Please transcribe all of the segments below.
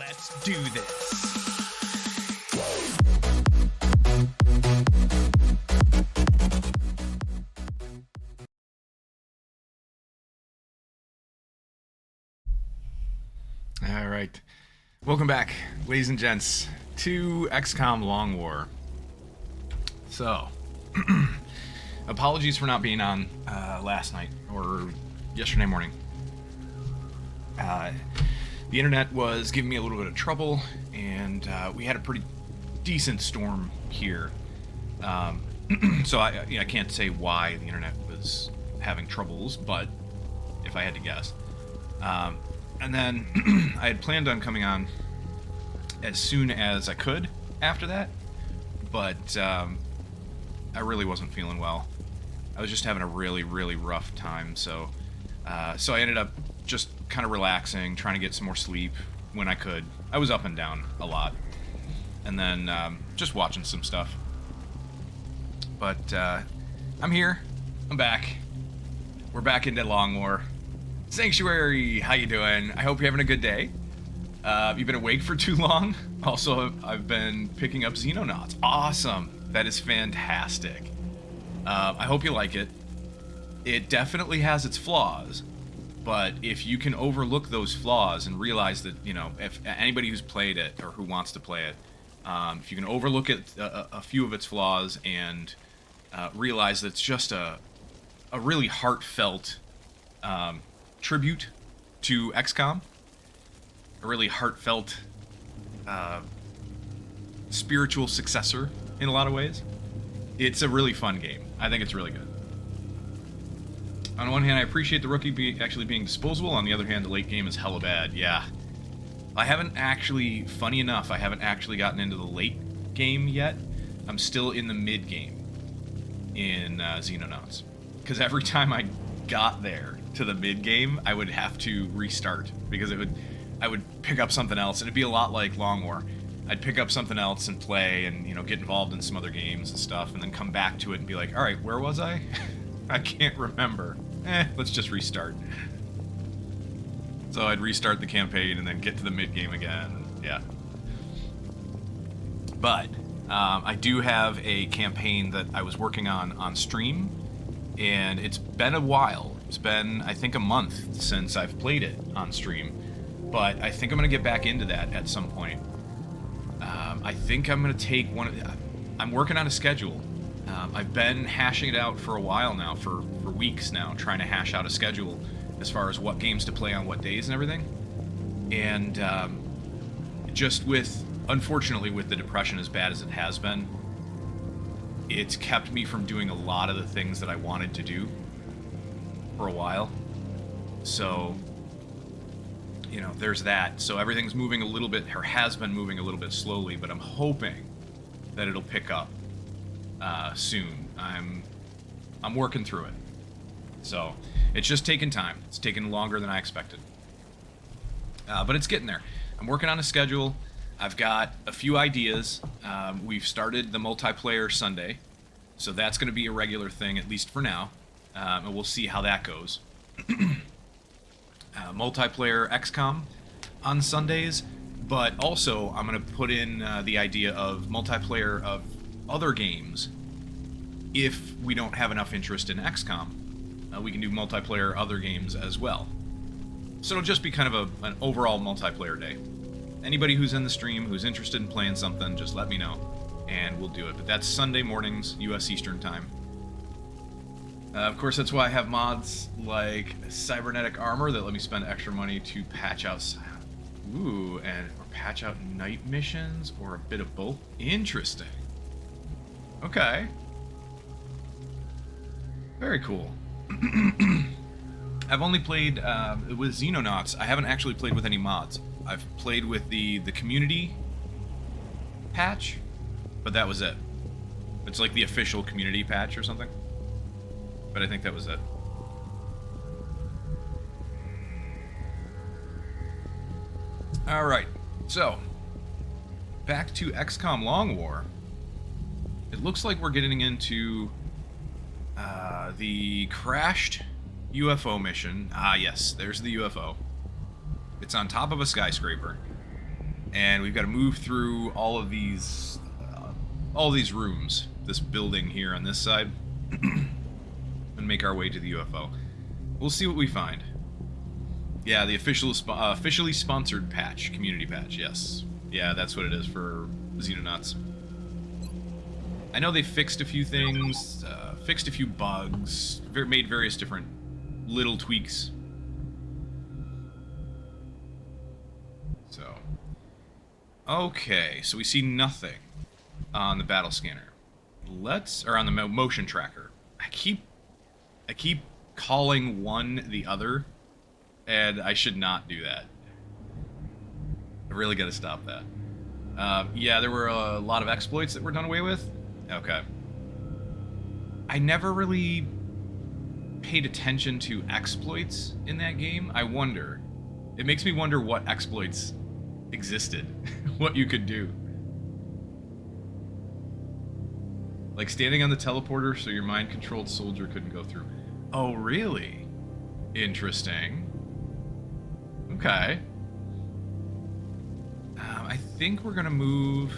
Let's do this. All right. Welcome back, ladies and gents, to XCOM Long War. So, apologies for not being on last night or yesterday morning. The internet was giving me a little bit of trouble, and we had a pretty decent storm here. So I can't say why the internet was having troubles, but if I had to guess. And then I had planned on coming on as soon as I could after that, but I really wasn't feeling well. I was just having a really, really rough time, so I ended up just kind of relaxing, trying to get some more sleep when I could. I was up and down a lot, and then just watching some stuff. But I'm here. I'm back. We're back into Long War. Sanctuary, how you doing? I hope you're having a good day. You've been awake for too long. Also, I've been picking up Xenonauts. Awesome. That is fantastic. I hope you like it. It definitely has its flaws, but if you can overlook those flaws and realize that, you know, if anybody who's played it or who wants to play it, if you can overlook it, a few of its flaws and realize that it's just a really heartfelt tribute to XCOM, a really heartfelt spiritual successor in a lot of ways. It's a really fun game. I think it's really good. On one hand, I appreciate the rookie actually being disposable. On the other hand, the late game is hella bad. Yeah. I haven't actually, funny enough, I haven't actually gotten into the late game yet. I'm still in the mid game in Xenonauts. Because every time I got there to the mid game, I would have to restart because I would pick up something else, and it'd be a lot like Long War. I'd pick up something else and play, and get involved in some other games and stuff, and then come back to it and be like, all right, where was I? I can't remember. Let's just restart. So I'd restart the campaign and then get to the mid game again. Yeah. But I do have a campaign that I was working on stream, and it's been a while. It's been, I think, a month since I've played it on stream, but I think I'm going to get back into that at some point. I think I'm going to take I'm working on a schedule. I've been hashing it out for a while now, for weeks now, trying to hash out a schedule as far as what games to play on what days and everything. And just unfortunately, with the depression as bad as it has been, it's kept me from doing a lot of the things that I wanted to do for a while. So, there's that. So everything's moving a little bit, or has been moving a little bit slowly, but I'm hoping that it'll pick up soon. I'm working through it. So it's just taking time. It's taking longer than I expected. But it's getting there. I'm working on a schedule. I've got a few ideas. We've started the multiplayer Sunday, so that's going to be a regular thing, at least for now. And we'll see how that goes. Multiplayer XCOM on Sundays, but also I'm going to put in the idea of multiplayer of other games. If we don't have enough interest in XCOM, we can do multiplayer other games as well. So it'll just be kind of an overall multiplayer day. Anybody who's in the stream who's interested in playing something, just let me know, and we'll do it. But that's Sunday mornings, U.S. Eastern Time. Of course, that's why I have mods like cybernetic armor that let me spend extra money to patch out, or patch out night missions, or a bit of both. Interesting. Okay. Very cool. I've only played with Xenonauts. I haven't actually played with any mods. I've played with the community patch, but that was it. It's like the official community patch or something. But I think that was it. Alright, so back to XCOM Long War. It looks like we're getting into the crashed UFO mission. Ah, yes, there's the UFO. It's on top of a skyscraper. And we've got to move through all these rooms, this building here on this side, and make our way to the UFO. We'll see what we find. Yeah, the officially sponsored patch, community patch, yes. Yeah, that's what it is for Xenonauts. I know they fixed a few things, fixed a few bugs, made various different little tweaks. So, okay, so we see nothing on the battle scanner. Or on the motion tracker. I keep calling one the other, and I should not do that. I really gotta stop that. Yeah, there were a lot of exploits that were done away with. Okay. I never really paid attention to exploits in that game. I wonder. It makes me wonder what exploits existed. What you could do. Like standing on the teleporter so your mind-controlled soldier couldn't go through. Oh, really? Interesting. Okay. I think we're gonna move...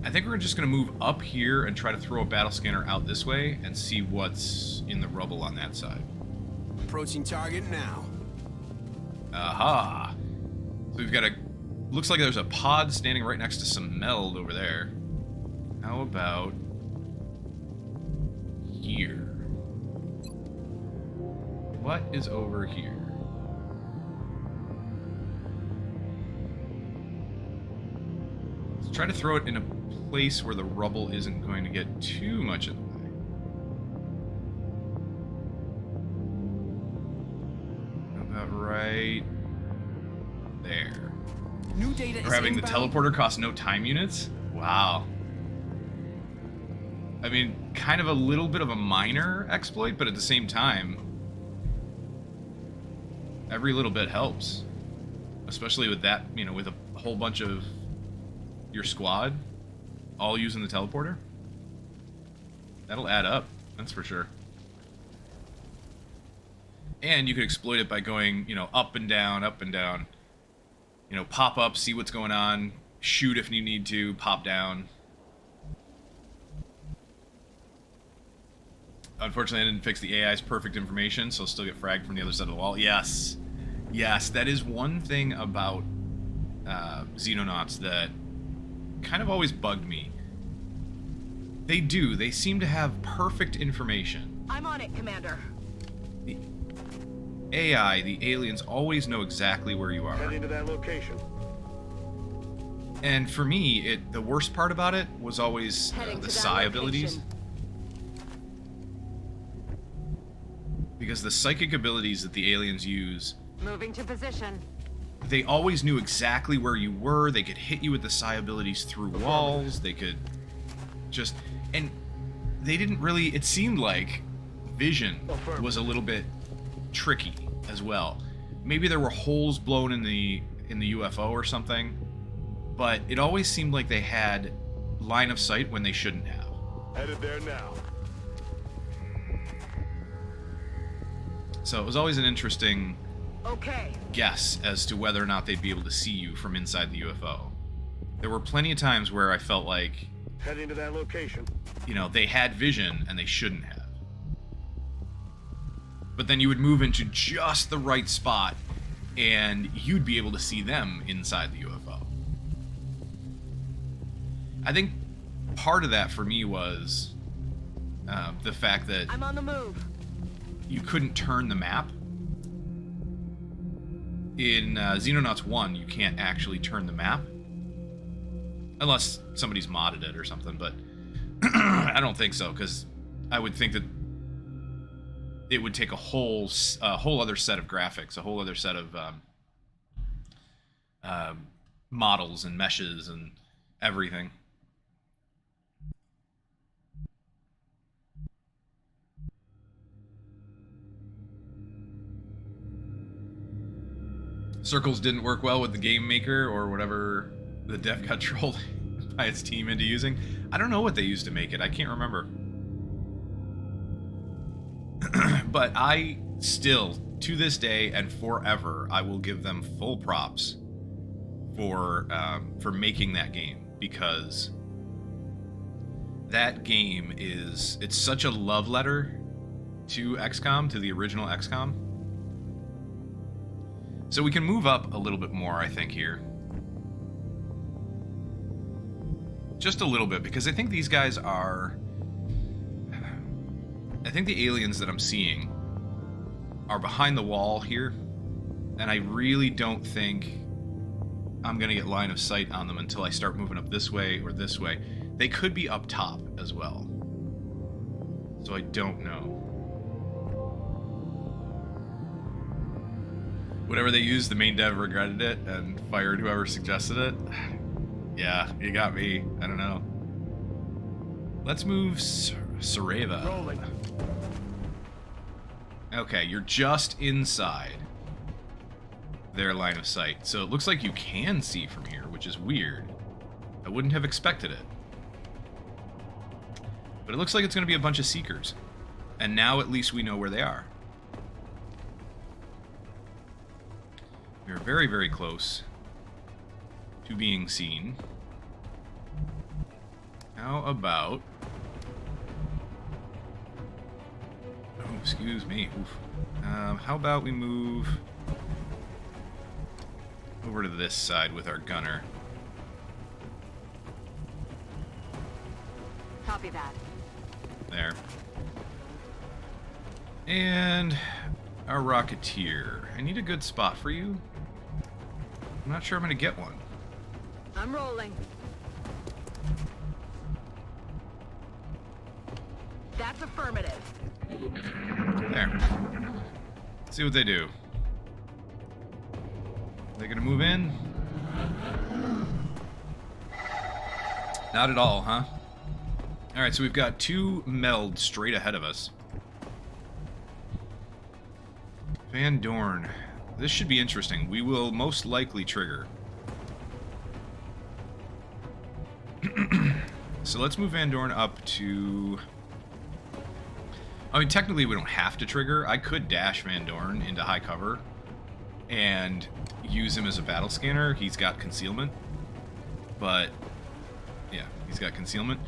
I think we're just gonna move up here and try to throw a battle scanner out this way and see what's in the rubble on that side. Approaching target now. Aha! So we've got a... Looks like there's a pod standing right next to some meld over there. How about... here? What is over here? Let's try to throw it in a place where the rubble isn't going to get too much in the way. How about right there? New data Or having the teleporter cost no time units? Wow. I mean, kind of a little bit of a minor exploit, but at the same time, every little bit helps. Especially with that, you know, with a whole bunch of your squad all using the teleporter. That'll add up, that's for sure. And you could exploit it by going, you know, up and down, up and down. You know, pop up, see what's going on, shoot if you need to, pop down. Unfortunately, I didn't fix the AI's perfect information, so I'll still get fragged from the other side of the wall. Yes. Yes, that is one thing about Xenonauts that kind of always bugged me. They seem to have perfect information. I'm on it, Commander. The AI, the aliens, always know exactly where you are. Heading to that location. And for me, the worst part about it was always the psi abilities. Because the psychic abilities that the aliens use... Moving to position. They always knew exactly where you were. They could hit you with the psi abilities through walls. They could just... And they didn't really... It seemed like vision was a little bit tricky as well. Maybe there were holes blown in the UFO or something. But it always seemed like they had line of sight when they shouldn't have. Headed there now. So it was always an interesting Okay. guess as to whether or not they'd be able to see you from inside the UFO. There were plenty of times where I felt like, Heading to that location. you know, they had vision and they shouldn't have. But then you would move into just the right spot and you'd be able to see them inside the UFO. I think part of that for me was the fact that I'm on the move. you couldn't turn the map. In Xenonauts 1, you can't actually turn the map. Unless somebody's modded it or something, but I don't think so, because I would think that it would take a whole other set of graphics, a whole other set of models and meshes and everything. Circles didn't work well with the game maker or whatever the dev got trolled by its team into using. I don't know what they used to make it. I can't remember. But I still, to this day and forever, I will give them full props for making that game, because that game it's such a love letter to XCOM, to the original XCOM. So we can move up a little bit more, I think, here. Just a little bit, because I think these guys are... I think the aliens that I'm seeing are behind the wall here, and I really don't think I'm going to get line of sight on them until I start moving up this way or this way. They could be up top as well, so I don't know. Whatever they used, the main dev regretted it and fired whoever suggested it. Yeah, you got me. I don't know. Let's move Sareva. Rolling. Okay, you're just inside their line of sight. So it looks like you can see from here, which is weird. I wouldn't have expected it. But it looks like it's going to be a bunch of Seekers. And now at least we know where they are. We're very, very close to being seen. How about... Oh, excuse me. Oof. How about we move over to this side with our gunner? Copy that. There. And our Rocketeer. I need a good spot for you. I'm not sure I'm going to get one. I'm rolling. That's affirmative. There. Let's see what they do. Are they going to move in? Not at all, huh? Alright, so we've got two meld straight ahead of us. Van Dorn. This should be interesting. We will most likely trigger. So let's move Van Dorn up to... I mean, technically we don't have to trigger. I could dash Van Dorn into high cover and use him as a battle scanner. He's got concealment. But, yeah, he's got concealment.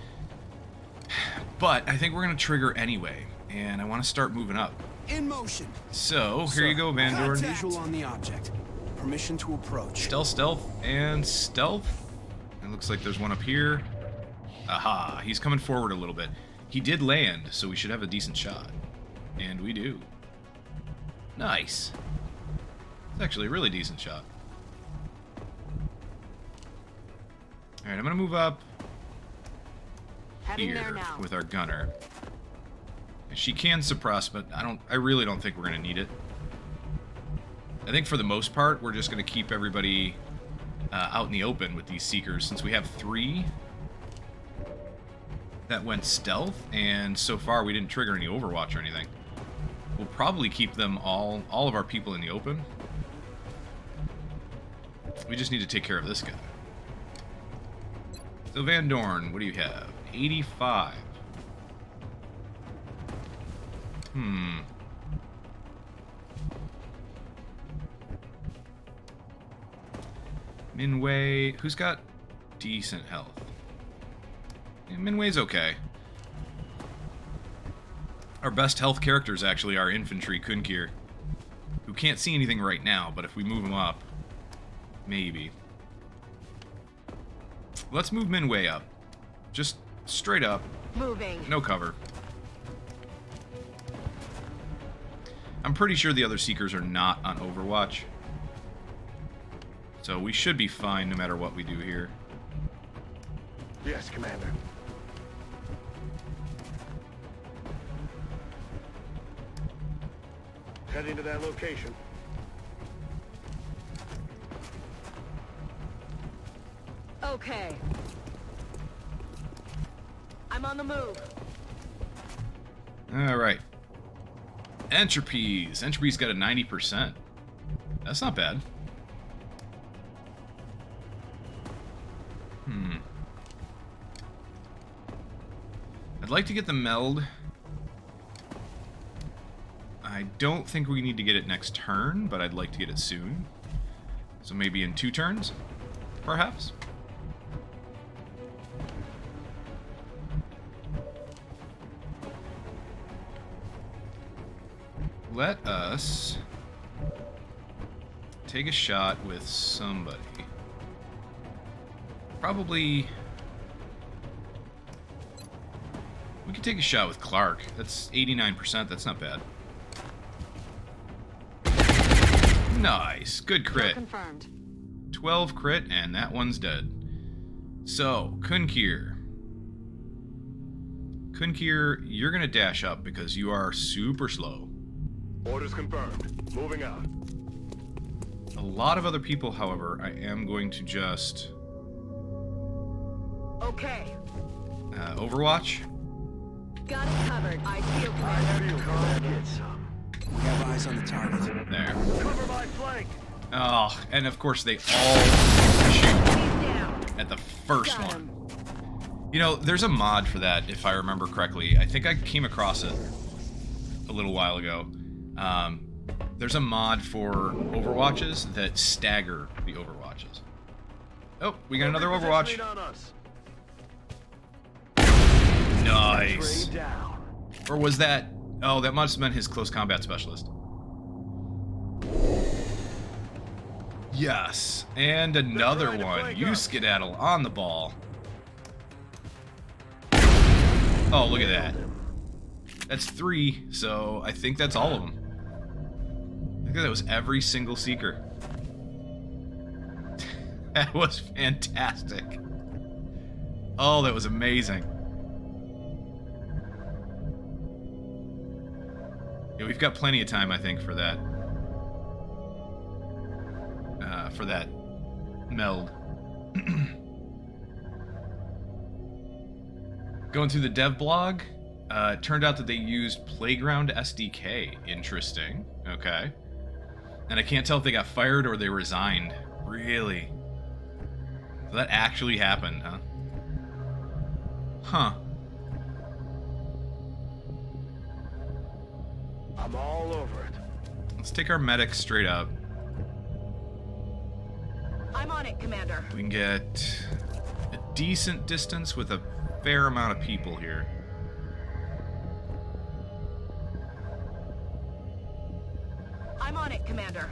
But I think we're going to trigger anyway. And I want to start moving up. In motion. So, here you go, Van Dorn. Visual on the object. Permission to approach. Stealth, stealth, and stealth. It looks like there's one up here. Aha, he's coming forward a little bit. He did land, so we should have a decent shot. And we do. Nice. It's actually a really decent shot. Alright, I'm going to move up Heading there here now. with our gunner. She can suppress, but I really don't think we're going to need it. I think for the most part, we're just going to keep everybody out in the open with these Seekers, since we have 3 that went stealth, and so far we didn't trigger any Overwatch or anything. We'll probably keep them all of our people in the open. We just need to take care of this guy. So Van Dorn, what do you have? 85. Minway, who's got decent health? Yeah, Minway's okay. Our best health characters actually are infantry Kunkir, who can't see anything right now, but if we move him up, maybe. Let's move Minway up. Just straight up. Moving. No cover. I'm pretty sure the other Seekers are not on Overwatch. So we should be fine no matter what we do here. Yes, Commander. Heading to that location. Okay. I'm on the move. Alright. Entropies. Entropy's got a 90%. That's not bad. I'd like to get the meld. I don't think we need to get it next turn, but I'd like to get it soon. So maybe in 2 turns, perhaps? Let us take a shot with somebody. Probably... We could take a shot with Clark. That's 89%. That's not bad. Nice. Good crit. Confirmed. 12 crit, and that one's dead. So, Kunkir. Kunkir, you're going to dash up because you are super slow. Orders confirmed. Moving out. A lot of other people, however, I am going to just... Okay. Overwatch. Got it covered. I feel Commander. Get some. We have eyes on the target. There. Cover my flank. Oh, and of course they all shoot He's down. at the first Got one. him. You know, there's a mod for that, if I remember correctly. I think I came across it a little while ago. There's a mod for Overwatches that stagger the Overwatches. Oh, we got another Overwatch. Positioning on us. Nice. Trade down. Or was that... Oh, that must have been his close combat specialist. Yes. And another trying to one. flank You us. skedaddle on the ball. Oh, look at that. That's 3, so I think that's all of them. I think that was every single Seeker. That was fantastic. Oh, that was amazing. Yeah, we've got plenty of time, I think, for that. For that meld. Going through the dev blog, it turned out that they used Playground SDK. Interesting. Okay. And I can't tell if they got fired or they resigned. Really? So that actually happened, huh? Huh. I'm all over it. Let's take our medic straight up. I'm on it, Commander. We can get a decent distance with a fair amount of people here. I'm on it, Commander.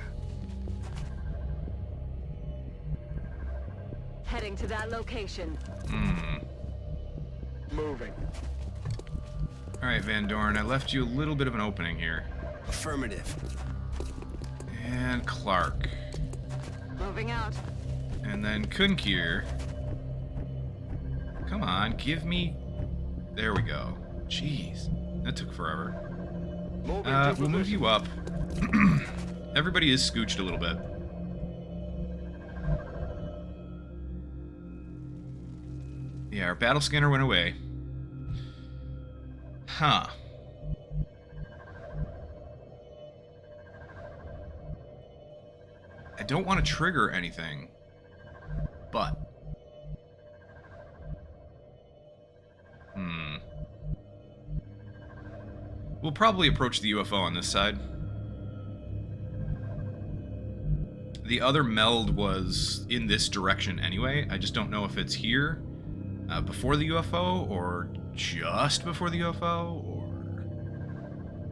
Heading to that location. Moving. Alright, Van Dorn, I left you a little bit of an opening here. Affirmative. And Clark. Moving out. And then Kunkir. Come on, give me... There we go. Jeez, that took forever. Moving to We'll move position. you up. Everybody is scooched a little bit. Yeah, our battle scanner went away. Huh. I don't want to trigger anything, but... We'll probably approach the UFO on this side. The other meld was in this direction anyway. I just don't know if it's here before the UFO or just before the UFO or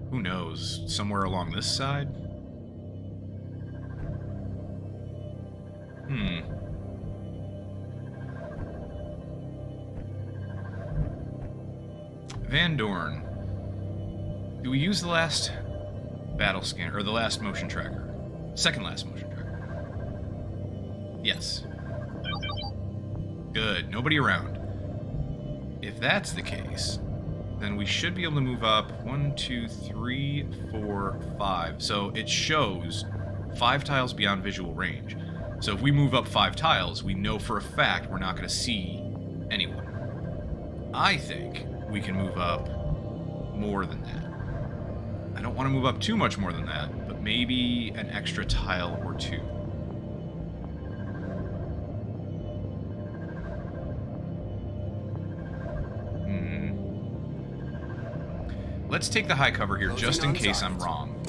who knows, somewhere along this side. Van Dorn. Do we use the last battle scanner, or the last motion tracker? Second last motion tracker. Yes. Good, nobody around. If that's the case, then we should be able to move up 1, 2, 3, 4, 5. So it shows 5 tiles beyond visual range. So if we move up 5 tiles, we know for a fact we're not going to see anyone. I think we can move up more than that. I don't want to move up too much more than that, but maybe an extra tile or 2. Let's take the high cover here, just in case I'm wrong.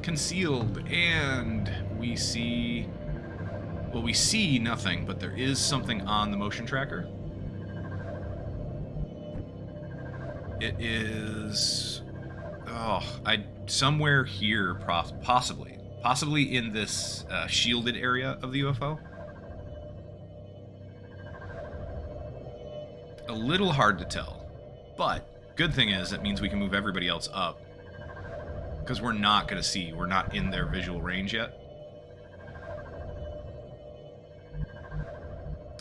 concealed, and we see... Well, we see nothing, but there is something on the motion tracker. It is... Oh, somewhere here, possibly. Possibly in this shielded area of the UFO. A little hard to tell. But, good thing is, it means we can move everybody else up. Because we're not going to see. We're not in their visual range yet.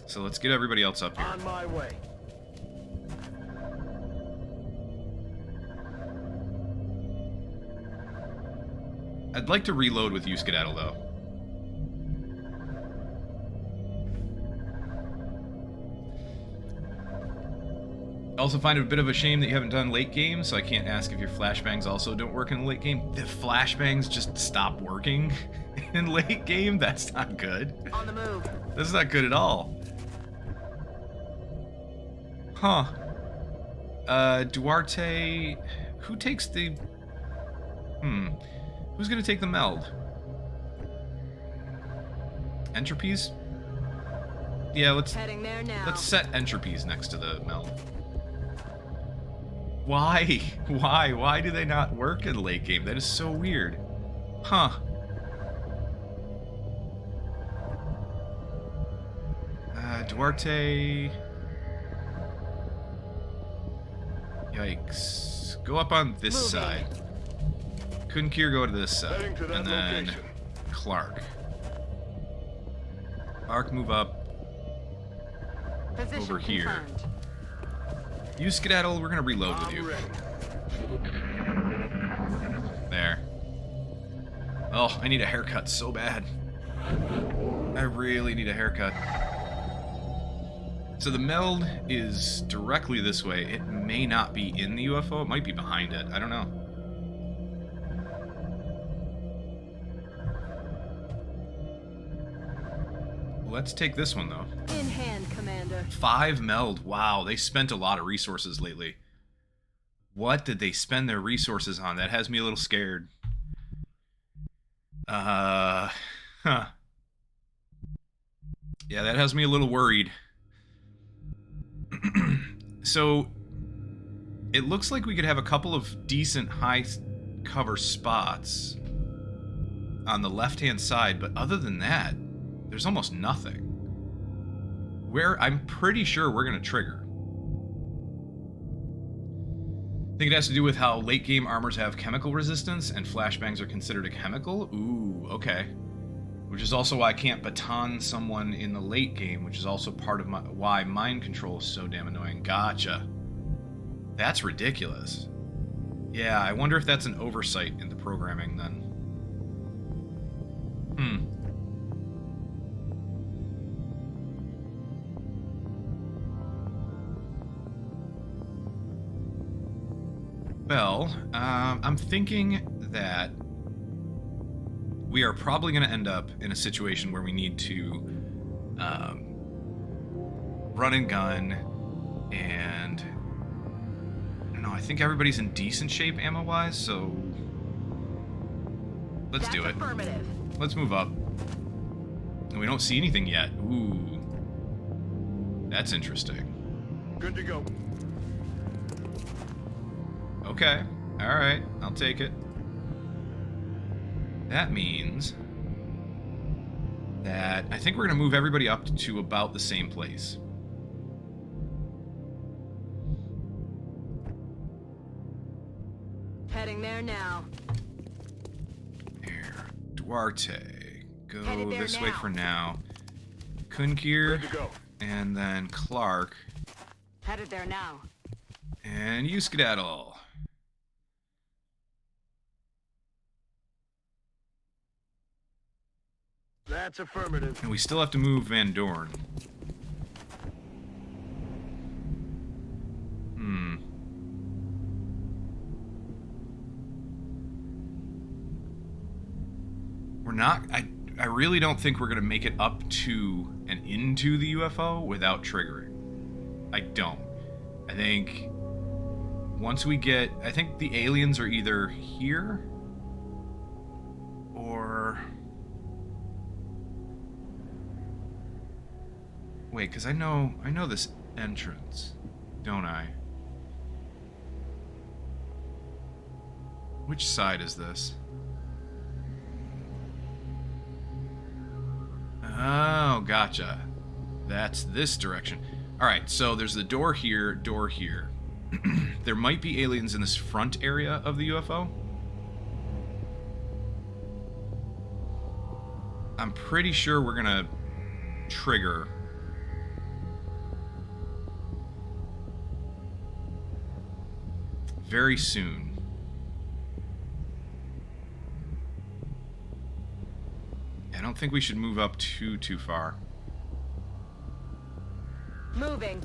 So let's get everybody else up here. On my way. I'd like to reload with you, Skedaddle, though. I also find it a bit of a shame that you haven't done late game, so I can't ask if your flashbangs also don't work in the late game. The flashbangs just stop working in late game? That's not good. On the move. That's not good at all. Huh. Duarte... Who takes the... Who's gonna take the meld? Entropies? Yeah, let's Heading there now. let's set entropies next to the meld. Why? Why do they not work in late game? That is so weird. Huh. Duarte... Yikes. Go up on this Moving. side. Kunkir go to this side. Heading to that And then location. Clark. Clark, move up. Position over here. confirmed. You Skedaddle, we're gonna reload with I'm you. ready. There. Oh, I need a haircut so bad. I really need a haircut. So the meld is directly this way. It may not be in the UFO. It might be behind it. I don't know. Let's take this one, though. In hand, Commander. 5 meld. Wow, they spent a lot of resources lately. What did they spend their resources on? That has me a little scared. Huh. Yeah, that has me a little worried. So, it looks like we could have a couple of decent high cover spots on the left-hand side, but other than that, there's almost nothing. I'm pretty sure we're going to trigger. I think it has to do with how late-game armors have chemical resistance, and flashbangs are considered a chemical? Ooh, okay. Which is also why I can't baton someone in the late game, which is also part of why mind control is so damn annoying. Gotcha. That's ridiculous. Yeah, I wonder if that's an oversight in the programming, then. Well, I'm thinking that we are probably going to end up in a situation where we need to run and gun, and I don't know, I think everybody's in decent shape ammo-wise, so let's do it. Affirmative. Let's move up. And we don't see anything yet. Ooh. That's interesting. Good to go. Okay. Alright. I'll take it. That means that I think we're going to move everybody up to about the same place. Heading there now. There. Duarte. Go Headed there this way now. for now. Kunkir. Good to go. And then Clark. Headed there now. And you Skedaddle. That's affirmative. And we still have to move Van Dorn. We're not... I really don't think we're going to make it up to and into the UFO without triggering. I don't. I think once we get... I think the aliens are either here Or... Wait, because I know this entrance, don't I? Which side is this? Oh, gotcha. That's this direction. Alright, so there's the door here, door here. There might be aliens in this front area of the UFO. I'm pretty sure we're gonna trigger very soon. I don't think we should move up too far. Moving.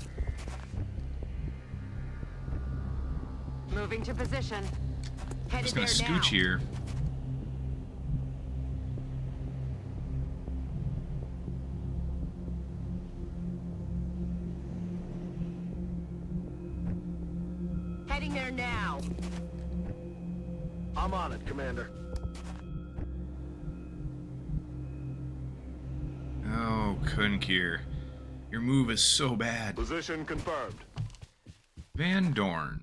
Moving to position. I'm Headed just gonna there scooch now. here. Heading there now. I'm on it, Commander. Oh, Kunkir. Your move is so bad. Position confirmed. Van Dorn.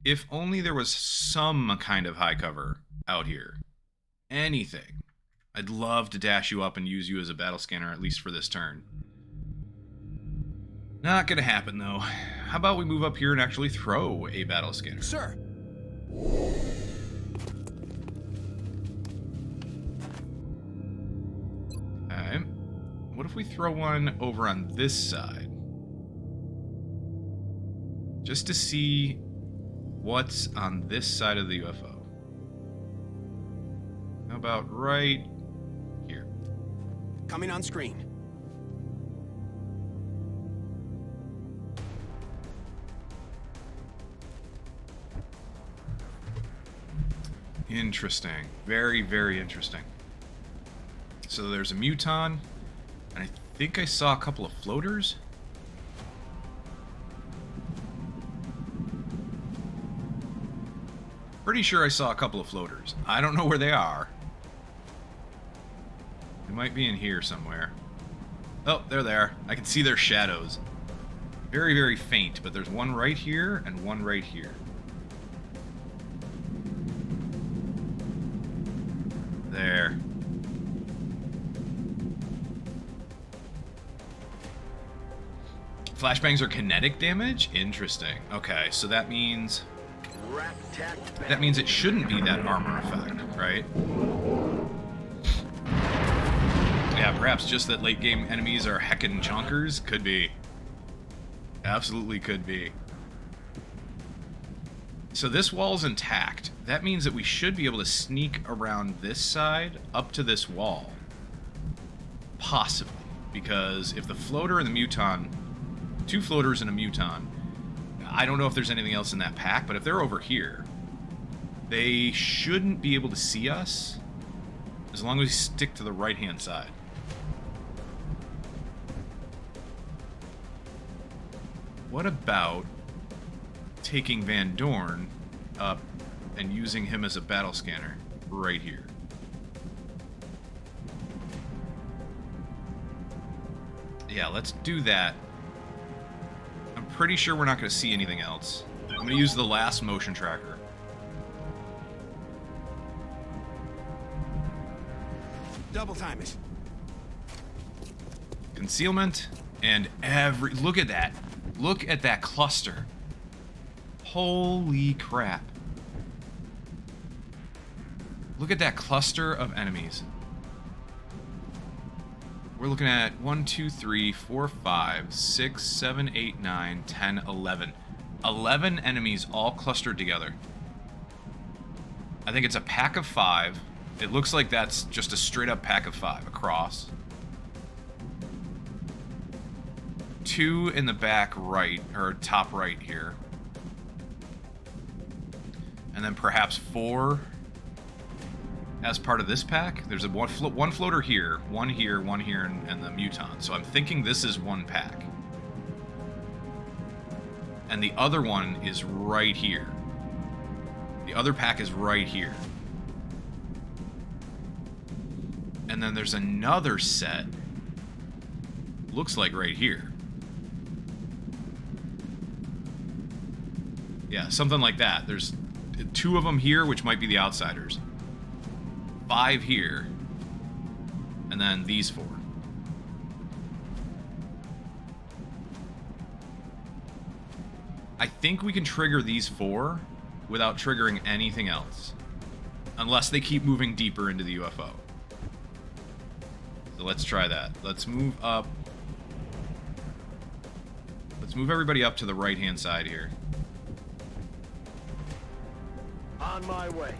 If only there was some kind of high cover out here. Anything. I'd love to dash you up and use you as a battle scanner, at least for this turn. Not gonna happen, though. How about we move up here and actually throw a battle scanner? Sir. Okay. What if we throw one over on this side? Just to see what's on this side of the UFO. How about right here? Coming on screen. Interesting. Very, very interesting. So there's a muton, and I think I saw a couple of floaters. Pretty sure I saw a couple of floaters. I don't know where they are. They might be in here somewhere. Oh, they're there. I can see their shadows. Very, very faint, but there's one right here and one right here. There. Flashbangs are kinetic damage? Interesting. Okay, so that means... That means it shouldn't be that armor effect, right? Yeah, perhaps just that late game enemies are heckin' chonkers? Could be. Absolutely could be. So this wall's intact. That means that we should be able to sneak around this side up to this wall. Possibly. Because if the floater and the muton... Two floaters and a muton... I don't know if there's anything else in that pack, but if they're over here, they shouldn't be able to see us as long as we stick to the right-hand side. What about taking Van Dorn up and using him as a battle scanner right here? Yeah, let's do that. I'm pretty sure we're not going to see anything else. I'm going to use the last motion tracker. Double time it. Concealment and every... Look at that. Look at that cluster. Holy crap. Look at that cluster of enemies. We're looking at 1, 2, 3, 4, 5, 6, 7, 8, 9, 10, 11. 11 enemies all clustered together. I think it's a pack of 5. It looks like that's just a straight up pack of 5 across. 2 in the back right, or top right here. And then perhaps 4 as part of this pack. There's a one floater here, one here, and the muton. So I'm thinking this is one pack. And the other one is right here. The other pack is right here. And then there's another set. Looks like right here. Yeah, something like that. There's 2 of them here, which might be the outsiders. 5 here. And then these 4. I think we can trigger these 4 without triggering anything else. Unless they keep moving deeper into the UFO. So let's try that. Let's move up. Let's move everybody up to the right-hand side here. On my way.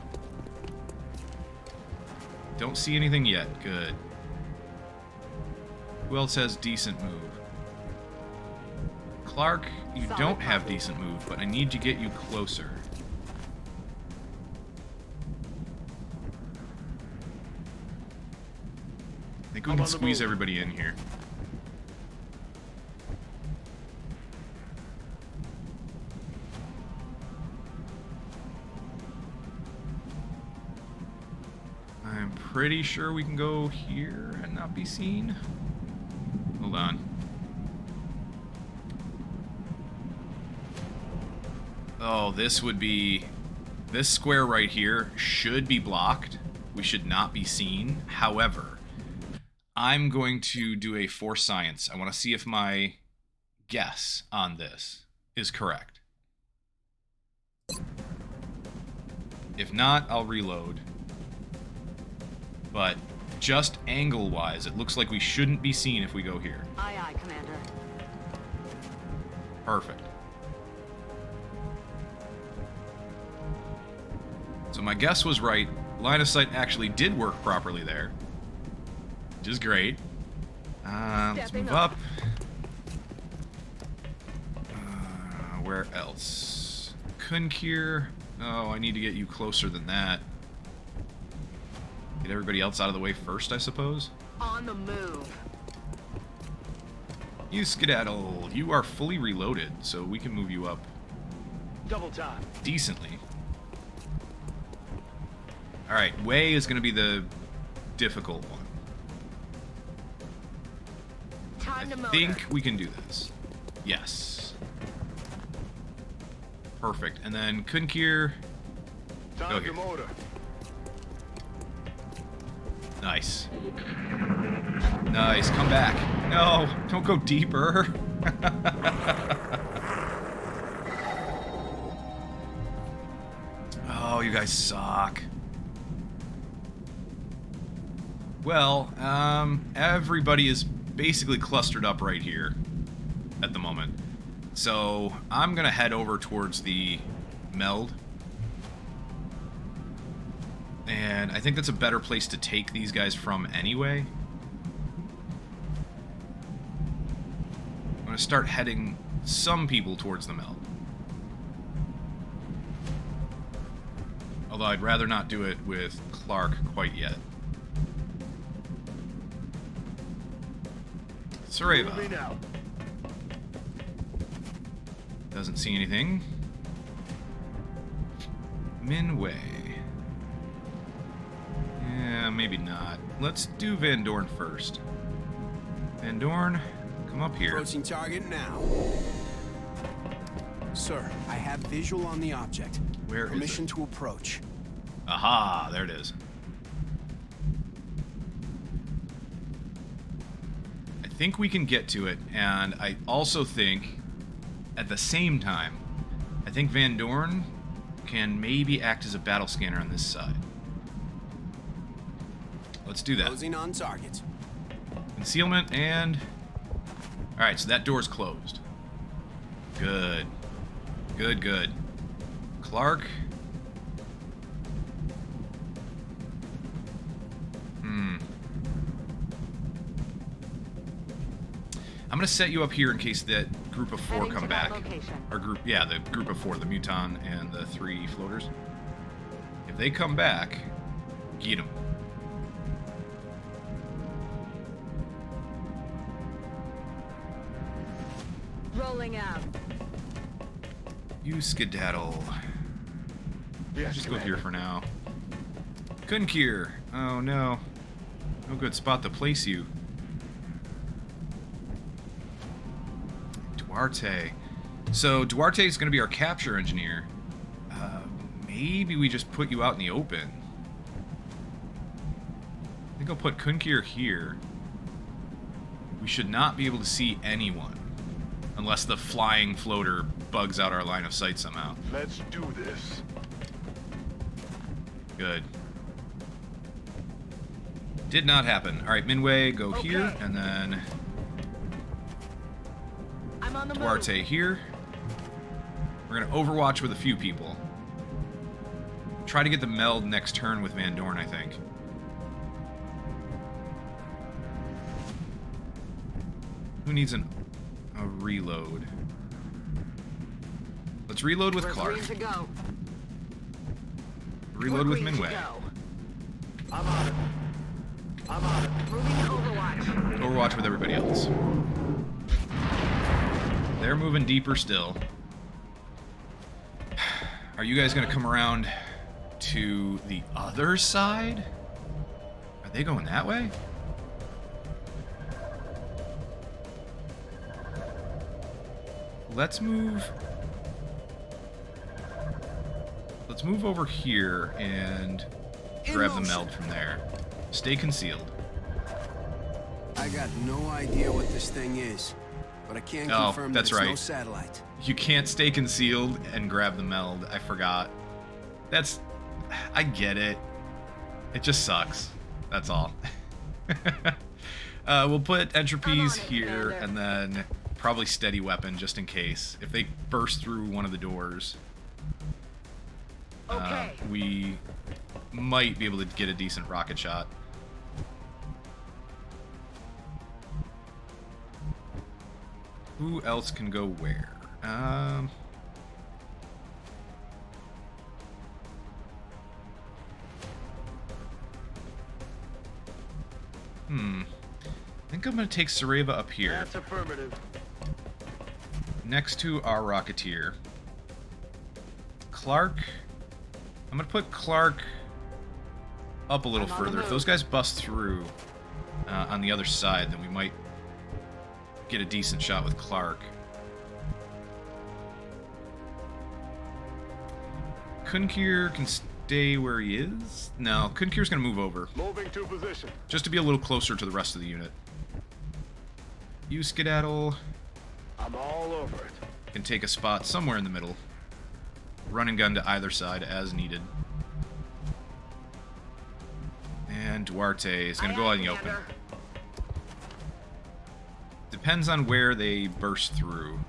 Don't see anything yet. Good. Who else has decent move? Clark, you Solid don't have copy. decent move, but I need to get you closer. I think we I'm can on the squeeze move. everybody in here. I'm pretty sure we can go here and not be seen. Hold on. Oh, this would be... This square right here should be blocked. We should not be seen. However, I'm going to do a force science. I want to see if my guess on this is correct. If not, I'll reload. But just angle-wise, it looks like we shouldn't be seen if we go here. Aye, aye, Commander. Perfect. So my guess was right. Line of sight actually did work properly there. Which is great. Let's Stepping move up. up. Where else? Kunkir. Oh, I need to get you closer than that. Get everybody else out of the way first, I suppose. On the move. You skedaddle. You are fully reloaded, so we can move you up Double time. decently. Alright, Way is going to be the difficult one. Time to I motor. think we can do this. Yes. Perfect. And then Kunkir. Go Time here. to motor. Nice. Nice. Come back. No, don't go deeper. Oh, you guys suck. Well, everybody is basically clustered up right here at the moment. So I'm gonna head over towards the meld. And I think that's a better place to take these guys from anyway. I'm gonna start heading some people towards the meld. Although I'd rather not do it with Clark quite yet. Moving Sareva out. doesn't see anything. Minway. Yeah, maybe not. Let's do Van Dorn first. Van Dorn, come up here. Approaching target now. Sir, I have visual on the object. Where is Permission it? to approach. Aha, there it is. I think we can get to it, and I also think, at the same time, I think Van Dorn can maybe act as a battle scanner on this side. Let's do that. Closing on target. Concealment and... Alright, so that door's closed. Good. Good, good. Clark. I'm gonna set you up here in case that group of 4 Heading come to that back. location. Or group, yeah, the group of 4, the Muton and the 3 floaters. If they come back, get them. Rolling out. You skedaddle. Yes, Just go Commander. here for now. Kunkir. Oh no. No good spot to place you. Duarte. So Duarte is going to be our capture engineer. Maybe we just put you out in the open. I think I'll put Kunkir here. We should not be able to see anyone. Unless the flying floater bugs out our line of sight somehow. Let's do this. Good. Did not happen. Alright, Minway, go here, and then I'm on the Duarte here. We're going to overwatch with a few people. Try to get the meld next turn with Van Dorn, I think. Who needs a reload? Let's reload with We're Clark. green to go. Reload We're with green to Minway. go. I'm on it. I'm on it. Moving to Overwatch. Overwatch with everybody else. They're moving deeper still. Are you guys going to come around to the other side? Are they going that way? Let's move over here and grab the meld from there. Stay concealed. I got no idea what this thing is, but I can Oh, confirm that's that it's right. no satellite. You can't stay concealed and grab the meld. I forgot. I get it. It just sucks. That's all. We'll put entropies here and then probably steady weapon just in case. If they burst through one of the doors, Okay. we might be able to get a decent rocket shot. Who else can go where? I think I'm going to take Sareva up here, That's affirmative. next to our Rocketeer. Clark, I'm going to put Clark up a little I'm on the further. If move. those guys bust through on the other side, then we might get a decent shot with Clark. Kunkir can stay where he is. No, Kunkir's going to move over, Moving to position. just to be a little closer to the rest of the unit. You, Skedaddle, I'm all over it. can take a spot somewhere in the middle. Run and gun to either side as needed. And Duarte is going to go out in the open. Commander. Depends on where they burst through.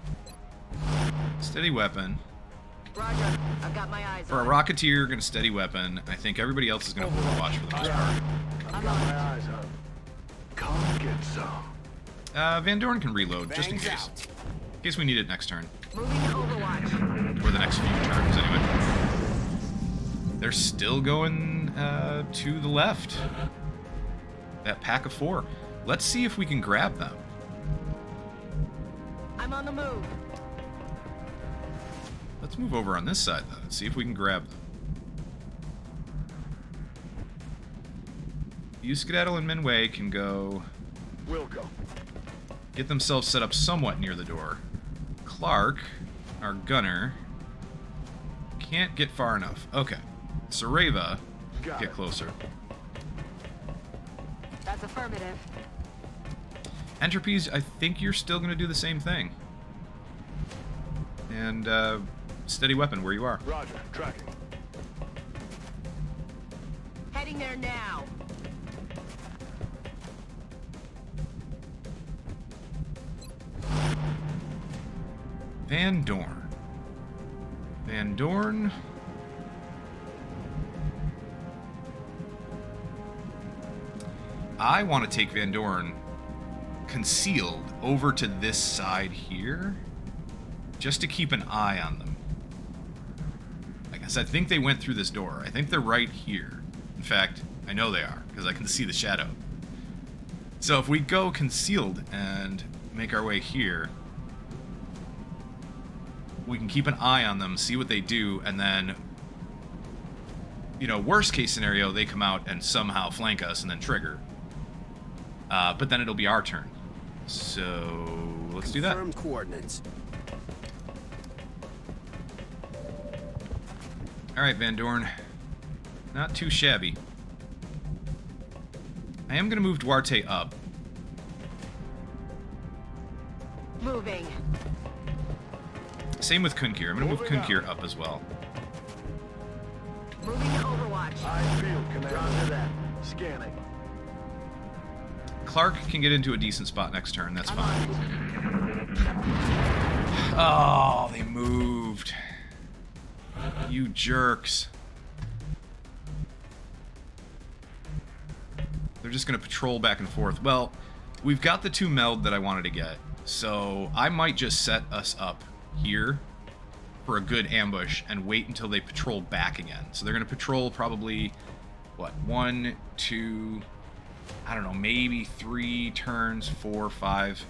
Steady weapon. Roger. I've got my eyes For a on it. Rocketeer, going to steady weapon. I think everybody else is going to overwatch for the most part. I've got my eyes on it. Come get some. Van Dorn can reload, just in Bangs case. out. In case we need it next turn. Moving to Overwatch. Or the next few turns, anyway. They're still going to the left. That pack of 4. Let's see if we can grab them. I'm on the move. Let's move over on this side, then, and see if we can grab them. You, Skedaddle, and Minway can go We'll go. get themselves set up somewhat near the door. Clark, our gunner, can't get far enough. Okay. Sareva, Got get it. closer. That's affirmative. Entropies, I think you're still going to do the same thing. And, steady weapon where you are. Roger. Tracking. Heading there now. Van Dorn. Van Dorn. I want to take Van Dorn concealed over to this side here, just to keep an eye on them. I guess I think they went through this door. I think they're right here. In fact, I know they are, because I can see the shadow. So if we go concealed and make our way here, we can keep an eye on them, see what they do, and then, you know, worst case scenario, they come out and somehow flank us and then trigger. But then it'll be our turn. So let's do that. Confirmed coordinates. All right, Van Dorn. Not too shabby. I am going to move Duarte up. Moving. Same with Kunkir. I'm going to move Kunkir up as well. Moving to Overwatch. I feel, Commander. Roger that. Scanning. Clark can get into a decent spot next turn. That's I'm fine. on Oh, they moved. You jerks. They're just going to patrol back and forth. Well, we've got the 2 meld that I wanted to get, so I might just set us up here for a good ambush and wait until they patrol back again. So they're going to patrol probably, what, 1, 2, I don't know, maybe 3 turns, 4, 5.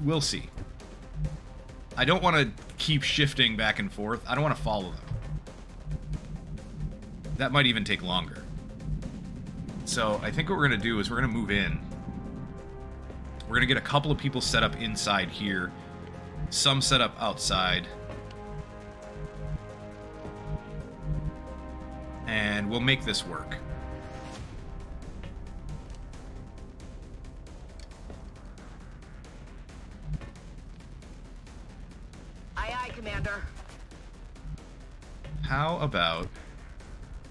We'll see. I don't want to keep shifting back and forth. I don't want to follow them. That might even take longer. So I think what we're going to do is we're going to move in. We're going to get a couple of people set up inside here. Some set up outside. And we'll make this work. Aye, aye, Commander. How about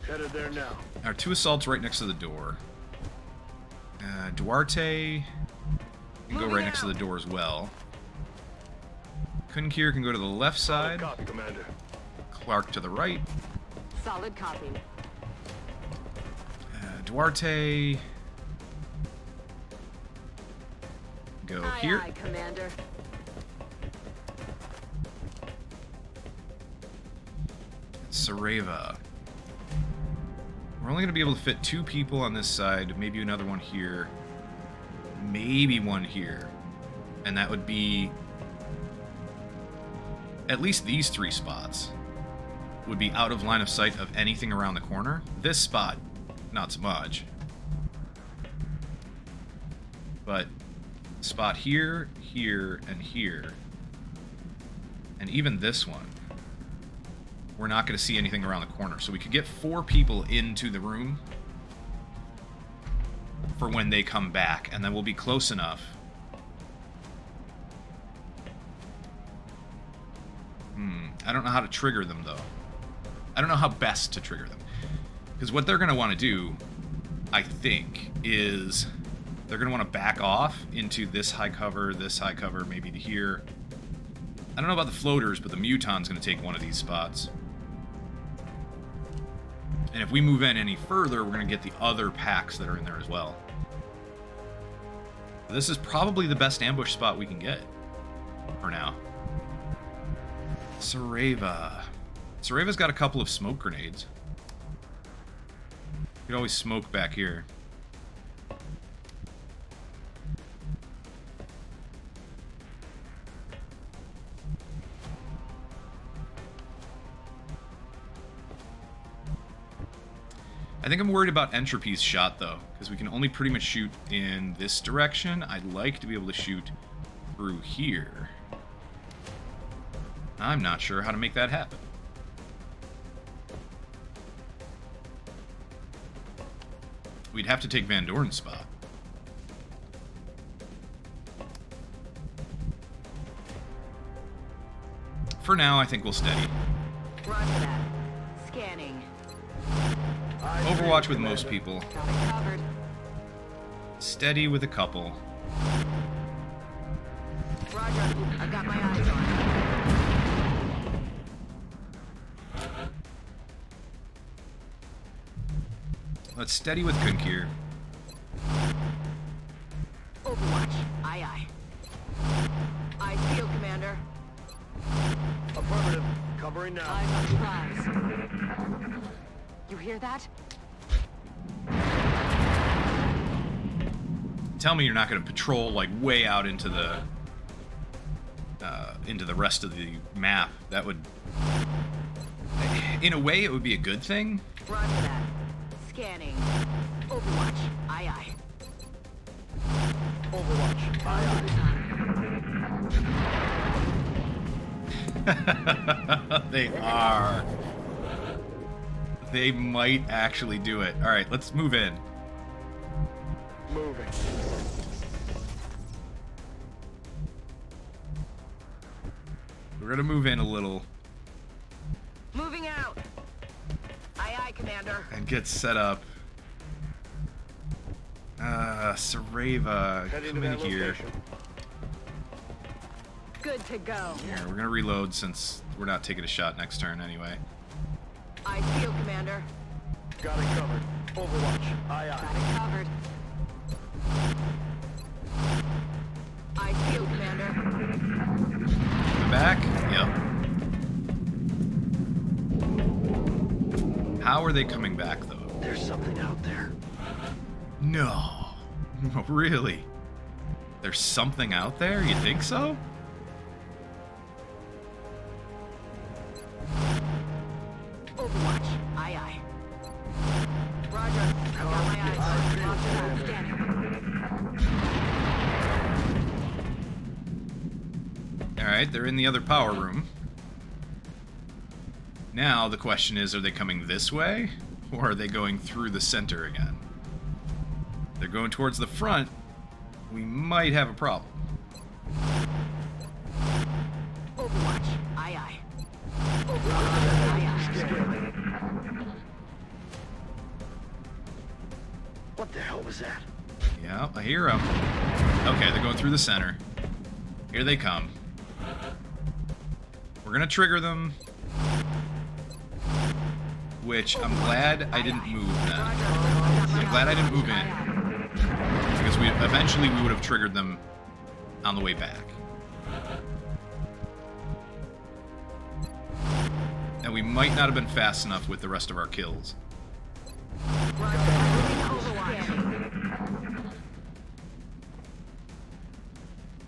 Headed there now. our 2 assaults right next to the door? Duarte can go right next to the door as well. Kunkir can go to the left side. Copy, Commander. Clark to the right. Solid copy. Duarte go Aye, here. aye, Commander. Sareva. We're only going to be able to fit 2 people on this side, maybe another one here, maybe one here. And that would be at least these 3 spots would be out of line of sight of anything around the corner. This spot, not so much. But spot here, here, and here, and even this one, we're not going to see anything around the corner. So we could get 4 people into the room for when they come back, and then we'll be close enough. I don't know how to trigger them, though. I don't know how best to trigger them. Because what they're going to want to do, I think, is they're going to want to back off into this high cover, maybe to here. I don't know about the floaters, but the Muton's going to take one of these spots. And if we move in any further, we're going to get the other packs that are in there as well. This is probably the best ambush spot we can get for now. Sareva. Sareva's got a couple of smoke grenades. You could always smoke back here. I think I'm worried about Entropy's shot, though, because we can only pretty much shoot in this direction. I'd like to be able to shoot through here. I'm not sure how to make that happen. We'd have to take Van Dorn's spot. For now, I think we'll steady. Roger that. Scanning. Overwatch with most people. Got it covered. Steady with a couple. Roger. I've got my eyes on. Let's steady with Kunkir. Overwatch. Aye, aye. Eyes peeled, Commander. Affirmative. Covering now. Eyes on prize. You hear that? Tell me you're not going to patrol like way out into the rest of the map. That would, in a way, it would be a good thing. Roger that. Scanning. Overwatch. Aye, aye. Overwatch. Aye, aye. They are. They might actually do it. All right, let's move in. Moving. We're gonna move in a little Moving out. Aye, aye, Commander. and get set up. Sareva, Heading come to in that here. location. Good to go. Here, we're gonna reload since we're not taking a shot next turn anyway. I feel, Commander. Got it covered. Overwatch. Aye, Got aye. it covered. I feel, Commander. Coming back? Yep. How are they coming back, though? There's something out there. No. Really? There's something out there? You think so? Overwatch. Aye, aye. Roger. I got my eyes. Roger that. Scanning. Alright, they're in the other power room. Now the question is, are they coming this way? Or are they going through the center again? They're going towards the front. We might have a problem. Overwatch. Aye, aye. Overwatch. Aye, aye. What the hell was that? Yeah, I hear them. Okay, they're going through the center. Here they come. We're gonna trigger them. Which I'm glad I didn't move then. I'm glad I didn't move in. Because eventually we would have triggered them on the way back. And we might not have been fast enough with the rest of our kills.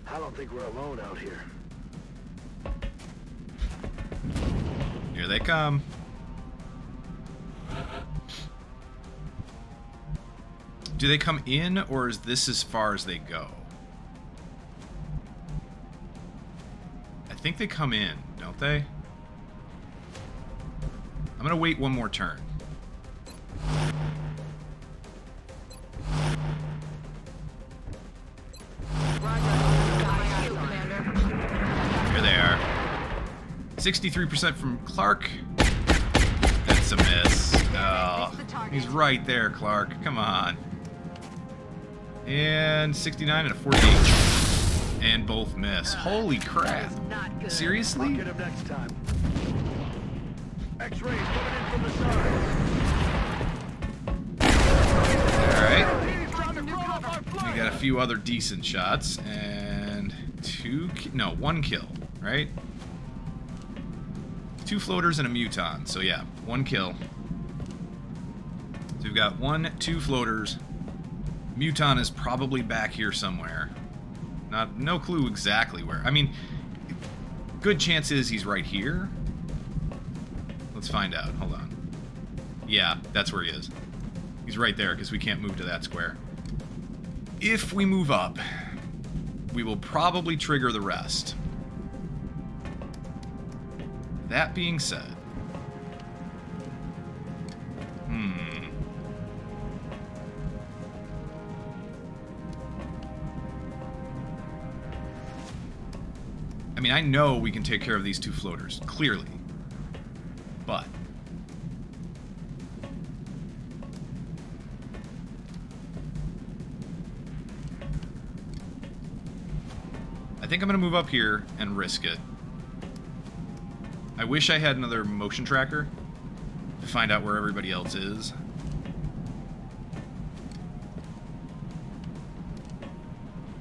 I don't think we're alone out here. Here they come. Do they come in, or is this as far as they go? I think they come in, don't they? I'm gonna wait one more turn. Here they are. 63% from Clark. That's a miss. Oh, he's right there, Clark. Come on. And 69 and a 48. And both miss. Holy crap. I'll Seriously? get him next time. X-rays coming in from the side. Alright. He's trying to throw off our We flank. got a few other decent shots. And one kill, right? 2 floaters and a muton. So yeah, 1 kill. So we've got 2 floaters. Muton is probably back here somewhere. No clue exactly where. I mean, good chance is he's right here. Let's find out. Hold on. Yeah, that's where he is. He's right there because we can't move to that square. If we move up, we will probably trigger the rest. That being said, I mean, I know we can take care of these 2 floaters, clearly. But I think I'm going to move up here and risk it. I wish I had another motion tracker to find out where everybody else is.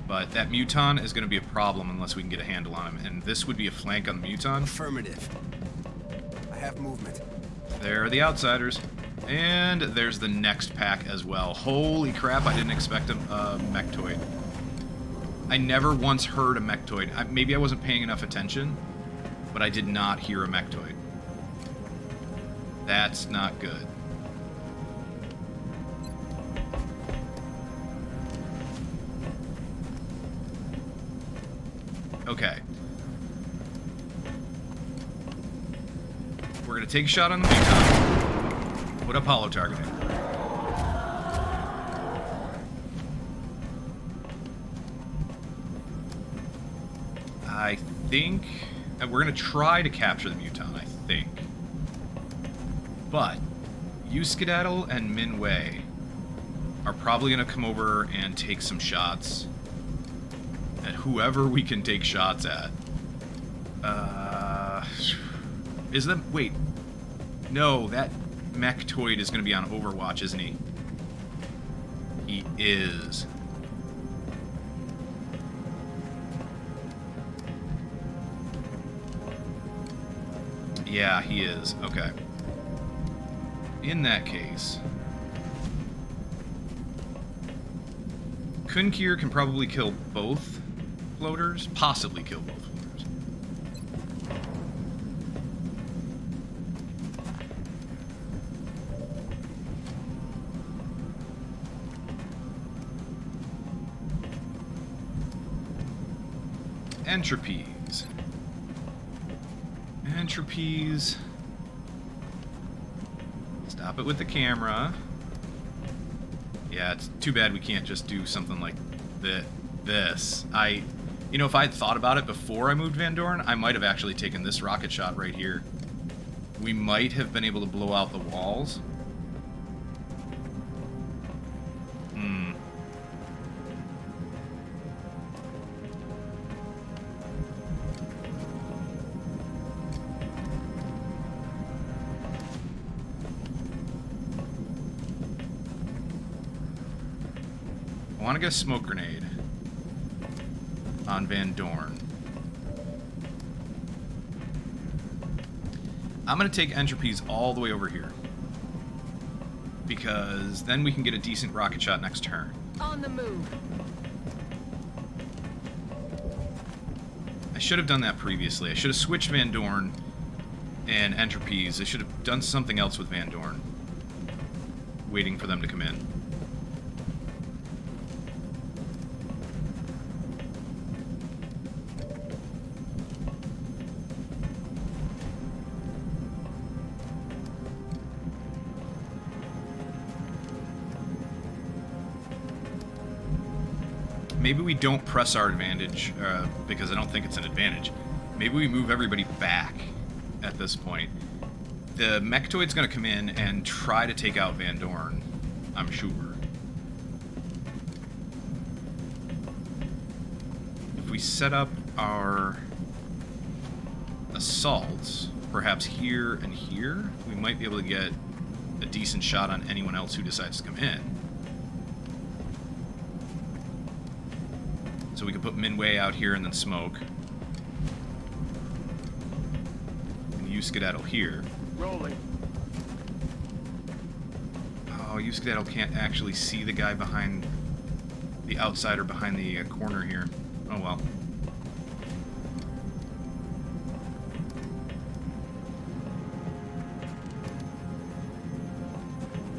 But that muton is going to be a problem unless we can get a handle on him. And this would be a flank on the muton. Affirmative. I have movement. There are the outsiders. And there's the next pack as well. Holy crap, I didn't expect a mechtoid. I never once heard a mechtoid. Maybe I wasn't paying enough attention, but I did not hear a mechtoid. That's not good. Okay. We're gonna take a shot on the Muton. Put up hollow targeting. I think... And we're gonna try to capture the Muton, I think. But Skedaddle and Min Wei are probably gonna come over and take some shots at whoever we can take shots at. Is them... Wait. No, that Mechtoid is gonna be on Overwatch, isn't he? He is. Yeah, he is. Okay. In that case... Kunkir can probably kill both floaters. Possibly kill both floaters. Entropies. Entropies. Stop it with the camera. Yeah, it's too bad we can't just do something like this. You know, if I had thought about it before I moved Van Dorn, I might have actually taken this rocket shot right here. We might have been able to blow out the walls. I want to get a smoke grenade on Van Dorn. I'm going to take Entropies all the way over here, because then we can get a decent rocket shot next turn. On the move. I should have done that previously. I should have switched Van Dorn and Entropies. I should have done something else with Van Dorn, waiting for them to come in. Maybe we don't press our advantage, because I don't think it's an advantage. Maybe we move everybody back at this point. The Mechtoid's going to come in and try to take out Van Dorn, I'm sure. If we set up our assaults, perhaps here and here, we might be able to get a decent shot on anyone else who decides to come in. So we could put Min Wei out here and then smoke. And use Skedaddle here. Rolling. Oh, use Skedaddle can't actually see the guy behind the outsider behind the corner here. Oh well.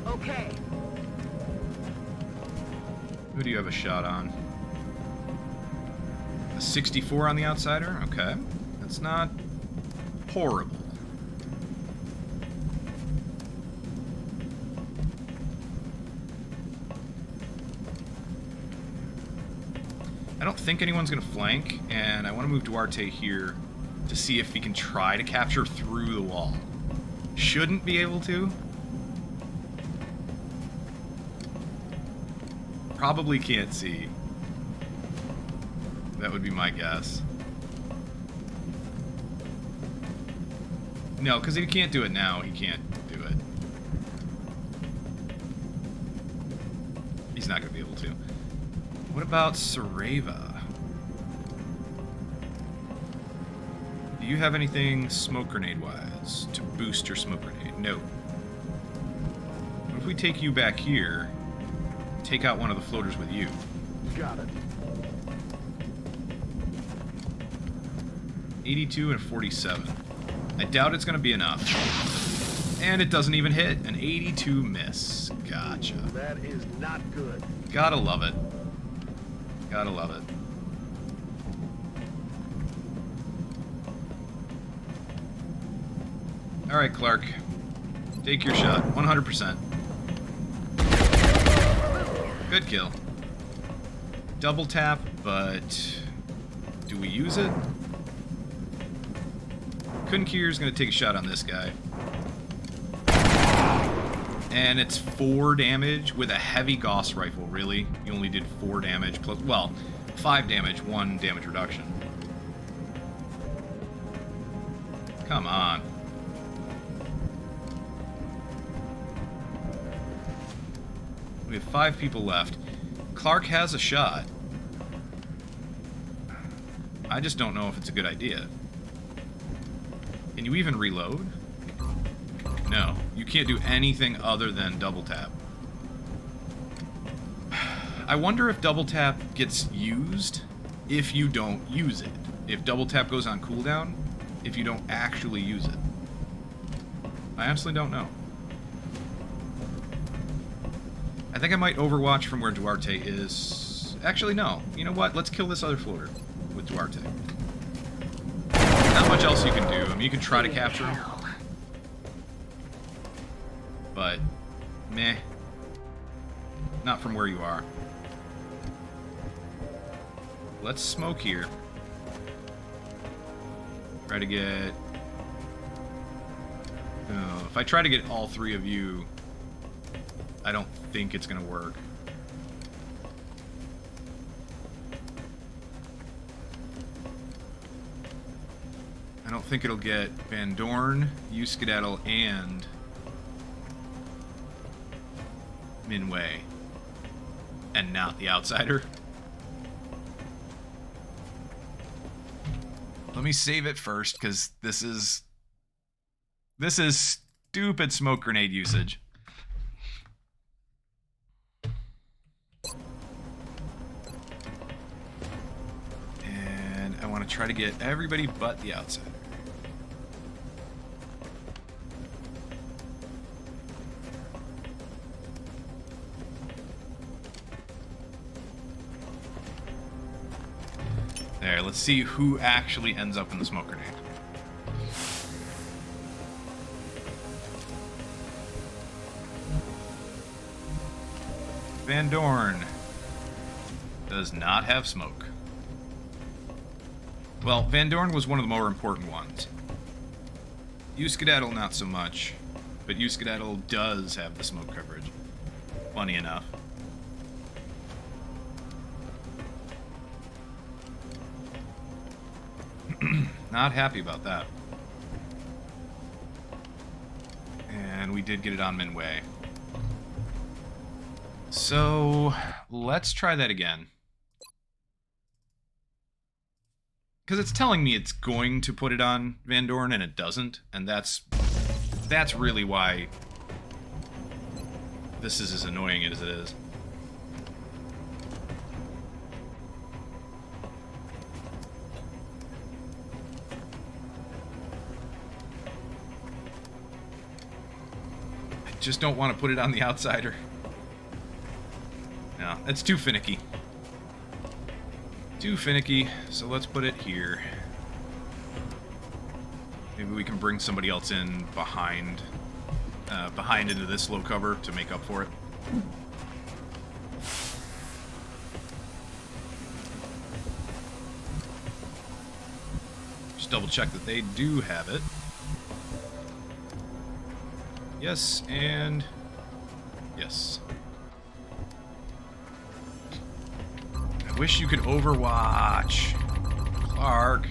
Okay. Who do you have a shot on? 64 on the outsider? Okay. That's not horrible. I don't think anyone's going to flank, and I want to move Duarte here to see if he can try to capture through the wall. Shouldn't be able to. Probably can't see. That would be my guess. No, because he can't do it now. He can't do it. He's not going to be able to. What about Sareva? Do you have anything smoke grenade-wise to boost your smoke grenade? No. What if we take you back here, take out one of the floaters with you? Got it. 82 and 47. I doubt it's going to be enough. And it doesn't even hit. An 82 miss. Gotcha. That is not good. Gotta love it. Gotta love it. Alright, Clark. Take your shot. 100%. Good kill. Double tap, but do we use it? Kunkir's gonna take a shot on this guy. And it's 4 damage with a heavy Gauss rifle, really? You only did 4 damage plus, well, 5 damage, 1 damage reduction. Come on. We have 5 people left. Clark has a shot. I just don't know if it's a good idea. Can you even reload? No. You can't do anything other than double tap. I wonder if double tap gets used if you don't use it. If double tap goes on cooldown, if you don't actually use it. I honestly don't know. I think I might overwatch from where Duarte is. Actually, no. You know what? Let's kill this other floater with Duarte. Not much else you can do. I mean, you can try to capture him. But, meh. Not from where you are. Let's smoke here. Try to get... if I try to get all 3 of you, I don't think it's gonna work. I don't think it'll get Van Dorn, Skedaddle, and Minway. And not the outsider. Let me save it first, because this is stupid smoke grenade usage. And I want to try to get everybody but the outsider. There, let's see who actually ends up in the smoke grenade. Van Dorn does not have smoke. Well, Van Dorn was one of the more important ones. Skedaddle not so much, but Skedaddle does have the smoke coverage. Funny enough. Not happy about that. And we did get it on Minway. So, let's try that again. Because it's telling me it's going to put it on Van Dorn, and it doesn't. And that's really why this is as annoying as it is. Just don't want to put it on the outsider. No, that's too finicky. Too finicky, so let's put it here. Maybe we can bring somebody else in behind into this low cover to make up for it. Just double check that they do have it. Yes, and yes. I wish you could overwatch. Clark.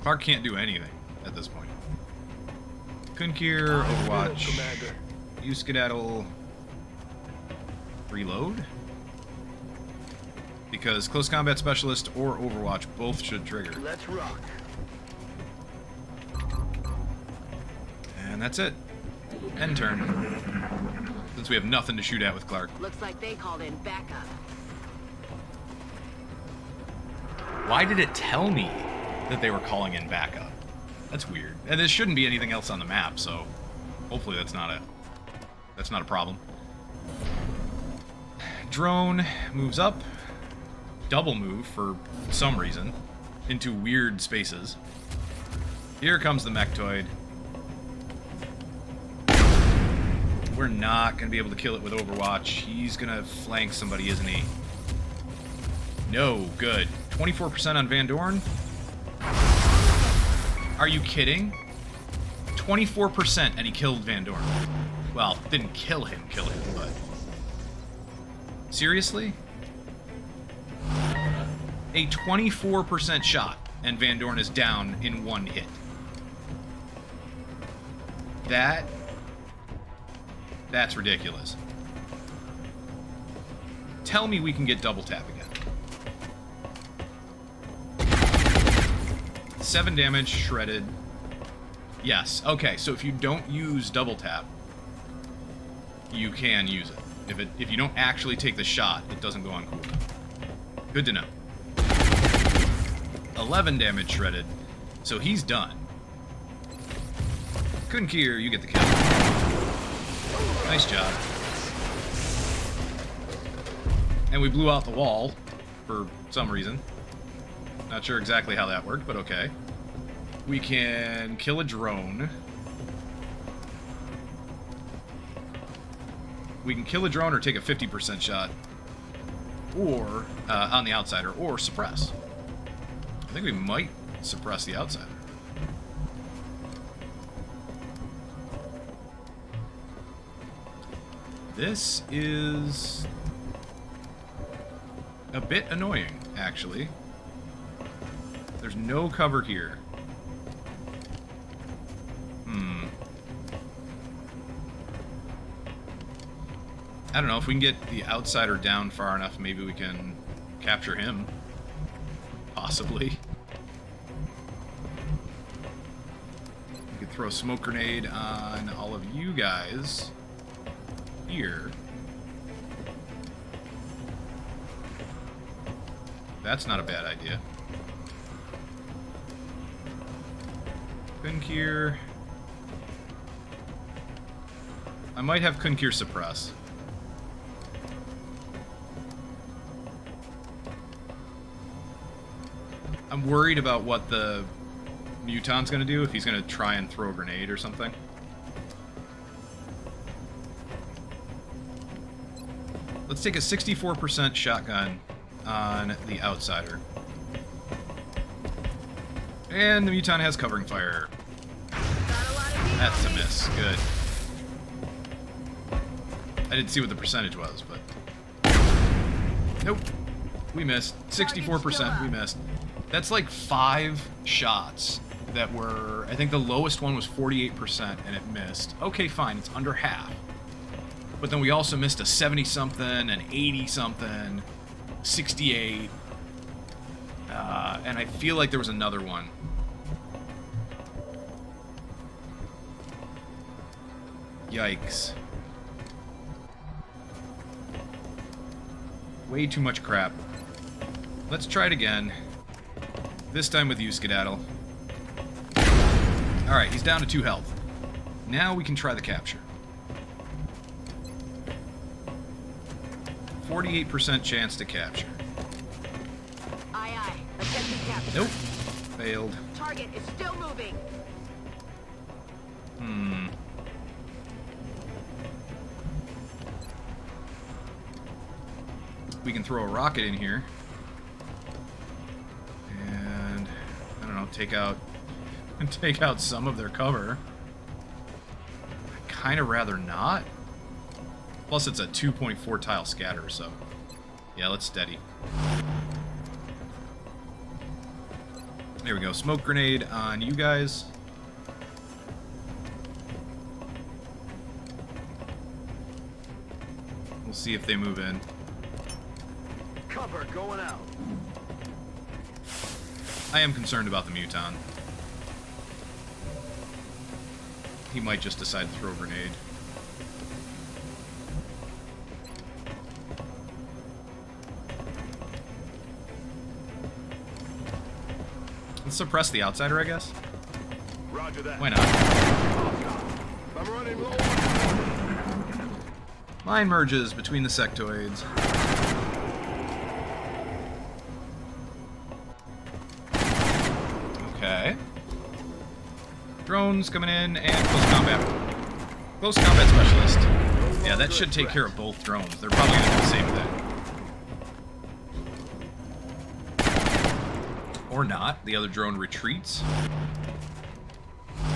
Clark can't do anything at this point. Kunkir, overwatch. Skedaddle. Reload? Because close combat specialist or overwatch both should trigger. Let's rock. And that's it. End turn. Since we have nothing to shoot at with Clark. Looks like they called in backup. Why did it tell me that they were calling in backup? That's weird. And there shouldn't be anything else on the map, so hopefully that's not a problem. Drone moves up. Double move for some reason into weird spaces. Here comes the Mechtoid. We're not going to be able to kill it with Overwatch. He's going to flank somebody, isn't he? No, good. 24% on Van Dorn? Are you kidding? 24% and he killed Van Dorn. Well, didn't kill him, but... Seriously? A 24% shot and Van Dorn is down in one hit. That's ridiculous. Tell me we can get double tap again. 7 damage, shredded. Yes, okay, so if you don't use double tap, you can use it. If you don't actually take the shot, it doesn't go on cooldown. Good to know. 11 damage shredded, so he's done. Kunkir, you get the kill. Nice job. And we blew out the wall for some reason. Not sure exactly how that worked, but okay. We can kill a drone. We can kill a drone or take a 50% shot. Or, on the outsider, or suppress. I think we might suppress the outsider. This is a bit annoying, actually. There's no cover here. I don't know, if we can get the outsider down far enough, maybe we can capture him. Possibly. We could throw a smoke grenade on all of you guys here. That's not a bad idea. Kunkir. I might have Kunkir suppress. I'm worried about what the Muton's gonna do, if he's gonna try and throw a grenade or something. Let's take a 64% shotgun on the outsider. And the Muton has covering fire. That's a miss. Good. I didn't see what the percentage was, but... Nope. We missed. 64%, we missed. That's like 5 shots that were... I think the lowest one was 48% and it missed. Okay, fine, it's under half. But then we also missed a 70-something, an 80-something, 68... and I feel like there was another one. Yikes. Way too much crap. Let's try it again. This time with you, Skedaddle. Alright, he's down to 2 health. Now we can try the capture. 48% chance to capture. Aye, aye. Attempting capture. Nope. Failed. Target is still moving. We can throw a rocket in here. And, I don't know, take out some of their cover. I'd kind of rather not. Plus it's a 2.4 tile scatter, so... Yeah, let's steady. There we go. Smoke grenade on you guys. We'll see if they move in. Cover going out. I am concerned about the Muton. He might just decide to throw a grenade. Let's suppress the outsider, I guess. Roger that. Why not? I'm running low. Line merges between the sectoids. Okay. Drones coming in, and close combat. Close combat specialist. Yeah, that should take care of both drones. They're probably going to do the same thing. Or not. The other drone retreats.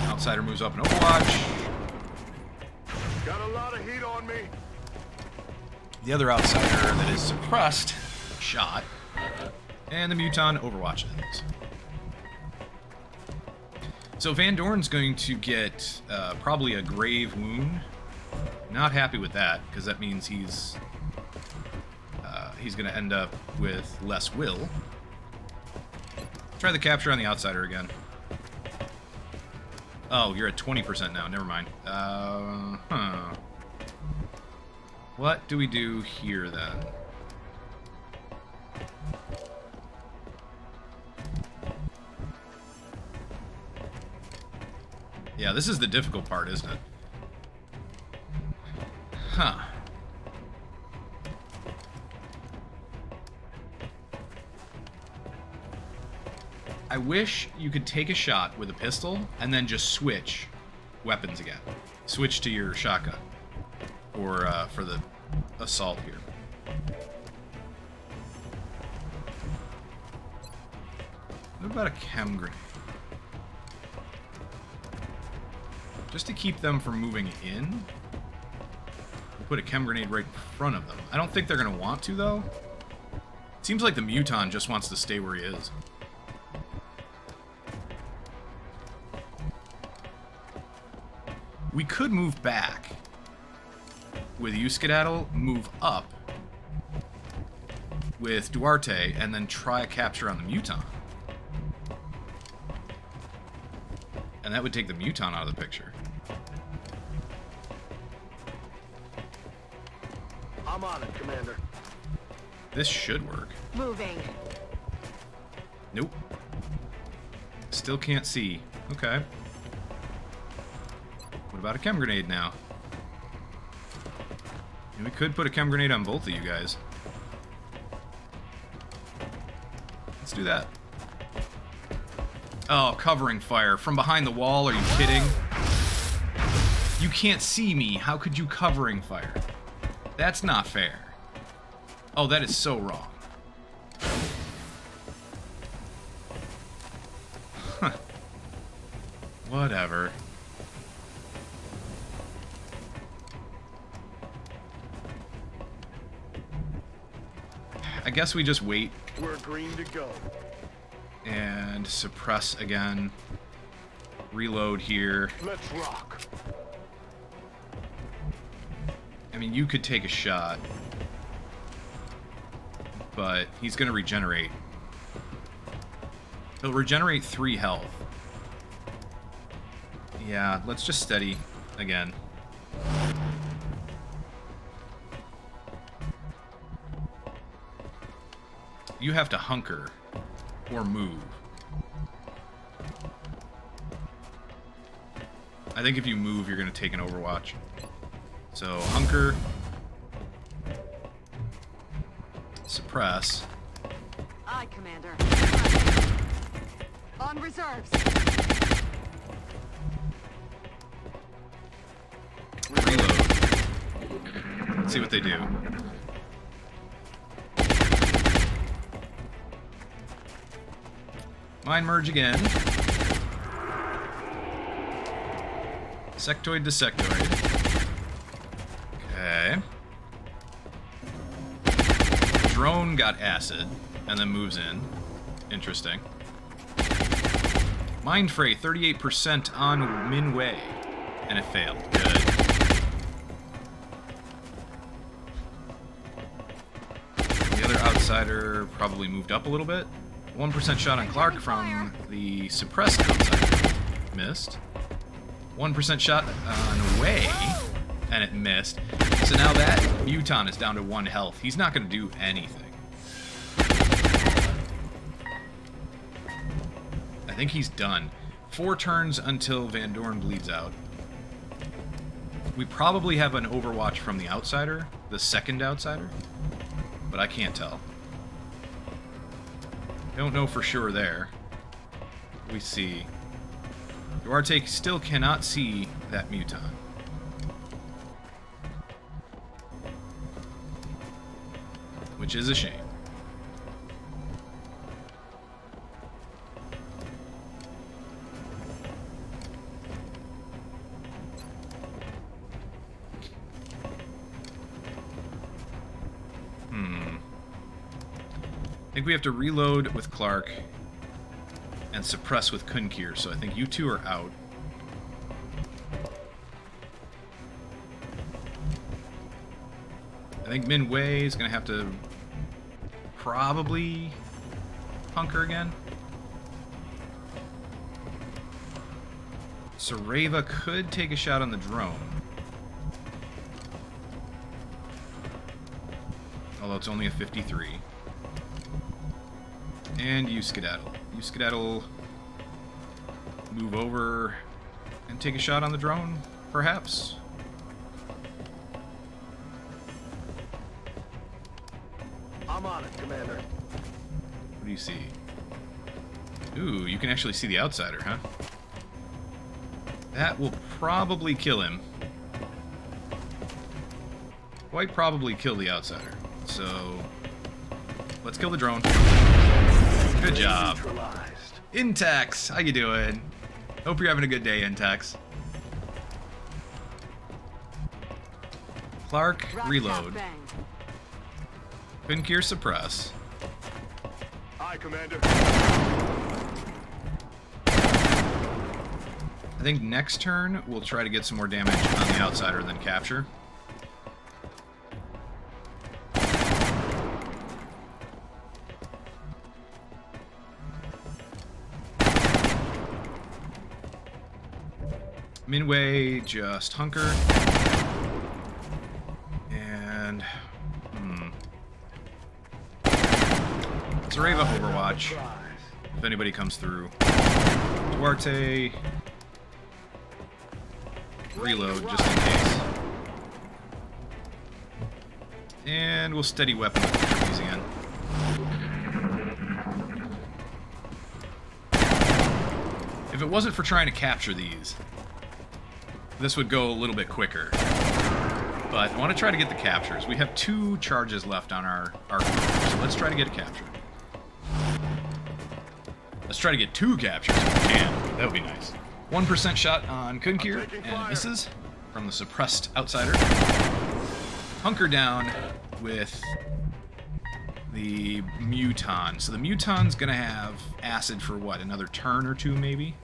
Outsider moves up in Overwatch. Got a lot of heat on me. The other outsider that is suppressed, shot. And the Muton overwatches. So Van Dorn's going to get probably a grave wound. Not happy with that, because that means he's going to end up with less will. Try the capture on the outsider again. Oh, you're at 20% now. Never mind. What do we do here, then? Yeah, this is the difficult part, isn't it? Huh. I wish you could take a shot with a pistol and then just switch weapons again. Switch to your shotgun for the assault here. What about a chem grenade? Just to keep them from moving in, we'll put a chem grenade right in front of them. I don't think they're going to want to, though. It seems like the Muton just wants to stay where he is. We could move back. With you, Skedaddle, move up with Duarte, and then try a capture on the Muton. And that would take the Muton out of the picture. I'm on it, Commander. This should work. Moving. Nope. Still can't see. Okay. What about a chem grenade now? And we could put a chem grenade on both of you guys. Let's do that. Oh, covering fire. From behind the wall, are you kidding? You can't see me. How could you covering fire? That's not fair. Oh, that is so wrong. Huh. Whatever. I guess we just wait. We're green to go. And suppress again. Reload here. Let's rock. I mean, you could take a shot. But he's going to regenerate. He'll regenerate 3 health. Yeah, let's just steady again. You have to hunker or move. I think if you move, you're going to take an Overwatch. So, hunker. Suppress. Aye, Commander. On reserves. Reload. Let's see what they do. Mind merge again. Sectoid to sectoid. Okay. Drone got acid and then moves in. Interesting. Mind Fray 38% on Min Wei. And it failed. Good. The other outsider probably moved up a little bit. 1% shot on Clark from the suppressed outsider. Missed. 1% shot on Wei, and it missed. So now that Muton is down to 1 health. He's not going to do anything. I think he's done. 4 turns until Van Dorn bleeds out. We probably have an Overwatch from the outsider, the second outsider, but I can't tell. Don't know for sure there. We see. Duarte still cannot see that Muton. which is a shame. I think we have to reload with Clark and suppress with Kunkir, so I think you two are out. I think Min Wei is going to have to probably hunker again. Sareva could take a shot on the drone. Although it's only a 53. And you skedaddle. You skedaddle. Move over and take a shot on the drone, perhaps? I'm on it, Commander. What do you see? Ooh, you can actually see the outsider, huh? That will probably kill him. Quite probably kill the outsider. So, let's kill the drone. Good job. Intex, how you doing? Hope you're having a good day, Intex. Clark, reload. Kunkir, suppress. Aye, Commander. I think next turn we'll try to get some more damage on the outsider than capture. Minway, just hunker. And... Sareva Overwatch, if anybody comes through. Duarte... Reload, just in case. And we'll steady weapon with these again. If it wasn't for trying to capture these, this would go a little bit quicker. But I want to try to get the captures. We have 2 charges left on our group, so let's try to get a capture. Let's try to get 2 captures if we can. That would be nice. 1% shot on Kunkir, and it misses from the suppressed outsider. Hunker down with the Muton. So the Muton's gonna have acid for what, another turn or 2 maybe?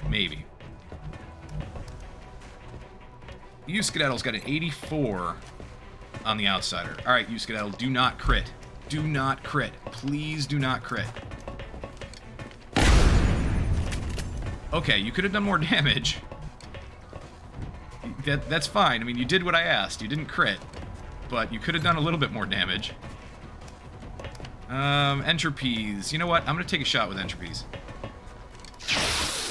Maybe. Skedaddle's got an 84 on the outsider. Alright, Skedaddle, do not crit. Do not crit. Please do not crit. Okay, you could have done more damage. That's fine. I mean, you did what I asked. You didn't crit. But you could have done a little bit more damage. Entropies. You know what? I'm going to take a shot with Entropies.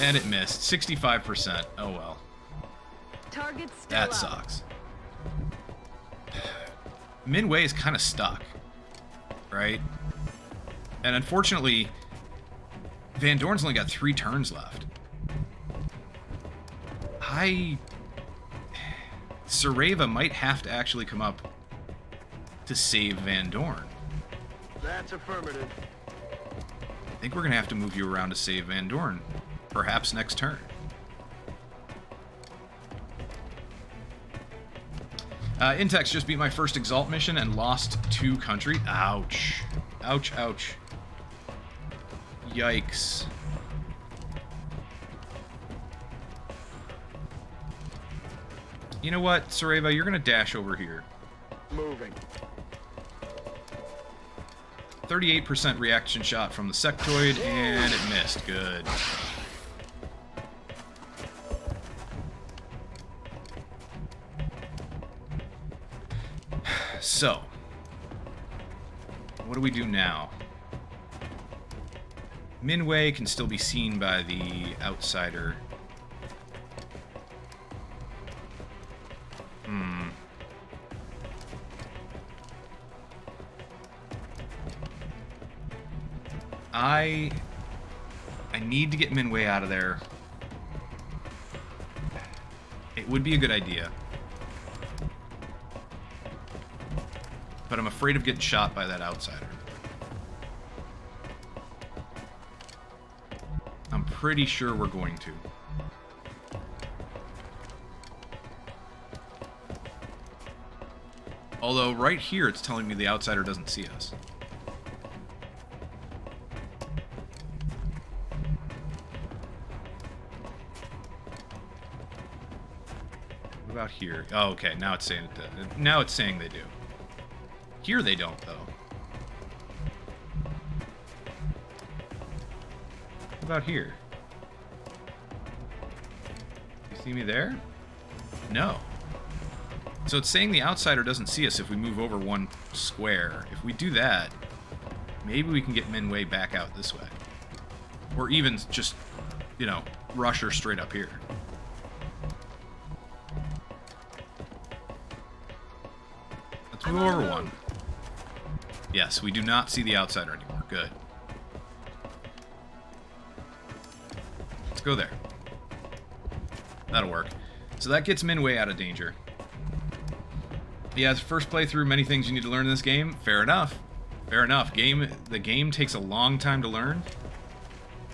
And it missed. 65%. Oh well. Target still That up. sucks. Minway is kind of stuck. Right? And unfortunately, Van Dorn's only got 3 turns left. Sareva might have to actually come up to save Van Dorn. That's affirmative. I think we're going to have to move you around to save Van Dorn. Perhaps next turn. Intex just beat my first Exalt mission and lost 2 country. Ouch. Ouch, ouch. Yikes. You know what, Sareva, you're going to dash over here. Moving. 38% reaction shot from the sectoid, and it missed. Good. So, what do we do now? Minway can still be seen by the outsider. I need to get Minway out of there. It would be a good idea. but I'm afraid of getting shot by that outsider. I'm pretty sure we're going to. Although right here it's telling me the outsider doesn't see us. What about here? Oh, okay. Now it's saying it. Now it's saying they do. Here they don't, though. What about here? You see me there? No. So it's saying the outsider doesn't see us if we move over one square. If we do that, maybe we can get Minwei back out this way. Or even just, you know, rush her straight up here. Let's move over one. Yes, we do not see the outsider anymore. Good. Let's go there. That'll work. So that gets Minwei out of danger. Yeah, it's first playthrough, many things you need to learn in this game. Fair enough. Fair enough. The game takes a long time to learn.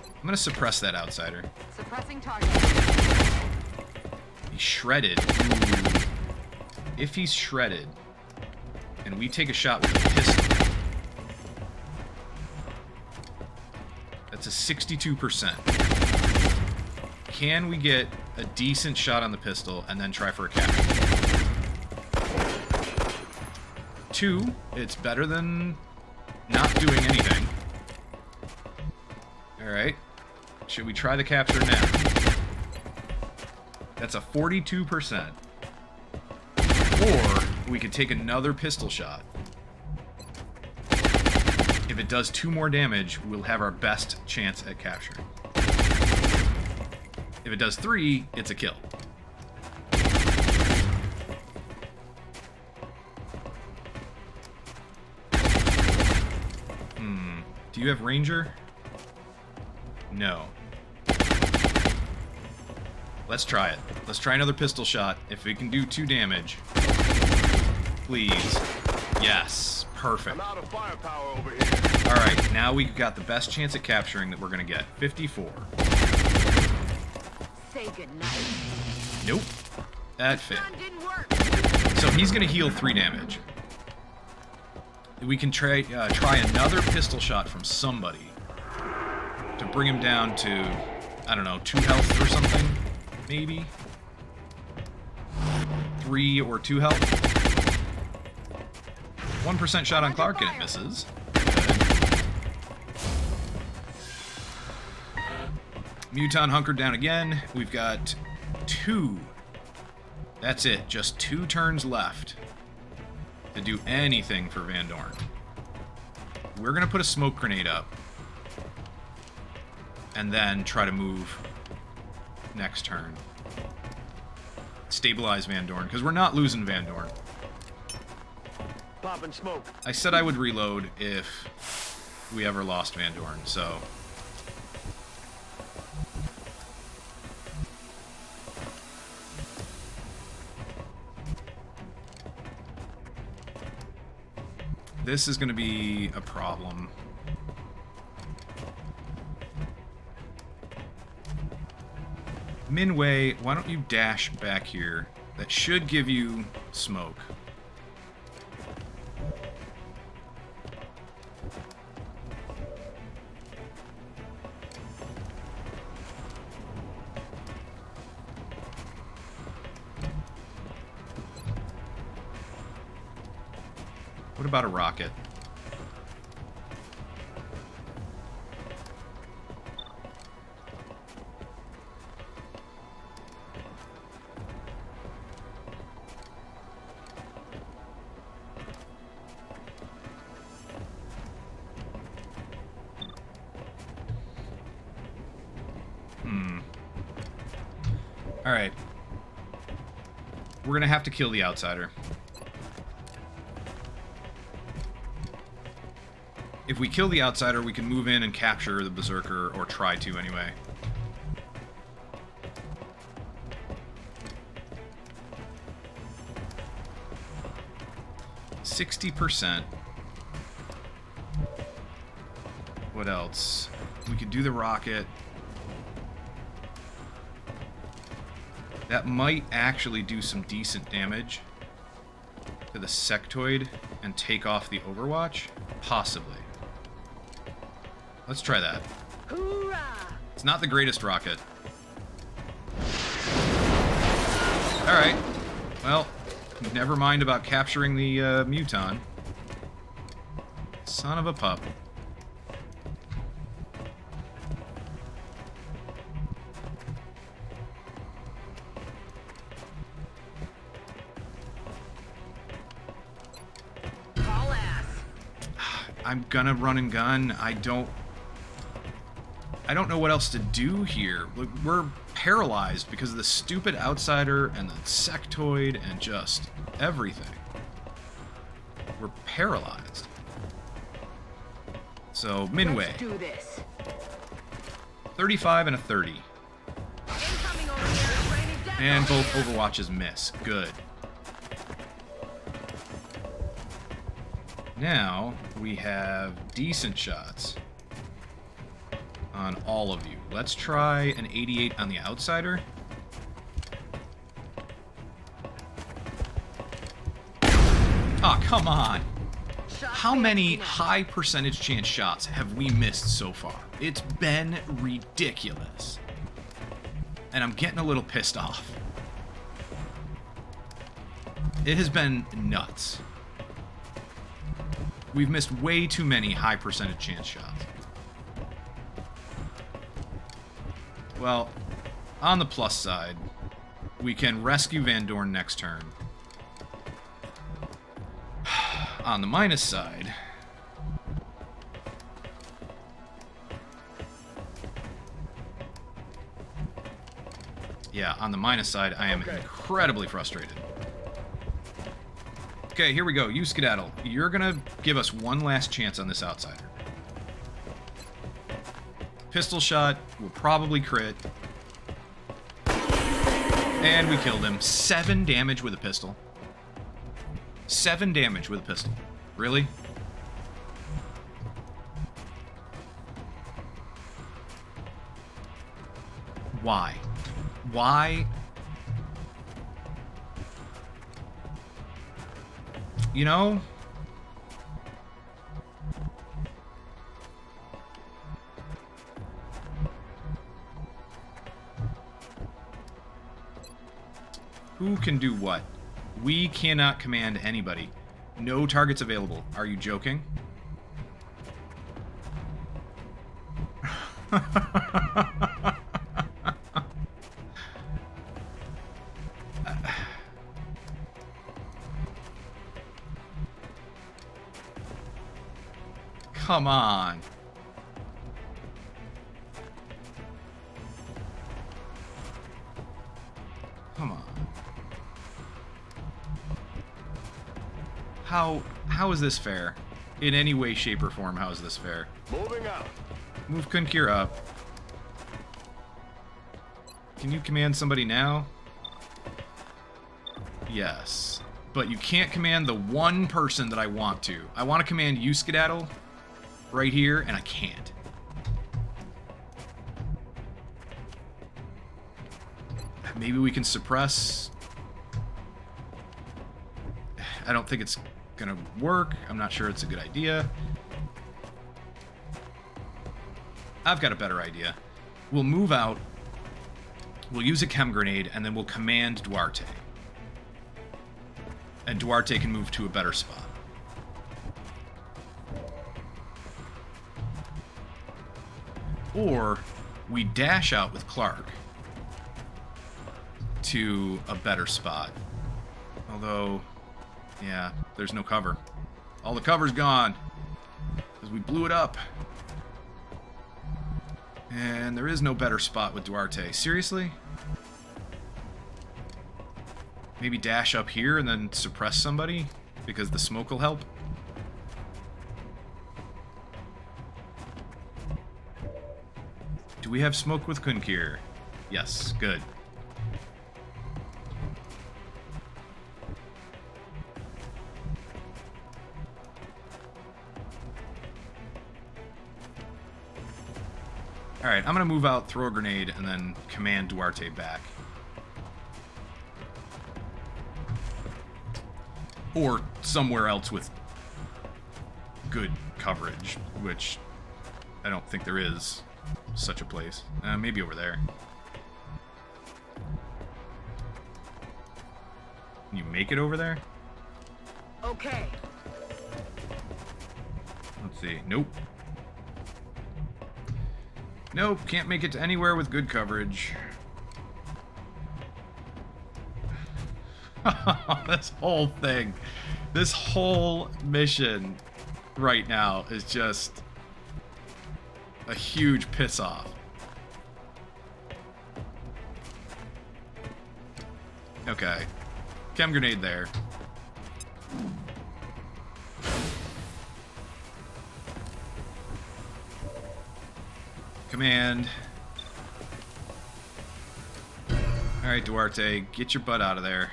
I'm gonna suppress that outsider. Suppressing target. He's shredded. Ooh. If he's shredded, and we take a shot with a pistol, that's a 62%. Can we get a decent shot on the pistol and then try for a capture? 2, it's better than not doing anything. Alright. Should we try the capture now? That's a 42%. Or we could take another pistol shot. If it does 2 more damage, we'll have our best chance at capturing. If it does 3, it's a kill. Do you have Ranger? No. Let's try it. Let's try another pistol shot. If we can do 2 damage. Please. Yes. Perfect. I'm out of firepower over here. Alright, now we've got the best chance at capturing that we're going to get. 54. Say goodnight. Nope. That failed. Gun didn't work. So he's going to heal 3 damage. We can try another pistol shot from somebody to bring him down to, I don't know, 2 health or something, maybe? 3 or 2 health? 1% shot on Clark and it misses. Good. Muton hunkered down again. We've got 2. That's it, just 2 turns left to do anything for Van Dorn. We're gonna put a smoke grenade up and then try to move next turn. Stabilize Van Dorn, because we're not losing Van Dorn. Popping smoke. I said I would reload if we ever lost Van Dorn, so... This is going to be a problem. Minwei, why don't you dash back here? That should give you smoke. What about a rocket? All right. We're gonna have to kill the outsider. If we kill the outsider, we can move in and capture the berserker, or try to anyway. 60%. What else? We could do the rocket. That might actually do some decent damage to the sectoid and take off the Overwatch. Possibly. Let's try that. Hoorah! It's not the greatest rocket. Alright. Well, never mind about capturing the Muton. Son of a pup. Haul ass. I'm gonna run and gun. I don't know what else to do here. We're paralyzed because of the stupid outsider and the sectoid and just everything. We're paralyzed. So, Minway. Let's do this. 35 and a 30. Incoming over here. Raining death And over both here. Overwatches miss. Good. Now, we have decent shots on all of you. Let's try an 88 on the outsider. Ah, come on. Shot How failed. many high percentage chance shots have we missed so far? It's been ridiculous. And I'm getting a little pissed off. It has been nuts. We've missed way too many high percentage chance shots. Well, on the plus side, we can rescue Van Dorn next turn. On the minus side, I am incredibly frustrated. Okay, here we go. You skedaddle. You're gonna give us one last chance on this outsider. Pistol shot will probably crit. And we killed him. 7 damage with a pistol. 7 damage with a pistol. Really? Why? Why? You know? Who can do what? We cannot command anybody. No targets available. Are you joking? Come on. Come on. How is this fair? In any way, shape, or form, how is this fair? Moving out. Move Kunkir up. Can you command somebody now? Yes. But you can't command the one person that I want to. I want to command you, Skedaddle, right here, and I can't. Maybe we can suppress. I don't think it's gonna work. I'm not sure it's a good idea. I've got a better idea. We'll move out. We'll use a chem grenade, and then we'll command Duarte. And Duarte can move to a better spot. Or we dash out with Clark to a better spot. Although, yeah, there's no cover. All the cover's gone because we blew it up. And there is no better spot with Duarte. Seriously? Maybe dash up here and then suppress somebody because the smoke will help? Do we have smoke with Kunkir? Yes, good. Alright, I'm gonna move out, throw a grenade, and then command Duarte back. Or somewhere else with good coverage, which I don't think there is such a place. Maybe over there. Can you make it over there? Okay. Let's see. Nope. Nope, can't make it to anywhere with good coverage. This whole thing, this whole mission right now is just a huge piss off. Okay. Chem grenade there. Command. Alright, Duarte, get your butt out of there.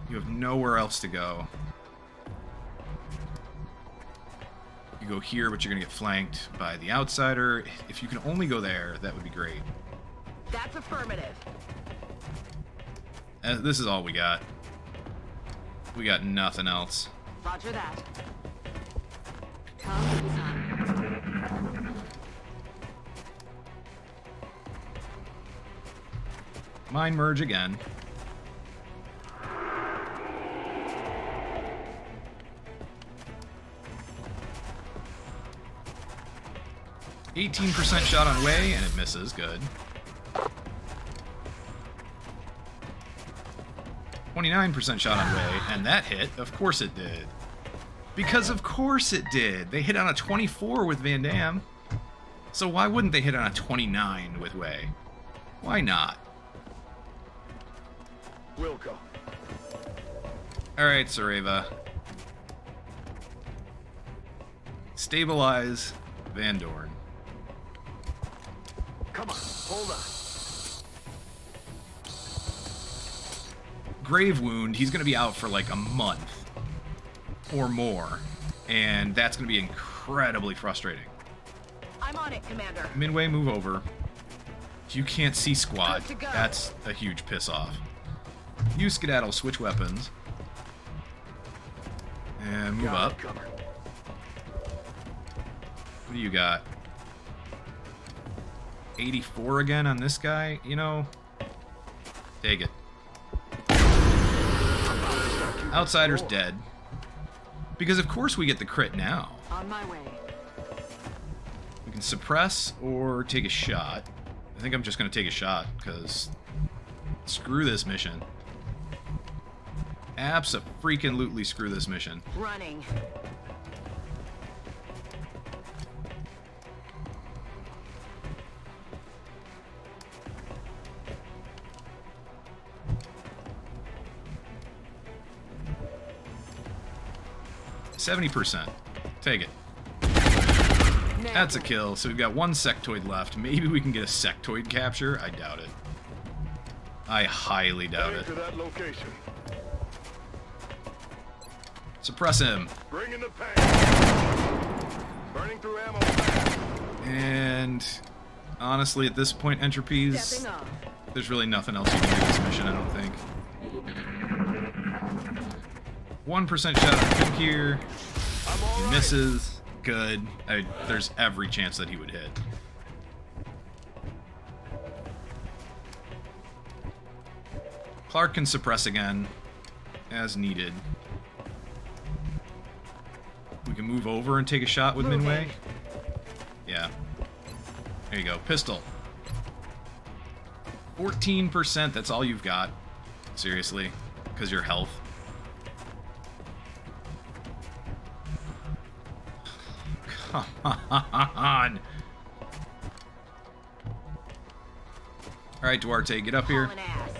You have nowhere else to go. You go here, but you're gonna get flanked by the outsider. If you can only go there, that would be great. That's affirmative. This is all we got. We got nothing else. Roger that. Come get some. Mine merge again. %, shot on way, and it misses. Good. 29% shot on way, and that hit. Of course it did. Because of course it did. They hit on a 24 with Van Damme. So why wouldn't they hit on a 29 with Way? Why not? Wilco. Alright, Sareva. Stabilize Van Dorn. Come on, hold on. Grave wound, he's going to be out for like a month or more, and that's going to be incredibly frustrating. I'm on it, Commander. Minway, move over. If you can't see squad, Good to go. that's a huge piss off. You skedaddle, switch weapons, and move Got up. it covered. What do you got? 84 again on this guy? You know, take it. Outsider's dead. Because of course we get the crit now. On my way. We can suppress or take a shot. I think I'm just going to take a shot, because screw this mission. Abso-freaking-lutely screw this mission. Running. %. Take it. That's a kill, so we've got one sectoid left. Maybe we can get a sectoid capture? I doubt it. I highly doubt Heading it. to that location. Suppress him. Bring in the pack. Burning through ammo fast. And honestly, at this point, Entropies, Stepping off. there's really nothing else you can do this mission, I don't think. 1% shot on him here. I'm all He right. misses. Good. There's every chance that he would hit. Clark can suppress again, as needed. We can move over and take a shot with Moving. Minway. Yeah. There you go. Pistol. 14%, that's all you've got. Seriously. Because your health. Come on. Alright, Duarte, get up here. Hauling ass.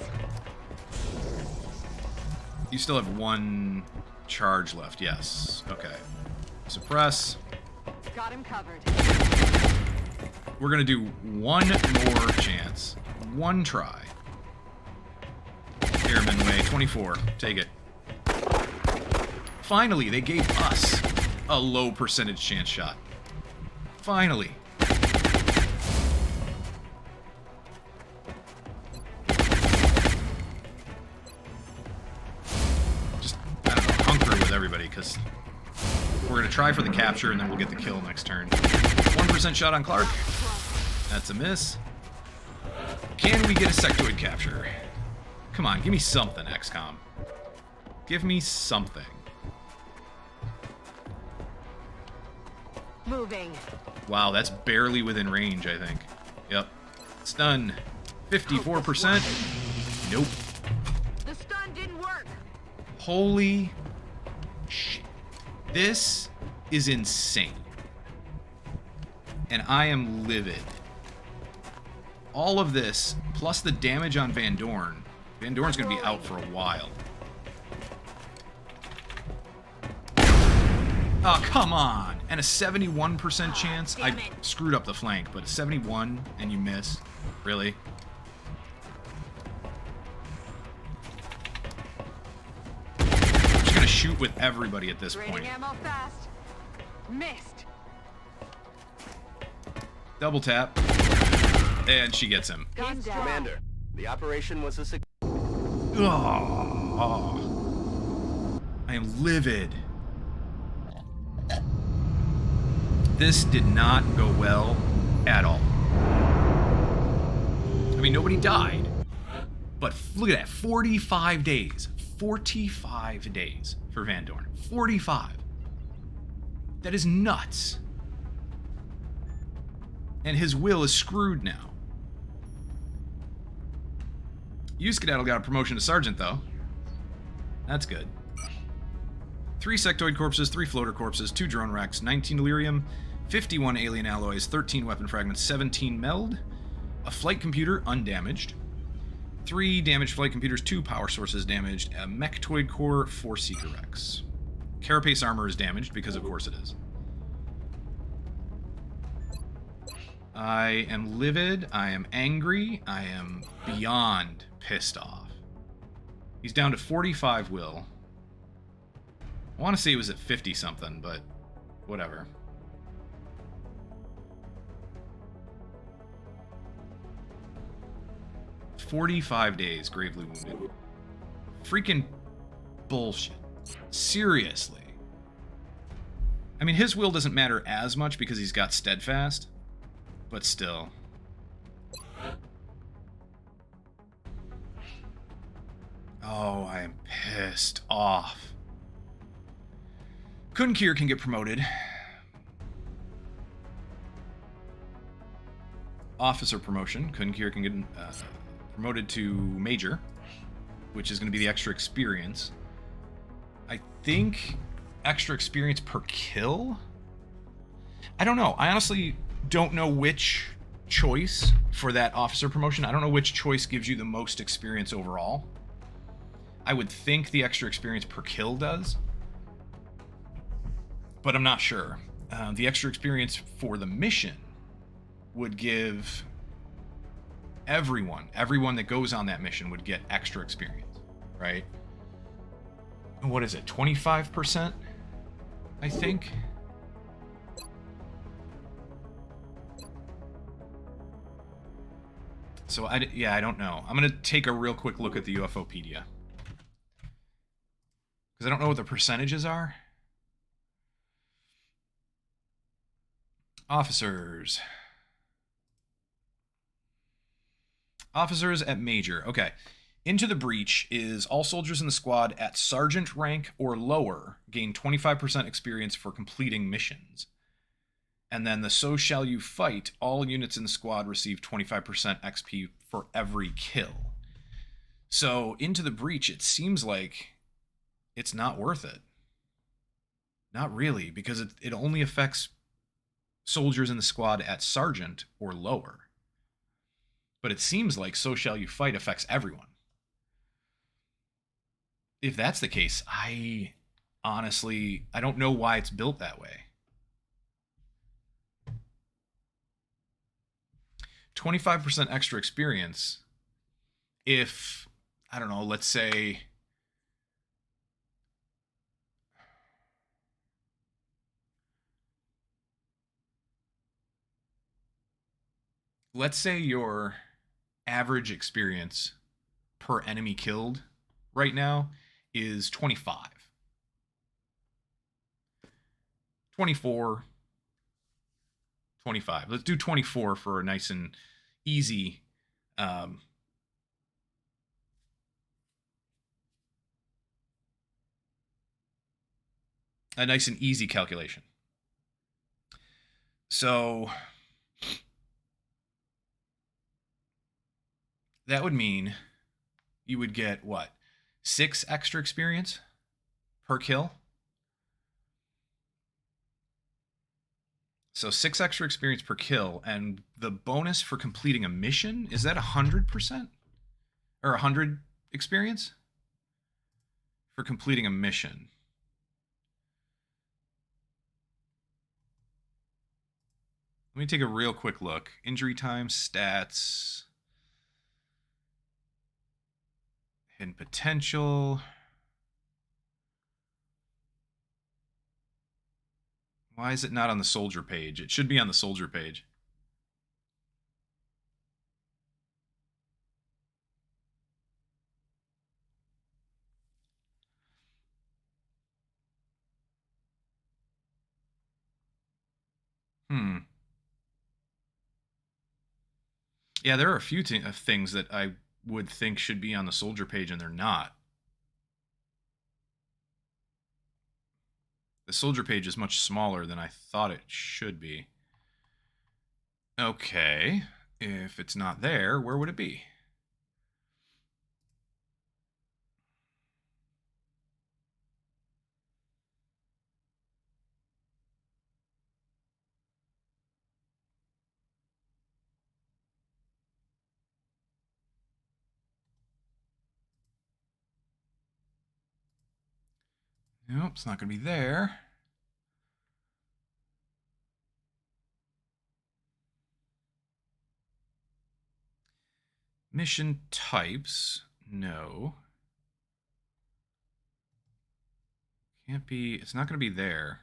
You still have one charge left, yes. Okay. Suppress. Got him covered. We're gonna do one more chance. One try. Airman Way, 24. Take it. Finally, they gave us a low percentage chance shot. Finally. try for the capture, and then we'll get the kill next turn. 1% shot on Clark. That's a miss. Can we get a sectoid capture? Come on, give me something, XCOM. Give me something. Moving. Wow, that's barely within range, I think. Yep. Stun. 54%. Nope. The stun didn't work. Holy shit. This is insane. And I am livid. All of this, plus the damage on Van Dorn. Van Dorn's going to be out for a while. Oh, come on. And a 71% chance. I screwed up the flank, but a 71 and you miss. Really? I'm just going to shoot with everybody at this point. Draining ammo fast. Missed. Double tap. And she gets him. Guns down. Commander, the operation was a success. Oh, I am livid. This did not go well at all. I mean, nobody died. But look at that, 45 days. 45 days for Van Dorn. 45. That is nuts. And his will is screwed now. U-Skedaddle got a promotion to Sergeant, though. That's good. 3 sectoid corpses, 3 floater corpses, 2 drone wrecks, 19 delirium, 51 alien alloys, 13 weapon fragments, 17 meld, a flight computer undamaged, 3 damaged flight computers, 2 power sources damaged, a mechtoid core, 4 seeker wrecks. Carapace armor is damaged, because of course it is. I am livid, I am angry, I am beyond pissed off. He's down to 45 will. I want to say he was at 50 something, but whatever. "45 days, gravely wounded." Freaking bullshit. Seriously. I mean, his will doesn't matter as much because he's got steadfast, but still. Oh, I am pissed off. Kunkir can get promoted. Officer promotion. Kunkir can get promoted to Major, which is going to be the extra experience. I think extra experience per kill? I don't know. I honestly don't know which choice for that officer promotion. I don't know which choice gives you the most experience overall. I would think the extra experience per kill does, but I'm not sure. The extra experience for the mission would give everyone that goes on that mission would get extra experience, right? And what is it, 25%? I think. So I don't know. I'm gonna take a real quick look at the UFOpedia, because I don't know what the percentages are. Officers. Officers at Major. Okay. Into the Breach is all soldiers in the squad at Sergeant rank or lower gain 25% experience for completing missions. And then the So Shall You Fight, all units in the squad receive 25% XP for every kill. So Into the Breach, it seems like it's not worth it. Not really, because it only affects soldiers in the squad at Sergeant or lower. But it seems like So Shall You Fight affects everyone. If that's the case, I don't know why it's built that way. 25% extra experience if, I don't know, let's say your average experience per enemy killed right now is 25. 24, 25. Let's do 24 for a nice and easy a nice and easy calculation. So that would mean you would get what? 6 extra experience per kill? So 6 extra experience per kill, and the bonus for completing a mission, is that 100%? Or 100 experience? For completing a mission. Let me take a real quick look. Injury time, stats, hidden potential. Why is it not on the soldier page? It should be on the soldier page. Yeah, there are a few things that I would think should be on the soldier page, and they're not. The soldier page is much smaller than I thought it should be. Okay, if it's not there, where would it be? Nope, it's not going to be there. Mission types, no. Can't be, it's not going to be there.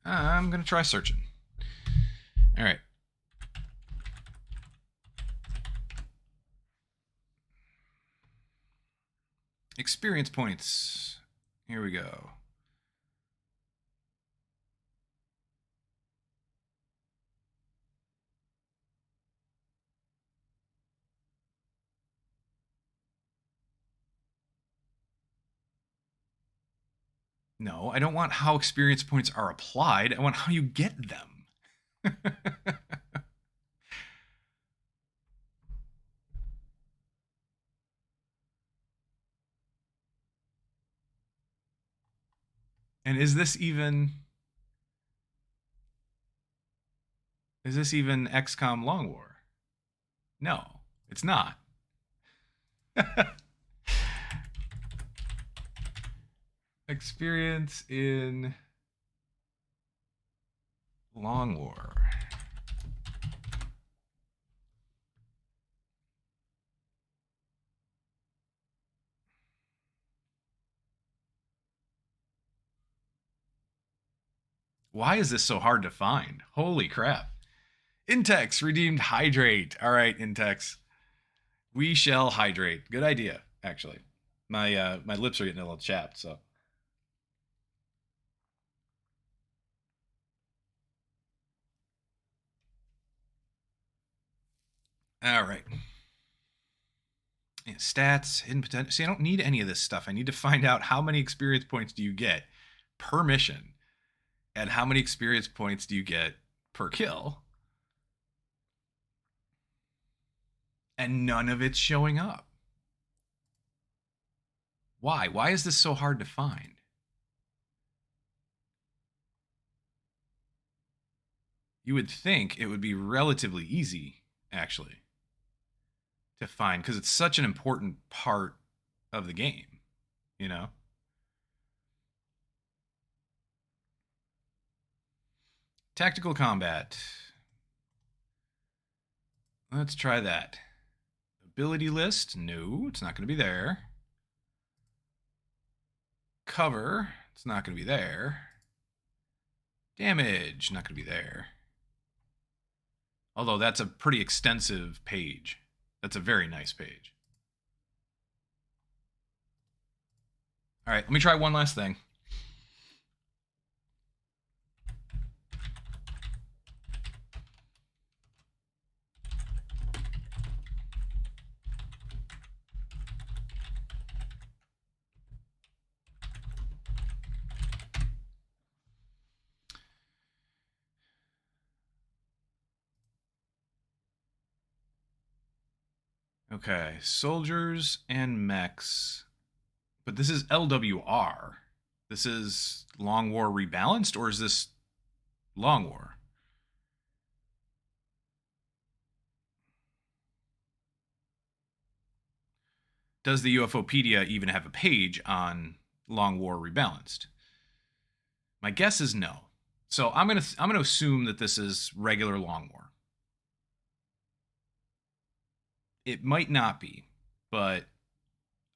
I'm going to try searching. All right. Experience points. Here we go. No, I don't want how experience points are applied. I want how you get them. And is this even XCOM Long War? No, it's not. Experience in Long War. Why is this so hard to find? Holy crap. Intex redeemed hydrate. All right, Intex. We shall hydrate. Good idea, actually. My lips are getting a little chapped, so. All right. Yeah, stats, hidden potential. See, I don't need any of this stuff. I need to find out how many experience points do you get per mission, and how many experience points do you get per kill. And none of it's showing up. Why? Why is this so hard to find? You would think it would be relatively easy, actually, to find, because it's such an important part of the game, you know? Tactical combat. Let's try that. Ability list. No, it's not going to be there. Cover. It's not going to be there. Damage. Not going to be there. Although that's a pretty extensive page. That's a very nice page. All right, let me try one last thing. Okay, soldiers and mechs. But this is LWR. This is Long War rebalanced, or is this Long War? Does the UFOpedia even have a page on Long War rebalanced? My guess is no. So I'm gonna assume that this is regular Long War. It might not be, but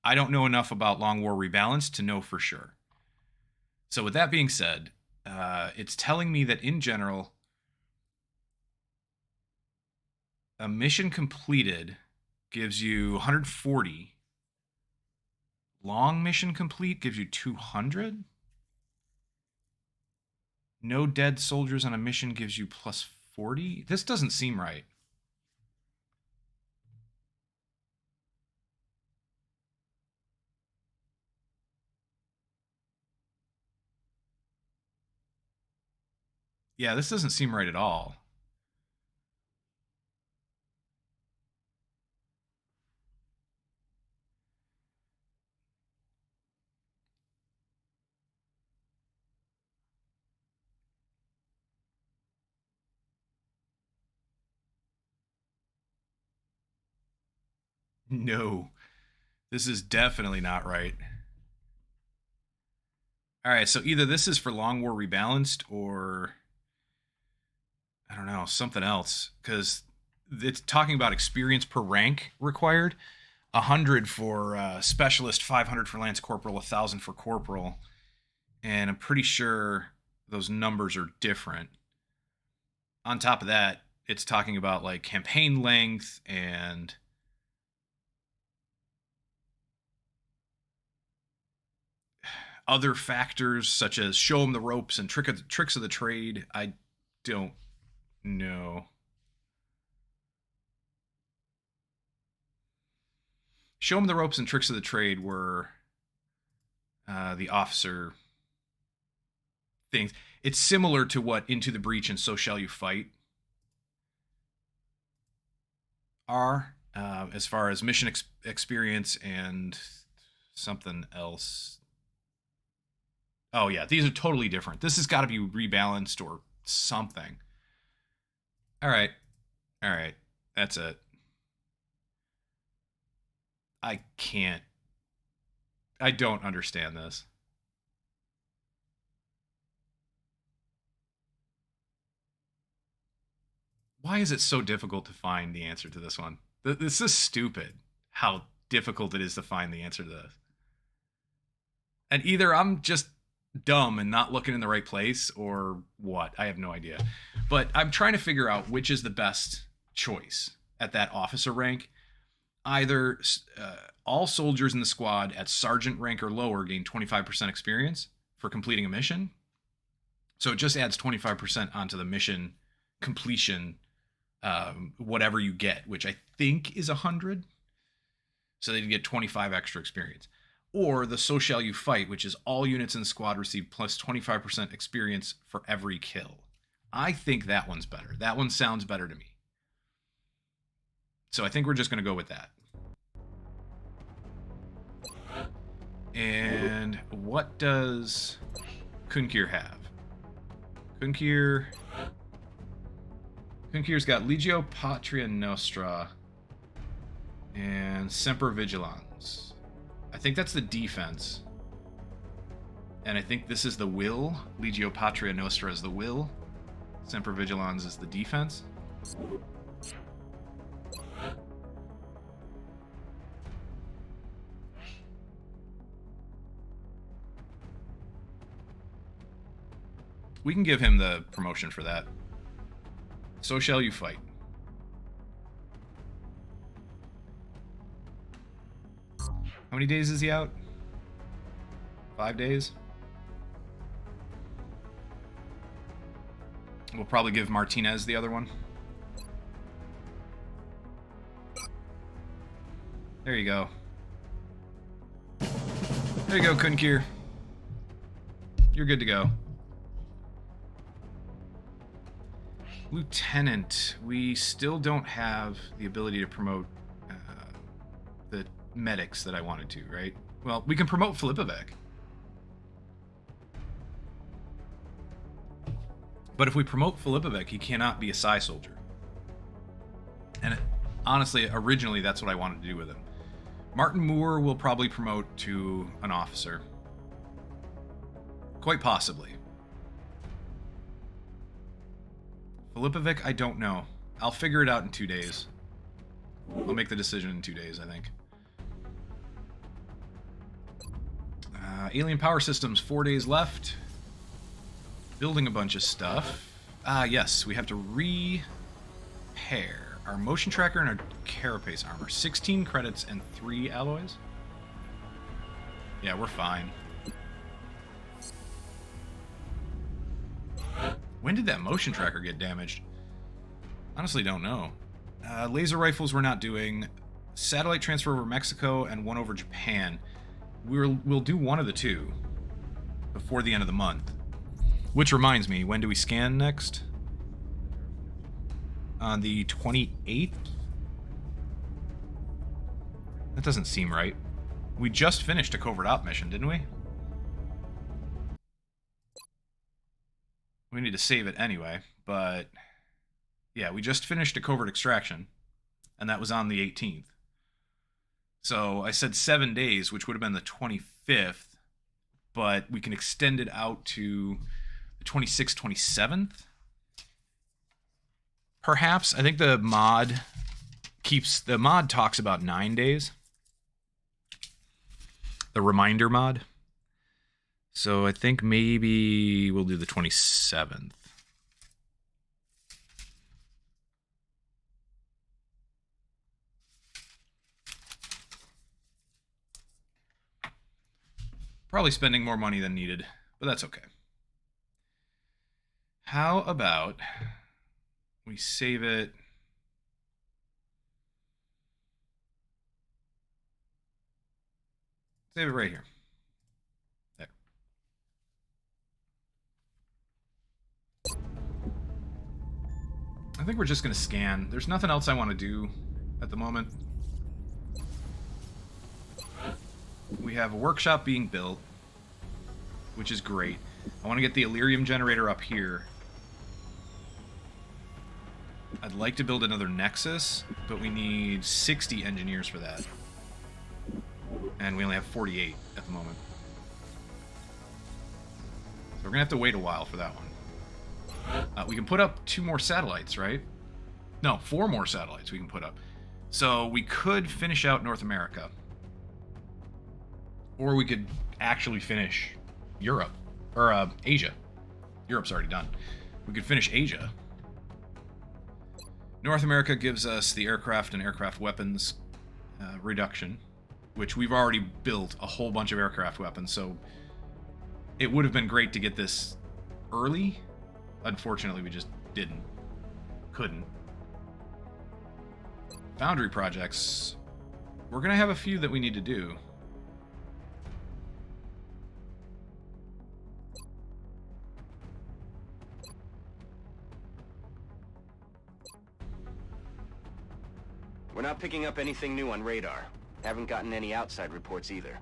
I don't know enough about Long War rebalanced to know for sure. So with that being said, it's telling me that in general, a mission completed gives you 140. Long mission complete gives you 200. No dead soldiers on a mission gives you plus 40. This doesn't seem right. Yeah, this doesn't seem right at all. No, this is definitely not right. All right, so either this is for Long War rebalanced or I don't know, something else. Because it's talking about experience per rank required. 100 for specialist, 500 for lance corporal, 1,000 for corporal. And I'm pretty sure those numbers are different. On top of that, it's talking about like campaign length and other factors such as show them the ropes and tricks of the trade. I don't know. Show them the ropes and tricks of the trade were the officer things. It's similar to what Into the Breach and So Shall You Fight are, as far as mission experience and something else. Oh yeah, these are totally different. This has got to be rebalanced or something. All right, that's it. I can't. I don't understand this. Why is it so difficult to find the answer to this one? This is stupid. How difficult it is to find the answer to this. And either I'm just dumb and not looking in the right place or what. I have no idea. But I'm trying to figure out which is the best choice at that officer rank. Either all soldiers in the squad at sergeant rank or lower gain 25% experience for completing a mission. So it just adds 25% onto the mission completion, whatever you get, which I think is 100. So they get 25 extra experience. Or the So Shall You Fight, which is all units in the squad receive plus 25% experience for every kill. I think that one's better. That one sounds better to me. So I think we're just going to go with that. And what does Kunkir have? Kunkir's got Legio Patria Nostra and Semper Vigilans. I think that's the defense. And I think this is the will. Legio Patria Nostra is the will. Semper Vigilans is the defense. We can give him the promotion for that. So Shall You Fight. How many days is he out? 5 days. We'll probably give Martinez the other one. There you go. There you go, Kunkir. You're good to go. Lieutenant, we still don't have the ability to promote the medics that I wanted to, right? Well, we can promote Filipovic. But if we promote Filipovic, he cannot be a Psi soldier. And honestly, originally, that's what I wanted to do with him. Martin Moore will probably promote to an officer. Quite possibly. Filipovic, I don't know. I'll figure it out in 2 days. I'll make the decision in 2 days, I think. Alien Power Systems, 4 days left. Building a bunch of stuff. Yes, we have to repair our motion tracker and our carapace armor. 16 credits and 3 alloys. Yeah, we're fine. When did that motion tracker get damaged? Honestly, don't know. Laser rifles we're not doing. Satellite transfer over Mexico and one over Japan. We'll do one of the two before the end of the month. Which reminds me, when do we scan next? On the 28th? That doesn't seem right. We just finished a covert op mission, didn't we? We need to save it anyway, but yeah, we just finished a covert extraction, and that was on the 18th. So I said 7 days, which would have been the 25th, but we can extend it out to the 26th, 27th. Perhaps. I think the mod talks about 9 days. The reminder mod. So I think maybe we'll do the 27th. Probably spending more money than needed, but that's okay. How about we save it? Save it right here. There. I think we're just going to scan. There's nothing else I want to do at the moment. We have a workshop being built, which is great. I want to get the Illyrium generator up here. I'd like to build another Nexus, but we need 60 engineers for that. And we only have 48 at the moment. So we're going to have to wait a while for that one. We can put up 2 more satellites, right? No, 4 more satellites we can put up. So we could finish out North America. Or we could actually finish Europe. Or Asia. Europe's already done. We could finish Asia. North America gives us the aircraft and aircraft weapons reduction, which we've already built a whole bunch of aircraft weapons, so it would have been great to get this early. Unfortunately, we just couldn't. Foundry projects. We're going to have a few that we need to do. We're not picking up anything new on radar. Haven't gotten any outside reports either.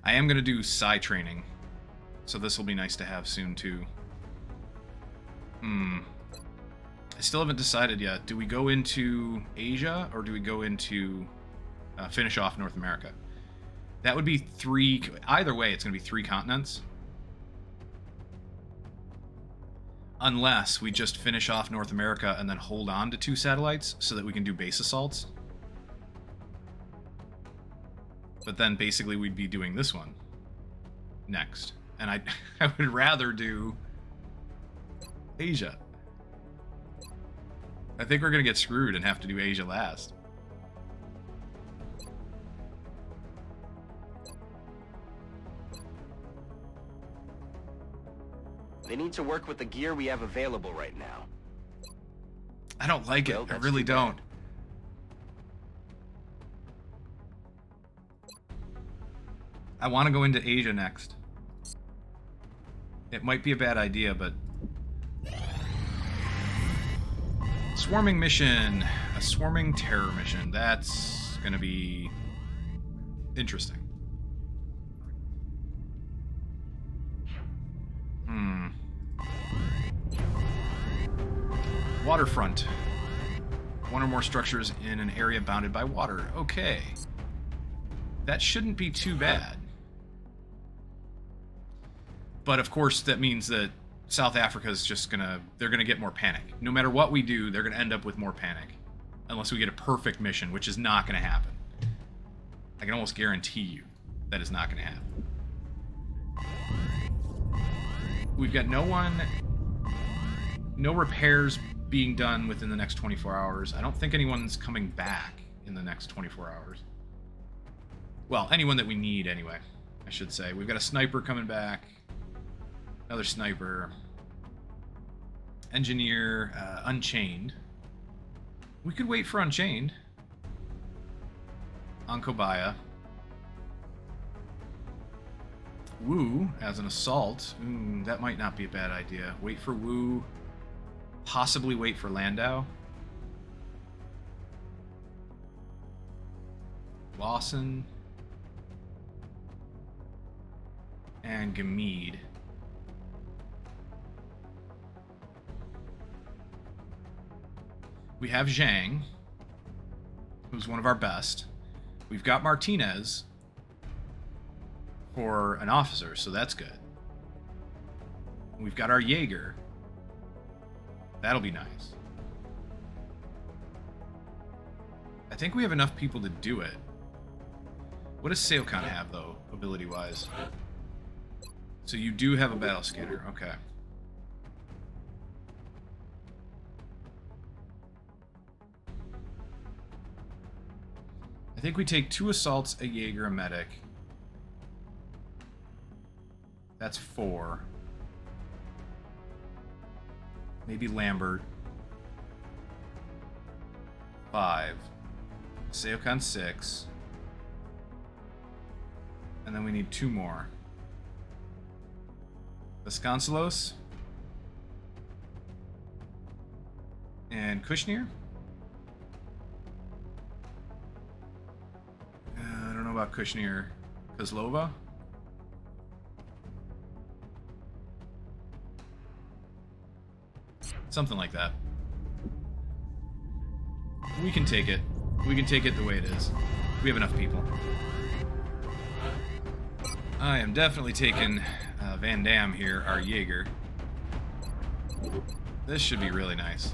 I am going to do Psi training, so this will be nice to have soon too. I still haven't decided yet. Do we go into Asia or do we go into finish off North America? That would be 3. Either way, it's going to be 3 continents. Unless we just finish off North America and then hold on to 2 satellites so that we can do base assaults. But then basically we'd be doing this one next. And I would rather do Asia. I think we're going to get screwed and have to do Asia last. They need to work with the gear we have available right now. I don't like it. Well, I that's really too bad. don't. I want to go into Asia next. It might be a bad idea, but... Swarming mission. A swarming terror mission. That's going to be interesting. Waterfront. One or more structures in an area bounded by water. Okay. That shouldn't be too bad. But of course, that means that South Africa is just they're gonna get more panic. No matter what we do, they're gonna end up with more panic. Unless we get a perfect mission, which is not gonna happen. I can almost guarantee you that is not gonna happen. We've got no repairs being done within the next 24 hours. I don't think anyone's coming back in the next 24 hours. Well, anyone that we need anyway, I should say. We've got a sniper coming back. Another sniper. Engineer, Unchained. We could wait for Unchained. Ankobaya. Wu as an assault. That might not be a bad idea. Wait for Wu. Possibly wait for Landau. Lawson. And Gamid. We have Zhang, who's one of our best. We've got Martinez for an officer, so that's good. We've got our Jaeger. That'll be nice. I think we have enough people to do it. What does Seokan have, though, ability-wise? So you do have a battle scanner, okay. I think we take 2 assaults, a Jaeger, a medic. That's 4. Maybe Lambert. 5. Seokan 6. And then we need 2 more. Vasconcelos. And Kushner. I don't know about Kushner. Kozlova. Something like that. We can take it. We can take it the way it is. We have enough people. I am definitely taking Van Damme here, our Jaeger. This should be really nice.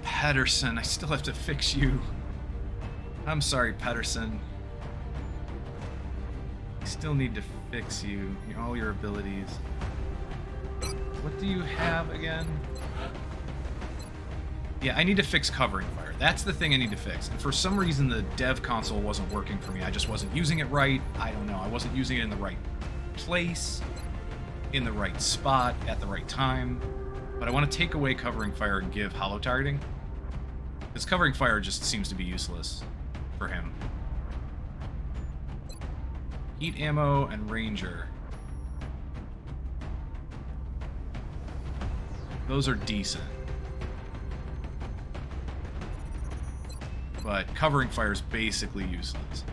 Pedersen, I still have to fix you. I'm sorry, Pedersen. I still need to fix you. All your abilities. What do you have again? Yeah, I need to fix covering fire. That's the thing I need to fix. And for some reason, the dev console wasn't working for me. I just wasn't using it right. I don't know. I wasn't using it in the right place, in the right spot, at the right time. But I want to take away covering fire and give hollow targeting. Because covering fire just seems to be useless for him. Heat ammo and ranger. Those are decent. But covering fire is basically useless.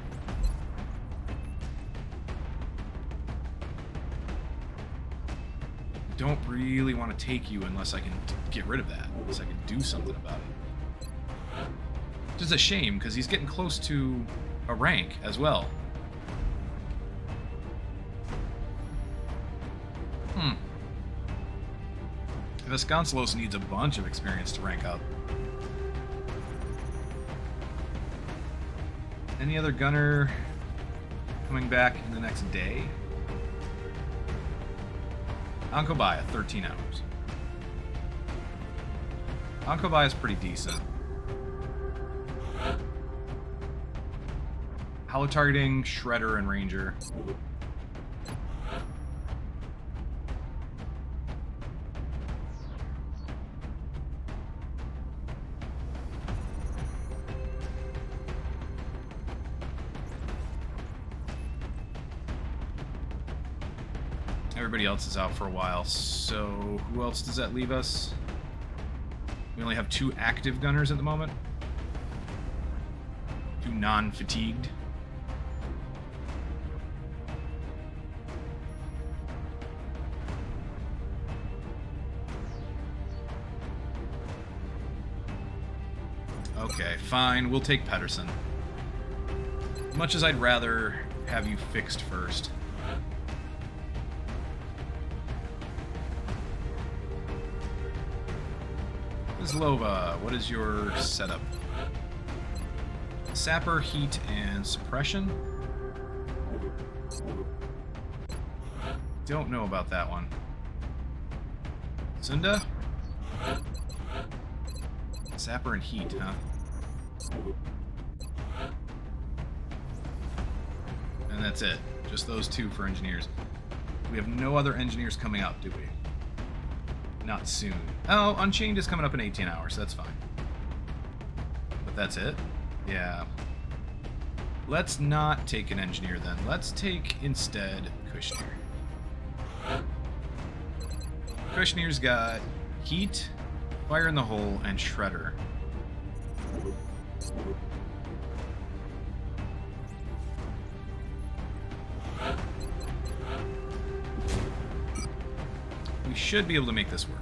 Don't really want to take you unless I can get rid of that. Unless I can do something about it. Which is a shame, because he's getting close to a rank as well. Vasconcelos needs a bunch of experience to rank up. Any other gunner coming back in the next day? Ankobaya, 13 hours. Ankobaya is pretty decent. Hollow targeting, Shredder, and Ranger. Everybody else is out for a while, so who else does that leave us? We only have 2 active gunners at the moment. 2 non-fatigued. Okay, fine, we'll take Pedersen. Much as I'd rather have you fixed first. Zlova, what is your setup? Sapper, heat, and suppression? Don't know about that one. Sunda? Sapper and heat, huh? And that's it. Just those 2 for engineers. We have no other engineers coming out, do we? Not soon. Oh, Unchained is coming up in 18 hours. That's fine. But that's it? Yeah. Let's not take an engineer then. Let's take instead Kushner. Kushner's got heat, fire in the hole, and Shredder. We should be able to make this work.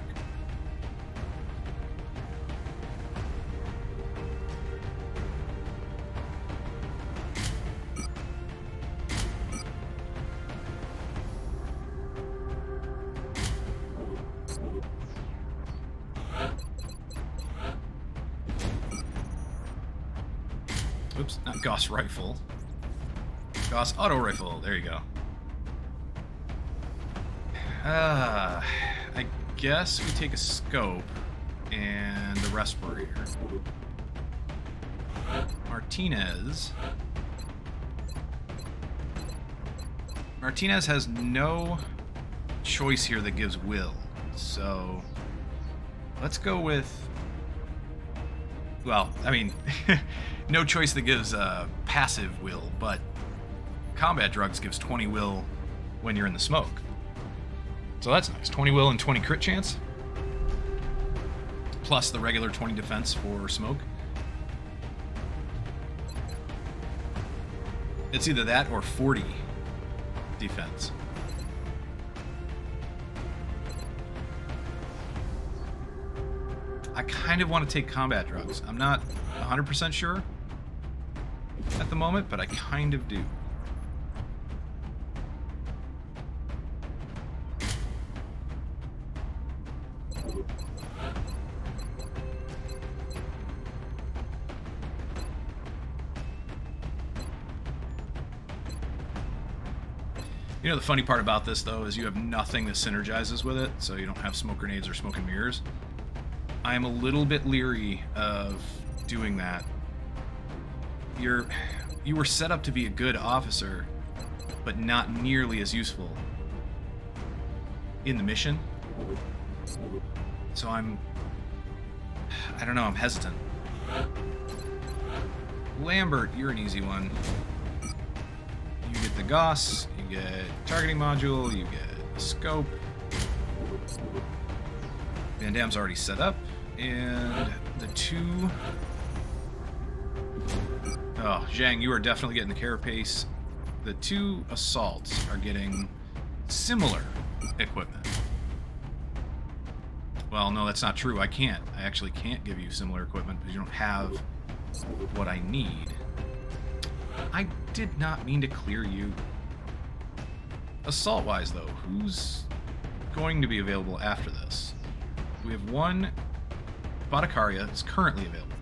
Oops, not Gauss rifle. Gauss auto rifle, there you go. I guess we take a scope and the respirator. Martinez has no choice here that gives will, so let's go with, well, I mean, no choice that gives passive will, but combat drugs gives 20 will when you're in the smoke. So that's nice. 20 will and 20 crit chance. Plus the regular 20 defense for smoke. It's either that or 40 defense. I kind of want to take combat drugs. I'm not 100% sure at the moment, but I kind of do. You know, the funny part about this, though, is you have nothing that synergizes with it, so you don't have smoke grenades or smoke and mirrors. I am a little bit leery of doing that. You were set up to be a good officer, but not nearly as useful in the mission. So I don't know, I'm hesitant. Lambert, you're an easy one. You get the Gauss, you get targeting module, you get scope. Van Damme's already set up, and the 2... Oh, Zhang, you are definitely getting the carapace. The 2 assaults are getting similar equipment. Well, no, that's not true. I actually can't give you similar equipment because you don't have what I need. I did not mean to clear you. Assault-wise, though, who's going to be available after this? We have one Boticaria is currently available.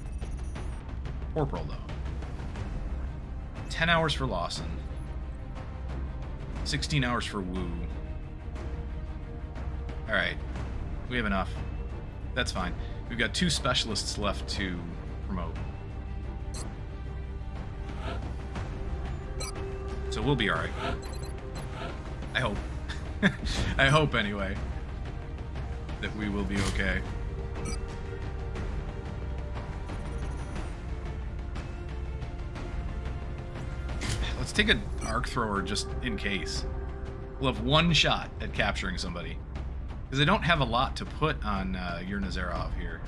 Corporal, though. 10 hours for Lawson. 16 hours for Wu. Alright. We have enough. That's fine. We've got 2 specialists left to promote. So we'll be alright. I hope. I hope, anyway, that we will be okay. Let's take an arc thrower just in case. We'll have 1 shot at capturing somebody. Because I don't have a lot to put on your Nazarov here.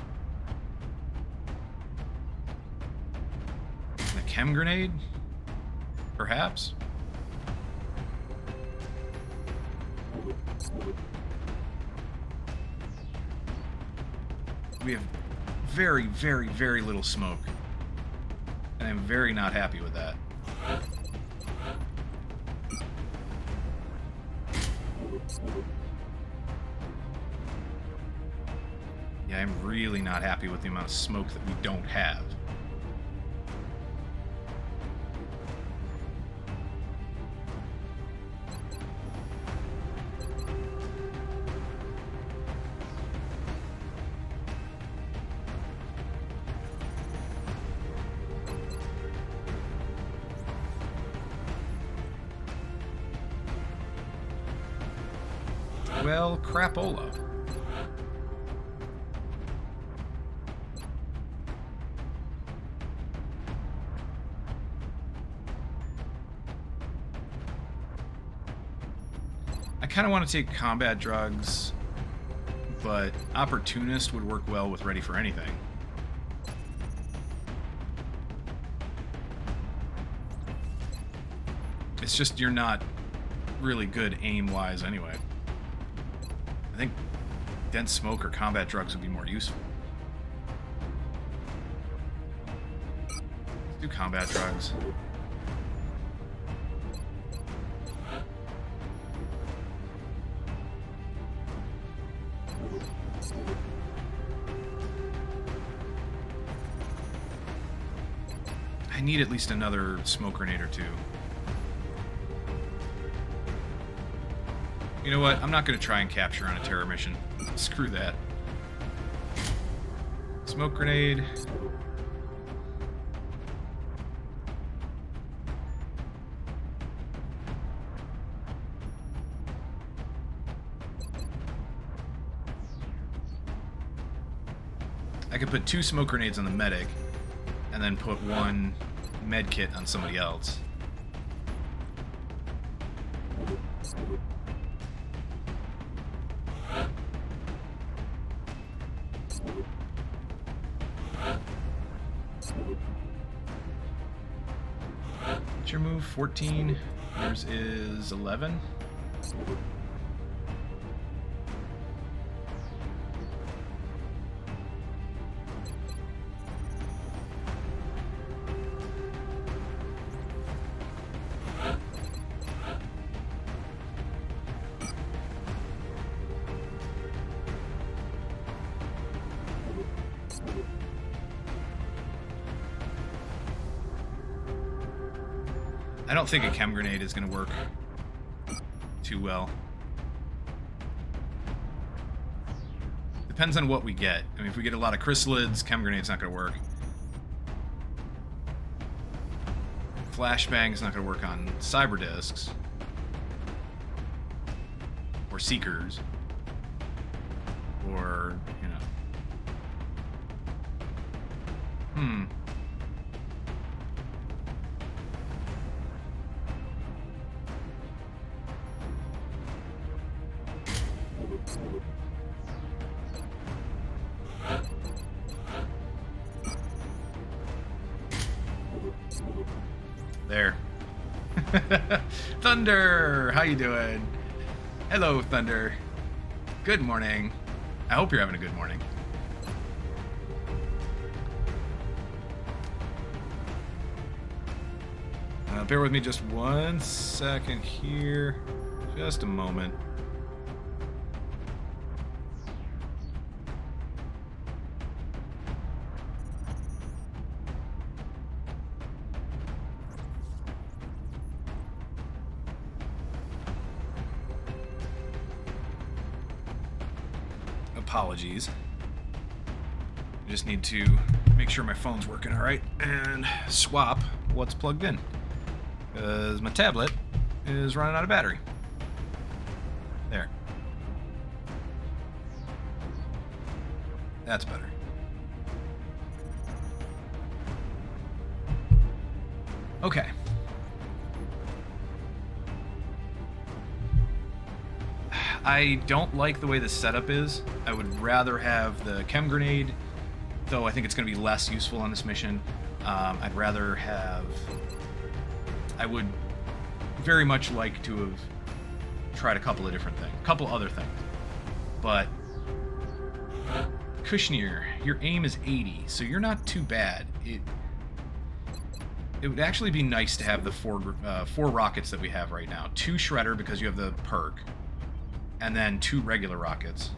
And a chem grenade? Perhaps? We have very, very, very little smoke. And I'm very not happy with that. Yeah, I'm really not happy with the amount of smoke that we don't have. Well, crapola. I kind of want to take combat drugs, but opportunist would work well with ready for anything. It's just you're not really good aim-wise anyway. I think dense smoke or combat drugs would be more useful. Let's do combat drugs. I need at least another smoke grenade or 2. You know what? I'm not going to try and capture on a terror mission. Screw that. Smoke grenade. I could put 2 smoke grenades on the medic, and then put 1 med kit on somebody else. What's your move? 14. Yours is 11. I don't think a chem grenade is going to work too well. Depends on what we get. I mean, if we get a lot of chrysalids, chem grenade's not going to work. Flashbang's not going to work on cyber discs. Or seekers. Or, you know. There. Thunder! How you doing? Hello, Thunder. Good morning. I hope you're having a good morning. Bear with me just 1 second here. Just a moment. apologies. I just need to make sure my phone's working all right and swap what's plugged in, because my tablet is running out of battery. There. That's better. Okay. I don't like the way the setup is. I would rather have the chem grenade, though I think it's going to be less useful on this mission. I'd rather have... I would very much like to have tried a couple of different things. A couple other things. But... Kushner, your aim is 80, so you're not too bad. It would actually be nice to have the four rockets that we have right now. 2 Shredder, because you have the perk. And then 2 regular rockets.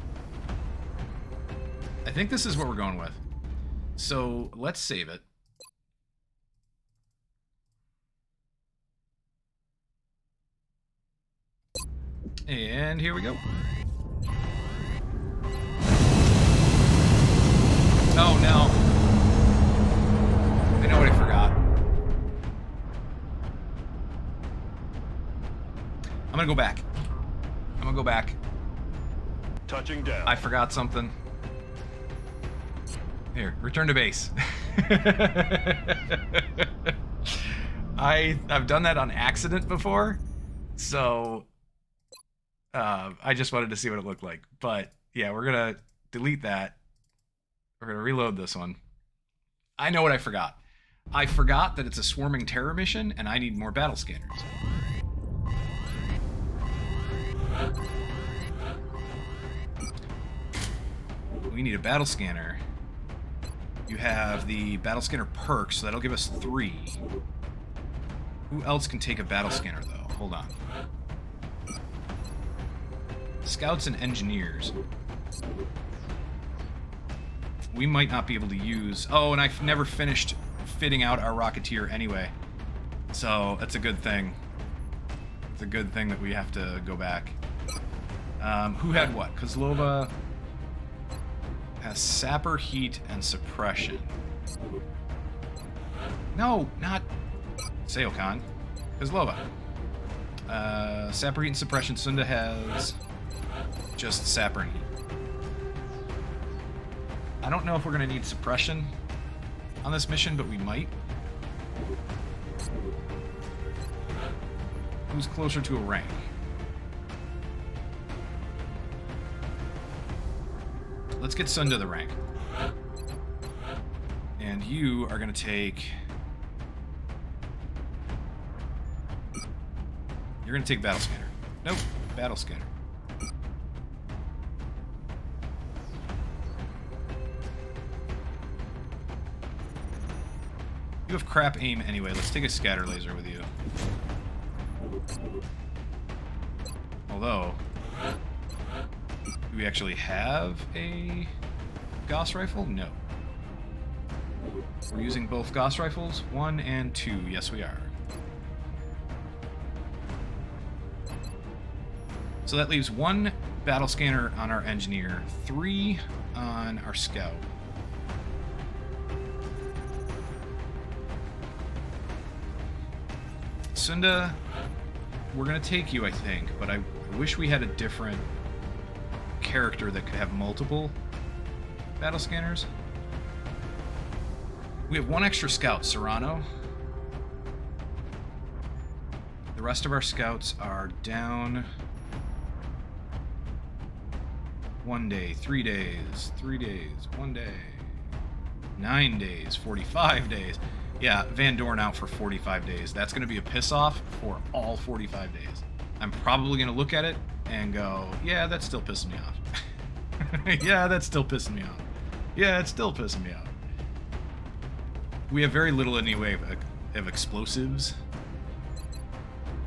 I think this is what we're going with. So, let's save it. And here we go. Oh no. I know what I forgot. I'm gonna go back. I'm gonna go back. Touching down. I forgot something. Here, return to base. I've done that on accident before, so I just wanted to see what it looked like. But yeah, we're gonna delete that. We're gonna reload this one. I know what I forgot. I forgot that it's a swarming terror mission, and I need more battle scanners. We need a battle scanner. You have the battle scanner perk, so that'll give us 3. Who else can take a battle scanner, though? Hold on. Scouts and engineers. We might not be able to use... Oh, and I've never finished fitting out our Rocketeer anyway. So, that's a good thing. It's a good thing that we have to go back. Who had what? Kozlova has Sapper, Heat, and Suppression. No, not Seokan. Kozlova. Sapper, Heat, and Suppression. Sunda has just Sapper and Heat. I don't know if we're going to need Suppression on this mission, but we might. Who's closer to a rank? Let's get Sunda the rank. And you are going to take... You're going to take Battle Scanner. Nope, Battle Scanner. You have crap aim anyway. Let's take a scatter laser with you. Although, do we actually have a Gauss rifle? No. We're using both Gauss rifles, 1 and 2. Yes, we are. So that leaves 1 battle scanner on our engineer, 3 on our scout. Sunda, we're gonna take you, I think, but I wish we had a different character that could have multiple battle scanners. We have 1 extra scout, Serrano. The rest of our scouts are down 1 day, 3 days, 3 days, 1 day, 9 days, 45 days. Yeah, Van Dorn out for 45 days. That's going to be a piss-off for all 45 days. I'm probably going to look at it and go, yeah, that's still pissing me off. Yeah, that's still pissing me off. Yeah, it's still pissing me off. We have very little anyway of explosives.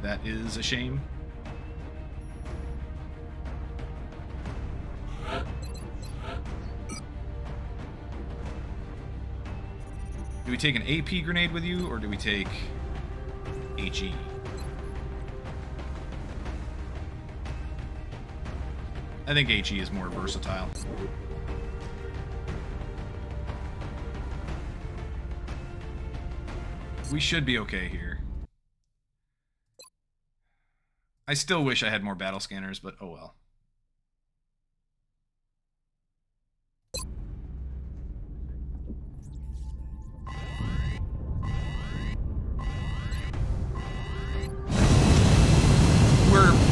That is a shame. Do we take an AP grenade with you, or do we take HE? I think HE is more versatile. We should be okay here. I still wish I had more battle scanners, but oh well.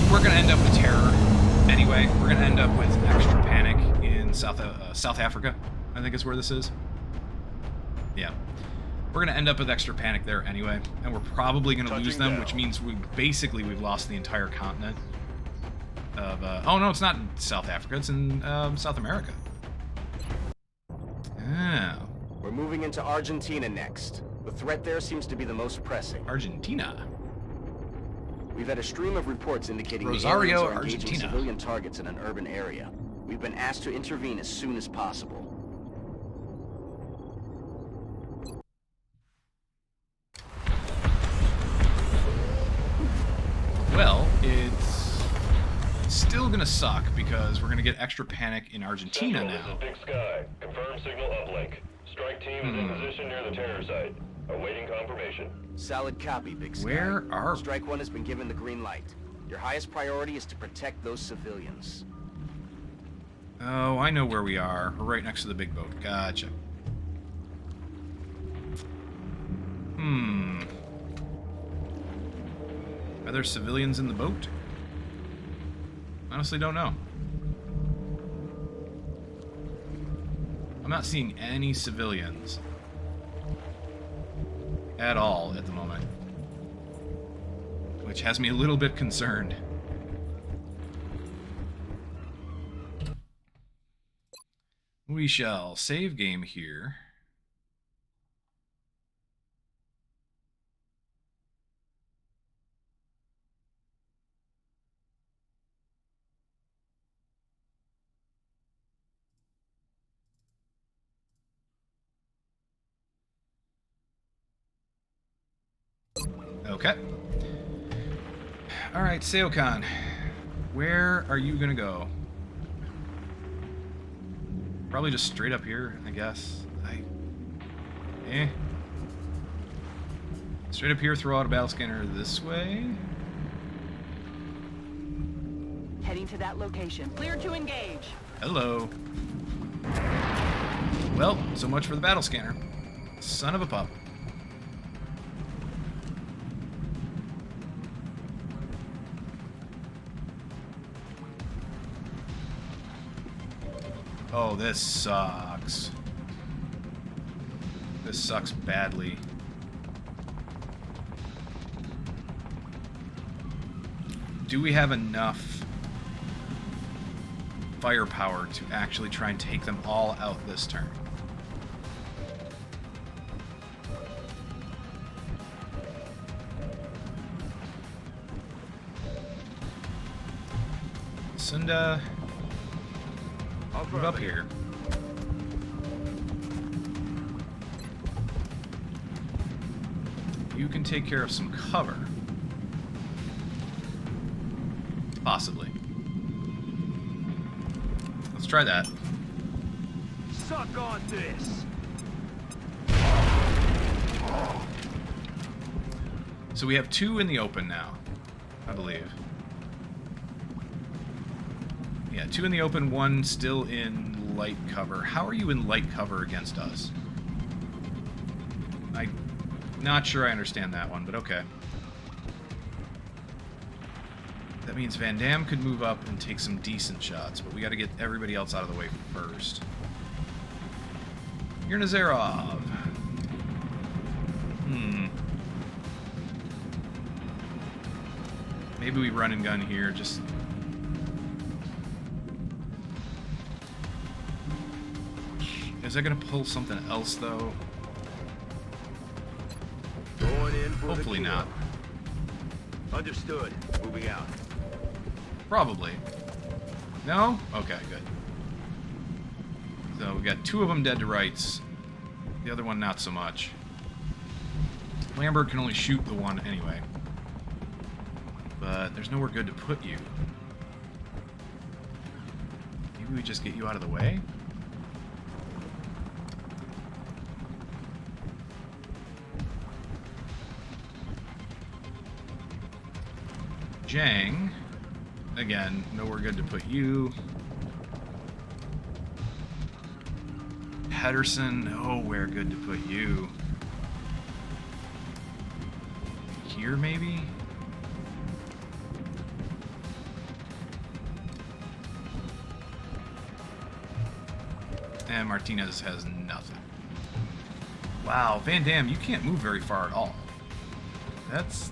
We're gonna end up with terror anyway. We're gonna end up with extra panic in South Africa, I think is where this is. Yeah. We're gonna end up with extra panic there anyway, and we're probably gonna lose them, which means we've lost the entire continent of. Oh no, it's not in South Africa. It's in South America. Oh. We're moving into Argentina next. The threat there seems to be the most pressing. Argentina. We've had a stream of reports indicating Rosario, the aliens are engaging Argentina. civilian targets in an urban area. We've been asked to intervene as soon as possible. Well, it's still gonna suck because we're gonna get extra panic in Argentina Central, now. This is Big Sky. Confirm signal uplink. Strike team is in position near the terror site. Awaiting confirmation. Solid copy, Big Sky. Where are we? Strike 1 has been given the green light. Your highest priority is to protect those civilians. Oh, I know where we are. We're right next to the big boat. Gotcha. Are there civilians in the boat? Honestly, don't know. I'm not seeing any civilians at all at the moment, which has me a little bit concerned. We shall save game here. Okay. Alright, Seokan. Where are you gonna go? Probably just straight up here, I guess. Straight up here, throw out a battle scanner this way. Heading to that location. Clear to engage. Hello. Well, so much for the battle scanner. Son of a pup. Oh, this sucks. This sucks badly. Do we have enough firepower to actually try and take them all out this turn? Sunda, move up here. You can take care of some cover. Possibly. Let's try that. Suck on this. So we have two in the open now, I believe. Yeah, two in the open, one still in light cover. How are you in light cover against us? I'm not sure I understand that one, but okay. That means Van Damme could move up and take some decent shots, but we got to get everybody else out of the way first. You're Nazarov. Maybe we run and gun here, just... Is that going to pull something else, though? Going in for Hopefully the kill. not. Understood. Moving out. Probably. No? Okay, good. So we got two of them dead to rights. The other one not so much. Lambert can only shoot the one anyway. But there's nowhere good to put you. Maybe we just get you out of the way? Jang, again, nowhere good to put you. Pedersen, nowhere good to put you. Here, maybe? And Martinez has nothing. Wow, Van Damme, you can't move very far at all. That's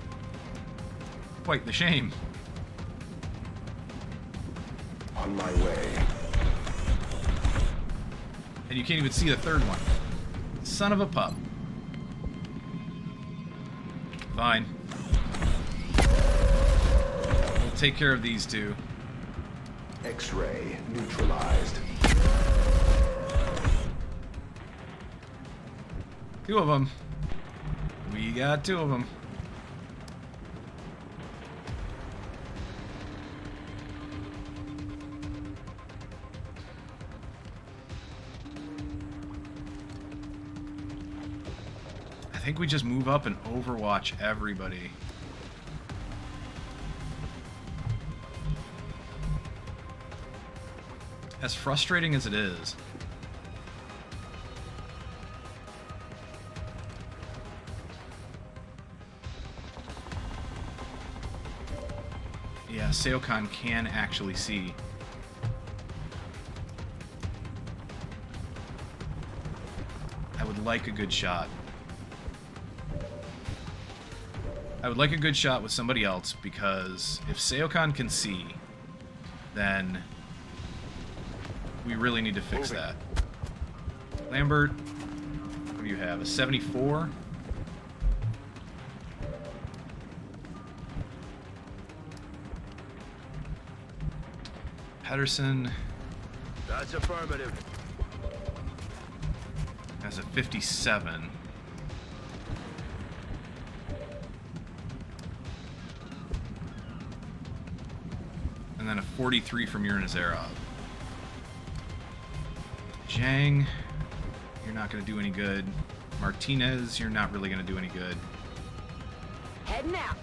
quite the shame. On my way. And you can't even see the third one. Son of a pup. Fine. We'll take care of these two. X-ray neutralized. Two of them. We got two of them. I think we just move up and overwatch everybody. As frustrating as it is. Yeah, Seokan can actually see. I would like a good shot. I would like a good shot with somebody else, because if Seokan can see, then we really need to fix that. Lambert, what do you have? A 74? Pedersen That's affirmative. has a 57. And then a 43 from Urnazarov. Zhang, you're not going to do any good. Martinez, you're not really going to do any good. Heading out.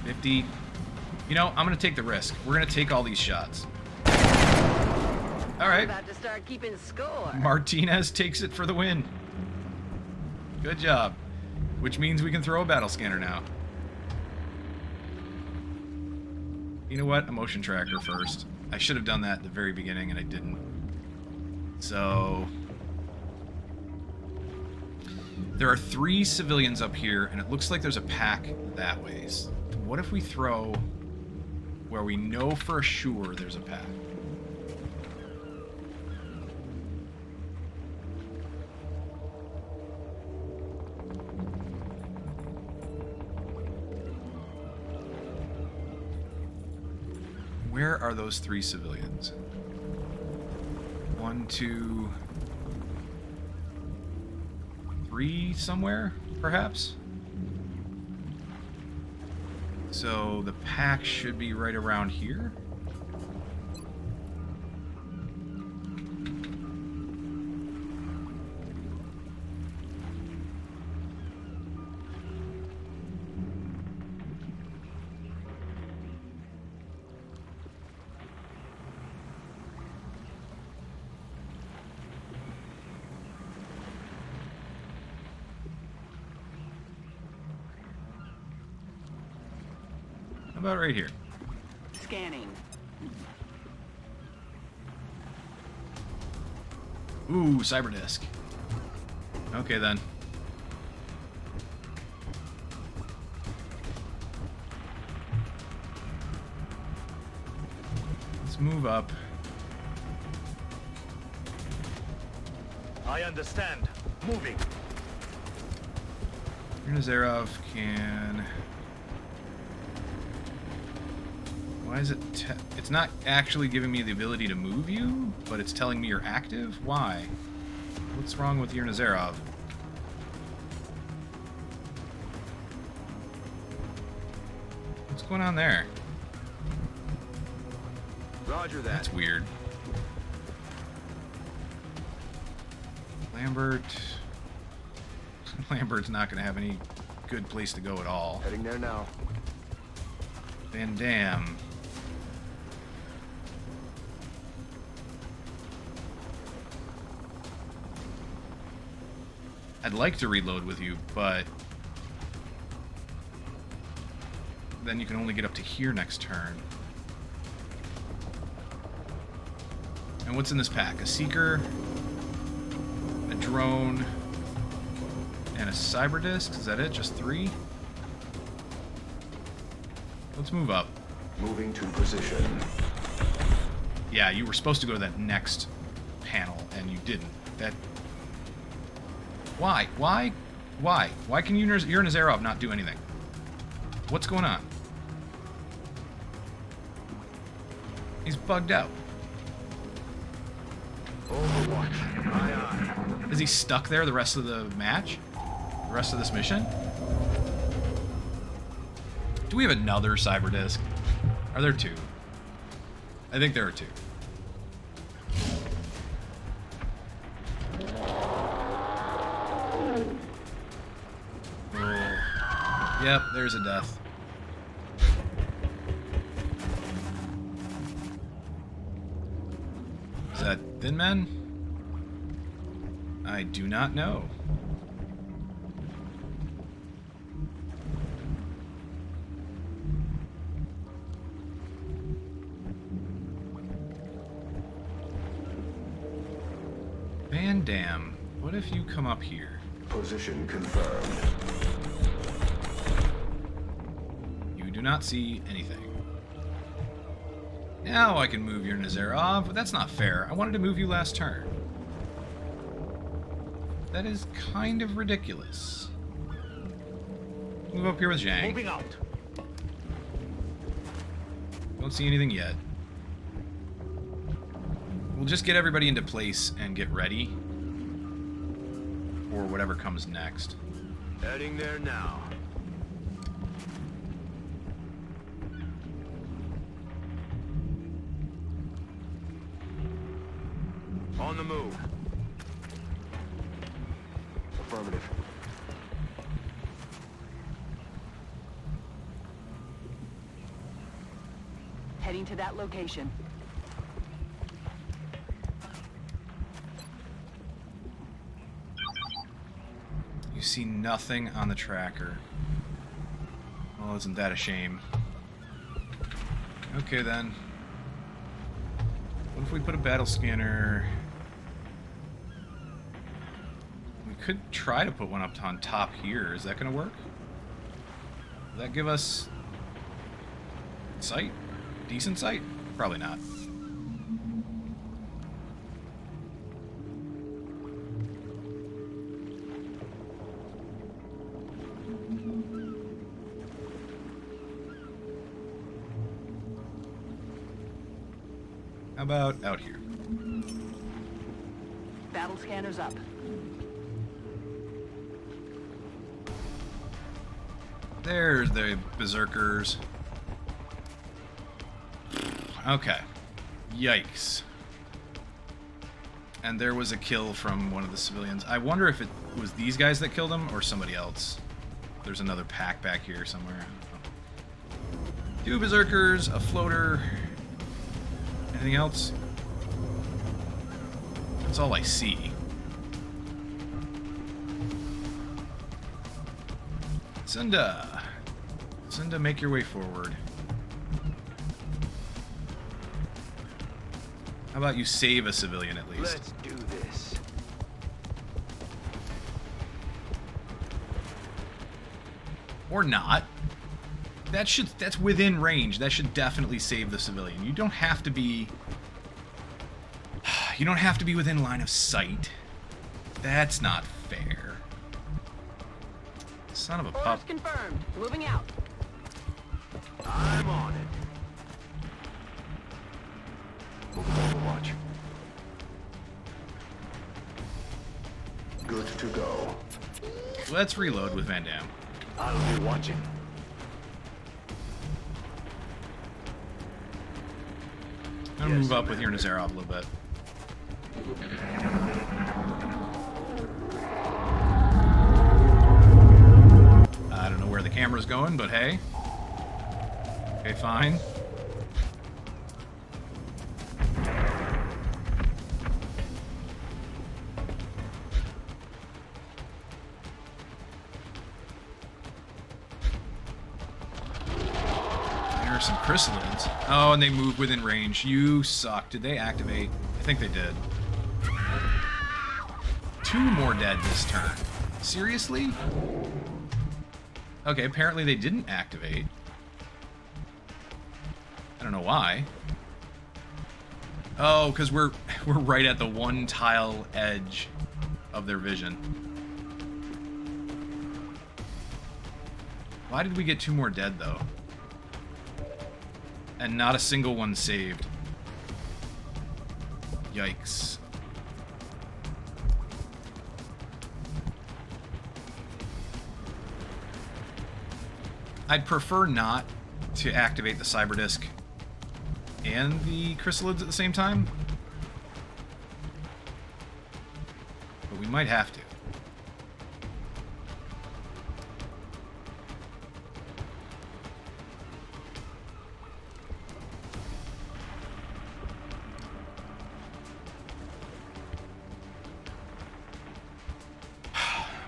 50. You know, I'm going to take the risk. We're going to take all these shots. All right. About to start keeping score. Martinez takes it for the win. Good job. Which means we can throw a battle scanner now. You know what? A motion tracker first. I should have done that at the very beginning, and I didn't. So there are 3 civilians up here, and it looks like there's a pack that way. What if we throw where we know for sure there's a pack? Where are those 3 civilians? 1, 2, 3 somewhere, perhaps? So the pack should be right around here. How about right here? Scanning. Ooh, cyberdisk. Okay then. Let's move up. I understand. Moving. Urnazarov can... Why is it... It's not actually giving me the ability to move you, but it's telling me you're active? Why? What's wrong with Urnazarov? What's going on there? Roger that. That's weird. Lambert... Lambert's not going to have any good place to go at all. Heading there now. Van Damme. I'd like to reload with you, but then you can only get up to here next turn. And what's in this pack? A Seeker, a Drone, and a Cyber Disc? Is that it? Just 3? Let's move up. Moving to position. Yeah, you were supposed to go to that next panel, and you didn't. That... Why? Why? Why? Why can your Nazarov not do anything? What's going on? He's bugged out. Overwatch. Aye, aye. Is he stuck there the rest of the match? The rest of this mission? Do we have another Cyber Disc? Are there 2? I think there are 2. Oh. Yep, there's a death. Is that Thin Men? I do not know. Van Damme, what if you come up here? Position confirmed. You do not see anything. Now I can move your Nazarov, but that's not fair. I wanted to move you last turn. That is kind of ridiculous. Move up here with Zhang. Moving out. Don't see anything yet. We'll just get everybody into place and get ready for whatever comes next. Heading there now. On the move. Affirmative. Heading to that location. You see nothing on the tracker. Well, isn't that a shame? Okay then. What if we put a battle scanner? We could try to put one up on top here. Is that going to work? Will that give us sight? Decent sight? Probably not. How about out here? Battle scanners up. There's the berserkers. Okay. Yikes. And there was a kill from one of the civilians. I wonder if it was these guys that killed him or somebody else. There's another pack back here somewhere. 2 berserkers, a floater. Anything else? That's all I see. Cinda. Cinda, make your way forward. How about you save a civilian at least? Let's do this. Or not. That's within range. That should definitely save the civilian. You don't have to be within line of sight. That's not fair. Son of a pup. Orders confirmed. Moving out. I'm on it. Moving Overwatch. Good to go. Let's reload with Van Damme. I'll be watching. I'm gonna move up with your Nazarov a little bit. where the camera's going, but hey. Okay, fine. There's some chrysalids. Oh, and they move within range. You suck. Did they activate? I think they did. 2 more dead this turn. Seriously? Okay, apparently they didn't activate. I don't know why. Oh, because we're right at the 1 tile edge of their vision. Why did we get 2 more dead, though? And not a single one saved. Yikes. I'd prefer not to activate the cyber disc and the chrysalids at the same time. But we might have to.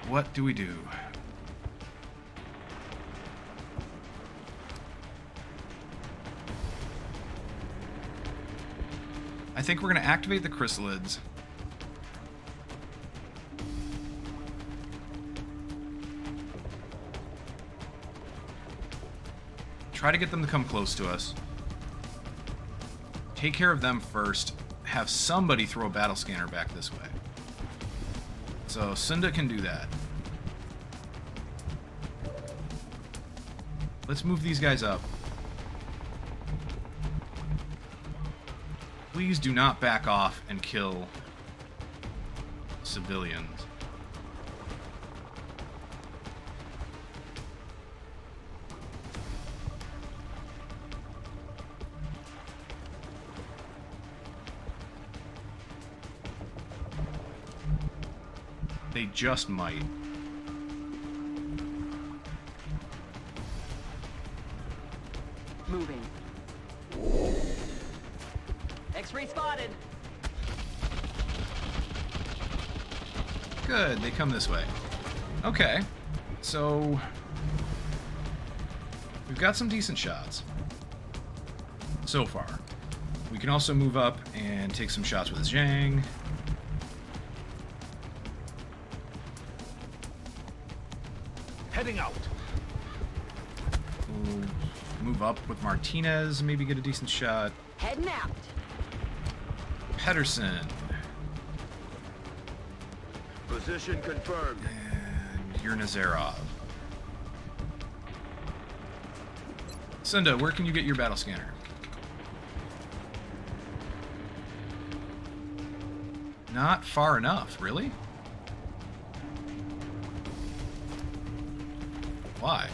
What do we do? I think we're going to activate the chrysalids. Try to get them to come close to us. Take care of them first. Have somebody throw a battle scanner back this way. So Sunda can do that. Let's move these guys up. Please do not back off and kill civilians. They just might. Moving. X-ray spotted. Good, they come this way. Okay, so we've got some decent shots so far. We can also move up and take some shots with Zhang. Heading out. We'll move up with Martinez, maybe get a decent shot. Heading out. Pedersen. Position confirmed. And you're Nazarov. Sunda, where can you get your battle scanner? Not far enough, really? Why?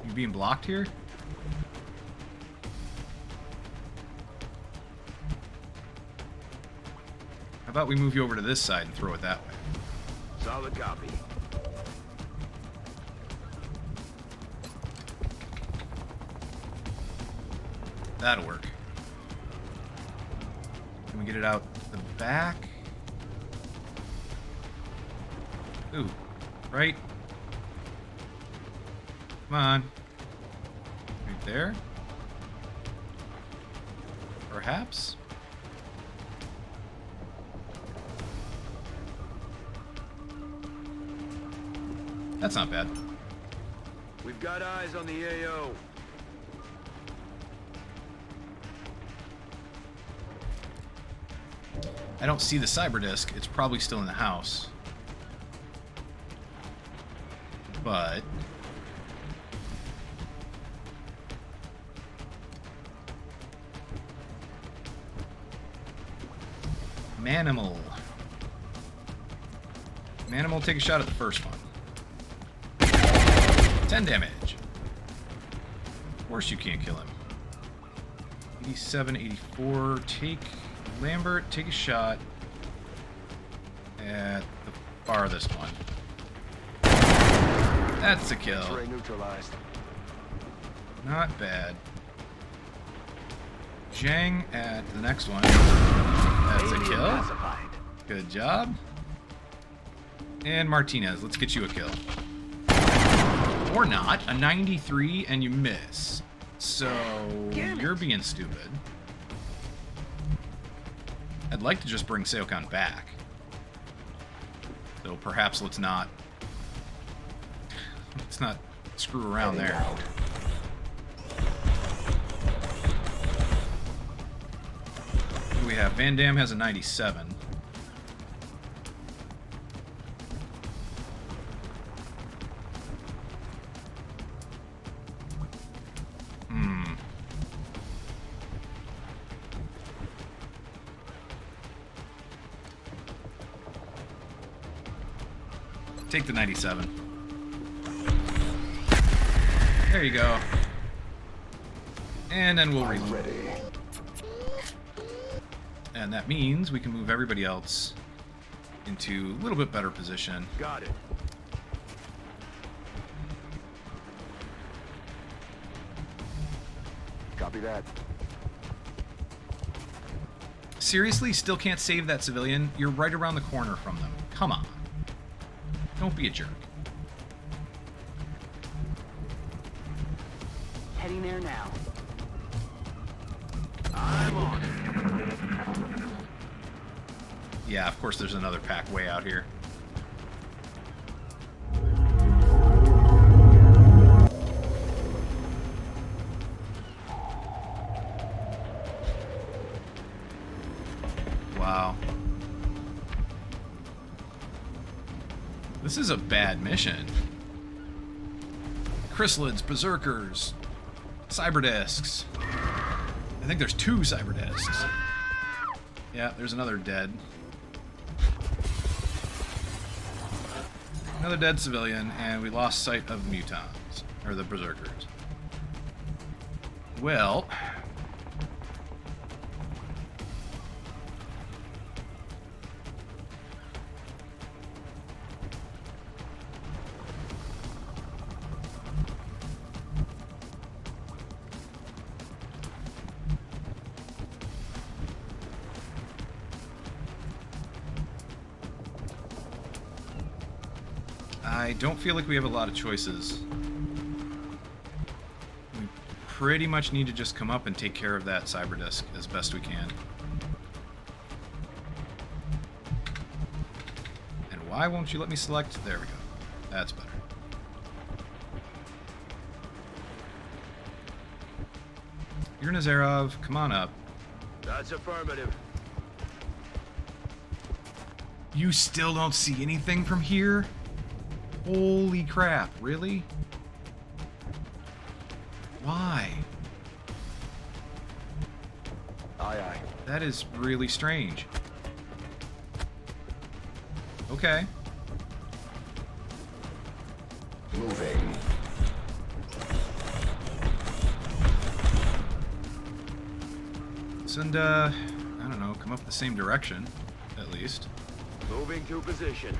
You being blocked here? How about we move you over to this side and throw it that way? Solid copy. That'll work. Can we get it out the back? Ooh, right? Come on. Right there? Perhaps? That's not bad. We've got eyes on the AO. I don't see the cyber disc. It's probably still in the house. But Manimal. Manimal, take a shot at the first one. 10 damage. Of course you can't kill him. 87, 84. Take Lambert, take a shot at the farthest one. That's a kill. X-ray neutralized. Not bad. Zhang at the next one. That's a kill. Pacified. Good job. And Martinez, let's get you a kill. Or not. A 93 and you miss. So you're being stupid. I'd like to just bring Seokan back. So perhaps let's not screw around there. What do we have? Van Damme has a 97. Take the 97. There you go. And then we'll reload. Ready. And that means we can move everybody else into a little bit better position. Got it. Copy that. Seriously, still can't save that civilian? You're right around the corner from them. Come on. Don't be a jerk. Heading there now. I'm on. Yeah, of course there's another pack way out here. Wow. This is a bad mission. Chrysalids, Berserkers, Cyberdiscs. I think there's 2 Cyberdiscs. Yeah, there's another dead. Another dead civilian, and we lost sight of the Mutons, or the Berserkers. Well... I don't feel like we have a lot of choices. We pretty much need to just come up and take care of that Cyberdisc as best we can. And why won't you let me select? There we go. That's better. You're Nazarov. Come on up. That's affirmative. You still don't see anything from here? Holy crap, really? Why? Aye, aye. That is really strange. Okay. Moving. Send, I don't know, come up the same direction, at least. Moving to position.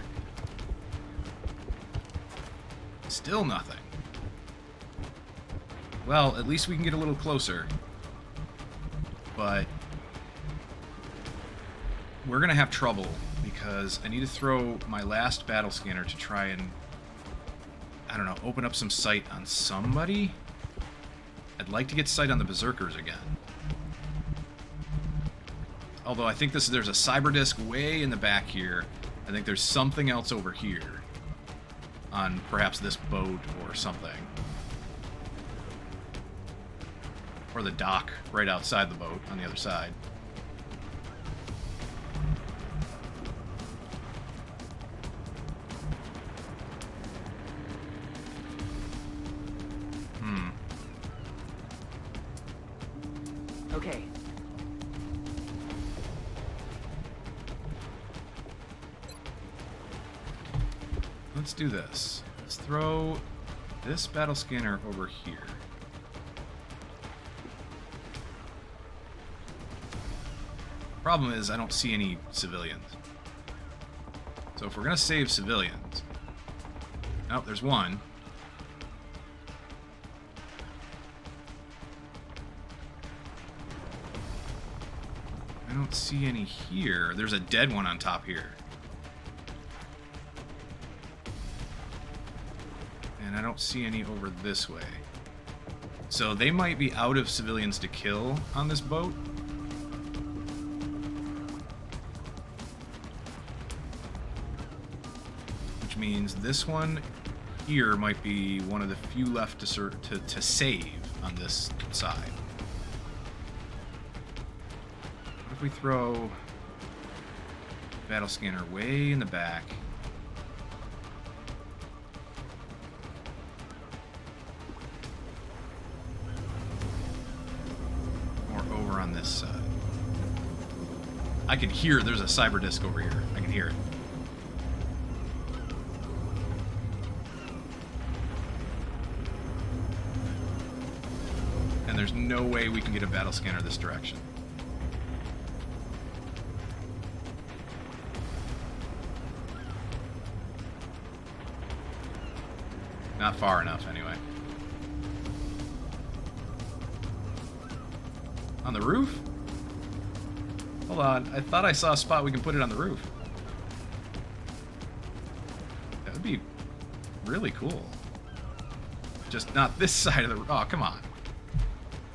Still nothing. Well, at least we can get a little closer. But we're gonna have trouble because I need to throw my last battle scanner to try and, I don't know, open up some sight on somebody. I'd like to get sight on the Berserkers again. Although I think there's a Cyberdisc way in the back here. I think there's something else over here. On perhaps this boat or something. Or the dock right outside the boat on the other side. Okay. Let's do this. Let's throw this battle scanner over here. Problem is, I don't see any civilians. So if we're gonna save civilians... Oh, there's one. don't see any here. There's a dead one on top here. And I don't see any over this way. So they might be out of civilians to kill on this boat. Which means this one here might be one of the few left to save on this side. What if we throw battle scanner way in the back? Or over on this side. I can hear there's a cyber disc over here. I can hear it. And there's no way we can get a battle scanner this direction. Not far enough, anyway. On the roof? Hold on, I thought I saw a spot we can put it on the roof. That would be really cool. Just not this side of the roof. Oh, come on.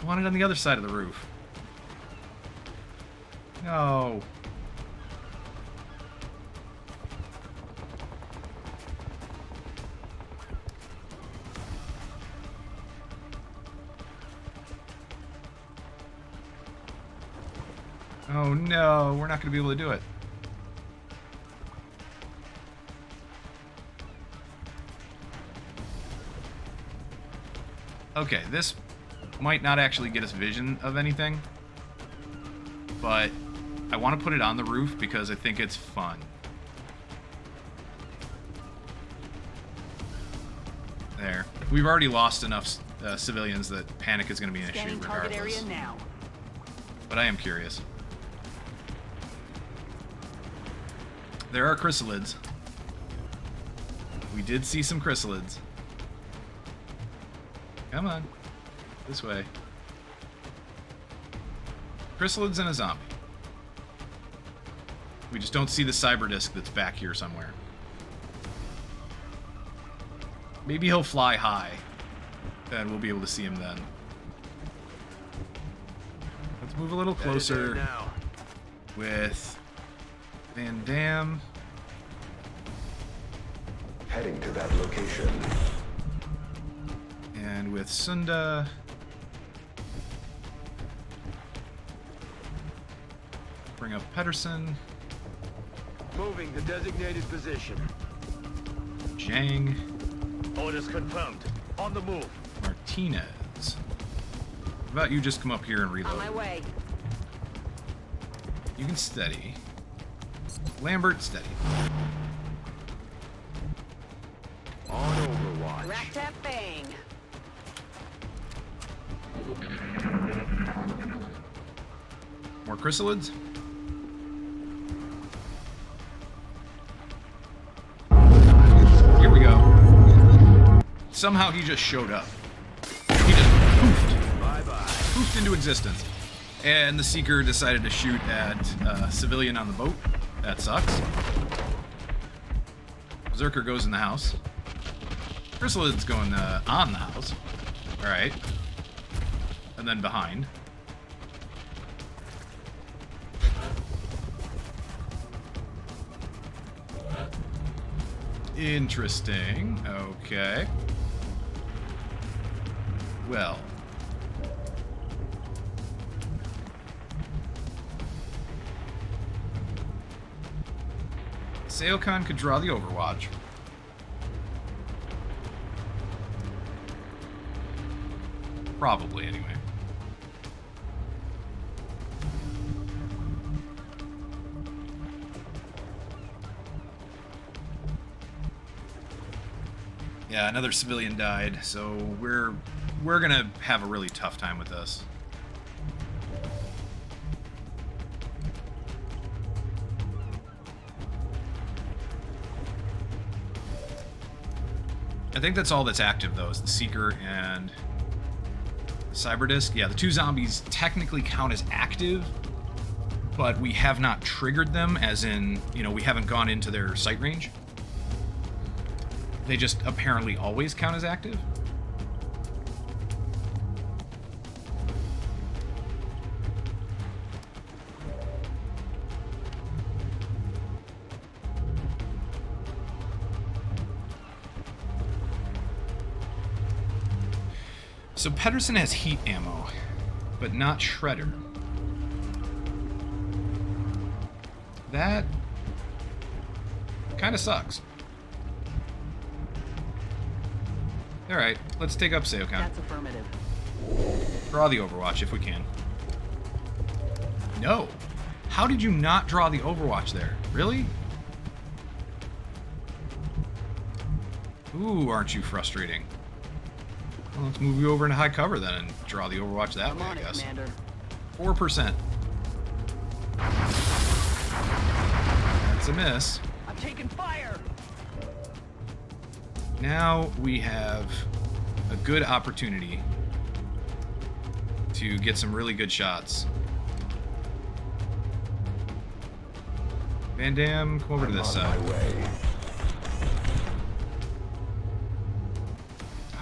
I want it on the other side of the roof. No. Oh no, we're not going to be able to do it. Okay, this might not actually get us vision of anything, but I want to put it on the roof because I think it's fun. There. We've already lost enough civilians that panic is going to be an issue Scanning target area regardless. now. But I am curious. There are chrysalids. We did see some chrysalids. Come on. This way. Chrysalids and a zombie. We just don't see the cyber disc that's back here somewhere. Maybe he'll fly high, and we'll be able to see him then. Let's move a little closer with Van Dam. Heading to that location. And with Sunda. Bring up Pedersen. Moving the designated position. Jang. Orders confirmed. On the move. Martinez. How about you just come up here and reload? On my way. You can steady. Lambert, steady. On Overwatch. Rat tap bang. More chrysalids. Here we go. Somehow he just showed up. He just poofed. Bye-bye. Poofed into existence. And the Seeker decided to shoot at a civilian on the boat. That sucks. Berserker goes in the house. Chrysalid's going on the house. Alright. And then behind. Interesting. Okay. Well. Seokon could draw the Overwatch. Probably, anyway. Yeah, another civilian died, so we're gonna have a really tough time with this. I think that's all that's active, though, is the Seeker and the Cyber Disc. Yeah, the two zombies technically count as active, but we have not triggered them, as in, you know, we haven't gone into their sight range. They just apparently always count as active. So Pedersen has heat ammo, but not Shredder. That kind of sucks. Alright, let's take up Seokan. That's affirmative. Draw the Overwatch if we can. No! How did you not draw the Overwatch there? Really? Ooh, aren't you frustrating? Well, let's move you over into high cover then and draw the Overwatch that way, I guess. Commander. 4%. That's a miss. I'm taking fire. Now we have a good opportunity to get some really good shots. Van Damme, come over to this side.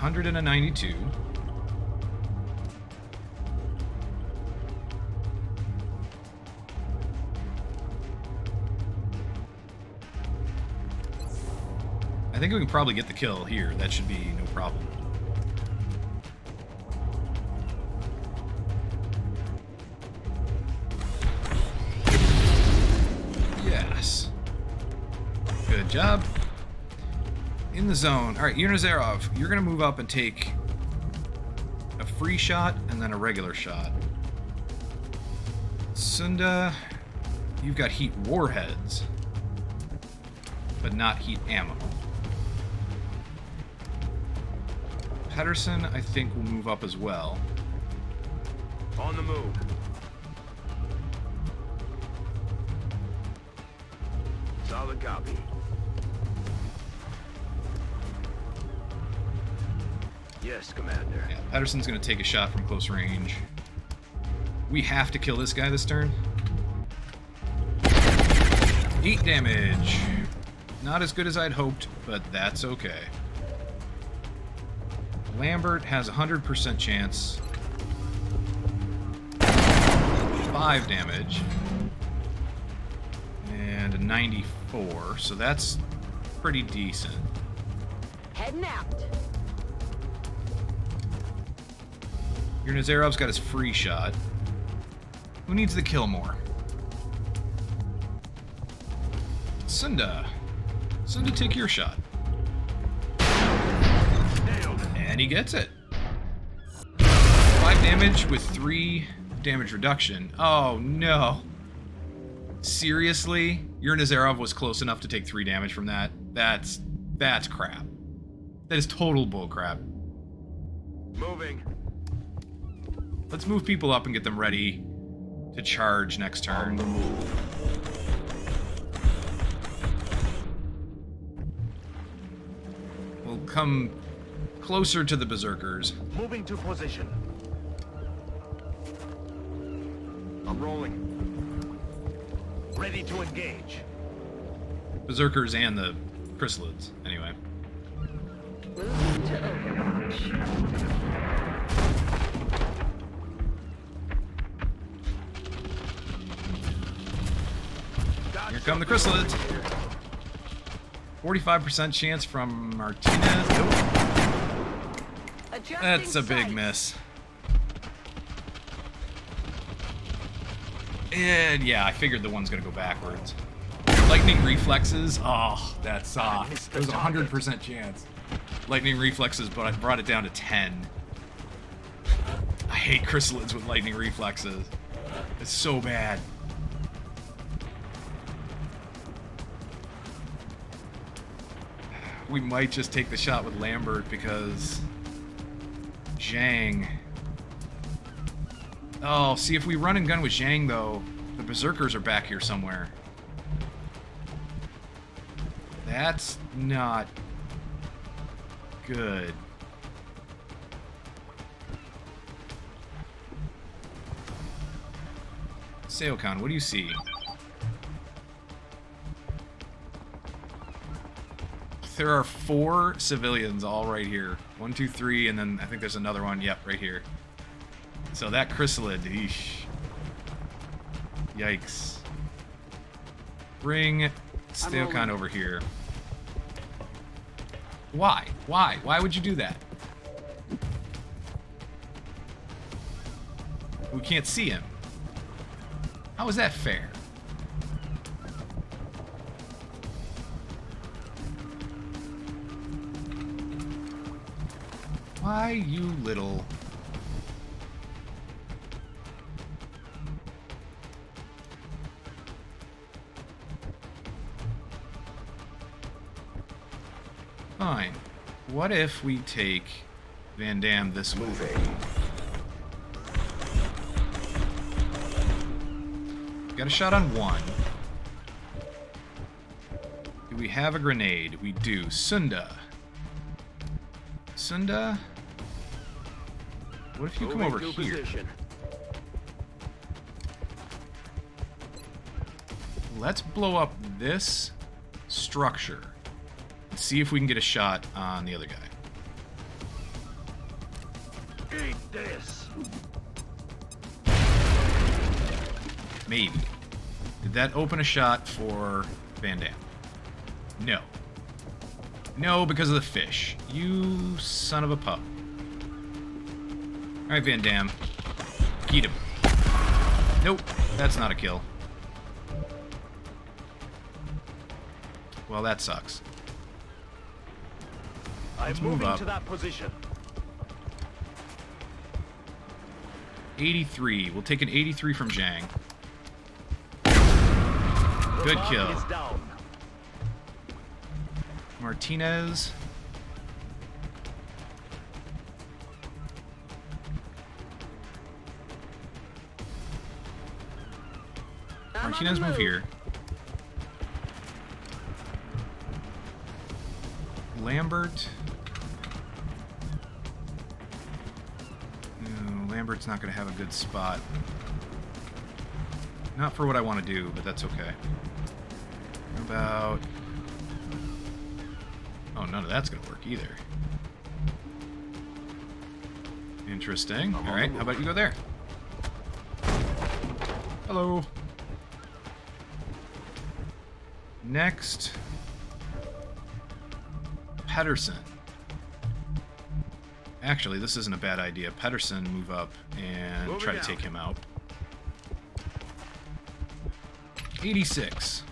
192. I think we can probably get the kill here. That should be no problem. Yes. Good job. In the zone. Alright, Unizarov, you're going to move up and take a free shot and then a regular shot. Sunda, you've got heat warheads, but not heat ammo. Pedersen, I think, will move up as well. On the move. Solid copy. Yes, Commander. Yeah, Pedersen's going to take a shot from close range. We have to kill this guy this turn. 8 damage. Not as good as I'd hoped, but that's okay. Lambert has a 100% chance. 5 damage. And a 94, so that's pretty decent. Heading out. Your Nazarov's got his free shot. Who needs the kill more? Sunda. Sunda, take your shot. And he gets it. 5 damage with 3 damage reduction. Oh no. Seriously? Your Nazarov was close enough to take 3 damage from that? That's crap. That is total bullcrap. Moving. Let's move people up and get them ready to charge next turn. We'll come closer to the Berserkers. Moving to position. I'm rolling. Ready to engage. Berserkers and the Chrysalids, anyway. Moving to Overwatch. Here come the Chrysalids. 45% chance from Martinez. Nope. Adjusting That's a big sights. miss. And yeah, I figured the one's gonna go backwards. Lightning reflexes. Oh, that sucked. It was a 100% chance. Lightning reflexes, but I brought it down to 10. I hate Chrysalids with lightning reflexes. It's so bad. We might just take the shot with Lambert because Zhang. Oh, see, if we run and gun with Zhang, though, the Berserkers are back here somewhere. That's not good. Seokon, what do you see? There are 4 civilians all right here. 1, 2, 3, and then I think there's another one. Yep, right here. So that chrysalid, eesh. Yikes. Bring Seokon over here. Why? Why? Why would you do that? We can't see him. How is that fair? Why, you little... Fine. What if we take Van Damme this way? Got a shot on 1. Do we have a grenade? We do. Sunda. Sunda? What if you come over here? Let's blow up this structure. And see if we can get a shot on the other guy. Eat this. Maybe. Did that open a shot for Van Damme? No. No, because of the fish. You son of a pup. Alright, Van Damme. Eat him. Nope, that's not a kill. Well, that sucks. Let's move up. To that position. 83. We'll take an 83 from Zhang. Good kill. Martinez. Martinez, move here. Lambert. No, Lambert's not going to have a good spot. Not for what I want to do, but that's okay. How about... Oh, none of that's going to work either. Interesting. Alright, how about you go there? Hello. Next... Pedersen. Actually, this isn't a bad idea. Pedersen, move up and try to take him out. 86.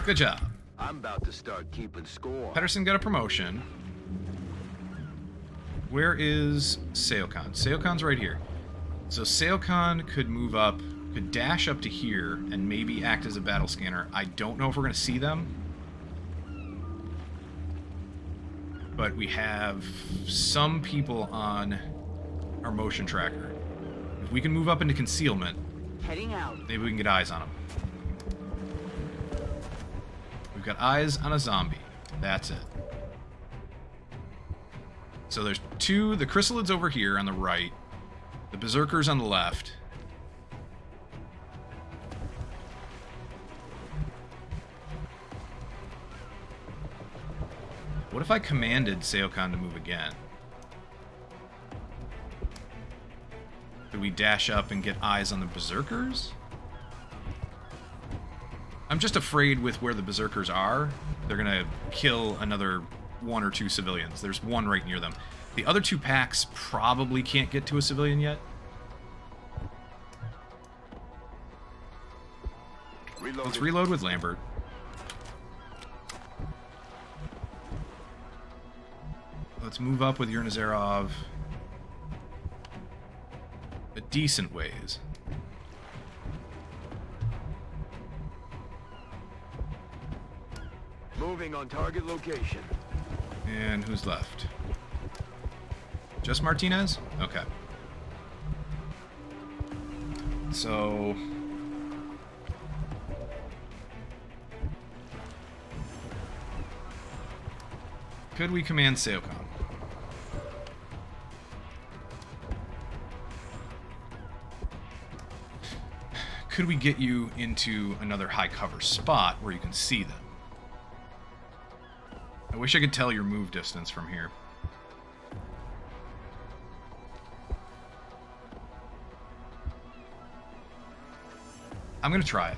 Good job. I'm about to start keeping score. Pedersen got a promotion. Where is Seokon? Seokon's right here. So Seokon could move up, could dash up to here, and maybe act as a battle scanner. I don't know if we're going to see them. But we have some people on our motion tracker. If we can move up into concealment, Heading out. maybe we can get eyes on them. We've got eyes on a zombie. That's it. So there's 2, the chrysalids over here on the right, the berserkers on the left. What if I commanded Seokon to move again? Could we dash up and get eyes on the berserkers? I'm just afraid with where the berserkers are, they're gonna kill another 1 or 2 civilians. There's 1 right near them. The other 2 packs probably can't get to a civilian yet. Let's reload with Lambert. Let's move up with Yernazarov a decent ways. Moving on target location. And who's left? Just Martinez? Okay. So... could we command Seokon? could we get you into another high cover spot where you can see them? I wish I could tell your move distance from here. I'm gonna try it.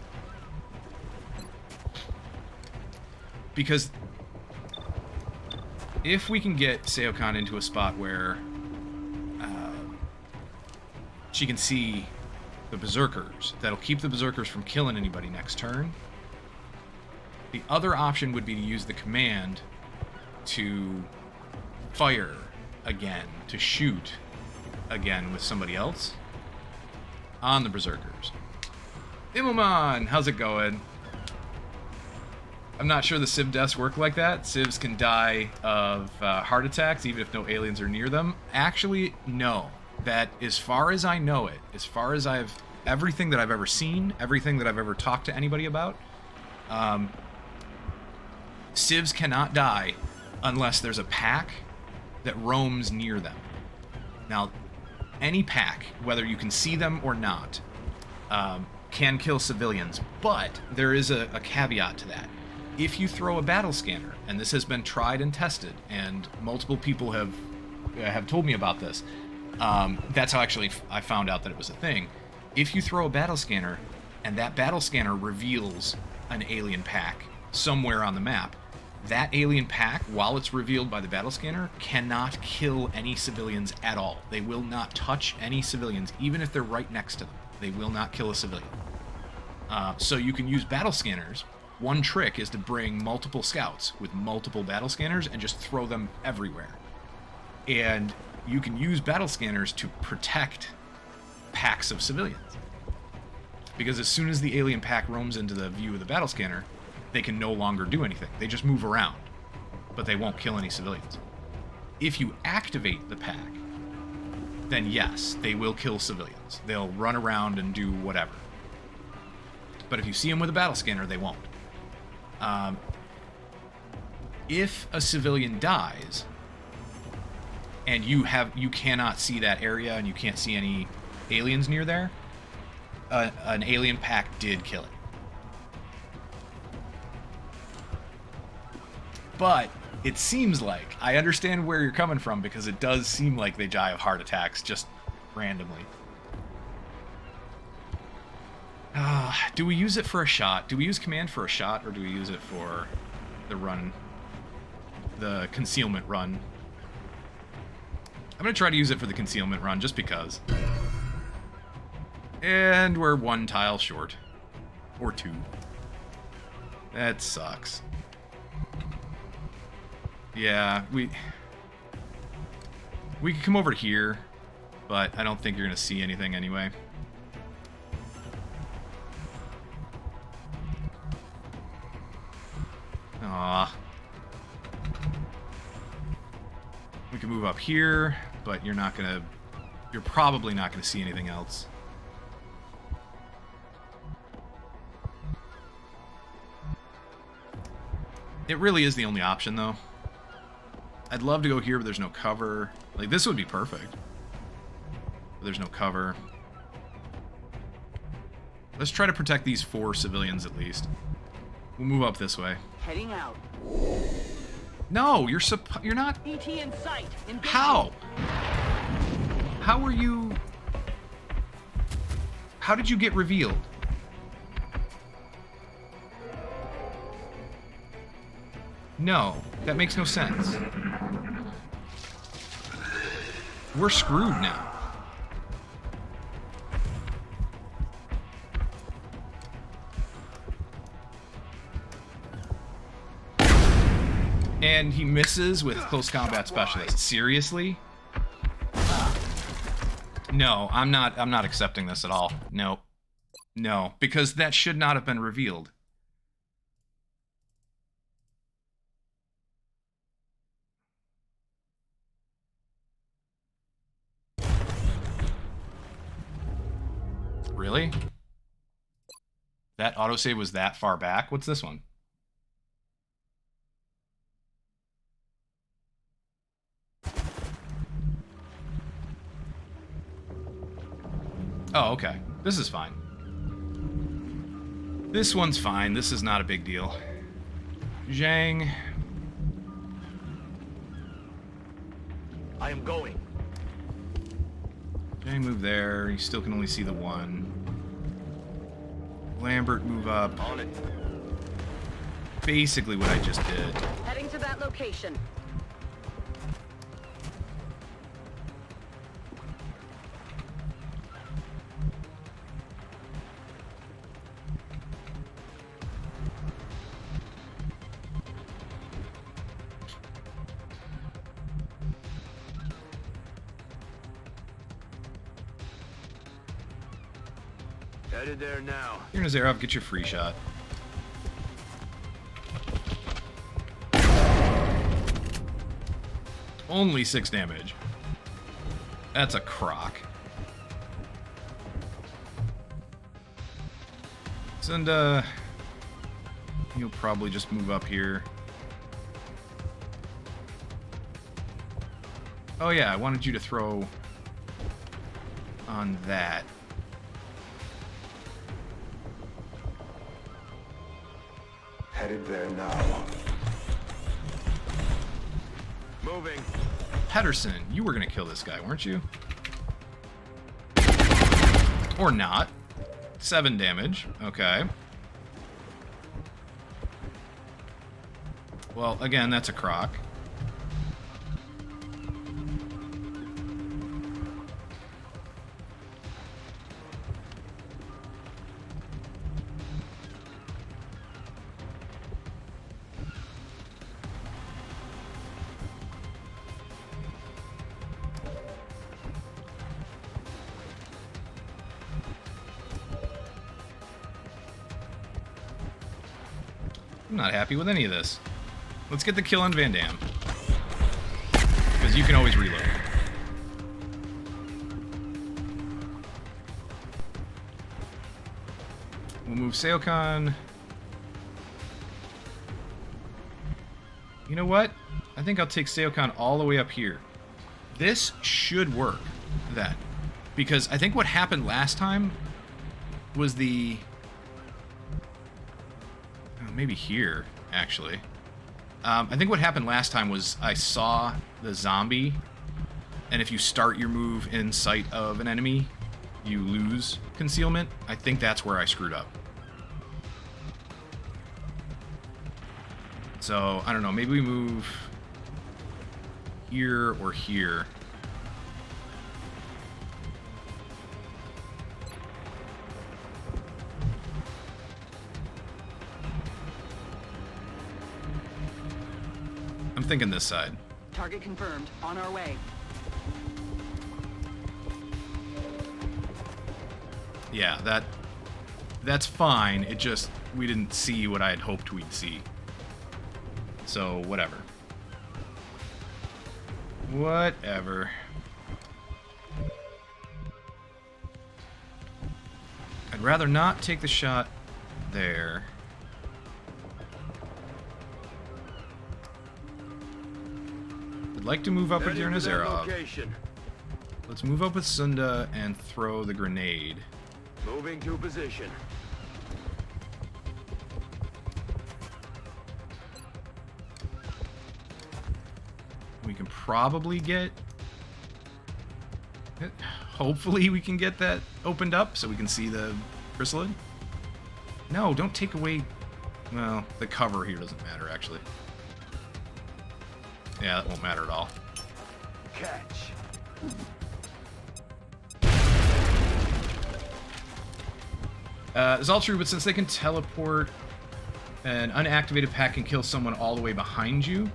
Because if we can get Seokan into a spot where she can see the Berserkers, that'll keep the Berserkers from killing anybody next turn. The other option would be to use the command to fire again, to shoot again with somebody else on the Berserkers. Immelman, how's it going? I'm not sure the Civ deaths work like that. Civs can die of heart attacks even if no aliens are near them. Actually, no. That, as far as I know it, as far as everything that I've ever seen, everything that I've ever talked to anybody about, Civs cannot die unless there's a pack that roams near them. Now, any pack, whether you can see them or not, can kill civilians, but there is a caveat to that. If you throw a battle scanner, and this has been tried and tested, and multiple people have told me about this, that's how actually I found out that it was a thing. If you throw a battle scanner, and that battle scanner reveals an alien pack somewhere on the map, that alien pack, while it's revealed by the battle scanner, cannot kill any civilians at all. They will not touch any civilians, even if they're right next to them. They will not kill a civilian. So you can use battle scanners. One trick is to bring multiple scouts with multiple battle scanners and just throw them everywhere. And you can use battle scanners to protect packs of civilians. Because as soon as the alien pack roams into the view of the battle scanner, they can no longer do anything. They just move around, but they won't kill any civilians. If you activate the pack, then yes, they will kill civilians. They'll run around and do whatever. But if you see them with a battle scanner, they won't. If a civilian dies, and you cannot see that area, and you can't see any aliens near there, an alien pack did kill it. But it seems like, I understand where you're coming from, because it does seem like they die of heart attacks just randomly. Do we use it for a shot? Do we use command for a shot, or do we use it for the run, the concealment run? I'm going to try to use it for the concealment run, just because. And we're one tile short. Or two. That sucks. Yeah, we could come over here, but I don't think you're going to see anything anyway. Aww. We can move up here, but you're probably not gonna see anything else. It really is the only option, though. I'd love to go here, but there's no cover. Like, this would be perfect. But there's no cover. Let's try to protect these 4 civilians at least. We'll move up this way. Heading out. No, you're not. ET in sight. Engaging. How? How were you? How did you get revealed? No, that makes no sense. We're screwed now. And he misses with close combat specialist. Seriously? No, I'm not accepting this at all. No. No, because that should not have been revealed. Really? That autosave was that far back? What's this one? Oh, okay. This is fine. This one's fine. This is not a big deal. Zhang. I am going. Zhang, move there. You still can only see the one. Lambert, move up. On it. Basically what I just did. Heading to that location. Headed there now. Here, Nazarov, get your free shot. Only 6 damage. That's a crock. Zunda, you'll probably just move up here. Oh yeah, I wanted you to throw on that. Headed there now. Moving. Pedersen, you were gonna kill this guy, weren't you? Or not. 7 damage. Okay. Well, again, that's a crock. I'm not happy with any of this. Let's get the kill on Van Damme. Because you can always reload. We'll move Seokan. You know what? I think I'll take Seokan all the way up here. This should work, then. Because I think what happened last time was the... maybe here, actually. I think what happened last time was I saw the zombie, and if you start your move in sight of an enemy, you lose concealment. I think that's where I screwed up. So, I don't know, maybe we move here or here. I'm thinking this side. Target confirmed. On our way. Yeah, that's fine. It just, we didn't see what I had hoped we'd see. So, whatever. Whatever. I'd rather not take the shot there. I'd like to move up with your Nazarov. Let's move up with Sunda and throw the grenade. Moving to position. We can probably get... hopefully we can get that opened up so we can see the chrysalid. No, don't take away... well, the cover here doesn't matter, actually. Yeah, that won't matter at all. Catch. It's all true, but since they can teleport, an unactivated pack can kill someone all the way behind you.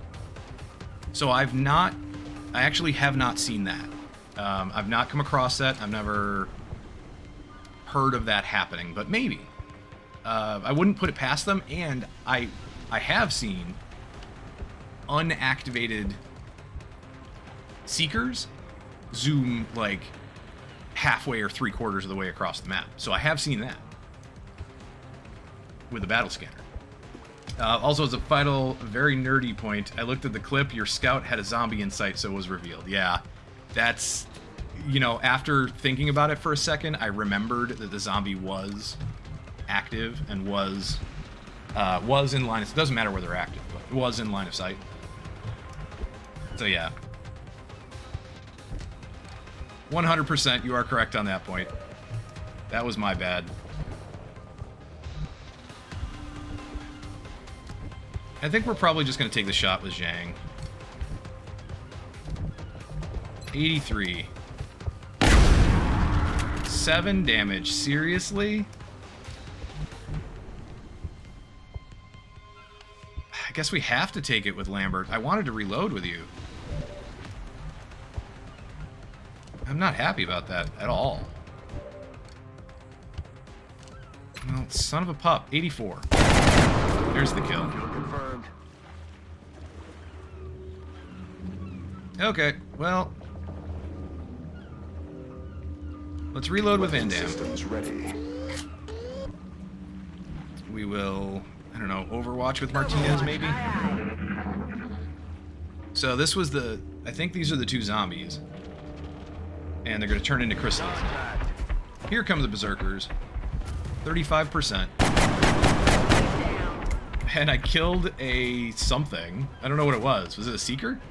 So I actually have not seen that. I've not come across that. I've never heard of that happening, but maybe. I wouldn't put it past them, and I have seen unactivated Seekers zoom like halfway or 3/4 of the way across the map. So I have seen that with a battle scanner. Also, as a final, very nerdy point, I looked at the clip. Your scout had a zombie in sight, so it was revealed. Yeah, that's, you know, after thinking about it for a second, I remembered that the zombie was active and was in line. It doesn't matter where they're active, but it was in line of sight. So yeah, 100%. You are correct on that point. That was my bad. I think we're probably just going to take the shot with Zhang. 83. 7 damage. Seriously? I guess we have to take it with Lambert. I wanted to reload with you. I'm not happy about that at all. Well, son of a pup. 84. There's the kill. Confirmed. Okay, well, let's reload with Van Damme. Systems ready. We will, I don't know, Overwatch with Martinez maybe? So this was the, I think these are the 2 zombies. And they're going to turn into crystals. Here come the Berserkers. 35%. And I killed a something. I don't know what it was. Was it a Seeker?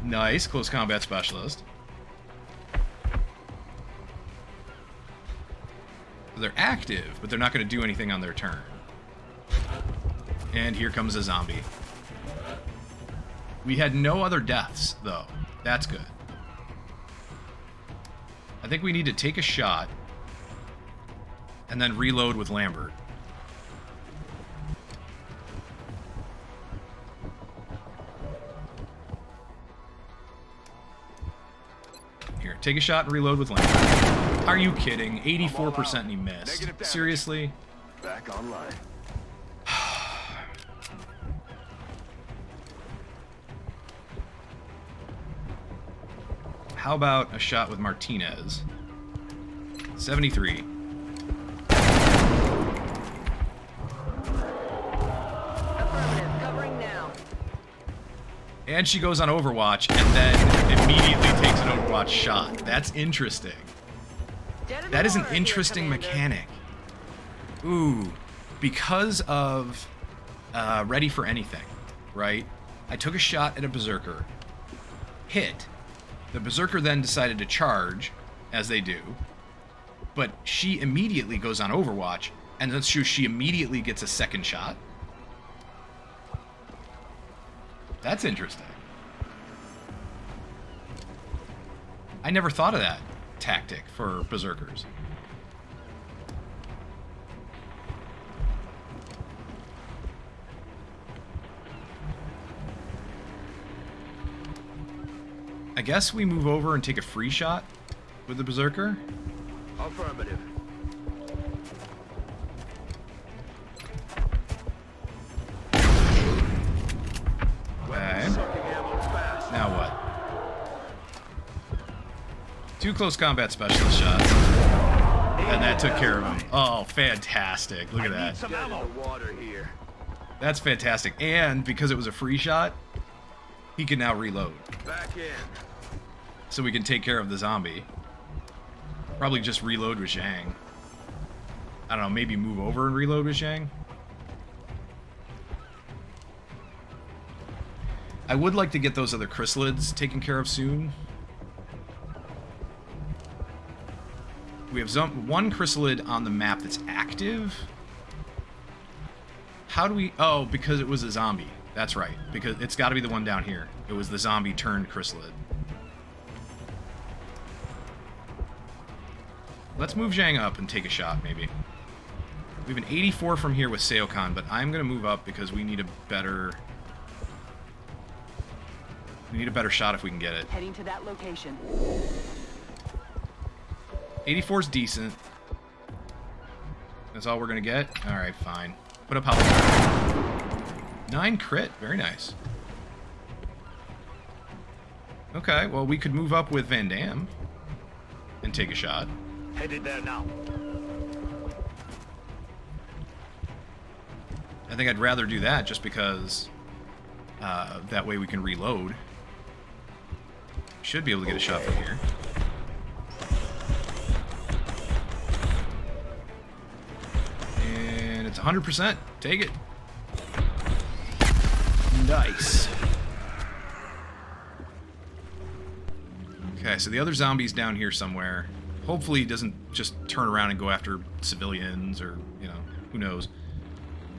Nice, close combat specialist. They're active, but they're not going to do anything on their turn. And here comes a zombie. We had no other deaths, though. That's good. I think we need to take a shot and then reload with Lambert. Here, take a shot and reload with Lambert. Are you kidding? 84% and he missed. Seriously? Back online. How about a shot with Martinez? 73. Affirmative, covering now. And she goes on Overwatch and then immediately takes an Overwatch shot. That's interesting. Dead in That the is an water here, interesting Commander. mechanic. Ooh, because of Ready for Anything, right? I took a shot at a Berserker, hit. The Berserker then decided to charge, as they do, but she immediately goes on Overwatch, and then she immediately gets a second shot. That's interesting. I never thought of that tactic for Berserkers. I guess we move over and take a free shot with the Berserker. Affirmative. Okay. Sucking ammo fast. Now what? 2 close combat specialist shots. And that took care of him. Oh, fantastic. Look at that. Dead in the water here. That's fantastic. And because it was a free shot, he can now reload. Back in. So we can take care of the zombie. Probably just reload with Zhang. I don't know, maybe move over and reload with Zhang. I would like to get those other chrysalids taken care of soon. We have one chrysalid on the map that's active. How do we... Oh, because it was a zombie. That's right. Because it's got to be the one down here. It was the zombie turned chrysalid. Let's move Zhang up and take a shot, maybe. We have an 84 from here with Seokan, but I'm going to move up because we need a better... We need a better shot if we can get it. Heading to that location. 84's decent. That's all we're going to get? Alright, fine. Put up how 9 crit. Very nice. Okay, well, we could move up with Van Damme and take a shot. Headed there now. I think I'd rather do that just because that way we can reload. Should be able to get a shot from here. 100%. Take it. Nice. Okay, so the other zombie's down here somewhere. Hopefully he doesn't just turn around and go after civilians or, you know, who knows.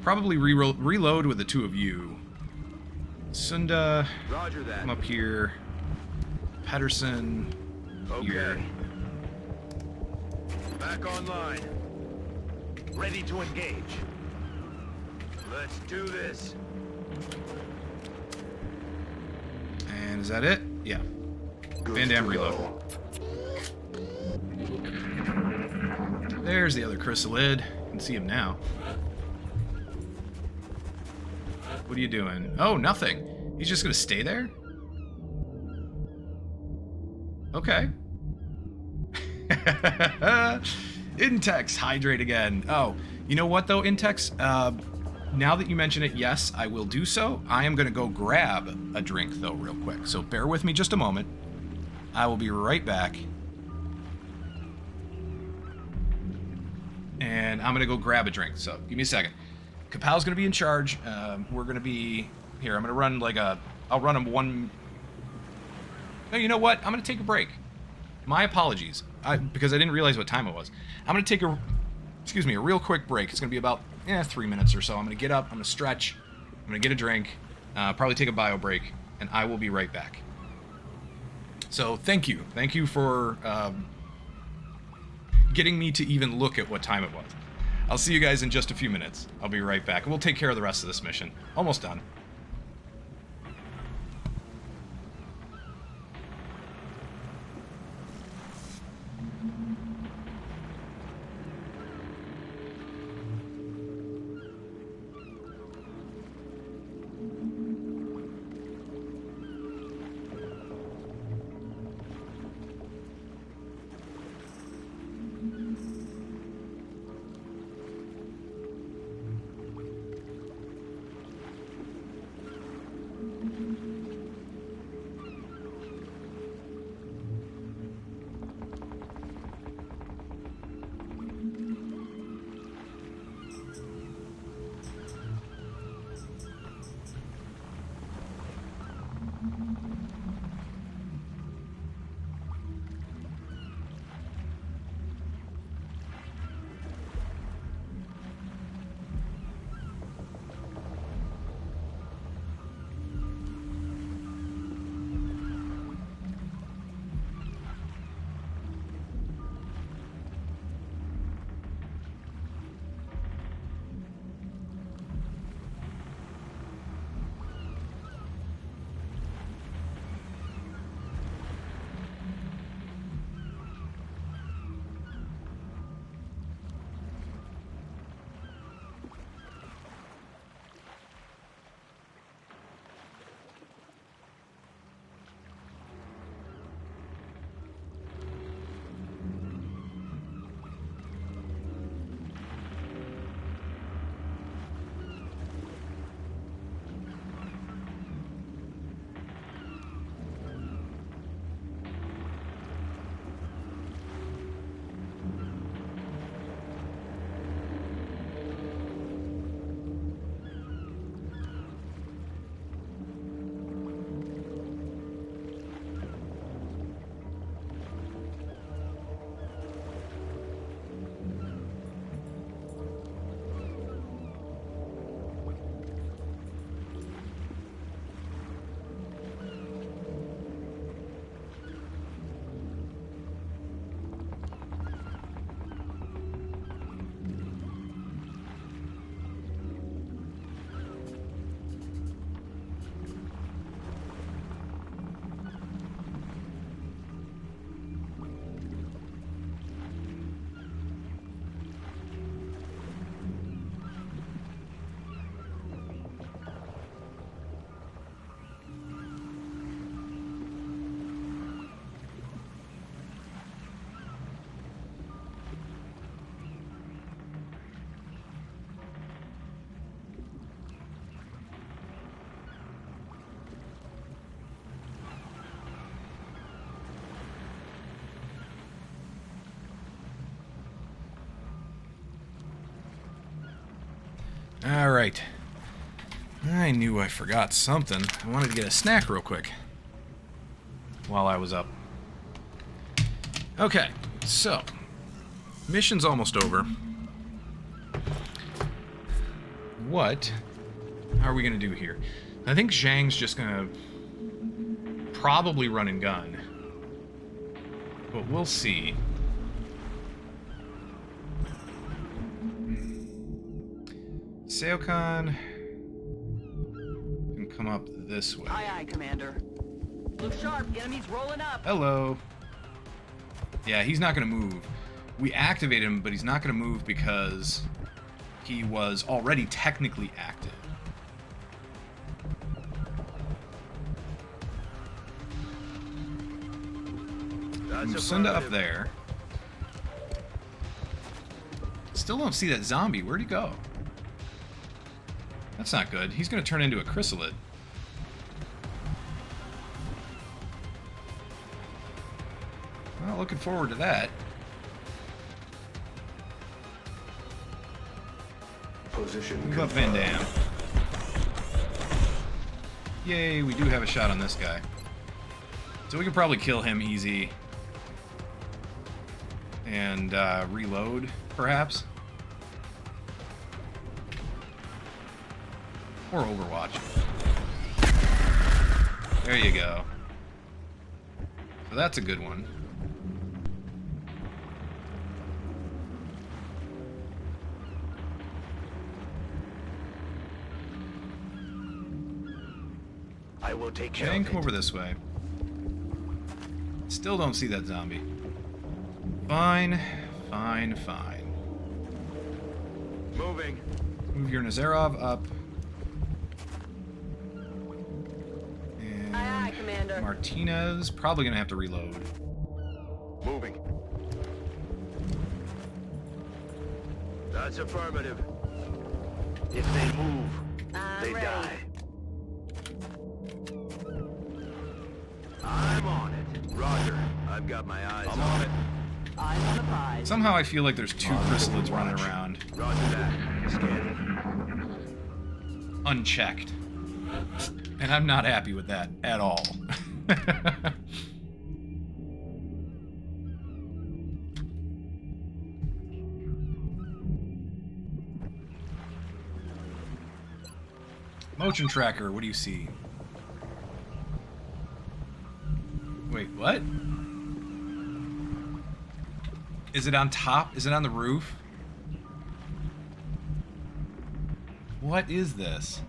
Probably reload with the two of you. Sunda, Roger that. come up here. Pedersen, here. Okay. Back online. Ready to engage. Let's do this. And is that it? Yeah. Van Damme reload. There's the other chrysalid. You can see him now. What are you doing? Oh, nothing. He's just gonna stay there? Okay. Intex, hydrate again. Oh, you know what though, Intex? Now that you mention it, yes, I will do so. I am gonna go grab a drink though real quick. So bear with me just a moment. I will be right back. And I'm gonna go grab a drink, so give me a second. Kapow's gonna be in charge. We're gonna be... Here, I'm gonna run like a... I'll run him one... No, you know what? I'm gonna take a break. My apologies. Because I didn't realize what time it was. I'm gonna take a... Excuse me, a real quick break. It's gonna be about 3 minutes or so. I'm gonna get up, I'm gonna stretch, I'm gonna get a drink, probably take a bio break, and I will be right back. So thank you. Thank you for getting me to even look at what time it was. I'll see you guys in just a few minutes. I'll be right back. We'll take care of the rest of this mission. Almost done. Alright. I knew I forgot something. I wanted to get a snack real quick while I was up. Okay, so mission's almost over. What are we gonna do here? I think Zhang's just gonna probably run and gun, but we'll see. Seokan can come up this way. Aye, aye, Commander. Look sharp, enemies rolling up. Hello. Yeah, he's not going to move. We activate him, but he's not going to move because he was already technically active. Sunda up there. Still don't see that zombie. Where'd he go? That's not good. He's going to turn into a chrysalid. Well, looking forward to that. Position Move up Van Dam. Yay, we do have a shot on this guy. So we can probably kill him easy. And reload, perhaps. Or Overwatch. There you go. So that's a good one. I will take care Shane, of come it. over this way. Still don't see that zombie. Fine, fine, fine. Moving. Move your Nazarov up. And Aye, aye, Commander. Martinez, probably gonna have to reload. Moving. That's affirmative. If they move, I'm they ready. die. I'm on it. Roger. I've got my eyes on it. Eyes on the prize. Somehow I feel like there's two chrysalids running around Roger that. Scanning. unchecked. And I'm not happy with that at all. Motion tracker, what do you see? Wait, what? Is it on top? Is it on the roof? What is this?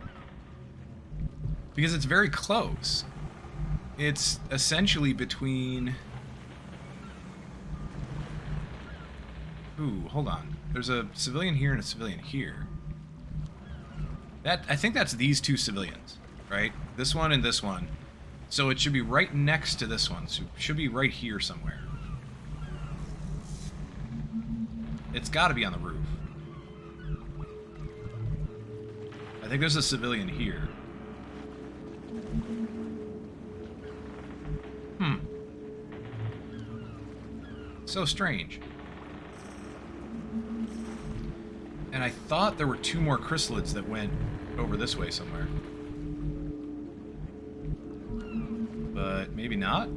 Because it's very close. It's essentially between... Ooh, hold on. There's a civilian here and a civilian here. I think that's these two civilians, right? This one and this one. So it should be right next to this one. So it should be right here somewhere. It's got to be on the roof. I think there's a civilian here. So strange. And I thought there were two more chrysalids that went over this way somewhere. But maybe not?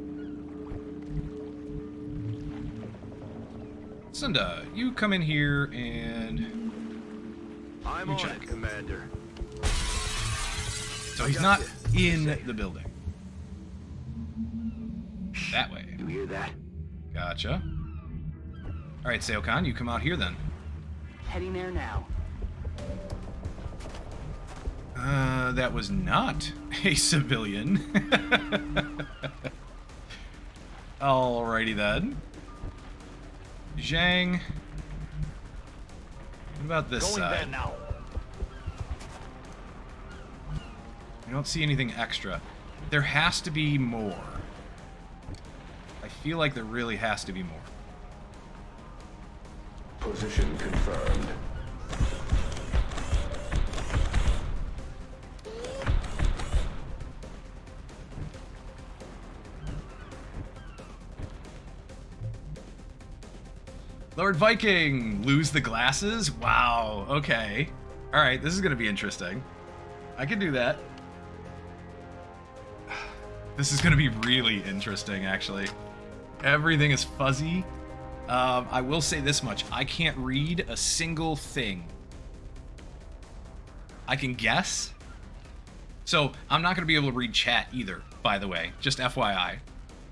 Sunda, you come in here and... I'm You on check. it, Commander. So he's not in the building. That way. You hear that? Gotcha. Alright, Seokan, you come out here then. Heading there now. That was not a civilian. Alrighty then. Zhang. What about this Going side? there now. I don't see anything extra. There has to be more. I feel like there really has to be more. Position confirmed. Lord Viking, lose the glasses? Wow, okay. Alright, this is gonna be interesting. I can do that. This is gonna be really interesting, actually. Everything is fuzzy. I will say this much. I can't read a single thing. I can guess. So, I'm not gonna be able to read chat either, by the way. Just FYI.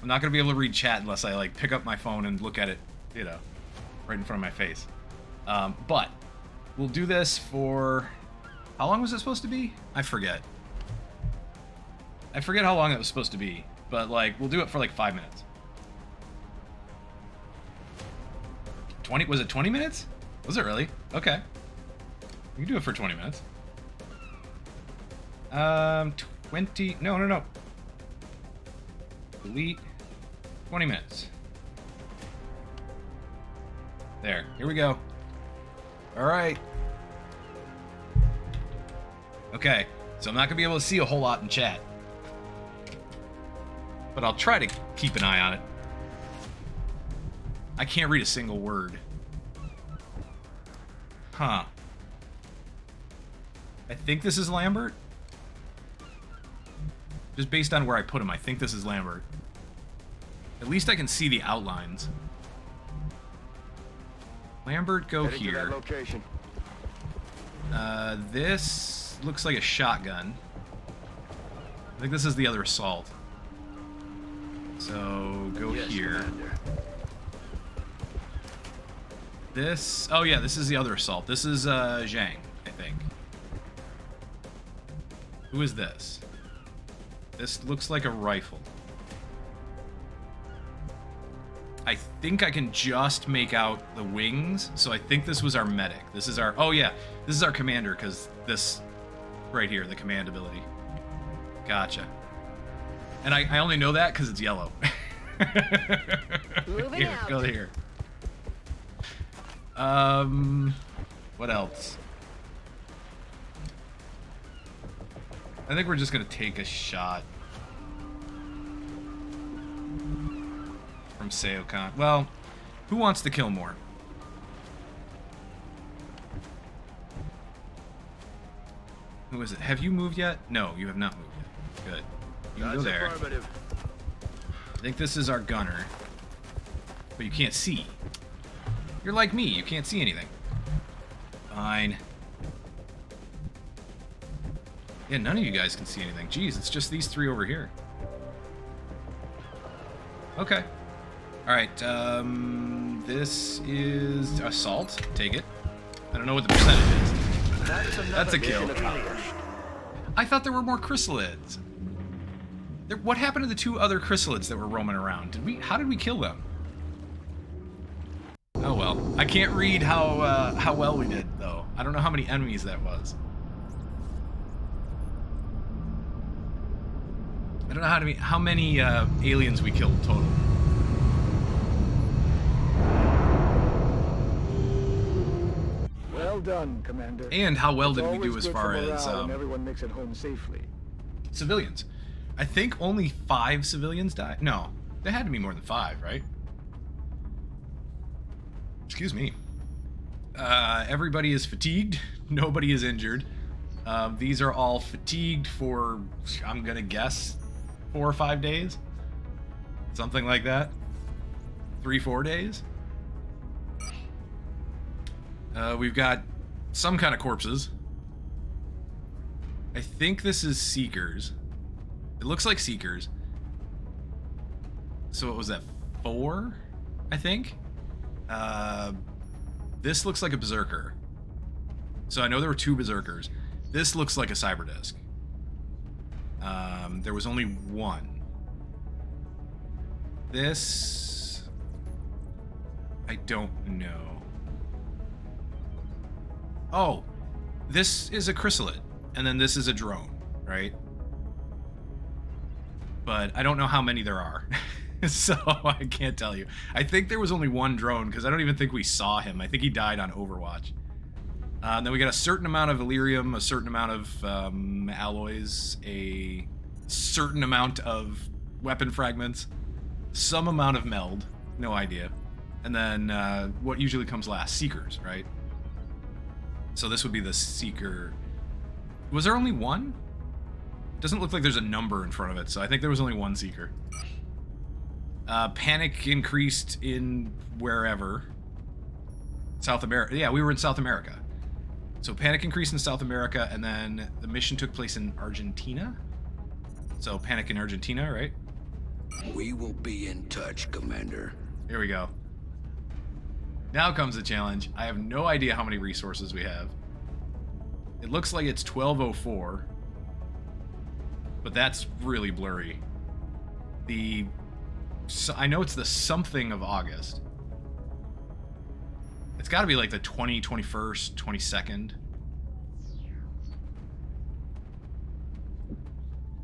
I'm not gonna be able to read chat unless I, like, pick up my phone and look at it, you know, right in front of my face. But, we'll do this for... How long was it supposed to be? I forget. I forget how long it was supposed to be. But, like, we'll do it for, like, 5 minutes. 20? Was it 20 minutes? Was it really? Okay. We can do it for 20 minutes. 20... No. Delete. 20 minutes. There. Here we go. Alright. Okay. So I'm not going to be able to see a whole lot in chat. But I'll try to keep an eye on it. I can't read a single word. Huh. I think this is Lambert. Just based on where I put him, I think this is Lambert. At least I can see the outlines. Lambert, go Headed to here. that location. This looks like a shotgun. I think this is the other assault. So, go Yes, here. Commander. This... Oh, yeah, this is the other assault. This is, Zhang, I think. Who is this? This looks like a rifle. I think I can just make out the wings, so I think this was our medic. This is our... Oh, yeah, this is our commander, because this... Right here, the command ability. Gotcha. And I only know that because it's yellow. Moving Here, out. go here. What else? I think we're just gonna take a shot from Seokan. Well, who wants to kill more? Who is it? Have you moved yet? No, you have not moved yet. Good. You can go That's there. affirmative. I think this is our gunner. But you can't see. You're like me, you can't see anything. Fine. Yeah, none of you guys can see anything. Jeez, it's just these three over here. Okay. Alright, this is assault. Take it. I don't know what the percentage is. That's a kill. I thought there were more chrysalids. What happened to the two other chrysalids that were roaming around? How did we kill them? Oh well. I can't read how well we did, though. I don't know how many enemies that was. I don't know how many aliens we killed total. Well done, Commander. And how well It's did we do always as good far for as morale when everyone makes it home safely. civilians? I think only 5 civilians died. No, there had to be more than 5, right? Excuse me. Everybody is fatigued. Nobody is injured. These are all fatigued for, I'm gonna guess, 4 or 5 days? Something like that. 3-4 days? We've got some kind of corpses. I think this is Seekers. It looks like Seekers. So what was that? 4? I think? This looks like a Berserker. So I know there were 2 Berserkers. This looks like a Cyberdisk. There was only 1. This... I don't know. Oh, this is a chrysalid, and then this is a drone, right? But I don't know how many there are, so I can't tell you. I think there was only 1 drone, because I don't even think we saw him. I think he died on Overwatch. Then we got a certain amount of Illyrium, a certain amount of alloys, a certain amount of weapon fragments, some amount of meld, no idea. And then what usually comes last? Seekers, right? So this would be the Seeker. Was there only one? Doesn't look like there's a number in front of it, so I think there was only one Seeker. Panic increased in wherever. South America. Yeah, we were in South America. So panic increased in South America, and then the mission took place in Argentina. So panic in Argentina, right? We will be in touch, Commander. Here we go. Now comes the challenge. I have no idea how many resources we have. It looks like it's 1204. But that's really blurry. I know it's the something of August. It's got to be like the 21st, 22nd.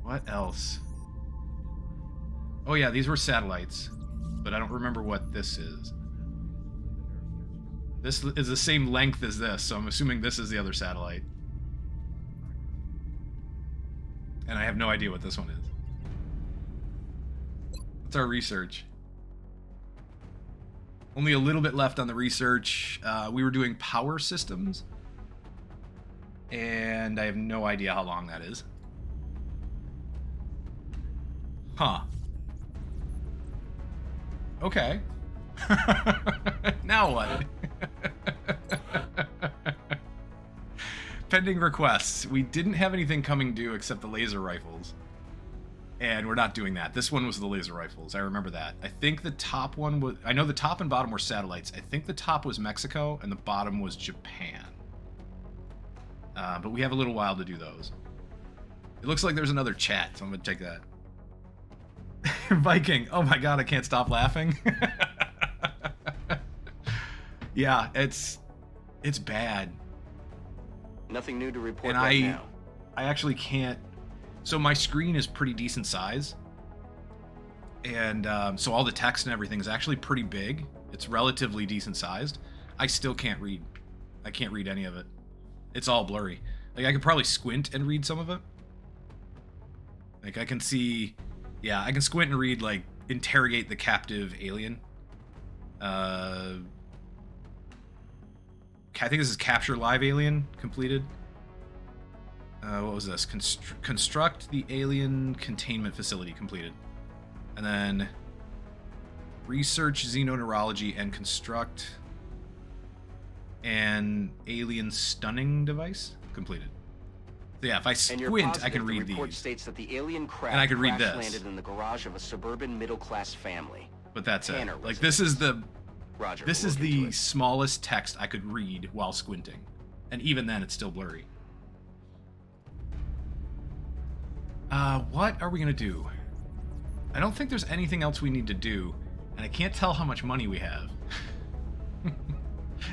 What else? Oh yeah, these were satellites. But I don't remember what this is. This is the same length as this, so I'm assuming this is the other satellite. And I have no idea what this one is. What's our research? Only a little bit left on the research. We were doing power systems. And I have no idea how long that is. Huh. Okay. Now what? Pending requests. We didn't have anything coming due except the laser rifles. And we're not doing that. This one was the laser rifles. I remember that. I think the top one was... I know the top and bottom were satellites. I think the top was Mexico and the bottom was Japan. But we have a little while to do those. It looks like there's another chat, so I'm going to take that. Viking. Oh my god, I can't stop laughing. Yeah, it's bad. Nothing new to report And right now. I actually can't. So my screen is pretty decent size, and so all the text and everything is actually pretty big. It's relatively decent sized. I still can't read. I can't read any of it. It's all blurry. Like I could probably squint and read some of it. Like I can see, yeah, I can squint and read like interrogate the captive alien. I think this is capture live alien completed. What was this? Construct the alien containment facility completed. And then research xenoneurology and construct an alien stunning device completed. So yeah, if I And you're squint, positive I can the read report these. states that the alien craft And I could read crash this. landed in the garage of a suburban middle-class family. But that's it. Tanner Like this is the Roger. this we'll is look into the it. smallest text I could read while squinting. And even then it's still blurry. What are we gonna do? I don't think there's anything else we need to do, and I can't tell how much money we have.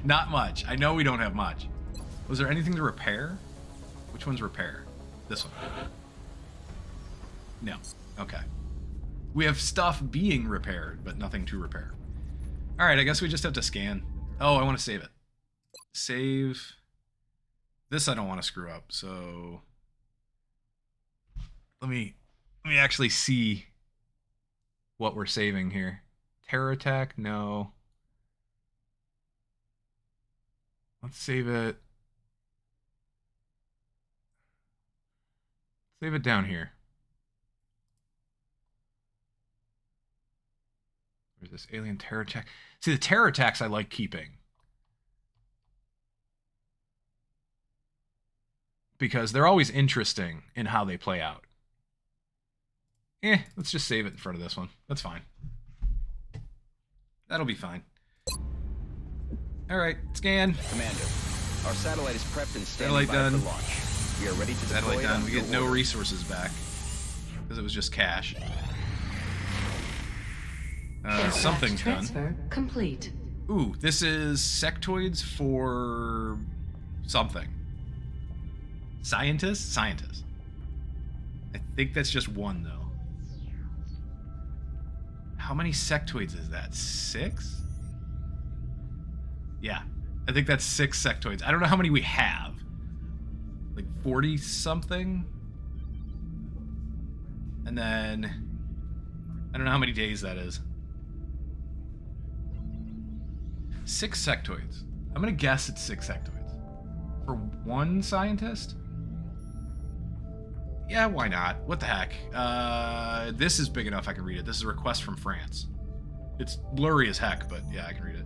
Not much. I know we don't have much. Was there anything to repair? Which one's repair? This one. No. Okay. We have stuff being repaired, but nothing to repair. Alright, I guess we just have to scan. Oh, I want to save it. Save. This I don't want to screw up, so... Let me actually see what we're saving here. Terror attack? No. Let's save it. Save it down here. Where's this alien terror attack? See, the terror attacks I like keeping. Because they're always interesting in how they play out. Let's just save it in front of this one. That's fine. That'll be fine. Alright, scan. Commander, our satellite is prepped and Satellite standing by done. for launch. We are ready to deploy Satellite it done. on We your get no order. resources back. Because it was just cash. Something's done. Transfer complete. Ooh, this is sectoids for something. Scientists? Scientists. I think that's just one, though. How many sectoids is that? 6? Yeah, I think that's 6 sectoids. I don't know how many we have. Like 40 something? And then I don't know how many days that is. 6 sectoids. I'm gonna guess it's 6 sectoids. For one scientist? Yeah, why not? What the heck? This is big enough I can read it. This is a request from France. It's blurry as heck, but yeah, I can read it.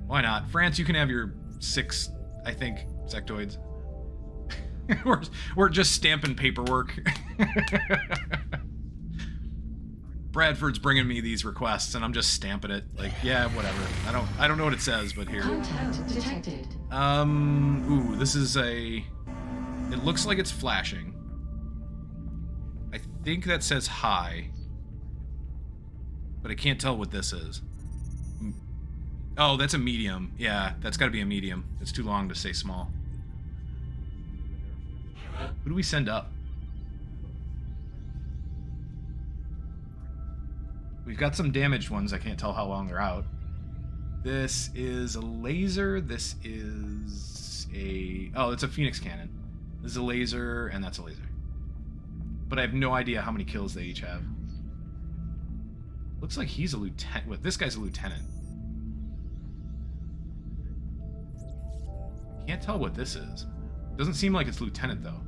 Why not? France, you can have your 6, I think, sectoids. we're just stamping paperwork. Bradford's bringing me these requests, and I'm just stamping it. Like, yeah, whatever. I don't know what it says, but here. Contact detected. Ooh, this is a... It looks like it's flashing. I think that says hi. But I can't tell what this is. Oh, that's a medium. Yeah, that's gotta be a medium. It's too long to say small. Who do we send up? We've got some damaged ones. I can't tell how long they're out. This is a laser. This is a... Oh, it's a Phoenix cannon. This is a laser, and that's a laser. But I have no idea how many kills they each have. Looks like he's a lieutenant. Well, this guy's a lieutenant. Can't tell what this is. Doesn't seem like it's lieutenant, though.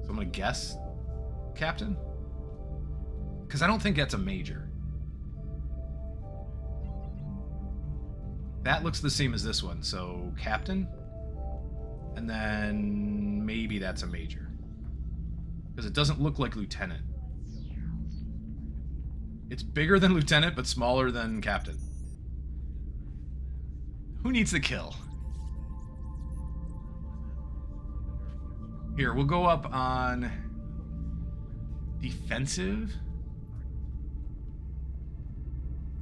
So I'm gonna guess captain? Because I don't think that's a major. That looks the same as this one, so captain? And then maybe that's a major. Because it doesn't look like lieutenant. It's bigger than lieutenant, but smaller than captain. Who needs the kill? Here, we'll go up on defensive.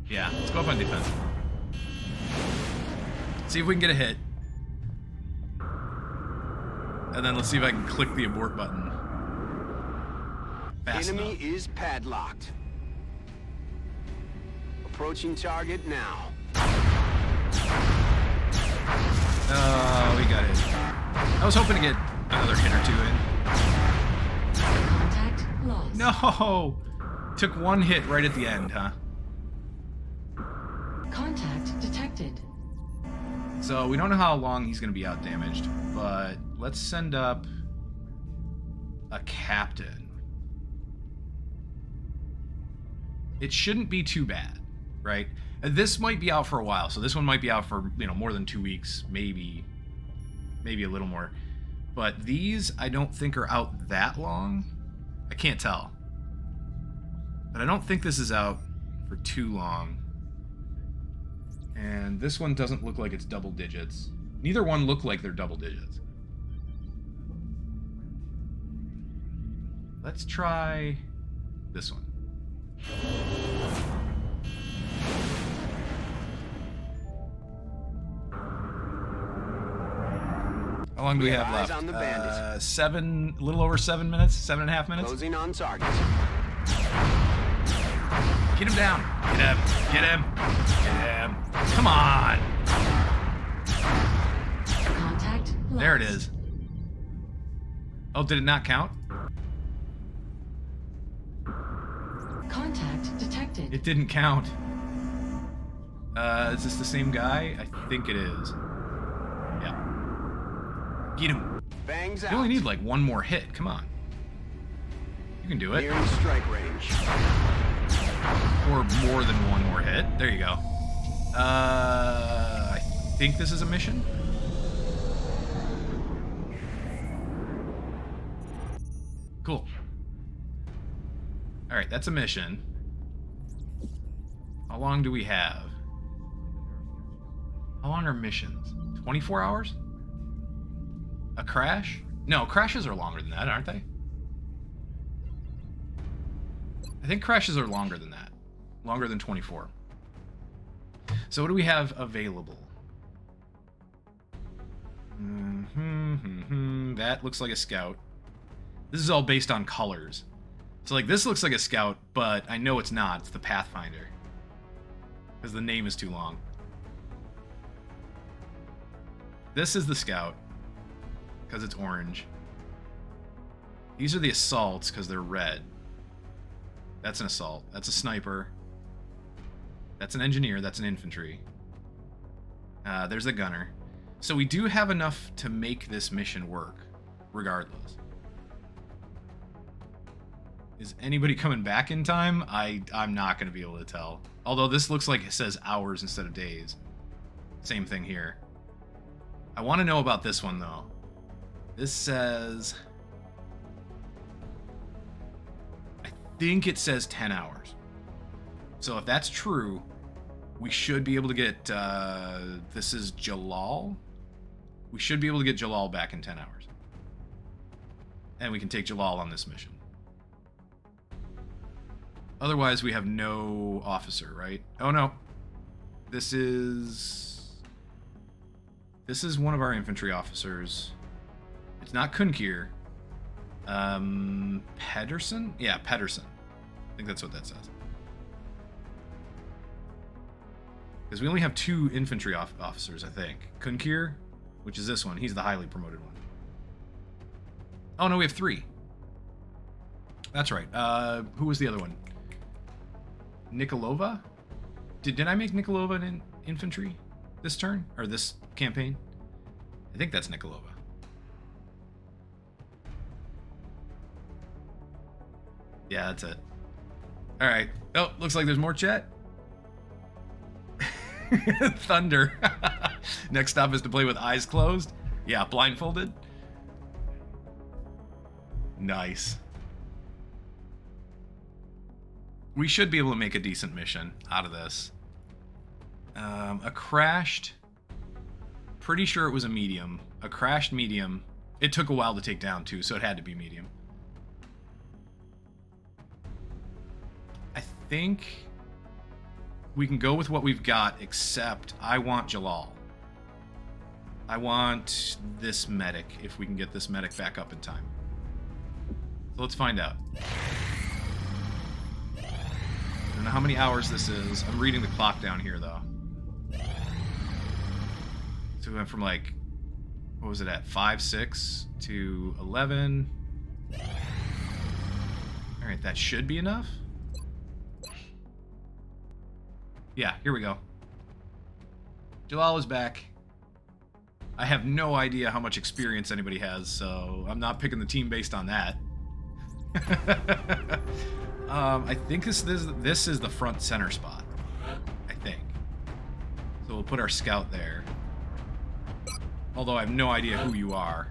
Yeah, let's go up on defensive. See if we can get a hit. And then let's see if I can click the abort button. Fast Enemy enough. is padlocked. Approaching target now. Oh, we got it. I was hoping to get another hit or two in. Contact lost. No! Took one hit right at the end, huh? Contact detected. So we don't know how long he's going to be out damaged, but let's send up a captain. It shouldn't be too bad, right? This might be out for a while, so this one might be out for, more than 2 weeks, maybe a little more. But these, I don't think are out that long. I can't tell. But I don't think this is out for too long. And this one doesn't look like it's double digits. Neither one look like they're double digits. Let's try this one. How long do we have Eyes left? on the bandit. 7, a little over 7 minutes, 7.5 minutes. Closing on target. Get him down. Get him. Get him. Get him. Come on. Contact lost. There it is. Oh, did it not count? Contact detected. It didn't count. Is this the same guy? I think it is. Yeah. Get him. Bangs out. You only need like one more hit. Come on. You can do it. Nearing strike range. Or more than one more hit. There you go. I think this is a mission. Cool. Alright, that's a mission. How long do we have? How long are missions? 24 hours? A crash? No, crashes are longer than that, aren't they? I think crashes are longer than that. Longer than 24. So what do we have available? That looks like a scout. This is all based on colors. So like this looks like a scout, but I know it's not. It's the Pathfinder. Because the name is too long. This is the scout. Because it's orange. These are the assaults because they're red. That's an assault. That's a sniper. That's an engineer. That's an infantry. There's a gunner. So we do have enough to make this mission work, regardless. Is anybody coming back in time? I'm not going to be able to tell. Although this looks like it says hours instead of days. Same thing here. I want to know about this one, though. This says... I think it says 10 hours. So if that's true, we should be able to get... this is Jalal? We should be able to get Jalal back in 10 hours. And we can take Jalal on this mission. Otherwise, we have no officer, right? Oh, no. This is one of our infantry officers. It's not Kunkir. Pedersen? Yeah, Pedersen. I think that's what that says. Because we only have 2 infantry officers, I think. Kunkir, which is this one. He's the highly promoted one. Oh, no, we have 3. That's right. Who was the other one? Nikolova? Did I make Nikolova an infantry this turn? Or this campaign? I think that's Nikolova. Yeah, that's it. Alright. Oh, looks like there's more chat. Thunder. Next stop is to play with eyes closed. Yeah, blindfolded. Nice. We should be able to make a decent mission out of this. A crashed... Pretty sure it was a medium. A crashed medium. It took a while to take down, too, so it had to be medium. I think we can go with what we've got, except I want Jalal. I want this medic, if we can get this medic back up in time. So let's find out. I don't know how many hours this is. I'm reading the clock down here, though. So we went from, like, what was it at? 5, 6 to 11. Alright, that should be enough. Yeah, here we go. Jalal is back. I have no idea how much experience anybody has, so I'm not picking the team based on that. I think this is the front center spot. I think. So we'll put our scout there. Although I have no idea who you are.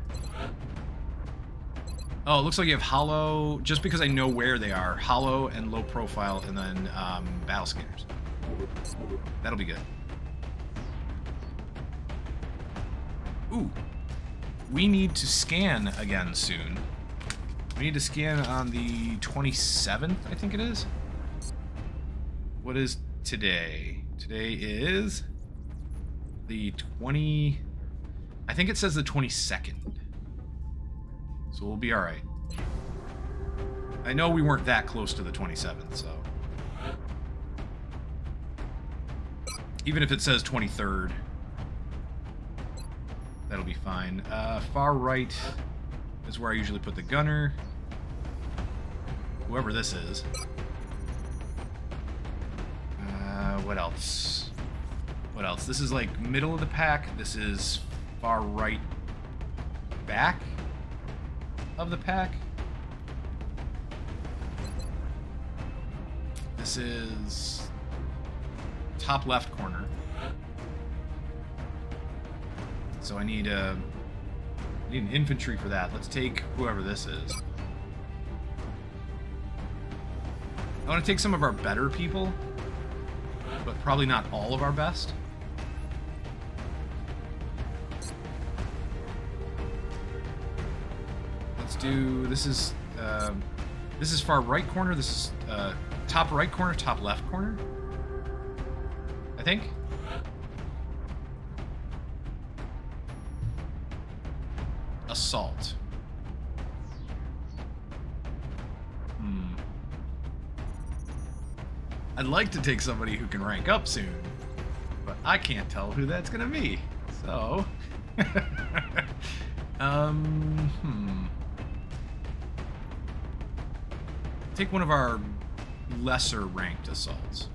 Oh, it looks like you have hollow, just because I know where they are. Hollow and low profile, and then battle scanners. That'll be good. Ooh. We need to scan again soon. We need to scan on the 27th, I think it is. What is today? Today is the 20... I think it says the 22nd. So we'll be alright. I know we weren't that close to the 27th, so... Even if it says 23rd, that'll be fine. Far right is where I usually put the gunner. Whoever this is. What else? What else? This is like middle of the pack. This is far right back of the pack. This is top left corner. So I need an infantry for that. Let's take whoever this is. I want to take some of our better people, but probably not all of our best. Let's do, this is far right corner. This is top right corner, top left corner, I think. Assault. I'd like to take somebody who can rank up soon, but I can't tell who that's gonna be. So, take one of our lesser ranked assaults.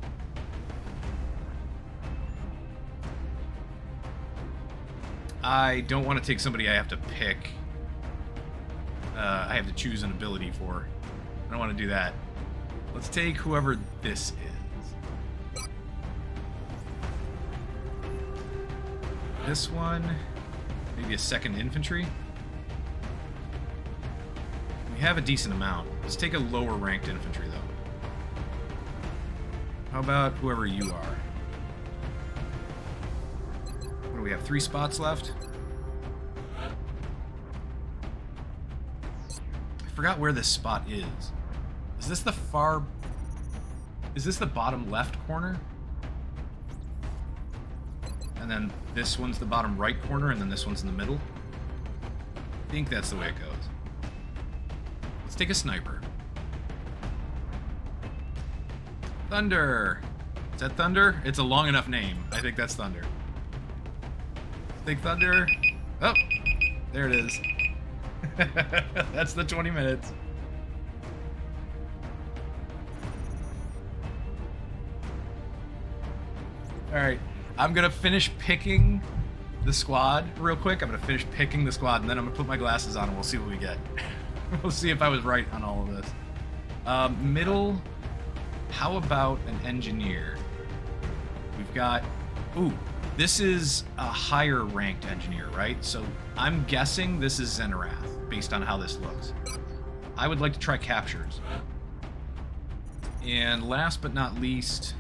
I don't want to take somebody I have to pick. I have to choose an ability for. I don't want to do that. Let's take whoever this is. This one, maybe a second infantry. We have a decent amount. Let's take a lower ranked infantry though. How about whoever you are? What do we have? 3 spots left? I forgot where this spot is. Is this the far... Is this the bottom left corner? And then this one's the bottom right corner, and then this one's in the middle? I think that's the way it goes. Let's take a sniper. Thunder! Is that Thunder? It's a long enough name. I think that's Thunder. Take Thunder. Oh! There it is. That's the 20 minutes. Alright, I'm gonna finish picking the squad real quick. I'm gonna finish picking the squad, and then I'm gonna put my glasses on and we'll see what we get. We'll see if I was right on all of this. Middle, how about an engineer? We've got... Ooh, this is a higher ranked engineer, right? So I'm guessing this is Zenarath, based on how this looks. I would like to try captures. And last but not least,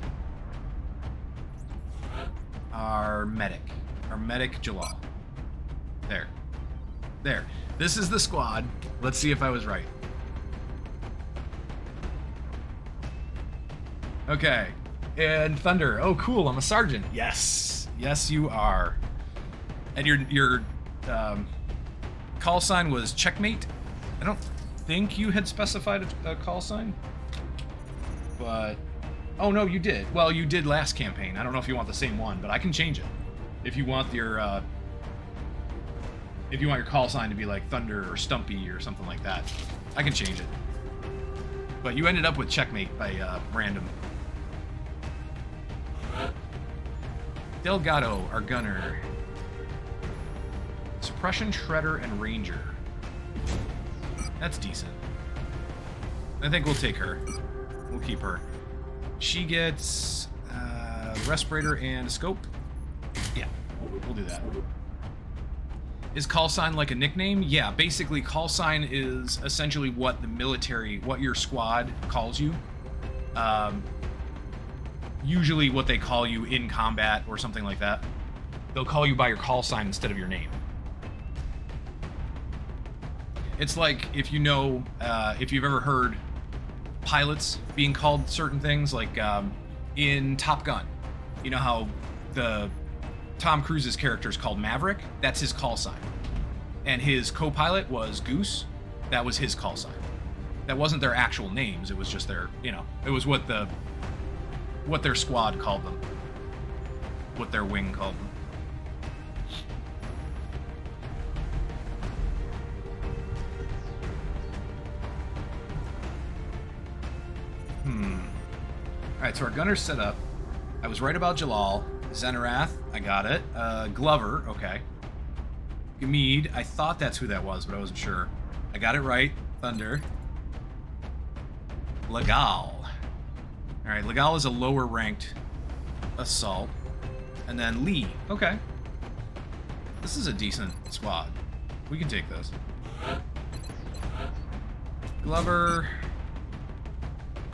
our medic Jalal. There. This is the squad. Let's see if I was right. Okay. And Thunder. Oh, cool. I'm a sergeant. Yes. Yes, you are. And your call sign was checkmate. I don't think you had specified a call sign. But... Oh, no, you did. Well, you did last campaign. I don't know if you want the same one, but I can change it. If you want your call sign to be like Thunder or Stumpy or something like that, I can change it. But you ended up with checkmate by random. Delgado, our gunner. Suppression, Shredder, and Ranger. That's decent. I think we'll take her. We'll keep her. She gets respirator and a scope. Yeah, we'll do that. Is call sign like a nickname? Yeah, basically call sign is essentially what the military, what your squad calls you. Usually what they call you in combat or something like that. They'll call you by your call sign instead of your name. It's like if you know, if you've ever heard pilots being called certain things, like in Top Gun. You know how Tom Cruise's character is called Maverick? That's his call sign. And his co-pilot was Goose. That was his call sign. That wasn't their actual names. It was just their, it was what their squad called them. What their wing called them. Alright, so our gunner's set up. I was right about Jalal. Zenarath, I got it. Glover, okay. Gamid, I thought that's who that was, but I wasn't sure. I got it right. Thunder. Legal. Alright, Legal is a lower ranked assault. And then Lee. Okay. This is a decent squad. We can take this. Glover.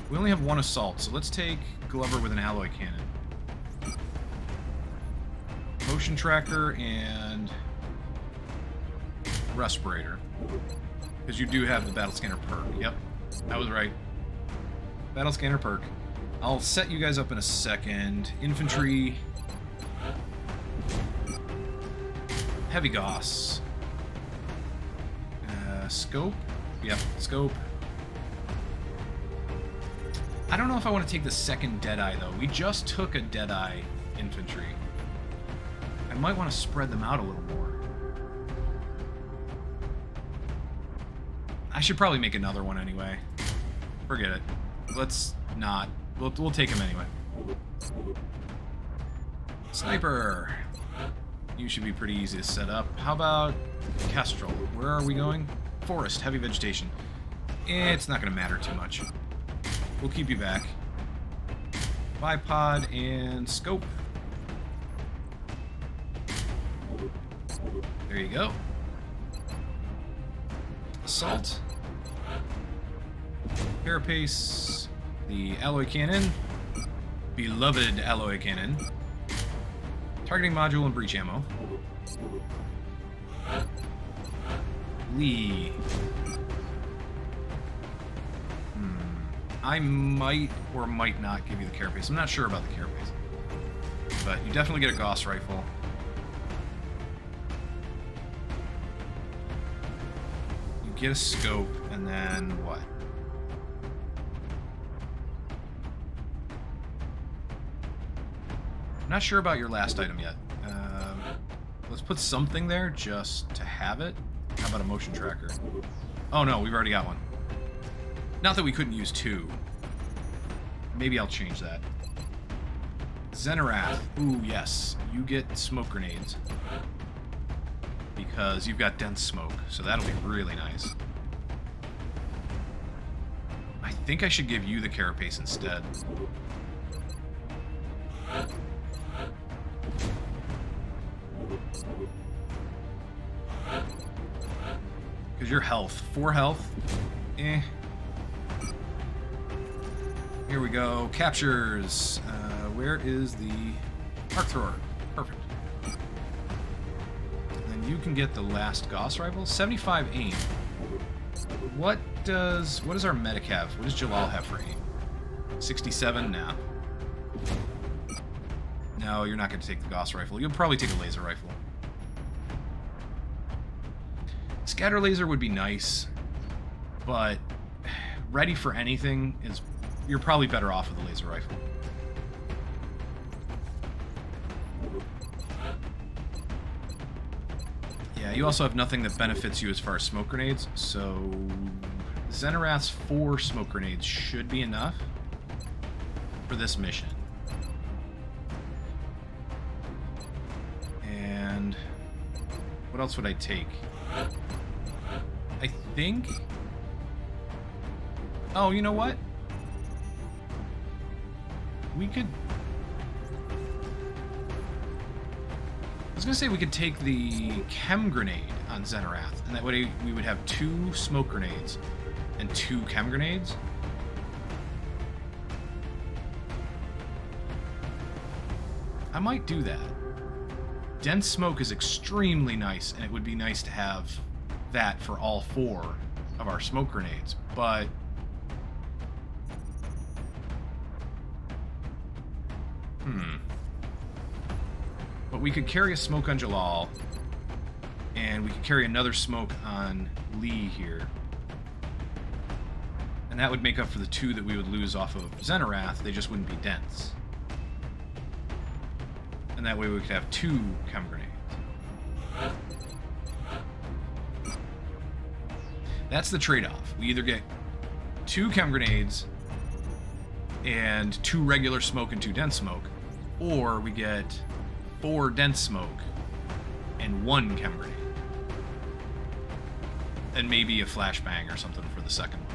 We only have one assault, so let's take Glover with an alloy cannon. Motion tracker and respirator. Because you do have the battle scanner perk. Yep, I was right. Battle scanner perk. I'll set you guys up in a second. Infantry. Heavy Goss. Scope. Yep, scope. I don't know if I want to take the second Deadeye, though. We just took a Deadeye infantry. I might want to spread them out a little more. I should probably make another one anyway. Forget it. Let's not. We'll take him anyway. Sniper! You should be pretty easy to set up. How about Kestrel? Where are we going? Forest, heavy vegetation. It's not going to matter too much. We'll keep you back. Bipod and scope. There you go. Assault. Carapace. The alloy cannon. Beloved alloy cannon. Targeting module and breach ammo. Lee. I might or might not give you the carapace. I'm not sure about the carapace. But you definitely get a Gauss rifle. You get a scope, and then what? I'm not sure about your last item yet. Let's put something there just to have it. How about a motion tracker? Oh no, we've already got one. Not that we couldn't use two. Maybe I'll change that. Zenarath. Ooh, yes. You get smoke grenades. Because you've got dense smoke, so that'll be really nice. I think I should give you the carapace instead. Because your health. 4 health. Eh. Here we go. Captures. Where is the arc thrower? Perfect. And then you can get the last Gauss rifle. 75 aim. What does our medic have? What does Jalal have for aim? 67? Nah. No, you're not going to take the Gauss rifle. You'll probably take a laser rifle. Scatter laser would be nice, but ready for anything is... You're probably better off with a laser rifle. Yeah, you also have nothing that benefits you as far as smoke grenades, so Zenarath's 4 smoke grenades should be enough for this mission. And what else would I take? I think... Oh, you know what? We could... I was going to say we could take the chem grenade on Zenarath, and that way we would have 2 smoke grenades and 2 chem grenades. I might do that. Dense smoke is extremely nice, and it would be nice to have that for all 4 of our smoke grenades, but... But we could carry a smoke on Jalal, and we could carry another smoke on Lee here. And that would make up for the 2 that we would lose off of Zenarath. They just wouldn't be dense. And that way we could have 2 chem grenades. That's the trade-off. We either get 2 chem grenades and 2 regular smoke and 2 dense smoke, or we get 4 dense smoke and 1 chem grenade. And maybe a flashbang or something for the second one.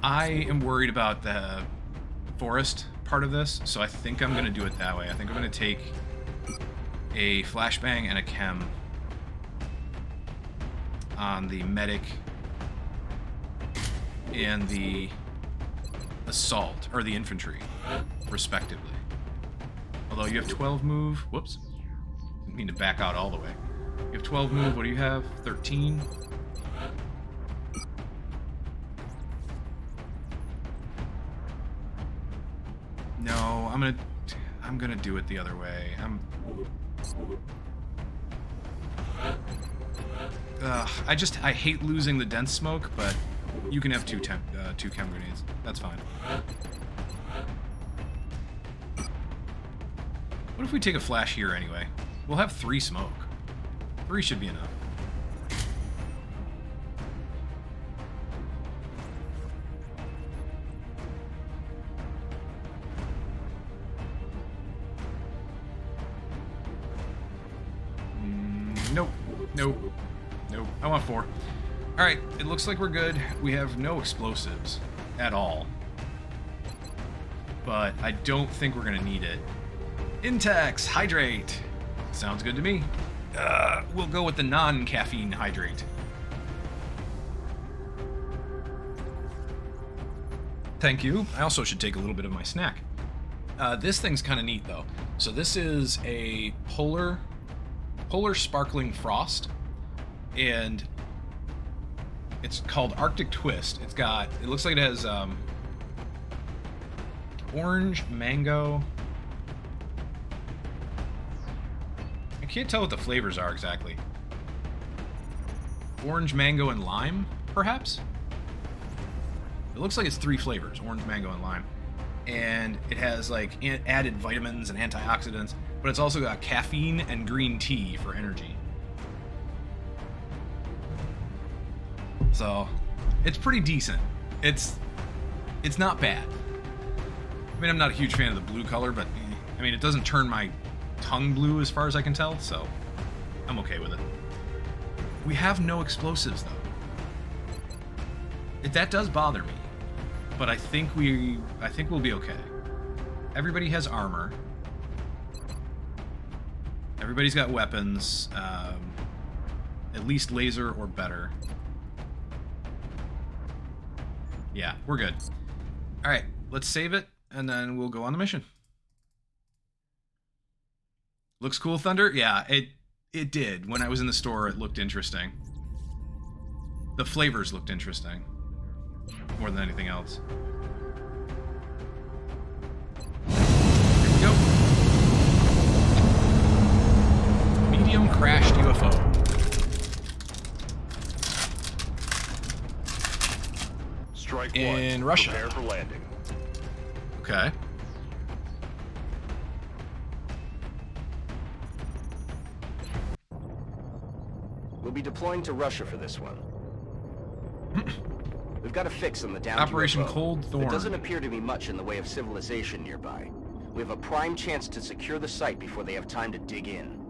I am worried about the forest part of this, so I think I'm going to do it that way. I think I'm going to take a flashbang and a chem on the medic and the assault, or the infantry, respectively. Although you have 12 move. Whoops. Didn't mean to back out all the way. You have 12 move. What do you have? 13? No, I'm gonna do it the other way. I hate losing the dense smoke, but you can have two chem grenades. That's fine. What if we take a flash here anyway? We'll have 3 smoke. 3 should be enough. Nope. Nope. Nope. I want 4. Alright, it looks like we're good. We have no explosives at all. But I don't think we're going to need it. Intex, hydrate. Sounds good to me. We'll go with the non-caffeine hydrate. Thank you. I also should take a little bit of my snack. This thing's kind of neat, though. So this is a polar sparkling frost, and it's called Arctic Twist. It looks like it has orange, mango. I can't tell what the flavors are exactly. Orange, mango, and lime, perhaps? It looks like it's 3 flavors, orange, mango, and lime. And it has like added vitamins and antioxidants, but it's also got caffeine and green tea for energy. So, it's pretty decent. It's not bad. I mean, I'm not a huge fan of the blue color, but I mean, it doesn't turn my tongue blue as far as I can tell, so I'm okay with it. We have no explosives, though. That does bother me, but I think we'll be okay. Everybody has armor. Everybody's got weapons, at least laser or better. Yeah, we're good. All right, let's save it, and then we'll go on the mission. Looks cool, Thunder? Yeah, it did. When I was in the store, it looked interesting. The flavors looked interesting. More than anything else. Here we go. Medium crashed UFO. Strike In 1. Russia. Prepare for landing. Okay. We'll be deploying to Russia for this one. We've got a fix on the downed Operation UFO. Cold Thorn. There doesn't appear to be much in the way of civilization nearby. We have a prime chance to secure the site before they have time to dig in.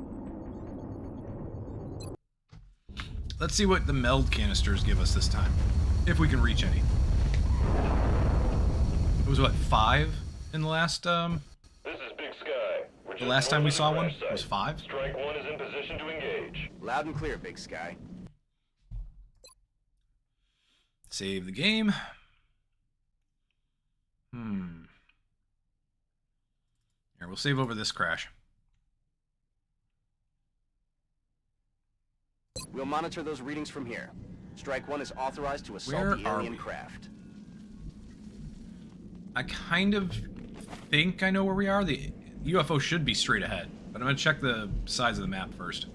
Let's see what the meld canisters give us this time. If we can reach any. It was what, 5 in the last This is Big Sky. We're the just last time we north saw of the one? crash It was site. 5? Strike 1 is in position to engage. Loud and clear, Big Sky. Save the game. Here, we'll save over this crash. We'll monitor those readings from here. Strike 1 is authorized to assault Where the are alien we? craft. I kind of think I know where we are. The UFO should be straight ahead, but I'm going to check the size of the map first.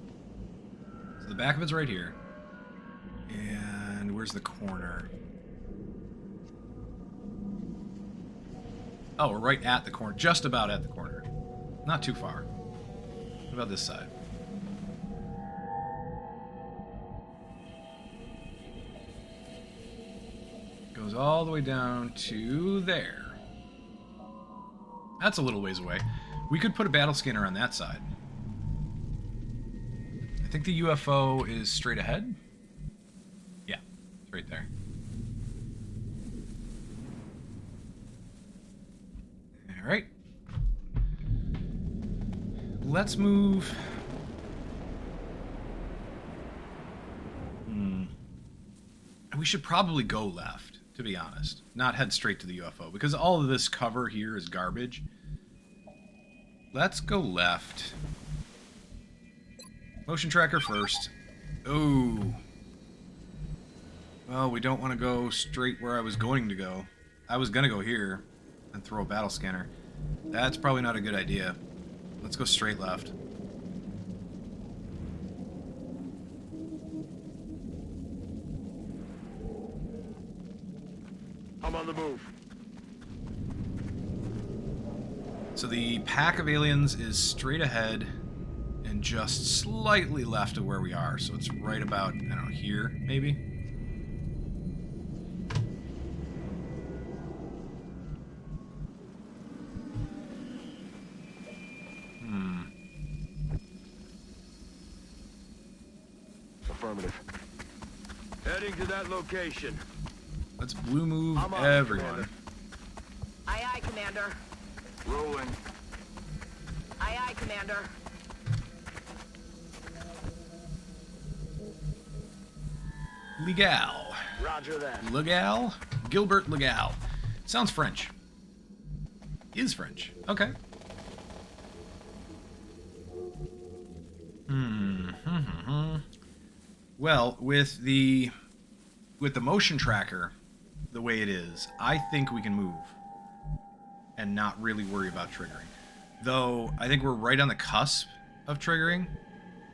So the back of it's right here. And where's the corner? Oh, we're right at the corner. Just about at the corner. Not too far. What about this side? Goes all the way down to there. That's a little ways away. We could put a battle scanner on that side. I think the UFO is straight ahead. Yeah, it's right there. All right. Let's move. We should probably go left, to be honest. Not head straight to the UFO, because all of this cover here is garbage. Let's go left. Motion tracker first. Oh. Well, we don't want to go straight where I was going to go. I was going to go here and throw a battle scanner. That's probably not a good idea. Let's go straight left. I'm on the move. So the pack of aliens is straight ahead and just slightly left of where we are. So it's right about, I don't know, here, maybe? Affirmative. Heading to that location. Let's blue move I'm on, everyone. Commander. Aye, aye, Commander. Rolling. Aye, aye, Commander. Legal. Roger that. Legal? Gilbert Legal. Sounds French. Is French. Okay. Well, with the motion tracker the way it is, I think we can move and not really worry about triggering. Though, I think we're right on the cusp of triggering.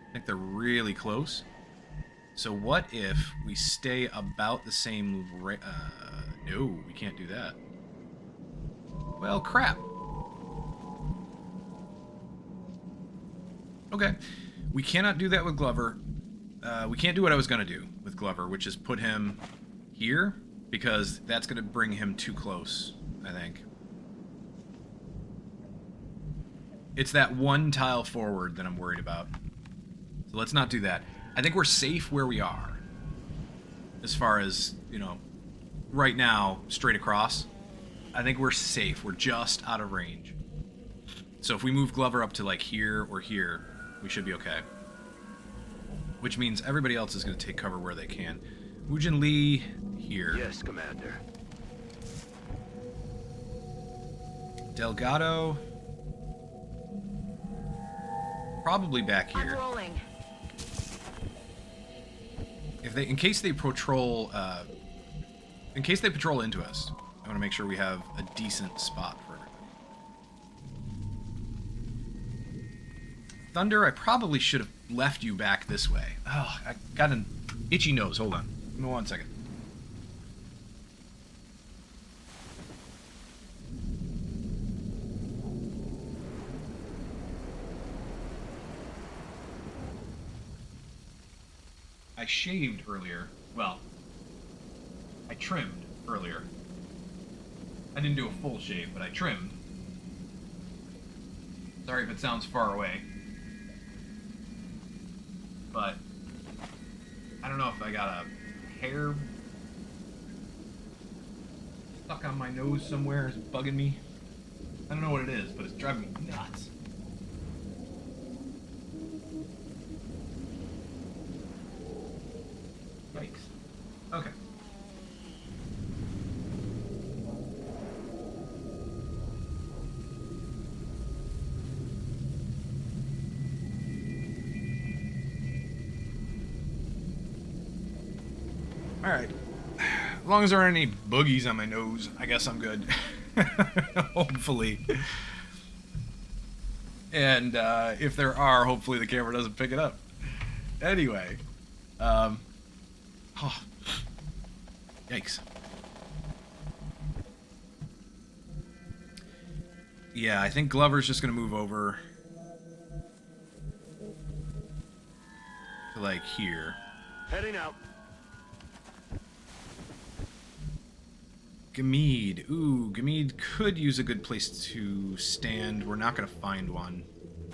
I think they're really close. So what if we stay about the same no, we can't do that. Well, crap. Okay. We cannot do that with Glover. We can't do what I was going to do with Glover, which is put him here, because that's going to bring him too close, I think. It's that one tile forward that I'm worried about. So let's not do that. I think we're safe where we are. As far as, you know, right now, straight across. I think we're safe. We're just out of range. So if we move Glover up to like here or here, we should be okay. Which means everybody else is going to take cover where they can. Woojin Lee here. Yes, Commander. Delgado. Probably back I'm here. rolling. If they, in case they patrol into us, I want to make sure we have a decent spot for everybody. Thunder, I probably should have left you back this way. Oh, I got an itchy nose. Hold on. Give me 1 second. I shaved earlier. Well, I trimmed earlier. I didn't do a full shave, but I trimmed. Sorry if it sounds far away. But I don't know if I got a hair stuck on my nose somewhere. It's bugging me. I don't know what it is, but it's driving me nuts. Yikes. Okay. Alright. As long as there aren't any boogies on my nose, I guess I'm good. Hopefully. And if there are, hopefully the camera doesn't pick it up. Anyway. Oh. Yikes. Yeah, I think Glover's just gonna move over to like here. Heading out. Gamede. Ooh, Gamede could use a good place to stand. We're not gonna find one.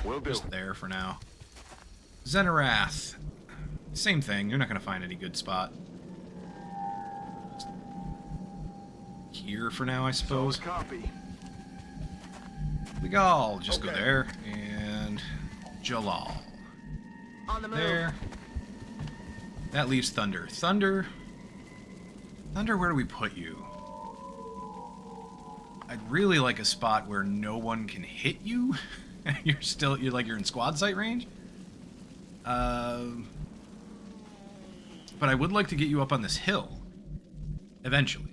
Will do. Just there for now. Zenarath. Same thing. You're not gonna find any good spot. Here for now, I suppose. Solid copy. Legal. Just go Okay. there. And Jalal. On the move. There. That leaves Thunder. Thunder, where do we put you? I'd really like a spot where no one can hit you. you're in squad sight range. But I would like to get you up on this hill. Eventually.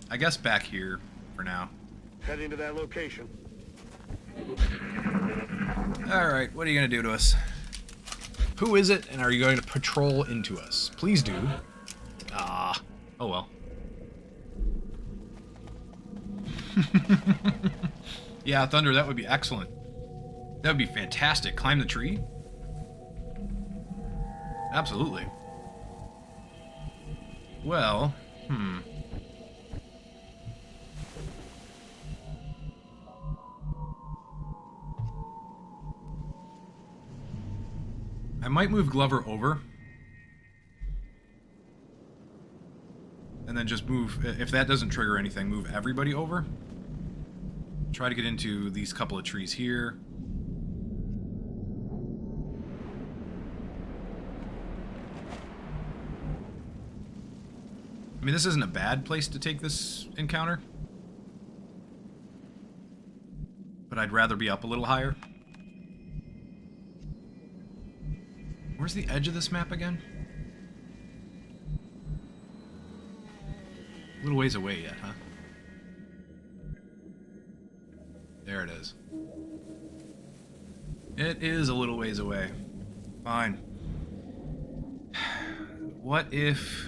I guess back here for now. Heading to that location. Alright, what are you gonna do to us? Who is it, and are you going to patrol into us? Please do. Ah. Oh well. Yeah, Thunder, that would be excellent. That would be fantastic. Climb the tree? Absolutely. Well, I might move Glover over. And then just move, if that doesn't trigger anything, move everybody over. Try to get into these couple of trees here. I mean, this isn't a bad place to take this encounter. But I'd rather be up a little higher. Where's the edge of this map again? A little ways away yet, huh? There it is. It is a little ways away. Fine. What if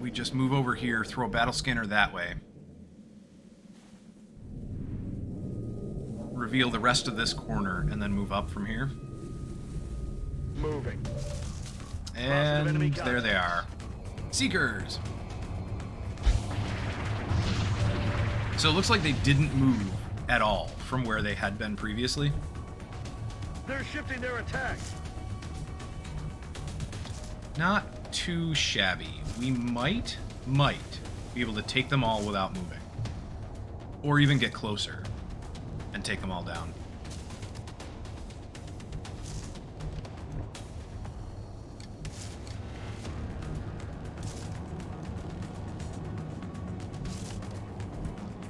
we just move over here, throw a battle scanner that way, reveal the rest of this corner, and then move up from here? Moving. And there they are. Seekers! So it looks like they didn't move at all from where they had been previously. They're shifting their attack. Not too shabby. We might be able to take them all without moving. Or even get closer and take them all down.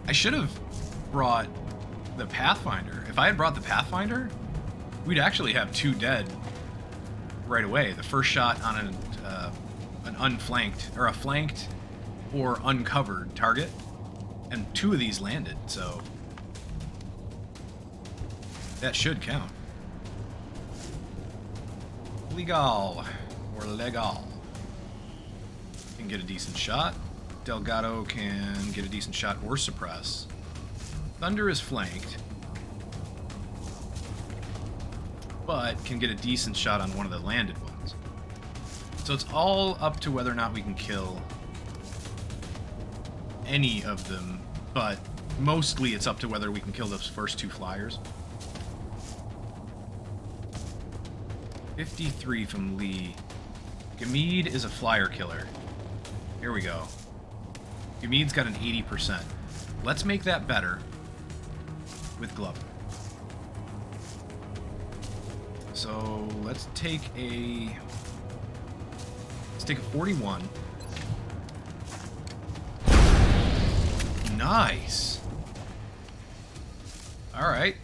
I should have brought the Pathfinder. If I had brought the Pathfinder, we'd actually have 2 dead right away. The first shot on an unflanked, or a flanked or uncovered target, and 2 of these landed, so that should count. Legal, or legal. Can get a decent shot. Delgado can get a decent shot or suppress. Thunder is flanked, but can get a decent shot on one of the landed ones. So it's all up to whether or not we can kill any of them, but mostly it's up to whether we can kill those first 2 flyers. 53 from Lee. Gamid is a flyer killer. Here we go. Gamid's got an 80%. Let's make that better with Glover. So let's take a 41. Nice. All right.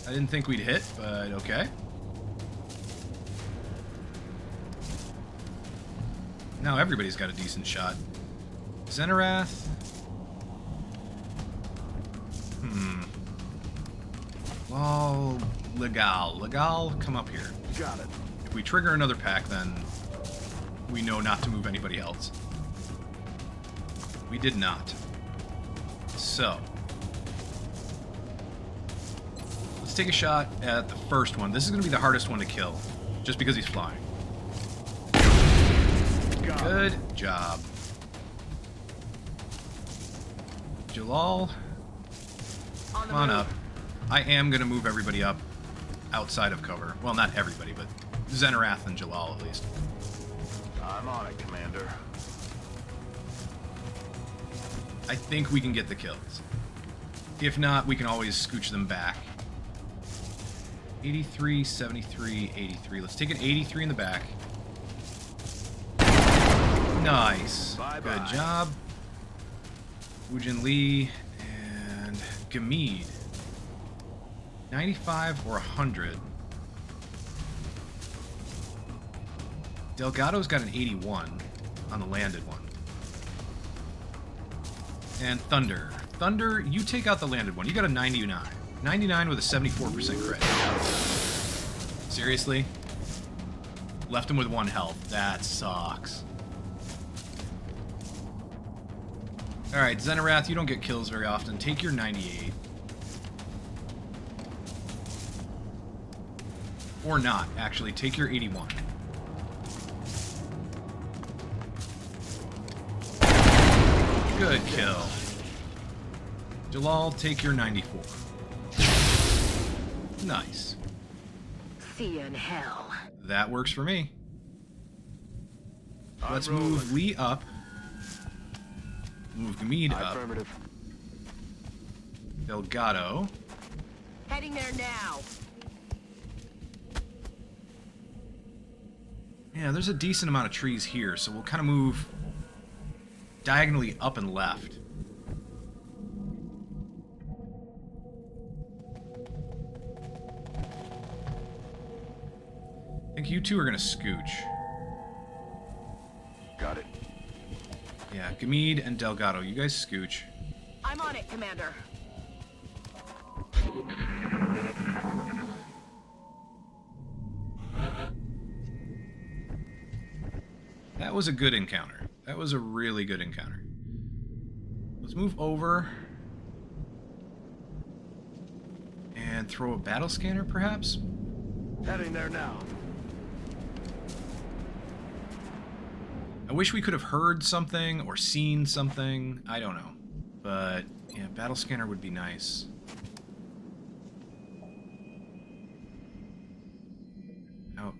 I didn't think we'd hit, but okay. Now everybody's got a decent shot. Xenarath. Well, Legal, come up here. Got it. If we trigger another pack, then we know not to move anybody else. We did not. So, let's take a shot at the first one. This is going to be the hardest one to kill, just because he's flying. Good job. Jalal, come on up. I am going to move everybody up outside of cover. Well, not everybody, but Xenarath and Jalal at least. I'm on it, Commander. I think we can get the kills. If not, we can always scooch them back. 83, 73, 83. Let's take an 83 in the back. Nice. Bye-bye. Good job. Woojin Lee and Gamid. 95 or 100. Delgado's got an 81 on the landed one. And Thunder. Thunder, you take out the landed one. You got a 99. 99 with a 74% crit. Seriously? Left him with 1 health. That sucks. Alright, Xenorath, you don't get kills very often. Take your 98. Or not, actually. Take your 81. Good kill. Jalal, take your 94. Nice. See you in hell. That works for me. Let's rolling. move Lee up. Move Gamid up. Affirmative. Delgado. Heading there now. Yeah, there's a decent amount of trees here, so we'll kind of move diagonally up and left. I think you two are going to scooch. Got it. Yeah, Gamid and Delgado, you guys scooch. I'm on it, Commander. That was a good encounter. That was a really good encounter. Let's move over and throw a battle scanner, perhaps? Heading there now. I wish we could have heard something or seen something. I don't know. But, yeah, battle scanner would be nice. Out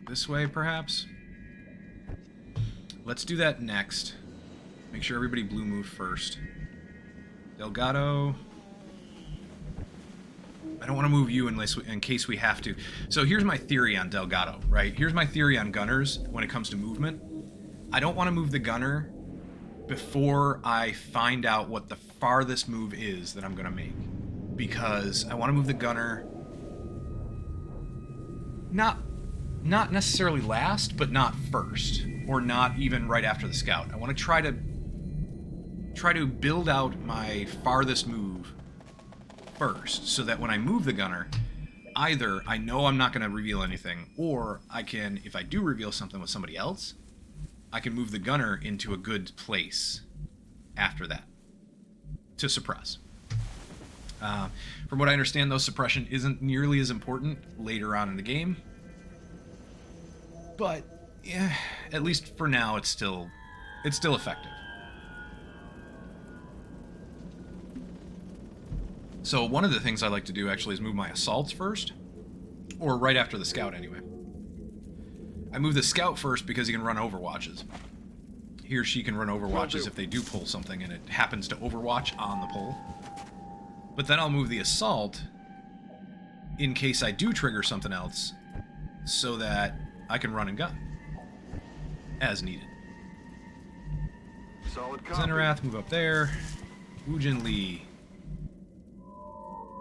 this way, perhaps? Let's do that next. Make sure everybody blue move first. Delgado. I don't want to move you in case we have to. So here's my theory on Delgado, right? Here's my theory on gunners when it comes to movement. I don't want to move the gunner before I find out what the farthest move is that I'm going to make. Because I want to move the gunner not necessarily last, but not first. Or not even right after the scout. I want to try to build out my farthest move first, so that when I move the gunner, either I know I'm not going to reveal anything, or I can, if I do reveal something with somebody else, I can move the gunner into a good place after that to suppress. From what I understand, though, suppression isn't nearly as important later on in the game. But yeah, at least for now, it's still effective. So one of the things I like to do actually is move my assaults first, or right after the scout anyway. I move the scout first because he can run overwatches. He or she can run overwatches if they do pull something and it happens to overwatch on the pull. But then I'll move the assault in case I do trigger something else, so that I can run and gun as needed. Solid copy. Xenorath, move up there. Woojin Lee.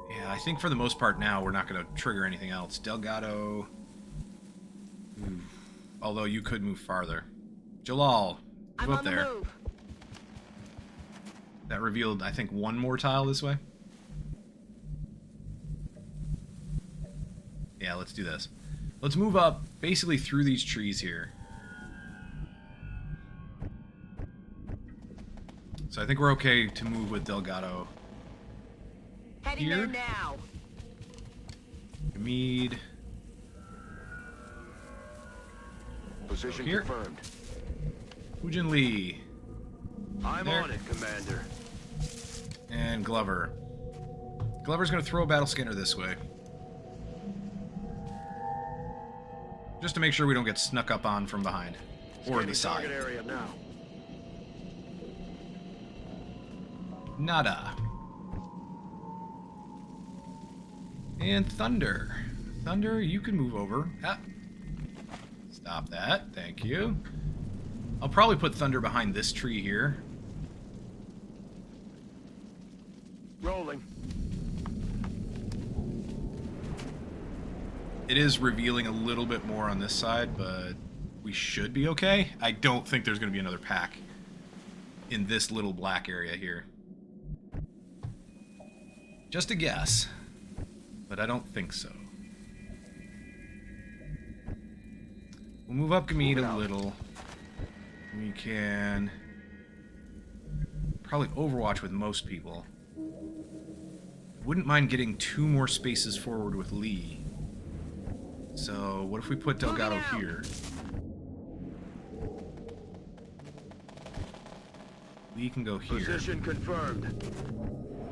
Yeah, I think for the most part now we're not going to trigger anything else. Delgado. Ooh. Although you could move farther. Jalal, I'm move up on the there. move. That revealed, I think, one more tile this way. Yeah, let's do this. Let's move up basically through these trees here. So I think we're okay to move with Delgado. Heading Here? there now. Gamid. Position Here. confirmed. Woojin Lee. I'm There. on it, Commander. And Glover. Glover's going to throw a battle scanner this way. Just to make sure we don't get snuck up on from behind. Or the side. Target area now. Nada. And Thunder. Thunder, you can move over. Ah. Stop that. Thank you. I'll probably put Thunder behind this tree here. Rolling. It is revealing a little bit more on this side, but we should be okay. I don't think there's going to be another pack in this little black area here. Just a guess, but I don't think so. We'll move up Gamede a little. We can probably overwatch with most people. Wouldn't mind getting 2 more spaces forward with Lee. So, what if we put Delgado here? Lee can go here. Position confirmed.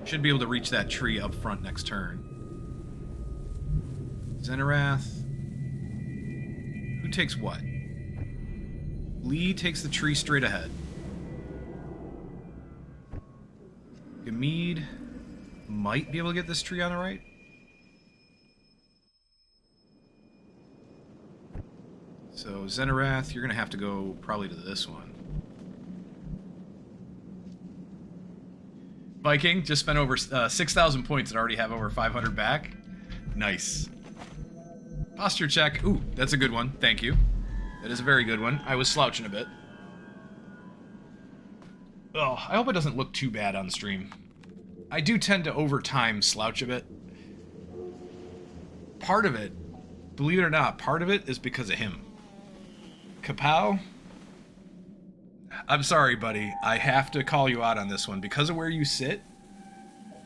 Should be able to reach that tree up front next turn. Zenarath. Who takes what? Lee takes the tree straight ahead. Gamede might be able to get this tree on the right. So Zenarath, you're going to have to go probably to this one. Viking just spent over 6,000 points and already have over 500 back. Nice. Posture check. Ooh, that's a good one. Thank you. That is a very good one. I was slouching a bit. Oh, I hope it doesn't look too bad on stream. I do tend to, over time, slouch a bit. Part of it, believe it or not, part of it is because of him. Kapow? I'm sorry, buddy. I have to call you out on this one. Because of where you sit,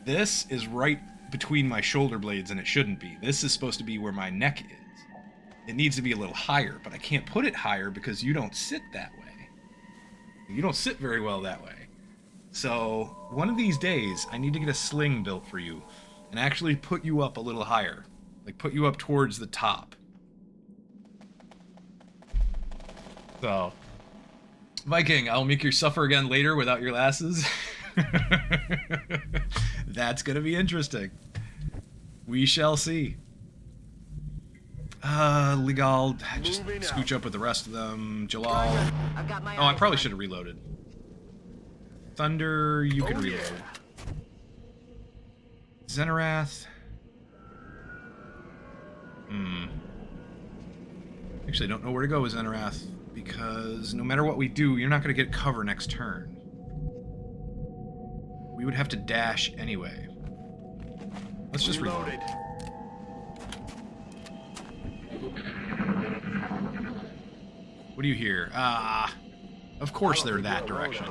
this is right between my shoulder blades, and it shouldn't be. This is supposed to be where my neck is. It needs to be a little higher, but I can't put it higher because you don't sit that way. You don't sit very well that way. So, one of these days, I need to get a sling built for you and actually put you up a little higher. Like, put you up towards the top. So, Viking, I'll make you suffer again later without your lasses. That's gonna be interesting. We shall see. Legal, just scooch up with the rest of them. Jalal. I've got my Oh, I eyes probably on- should have reloaded. Thunder, you can reload. Zenarath. Actually, I don't know where to go with Zenarath, because no matter what we do, you're not going to get cover next turn. We would have to dash anyway. Let's just reload. Reloaded. What do you hear? Of course they're that direction.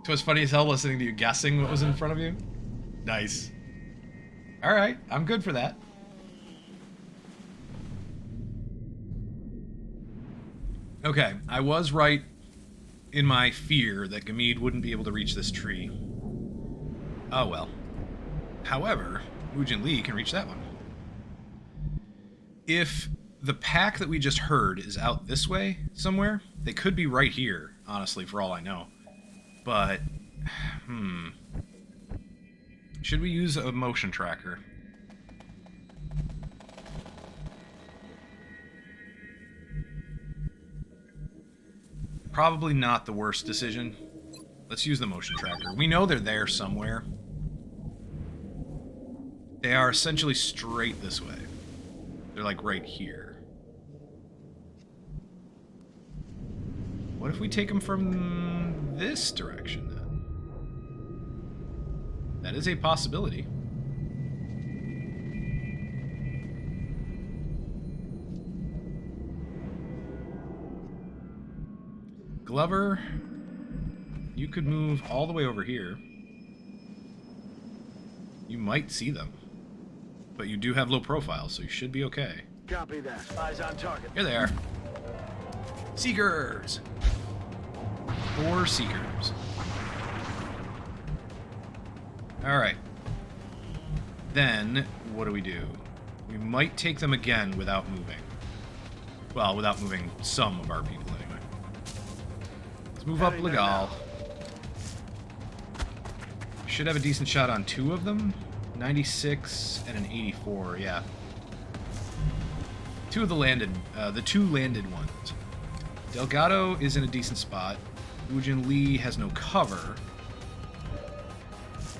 So it's funny as hell listening to you guessing what was in front of you. Nice. Alright, I'm good for that. Okay, I was right in my fear that Gamede wouldn't be able to reach this tree. Oh well. However, Woojin Lee can reach that one. If the pack that we just heard is out this way somewhere, they could be right here, honestly, for all I know. But, should we use a motion tracker? Probably not the worst decision. Let's use the motion tracker. We know they're there somewhere. They are essentially straight this way. They're like right here. What if we take them from this direction then? That is a possibility. Glover, you could move all the way over here. You might see them. But you do have low profile, so you should be okay. Copy that. Eyes on target. Here they are. Seekers! 4 Seekers. Alright. Then, what do? We might take them again without moving. Well, without moving some of our people anyway. Let's move up Legal. Should have a decent shot on 2 of them. 96 and an 84, yeah. 2 of the two landed ones. Delgado is in a decent spot. Woojin Lee has no cover.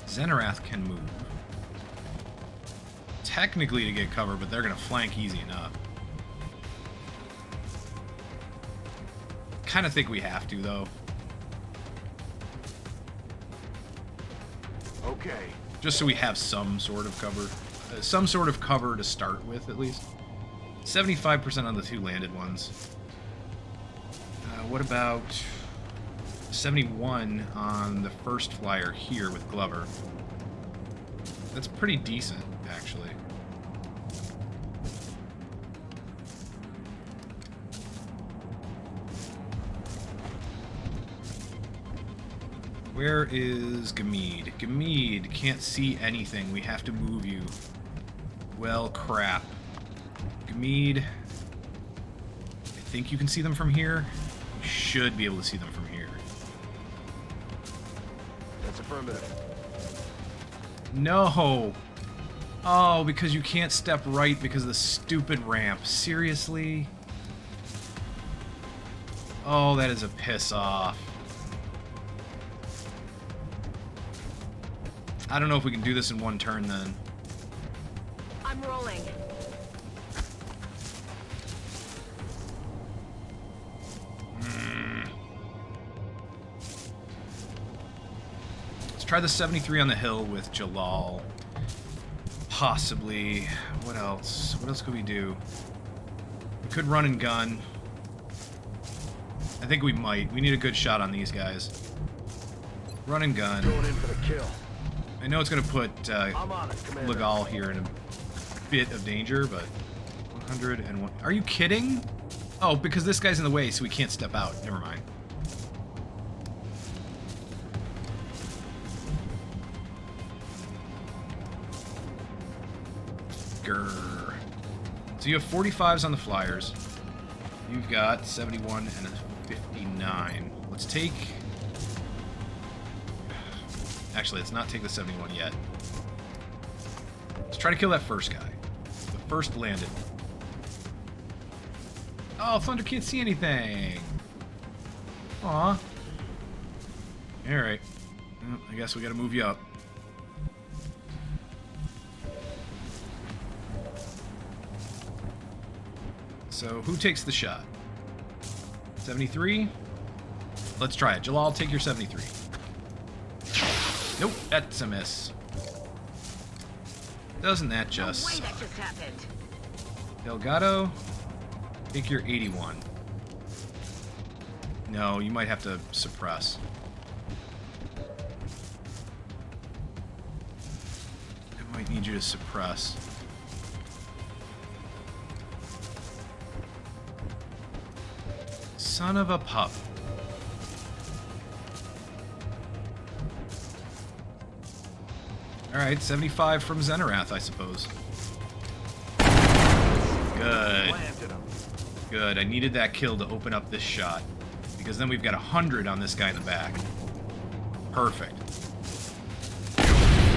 Zenarath can move. Technically to get cover, but they're going to flank easy enough. Kind of think we have to, though. Okay. Just so we have some sort of cover. Some sort of cover to start with, at least. 75% on the 2 landed ones. What about 71 on the first flyer here with Glover? That's pretty decent, actually. Where is Gamede? Gamede can't see anything. We have to move you. Well, crap. Gamede, I think you can see them from here. You should be able to see them from here. That's affirmative. No! Oh, because you can't step right because of the stupid ramp. Seriously? Oh, that is a piss off. I don't know if we can do this in one turn then. I'm rolling. Let's try the 73 on the hill with Jalal. Possibly. What else? What else could we do? We could run and gun. I think we might. We need a good shot on these guys. Run and gun. Going in for the kill. I know it's going to put I'm on it, Commander. Legal here in a bit of danger, but 101. Are you kidding? Oh, because this guy's in the way, so we can't step out. Never mind. Grrr. So you have 45s on the flyers. You've got 71 and a 59. Let's take... Actually, let's not take the 71 yet. Let's try to kill that first guy. The first landed. Oh, Thunder can't see anything. Aw. Alright. Well, I guess we gotta move you up. So, who takes the shot? 73? Let's try it. Jalal, take your 73. Nope, that's a miss. Doesn't that No just way suck? that just happened. Delgado, take your 81. No, you might have to suppress. I might need you to suppress. Son of a pup. Alright, 75 from Xenarath, I suppose. Good. Planted him. Good. I needed that kill to open up this shot. Because then we've got 100 on this guy in the back. Perfect.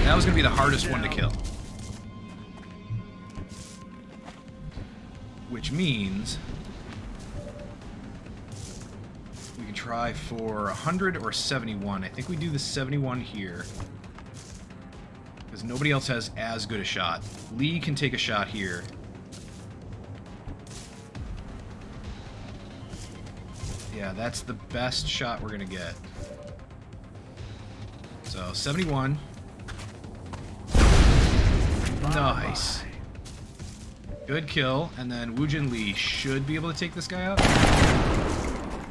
That was going to be the hardest one to kill. Which means... we can try for 100 or 71. I think we do the 71 here. Because nobody else has as good a shot. Lee can take a shot here. Yeah, that's the best shot we're gonna get. So, 71. Nice. Good kill, and then Woojin Lee should be able to take this guy out.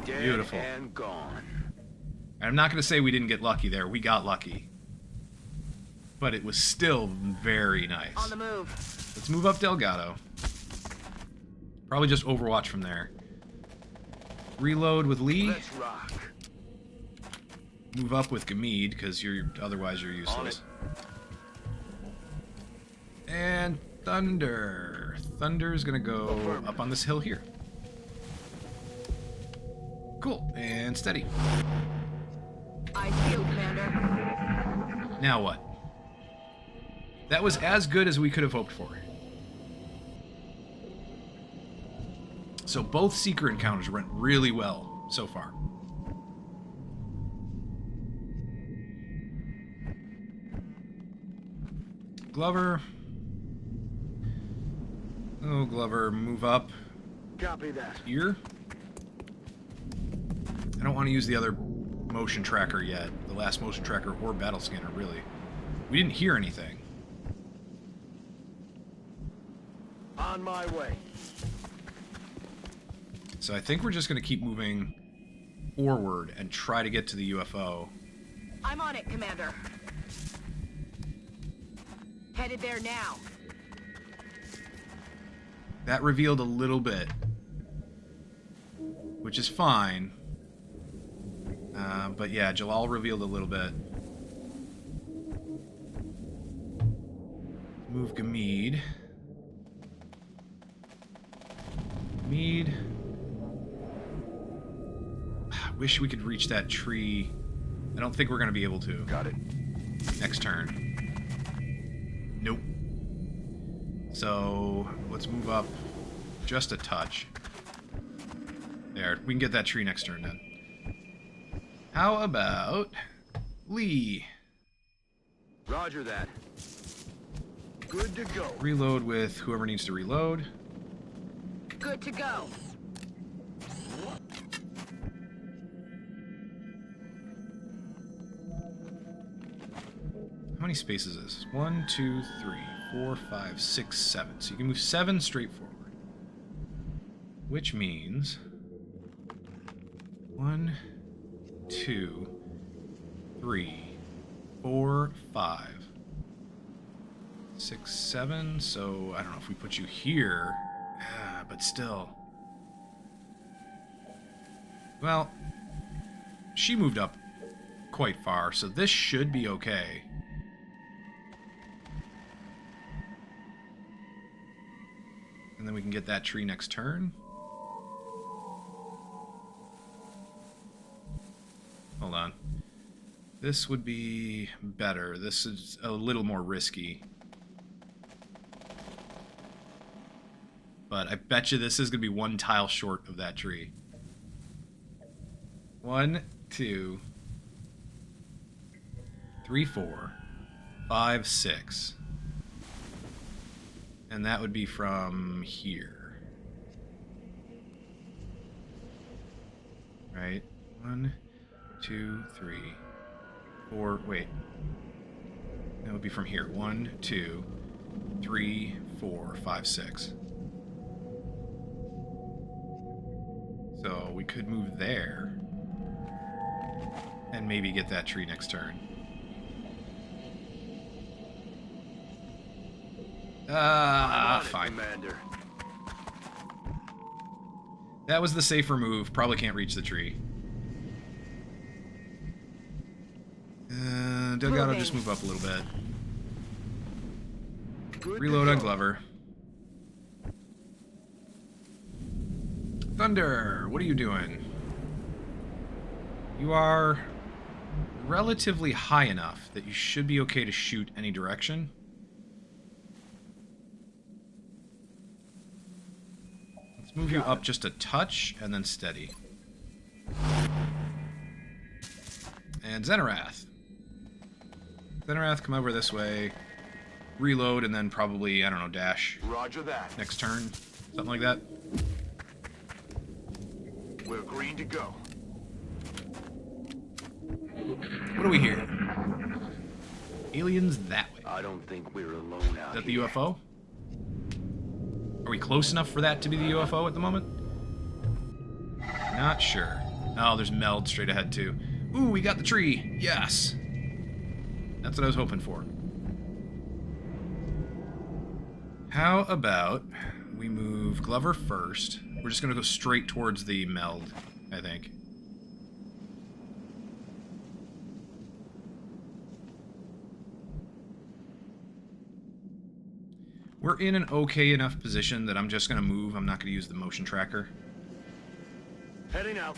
Dead Beautiful. and gone. I'm not gonna say we didn't get lucky there. We got lucky. But it was still very nice. On the move. Let's move up Delgado. Probably just Overwatch from there. Reload with Lee. Let's rock. Move up with Gamede, because otherwise you're useless. And Thunder. Thunder's gonna go up on this hill here. Cool. And steady. I feel, Commander. Now what? That was as good as we could have hoped for. So both Seeker encounters went really well so far. Glover. Oh, Glover, move up Copy that. here. I don't want to use the other motion tracker yet. The last motion tracker or battle scanner, really. We didn't hear anything. On On my way. So I think we're just going to keep moving forward and try to get to the UFO. I'm on it, Commander. Headed there now. That revealed a little bit, which is fine. But yeah, Jalal revealed a little bit. Move Gamid. Gamid. Wish we could reach that tree. I don't think we're going to be able to. Got it. Next turn. Nope. So, let's move up just a touch. There, we can get that tree next turn then. How about Lee? Roger that. Good to go. Reload with whoever needs to reload. Good to go. How many spaces is this? 1, 2, 3, 4, 5, 6, 7. So you can move 7 straight forward. Which means 1, 2, 3, 4, 5, 6, 7. So I don't know if we put you here, but still. Well, she moved up quite far, so this should be okay. And then we can get that tree next turn. Hold on. This would be better. This is a little more risky. But I bet you this is going to be one tile short of that tree. 1, 2, 3, 4, 5, 6. And that would be from here. Right? 1, 2, 3, 4. Wait. That would be from here. 1, 2, 3, 4, 5, 6. So we could move there. And maybe get that tree next turn. Fine. Commander. That was the safer move. Probably can't reach the tree. Delgado, Moving. just move up a little bit. Good Reload to on go. Glover. Thunder, what are you doing? You are relatively high enough that you should be okay to shoot any direction. Let's move you up just a touch and then steady. And Zenarath. Zenarath, come over this way. Reload and then probably, I don't know, dash Roger that. next turn. Something like that. We're green to go. What do we hear? Aliens that way. I don't think we're alone out Is that the here. UFO? Are we close enough for that to be the UFO at the moment? Not sure. Oh, there's Meld straight ahead too. Ooh, we got the tree. Yes. That's what I was hoping for. How about we move Glover first? We're just going to go straight towards the Meld, I think. We're in an okay enough position that I'm just going to move. I'm not going to use the motion tracker. Heading out.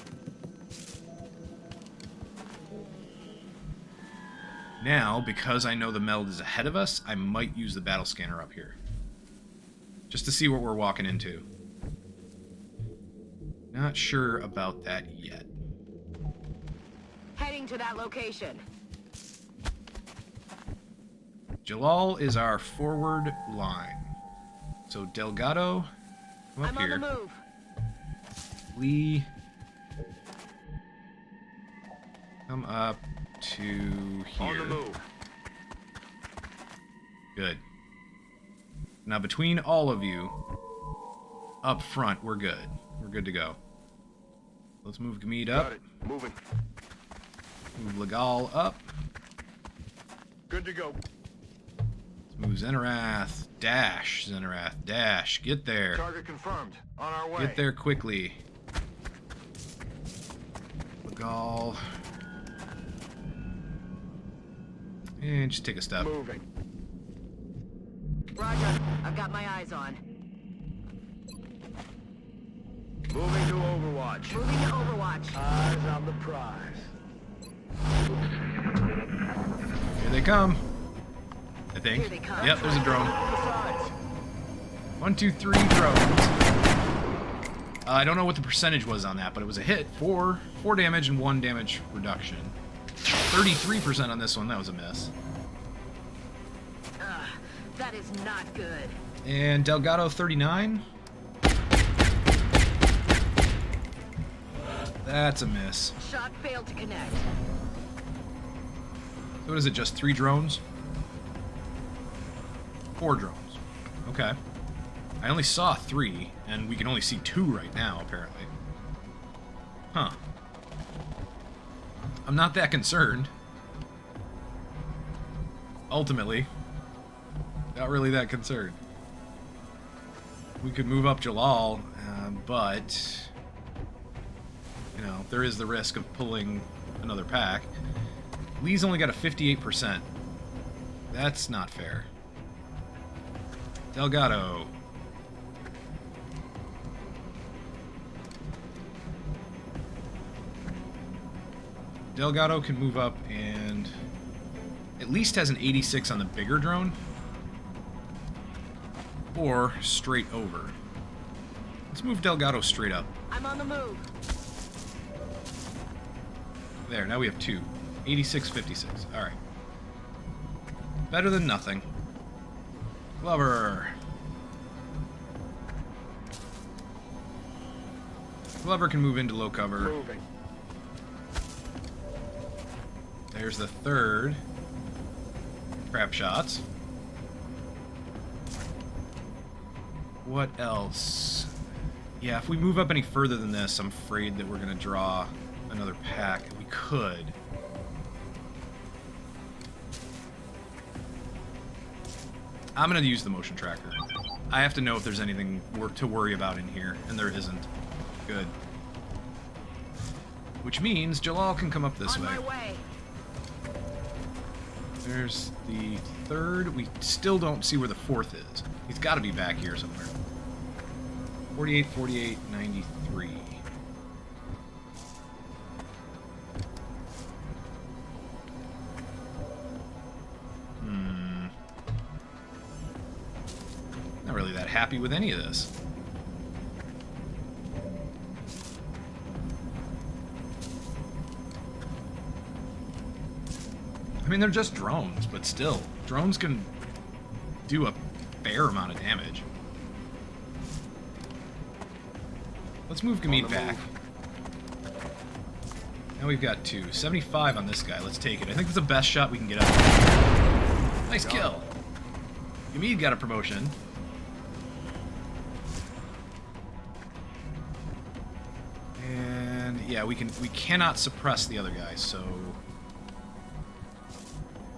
Now, because I know the Meld is ahead of us, I might use the battle scanner up here. Just to see what we're walking into. Not sure about that yet. Heading to that location. Jalal is our forward line. So Delgado, come up I'm here. on the move. Lee, come up to here. On the move. Good. Now between all of you, up front, we're good. We're good to go. Let's move Gamid Got up. it. Moving. Move Legal up. Good to go. Let's move Zenarath. Dash, Zenarath. Dash. Get there. Target confirmed. On our way. Get there quickly. Legal. And just take a step. Moving. Roger. I've got my eyes on. Moving to Overwatch. Moving to Overwatch. Eyes on the prize. Here they come. I think. Here they come. Yep, there's a drone. The sides. 1, 2, 3 drones. I don't know what the percentage was on that, but it was a hit. 4 damage and 1 damage reduction. 33% on this one. That was a miss. That is not good. And Delgado 39. That's a miss. Shot failed to connect. So what is it, just 3 drones? 4 drones. Okay. I only saw 3, and we can only see 2 right now, apparently. Huh. I'm not that concerned. Ultimately. Not really that concerned. We could move up Jalal, but... You know, there is the risk of pulling another pack. Lee's only got a 58%. That's not fair. Delgado. Delgado can move up and at least has an 86 on the bigger drone. Or straight over. Let's move Delgado straight up. I'm on the move. There, now we have 2. 86, 56. Alright. Better than nothing. Glover. Glover can move into low cover. Moving. There's the third. Crap shots. What else? Yeah, if we move up any further than this, I'm afraid that we're going to draw another pack. We could. I'm going to use the motion tracker. I have to know if there's anything to worry about in here, and there isn't. Good. Which means Jalal can come up this On way. my way. There's the third. We still don't see where the fourth is. He's got to be back here somewhere. 48, 48, 93. Not really that happy with any of this. I mean, they're just drones, but still. Drones can do a fair amount of damage. Let's move Gamid back. Now we've got 2. 75 on this guy. Let's take it. I think that's the best shot we can get out of him. Nice kill. Gamid got a promotion. And yeah, we cannot suppress the other guy, so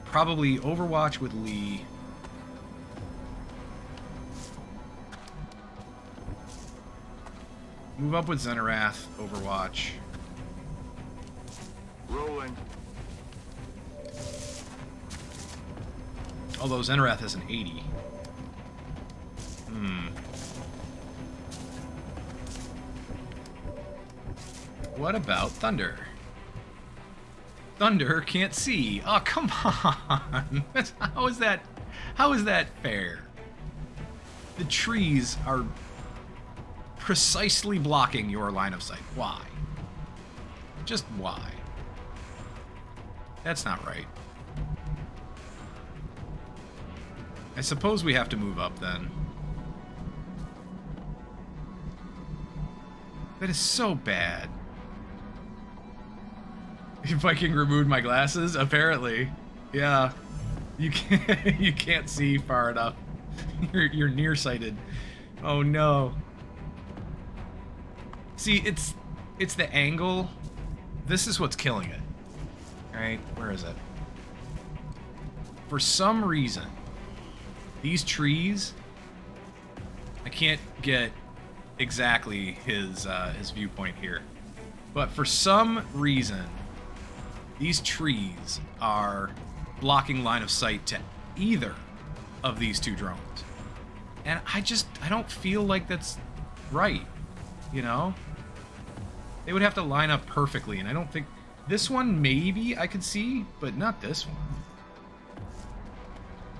probably Overwatch with Lee. Move up with Zenarath, Overwatch. Rolling. Although Zenarath has an 80. What about Thunder? Thunder can't see. Oh, come on. How is that fair? The trees are precisely blocking your line of sight. Why? Just why? That's not right. I suppose we have to move up then. That is so bad. Viking removed my glasses? Apparently. Yeah. You can't see far enough. You're nearsighted. Oh no. See, it's the angle. This is what's killing it. Alright, where is it? For some reason, these trees, I can't get exactly his viewpoint here, but for some reason, these trees are blocking line of sight to either of these two drones. And I don't feel like that's right, you know? They would have to line up perfectly, and I don't think... This one, maybe I could see, but not this one.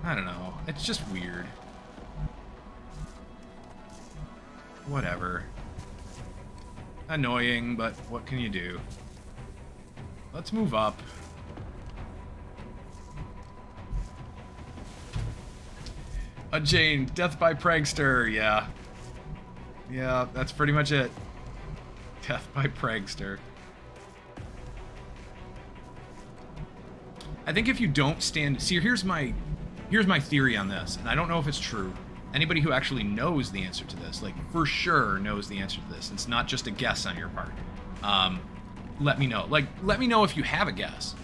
I don't know. It's just weird. Whatever. Annoying, but what can you do? Let's move up. Jane, death by prankster, yeah. Yeah, that's pretty much it. Death by prankster. I think if you don't stand... See, here's my theory on this, and I don't know if it's true. Anybody who actually knows the answer to this, like, for sure knows the answer to this. It's not just a guess on your part. Let me know. Like, let me know if you have a guess.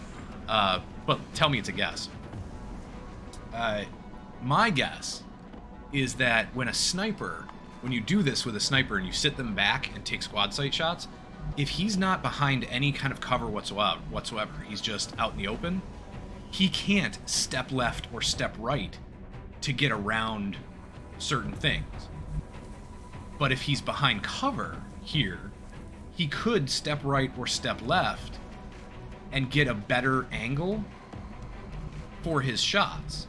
But tell me it's a guess. My guess is that when you do this with a sniper and you sit them back and take squad sight shots, if he's not behind any kind of cover whatsoever, he's just out in the open, he can't step left or step right to get around certain things. But if he's behind cover here, he could step right or step left and get a better angle for his shots.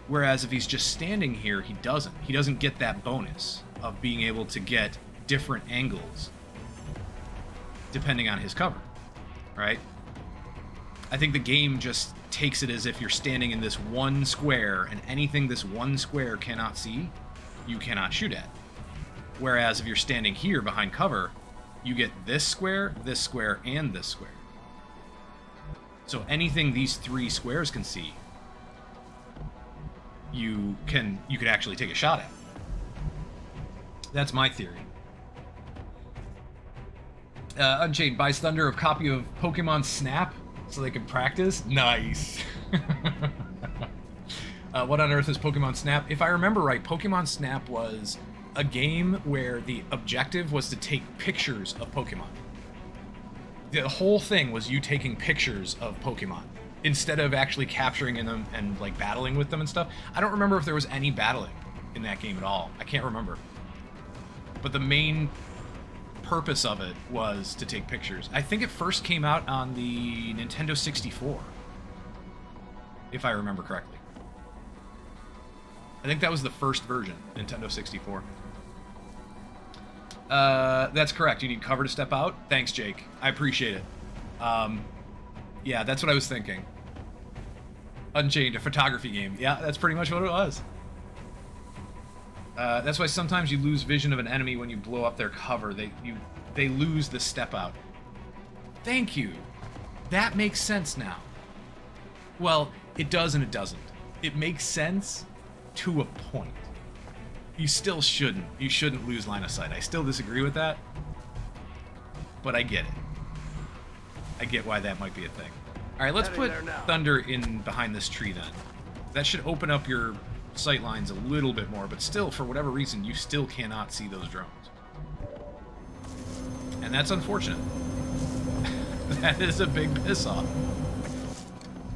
Whereas if he's just standing here, he doesn't. He doesn't get that bonus of being able to get different angles depending on his cover, right? I think the game just takes it as if you're standing in this one square, and anything this one square cannot see, you cannot shoot at. Whereas if you're standing here behind cover, you get this square, and this square. So anything these three squares can see, you could actually take a shot at. That's my theory. Unchained buys Thunder a copy of Pokemon Snap so they can practice. Nice. What on earth is Pokemon Snap? If I remember right, Pokemon Snap was a game where the objective was to take pictures of Pokemon. The whole thing was you taking pictures of Pokemon instead of actually capturing them and like battling with them and stuff. I don't remember if there was any battling in that game at all. I can't remember. But the main purpose of it was to take pictures. I think it first came out on the Nintendo 64, if I remember correctly. I think that was the first version, Nintendo 64. That's correct. You need cover to step out? Thanks, Jake. I appreciate it. Yeah, that's what I was thinking. Unchained, a photography game. Yeah, that's pretty much what it was. That's why sometimes you lose vision of an enemy when you blow up their cover. They lose the step out. Thank you. That makes sense now. Well, it does and it doesn't. It makes sense to a point. You still shouldn't. You shouldn't lose line of sight. I still disagree with that, but I get it. I get why that might be a thing. All right, let's put Thunder in behind this tree then. That should open up your sight lines a little bit more, but still, for whatever reason, you still cannot see those drones. And that's unfortunate. That is a big piss-off.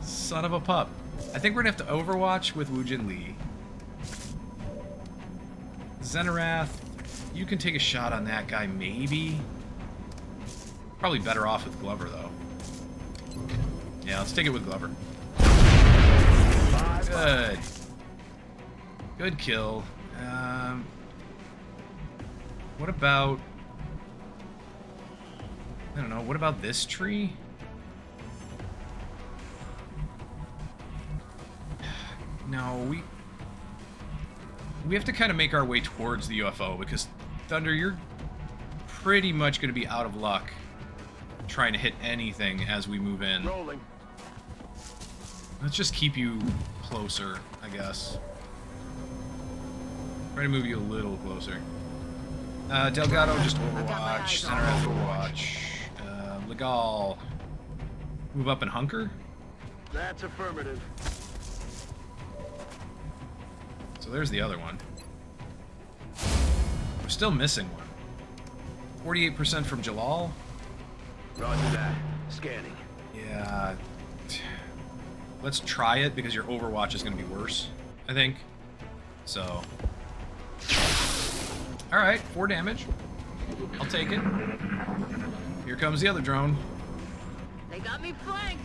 Son of a pup. I think we're going to have to Overwatch with Woojin Lee. Zenarath, you can take a shot on that guy, maybe. Probably better off with Glover, though. Yeah, let's take it with Glover. Good. Good kill. What about... I don't know, what about this tree? No, we have to kind of make our way towards the UFO, because Thunder, you're pretty much going to be out of luck trying to hit anything as we move in. Rolling. Let's just keep you closer, I guess. Try to move you a little closer. Delgado, just got my Overwatch. eyes Center on F, Overwatch. Legal. Move up and hunker. That's affirmative. So there's the other one. We're still missing one. 48% from Jalal. Roger that. Scanning. Yeah. Let's try it because your Overwatch is going to be worse, I think. So. Alright, 4 damage. I'll take it. Here comes the other drone. They got me flanked.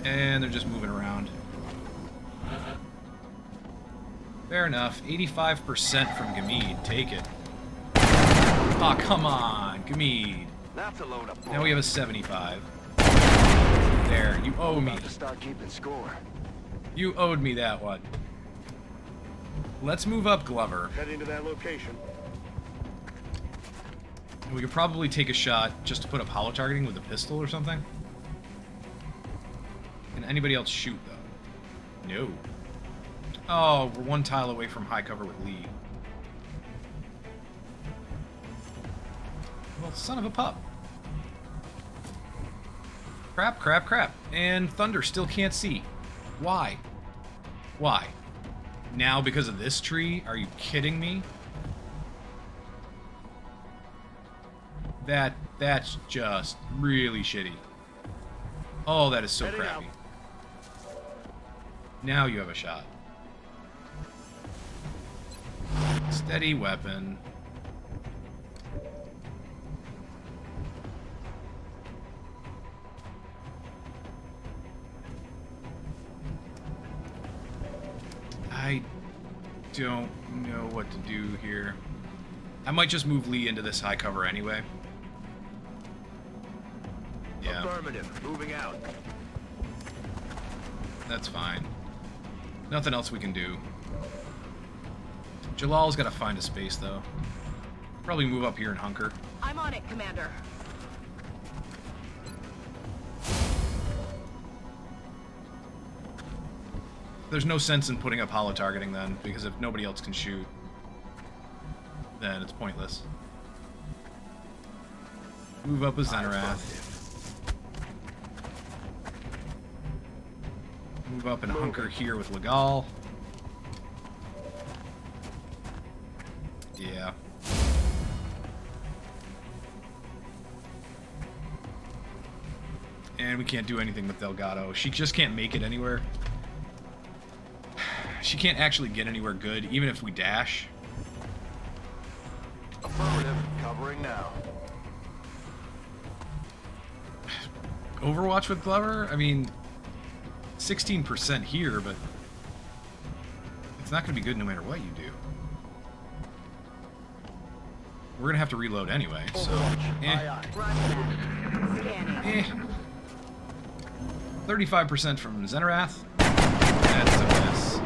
And they're just moving around. Fair enough. 85% from Gamid. Take it. Aw, oh, come on, Gamid. That's a load of Now we have a 75. There, you owe me. About to start keeping score. You owed me that one. Let's move up Glover. Heading to that location. We could probably take a shot just to put up hollow targeting with a pistol or something. Can anybody else shoot, though? No. Oh, we're 1 tile away from high cover with Lee. Well, son of a pup. Crap, crap, crap. And Thunder still can't see. Why? Why? Now because of this tree? Are you kidding me? That's just really shitty. Oh, that is so Heading crappy. out. Now you have a shot. Steady weapon. I don't know what to do here. I might just move Lee into this high cover anyway. Yeah, Affirmative. Moving out. that's fine. Nothing else we can do. Jalal's got to find a space, though. Probably move up here and hunker. I'm on it, Commander. There's no sense in putting up hollow targeting then, because if nobody else can shoot, then it's pointless. Move up a Zenarath. Move up and hunker here with Legal. Yeah. And we can't do anything with Delgado. She just can't make it anywhere. She can't actually get anywhere good, even if we dash. Affirmative. Covering now. Overwatch with Glover? I mean, 16% here, but it's not going to be good no matter what you do. We're going to have to reload anyway, so... Aye, aye. Roger that. Scanning. 35% from Zenarath. That's a mess.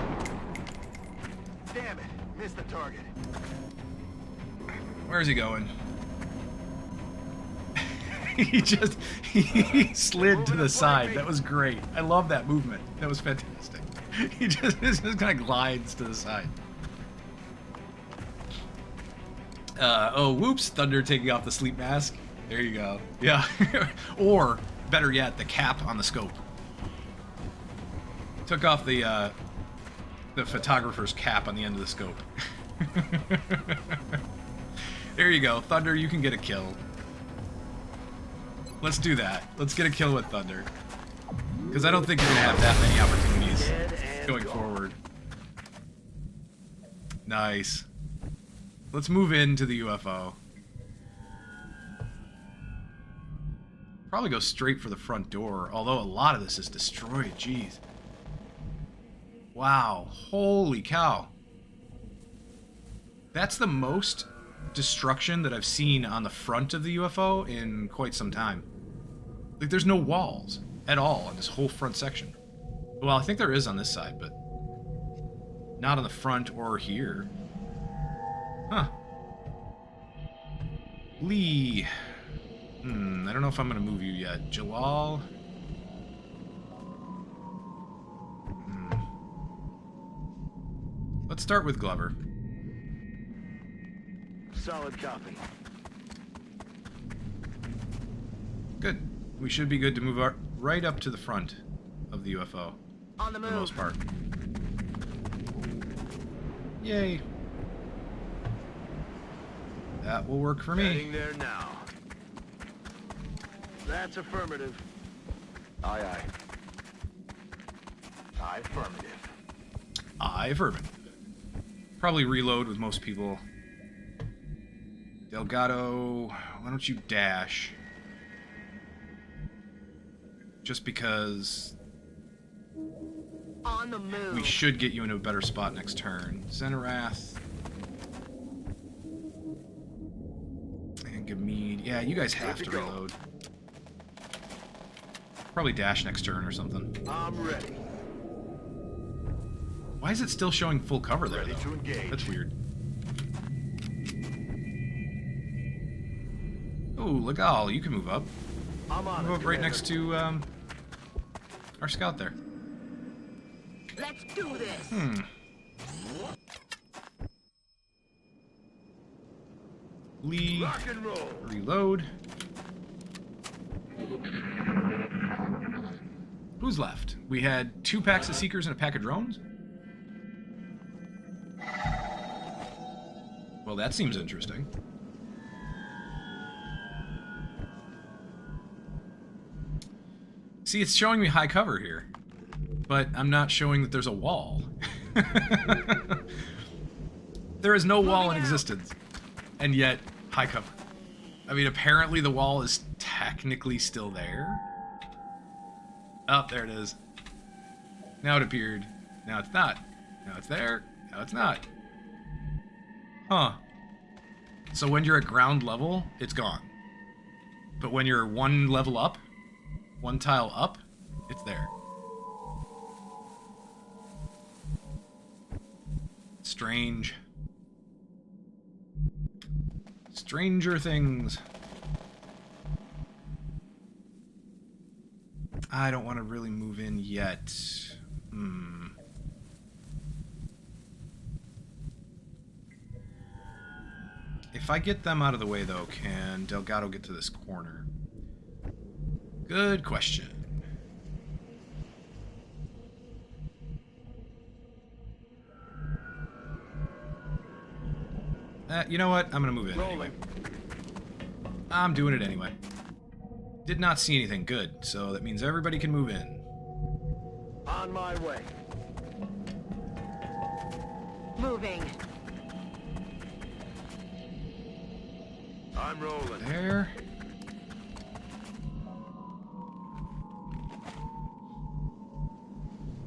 Damn it. Missed the target. Where's he going? he slid to the side. That was great. I love that movement. That was fantastic. He just kind of glides to the side. Oh, whoops! Thunder taking off the sleep mask. There you go. Yeah. Or better yet, the cap on the scope. Took off the photographer's cap on the end of the scope. There you go, Thunder. You can get a kill. Let's do that. Let's get a kill with Thunder. Because I don't think you're going to have that many opportunities going forward. Nice. Let's move into the UFO. Probably go straight for the front door, although a lot of this is destroyed. Jeez. Wow. Holy cow. That's the most destruction that I've seen on the front of the UFO in quite some time. Like, there's no walls at all on this whole front section. Well, I think there is on this side, but not on the front or here. Huh. Lee. I don't know if I'm going to move you yet. Jalal. Let's start with Glover. Solid copy. Good. We should be good to move right up to the front of the UFO. On the For the most move. part. Yay. That will work for me. Heading there now. That's affirmative. Aye, aye. Affirmative. Affirmative. Probably reload with most people. Delgado, why don't you dash? Just because On the move. we should get you into a better spot next turn. Zenarath. And Gamede. Yeah, you guys have to reload. Probably dash next turn or something. I'm ready. Why is it still showing full cover there, Ready though? to engage. That's weird. Oh, Legal, you can move up. I'm on Move it, up right Commander. next to our scout there. Let's do this. Lee, Rock and roll. reload. Who's left? We had 2 packs of Seekers and a pack of drones? Well, that seems interesting. See, it's showing me high cover here, but I'm not showing that there's a wall. There is no wall in existence, and yet high cover. I mean, apparently the wall is technically still there. Oh, there it is. Now it appeared. Now it's not. Now it's there. Now it's not. Huh. So when you're at ground level, it's gone. But when you're 1 level up, 1 tile up, it's there. Strange. Stranger things. I don't want to really move in yet. If I get them out of the way, though, can Delgado get to this corner? Good question. You know what? I'm gonna move in anyway. I'm doing it anyway. Did not see anything good, so that means everybody can move in. On my way. Moving. I'm rolling. There.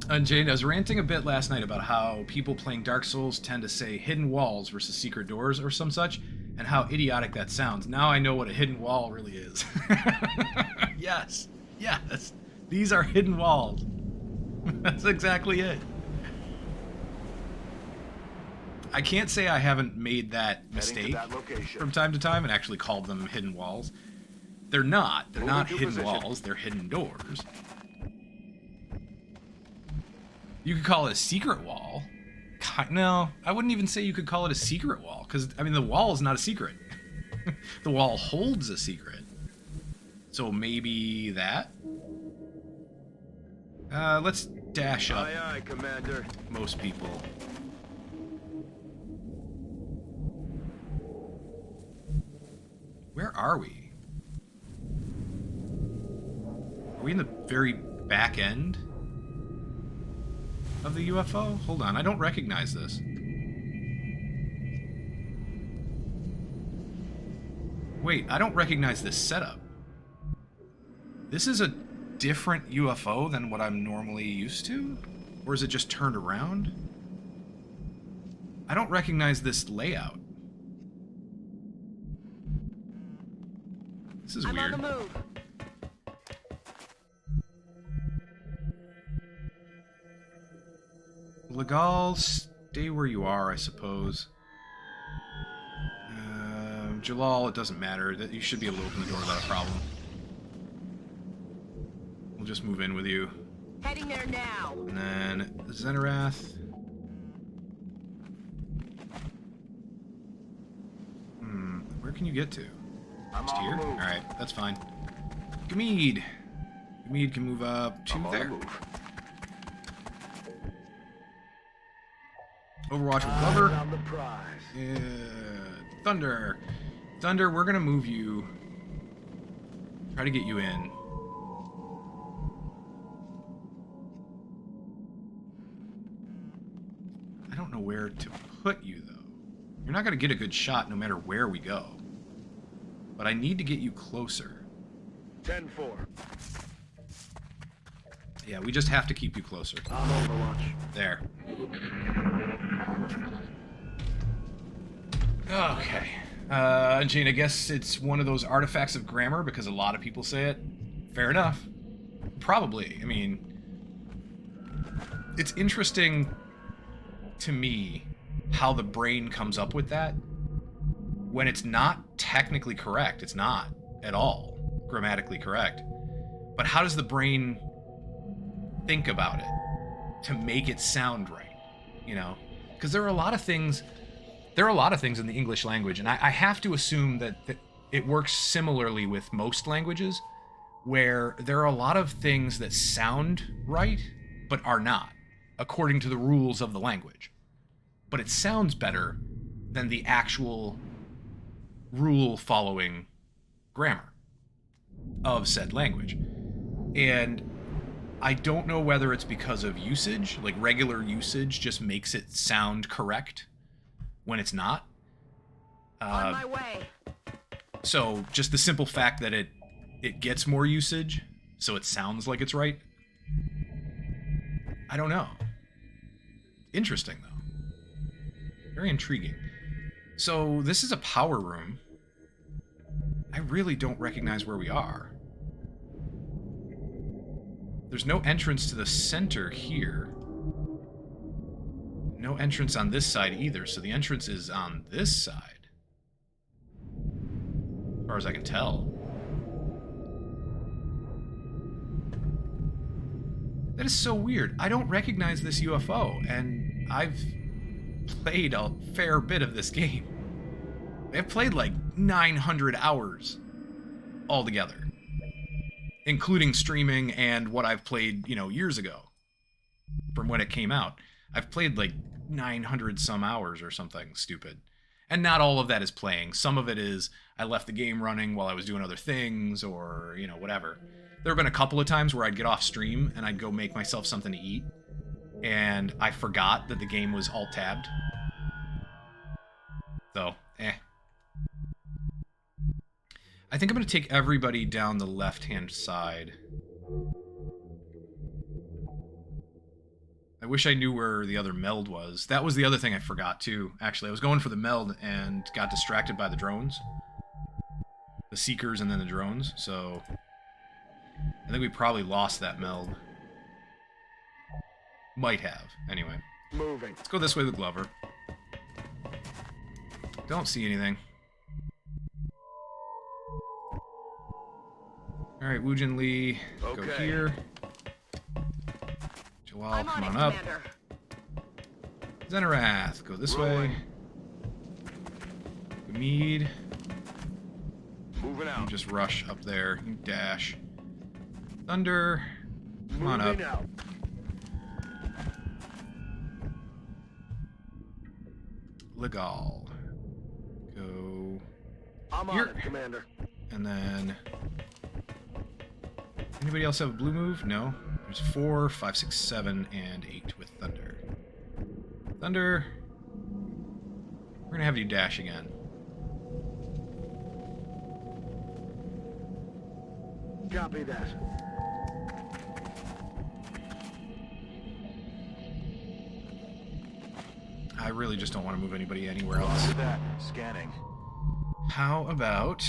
And Jane, I was ranting a bit last night about how people playing Dark Souls tend to say hidden walls versus secret doors or some such, and how idiotic that sounds. Now I know what a hidden wall really is. Yes. Yes. These are hidden walls. That's exactly it. I can't say I haven't made that Heading to mistake that location. from time to time and actually called them hidden walls. They're not. They're Moving not to hidden position. walls. They're hidden doors. You could call it a secret wall. No, I wouldn't even say you could call it a secret wall, because, I mean, the wall is not a secret. The wall holds a secret. So maybe that? Let's dash up Aye, aye, Commander. most people. Where are we? Are we in the very back end of the UFO? Hold on, I don't recognize this. Wait, I don't recognize this setup. This is a different UFO than what I'm normally used to? Or is it just turned around? I don't recognize this layout. This is I'm weird. on the move. Legal, stay where you are, I suppose. Jalal, it doesn't matter. You should be able to open the door without a problem. We'll just move in with you. Heading there now. And then Zenarath. Where can you get to? I'm Just on here? the move. Alright, that's fine. Gamede! Gamede can move up to I'm on there. the move. Overwatch with Eyes Glover. on the prize. Yeah. Thunder. Thunder, we're gonna move you. Try to get you in. I don't know where to put you, though. You're not gonna get a good shot no matter where we go. But I need to get you closer. 10-4. Yeah, we just have to keep you closer. I'm Overwatch. There. Okay. Gene, I guess it's one of those artifacts of grammar because a lot of people say it. Fair enough. Probably. I mean, it's interesting to me how the brain comes up with that when it's not technically correct. It's not at all grammatically correct. But how does the brain think about it to make it sound right? You know? Because there are a lot of things in the English language, and I have to assume that it works similarly with most languages, where there are a lot of things that sound right, but are not, according to the rules of the language. But it sounds better than the actual rule-following grammar of said language. And I don't know whether it's because of usage, like regular usage just makes it sound correct when it's not. On my way. So just the simple fact that it gets more usage, so it sounds like it's right. I don't know. Interesting, though. Very intriguing. So this is a power room. I really don't recognize where we are. There's no entrance to the center here. No entrance on this side either, so the entrance is on this side. As far as I can tell. That is so weird. I don't recognize this UFO, and I've played a fair bit of this game. I've played like 900 hours altogether, including streaming and what I've played, years ago from when it came out. I've played like 900 some hours or something stupid. And not all of that is playing. Some of it is I left the game running while I was doing other things or, whatever. There have been a couple of times where I'd get off stream and I'd go make myself something to eat. And I forgot that the game was alt-tabbed. So, I think I'm going to take everybody down the left-hand side. I wish I knew where the other meld was. That was the other thing I forgot, too. Actually, I was going for the meld and got distracted by the drones. The Seekers and then the drones, so I think we probably lost that meld. Might have. Anyway. Moving. Let's go this way with Glover. Don't see anything. Alright, Woojin Lee, go Okay. here. Jalal, I'm come on on it, up. Commander. Zenarath, go this way. Rolling. Gamede, Moving you out. just rush up there. You dash. Thunder, come on up. Moving out. Legal, go. I'm Here. on it, Commander. And then... Anybody else have a blue move? No. There's 4, 5, 6, 7, and 8 with Thunder. Thunder. We're gonna have you dash again. Copy that. I really just don't want to move anybody anywhere else. Roger that. Scanning. How about...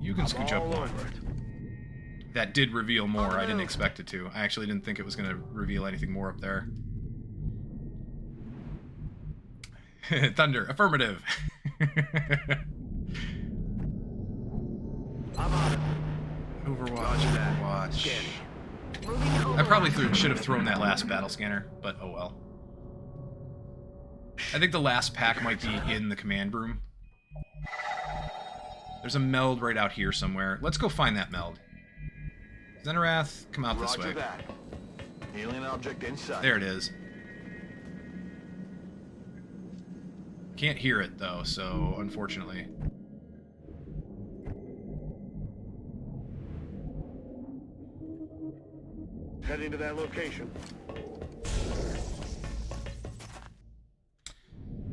You can I'm scooch up all one. over it. That did reveal more. On the I didn't move. expect it to. I actually didn't think it was going to reveal anything more up there. Thunder. Affirmative. I'm on it. Overwatch. Roger that. Overwatch. Scanning. Moving to I probably Overwatch. should have thrown that last battle scanner, but oh well. I think the last pack might be in the command room, There's a meld right out here somewhere. Let's go find that meld. Xenarath, come out this way. Roger that. Alien object inside. There it is. Can't hear it, though, so unfortunately. Heading to that location.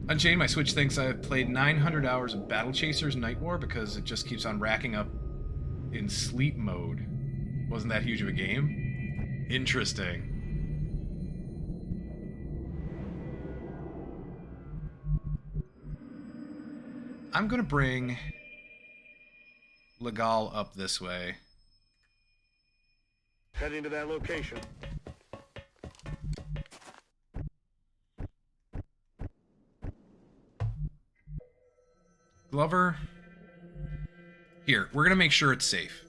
Unchained, my Switch thinks I've played 900 hours of Battle Chasers Night War because it just keeps on racking up in sleep mode. Wasn't that huge of a game? Interesting. I'm gonna bring Legal up this way. Heading to that location. Glover. Here, we're gonna make sure it's safe.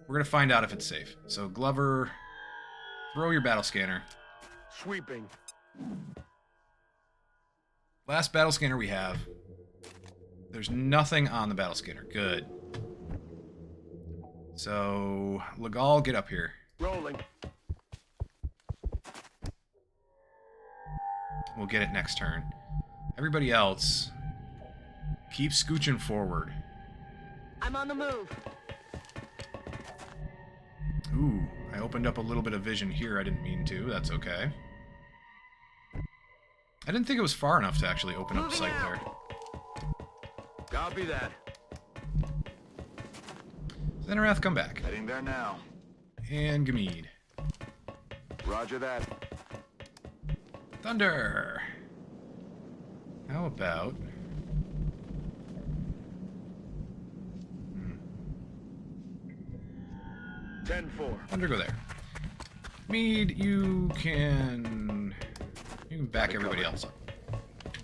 We're gonna find out if it's safe. So Glover, throw your battle scanner. Sweeping. Last battle scanner we have. There's nothing on the battle scanner. Good. So, Legal, get up here. Rolling. We'll get it next turn. Everybody else, keep scooching forward. I'm on the move. Ooh, I opened up a little bit of vision here. I didn't mean to. That's okay. I didn't think it was far enough to actually open up sight there. Copy that. Xenarath, come back. Heading there now. And Gamede. Roger that. Thunder! How about... 10-4. Thunder, go there. Mead, you can back everybody else up.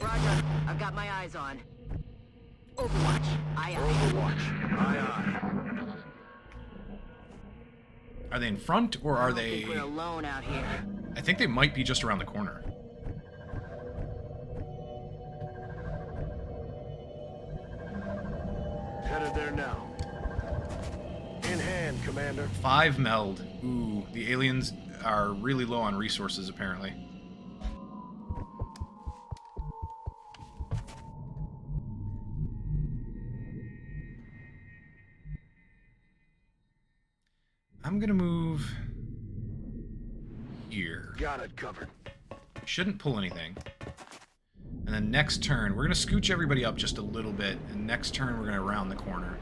Roger. I've got my eyes on. Overwatch. Aye, aye. Overwatch. Aye, aye. Are they in front, or I are don't they... think we're alone out here. I think they might be just around the corner. Headed there now. In hand, Commander. 5 meld. Ooh, the aliens are really low on resources, apparently. I'm gonna move here. Got it covered. Shouldn't pull anything. And then next turn, we're gonna scooch everybody up just a little bit, and next turn we're gonna round the corner.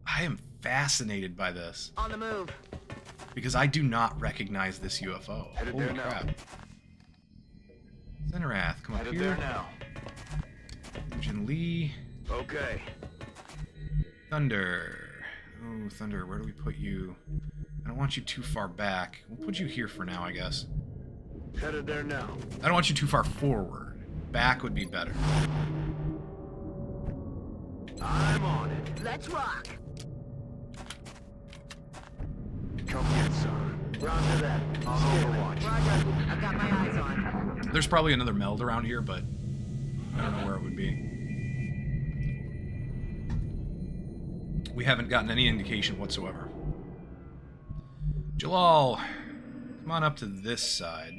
I am fascinated by this, On the move. because I do not recognize this UFO. Headed Holy there now. crap. Xenarath, come up Headed here. there now. Jin Lee. Okay. Thunder. Oh, Thunder, where do we put you? I don't want you too far back. We'll put you here for now, I guess. Headed there now. I don't want you too far forward. Back would be better. I'm on it. Let's rock. Come get some. Roger that. On Overwatch. Roger. I've got my eyes on. There's probably another meld around here, but I don't know where it would be. We haven't gotten any indication whatsoever. Jalal, come on up to this side.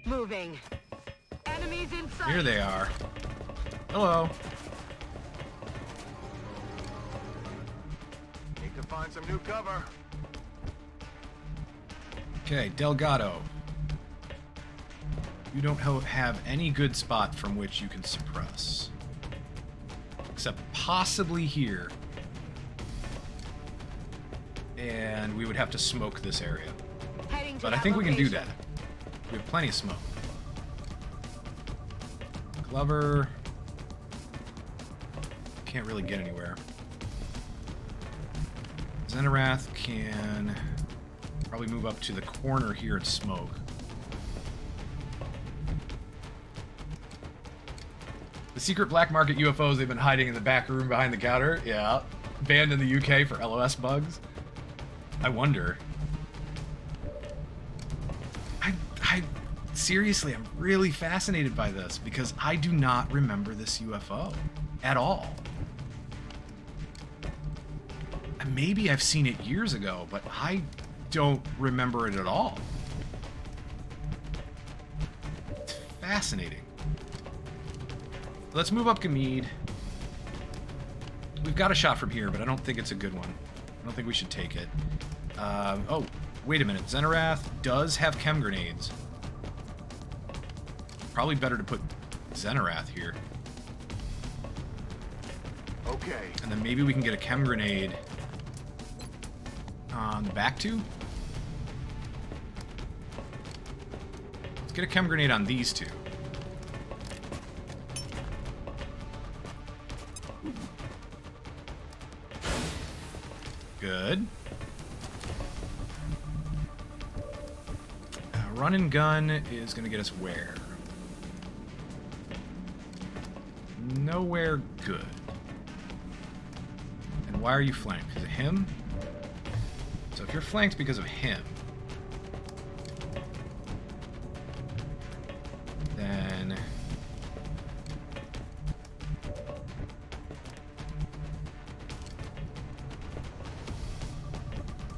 Moving. Enemies in sight. Here they are. Hello. Need to find some new cover. Okay, Delgado. You don't have any good spot from which you can suppress. Except possibly here. And we would have to smoke this area. Heading to But I that think we can do location. that. We have plenty of smoke. Glover. Can't really get anywhere. Xenarath can probably move up to the corner here at smoke. The secret black market UFOs they've been hiding in the back room behind the counter. Yeah. Banned in the UK for LOS bugs. I wonder. seriously, I'm really fascinated by this because I do not remember this UFO at all. And maybe I've seen it years ago, but I don't remember it at all. It's fascinating. Let's move up Gamede. We've got a shot from here, but I don't think it's a good one. I don't think we should take it. Oh, wait a minute. Xenarath does have chem grenades. Probably better to put Xenarath here. Okay. And then maybe we can get a chem grenade on the back two. Let's get a chem grenade on these two. Good. Run and gun is going to get us where? Nowhere good. And why are you flanked? Because of him? So if you're flanked because of him, then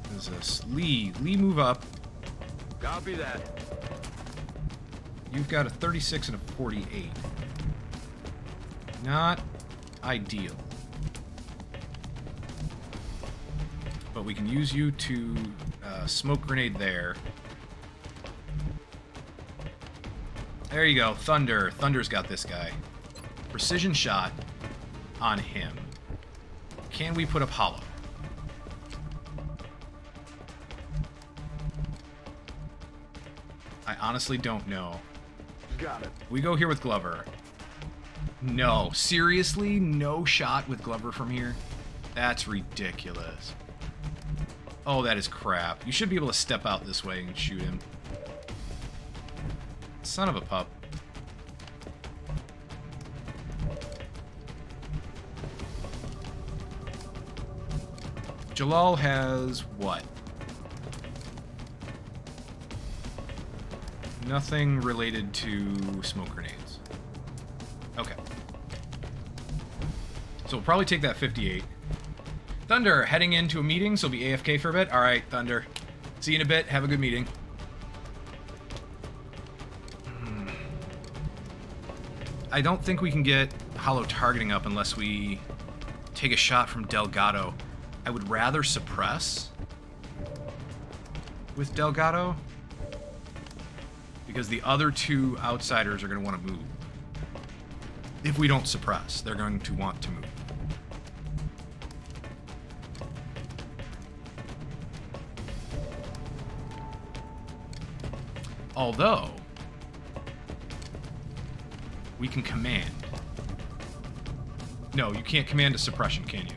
there's this Lee. Lee, move up. Copy that. You've got a 36 and a 48. Not ideal. But we can use you to smoke grenade there. There you go, Thunder. Thunder's got this guy. Precision shot on him. Can we put up Hollow? I honestly don't know. Got it. We go here with Glover. No, seriously? No shot with Glover from here? That's ridiculous. Oh, that is crap. You should be able to step out this way and shoot him. Son of a pup. Jalal has what? Nothing related to smoke grenades. Okay. So we'll probably take that 58. Thunder, heading into a meeting, so be AFK for a bit. Alright, Thunder. See you in a bit. Have a good meeting. I don't think we can get hollow targeting up unless we take a shot from Delgado. I would rather suppress with Delgado, because the other two outsiders are going to want to move. If we don't suppress, they're going to want to move. Although, we can command. No, you can't command a suppression, can you?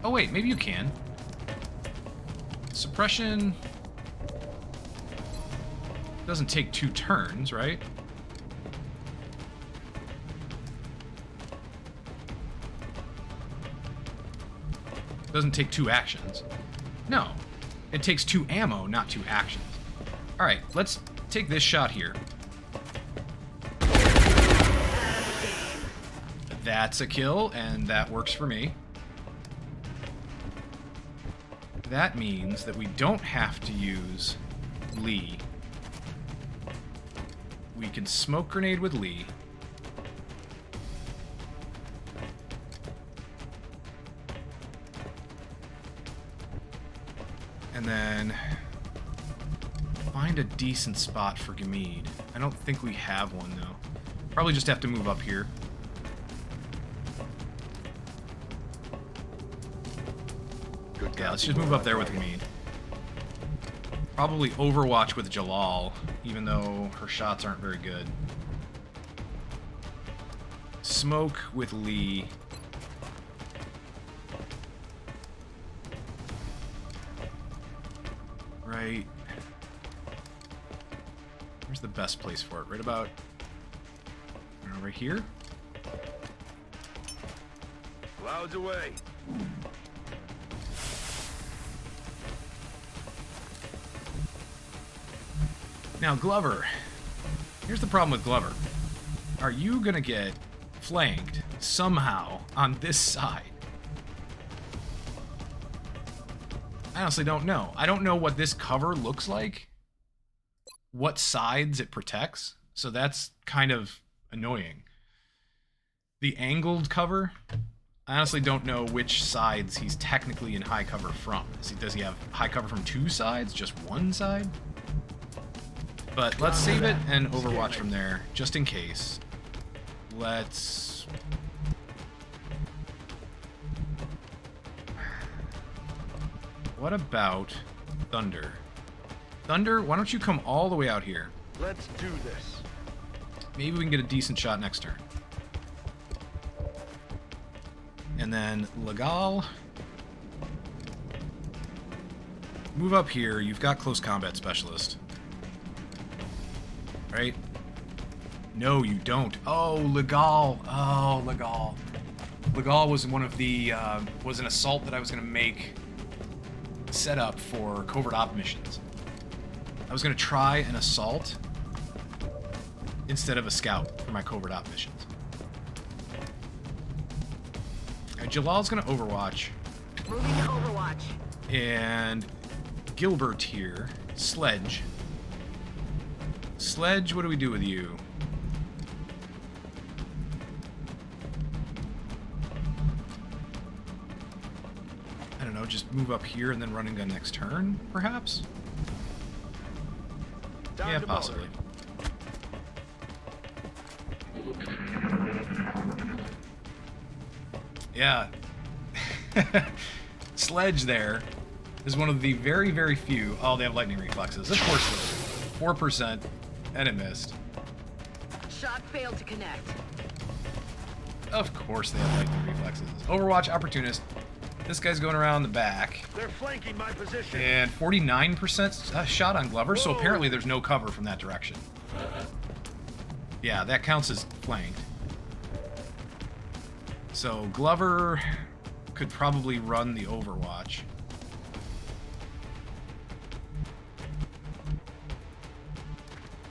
Oh wait, maybe you can. Suppression doesn't take 2 turns, right? Doesn't take 2 actions. No, it takes 2 ammo, not 2 actions. All right, let's take this shot here. That's a kill, and that works for me. That means that we don't have to use Lee. We can smoke grenade with Lee. And then find a decent spot for Gamede. I don't think we have one, though. Probably just have to move up here. Yeah, let's just move up there with Gamede. Probably Overwatch with Jalal, even though her shots aren't very good. Smoke with Lee. Right. Where's the best place for it? Right about... right here? Clouds away. Now, Glover. Here's the problem with Glover. Are you gonna get flanked somehow on this side? I honestly don't know. I don't know what this cover looks like, what sides it protects, so that's kind of annoying. The angled cover, I honestly don't know which sides he's technically in high cover from. Does he have high cover from two sides, just one side? But let's save it and Overwatch from there, just in case. Let's... What about Thunder? Thunder, why don't you come all the way out here? Let's do this. Maybe we can get a decent shot next turn. And then Legal. Move up here. You've got close combat specialist. Right? No, you don't. Oh, Legal. Oh, Legal. Legal was one of the, was an assault that I was going to make set up for covert op missions. I was going to try an assault instead of a scout for my covert op missions. Jalal's going to Overwatch. Moving to Overwatch. And Gilbert here. Sledge. Sledge, what do we do with you? I don't know, just move up here and then run and gun next turn, perhaps? Yeah, possibly. Yeah. Sledge there is one of the very, very few... Oh, they have lightning reflexes. Of course they do. 4%, and it missed. Shot failed to connect. Of course they have lightning reflexes. Overwatch Opportunist. This guy's going around the back. They're flanking my position. And 49% shot on Glover, so apparently there's no cover from that direction. Yeah, that counts as flanked. So Glover could probably run the Overwatch.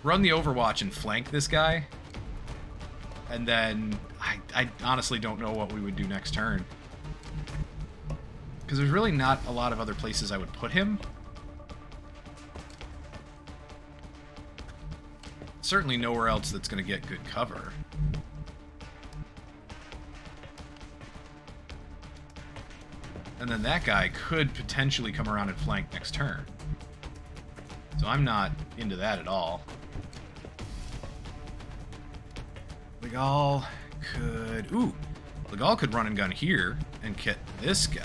Run the Overwatch and flank this guy. And then I honestly don't know what we would do next turn. Because there's really not a lot of other places I would put him. Certainly nowhere else that's going to get good cover. And then that guy could potentially come around and flank next turn. So I'm not into that at all. Legal could... Ooh! Legal could run and gun here and get this guy.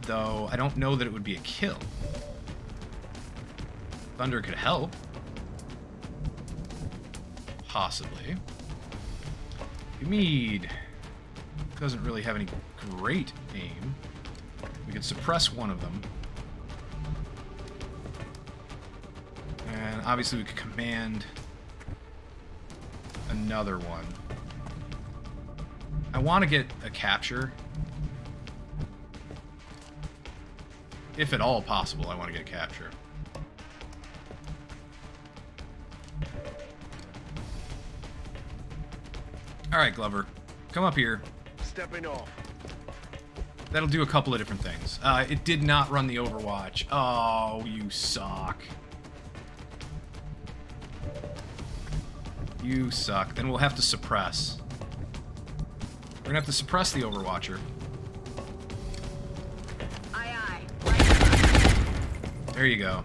Though I don't know that it would be a kill. Thunder could help. Possibly. Mead doesn't really have any great aim. We could suppress one of them. And obviously we could command another one. I want to get a capture. If at all possible, I want to get a capture. Alright, Glover. Come up here. Stepping off. That'll do a couple of different things. It did not run the Overwatch. Oh, you suck. You suck. Then we'll have to suppress. We're gonna have to suppress the Overwatcher. Aye, aye. There you go.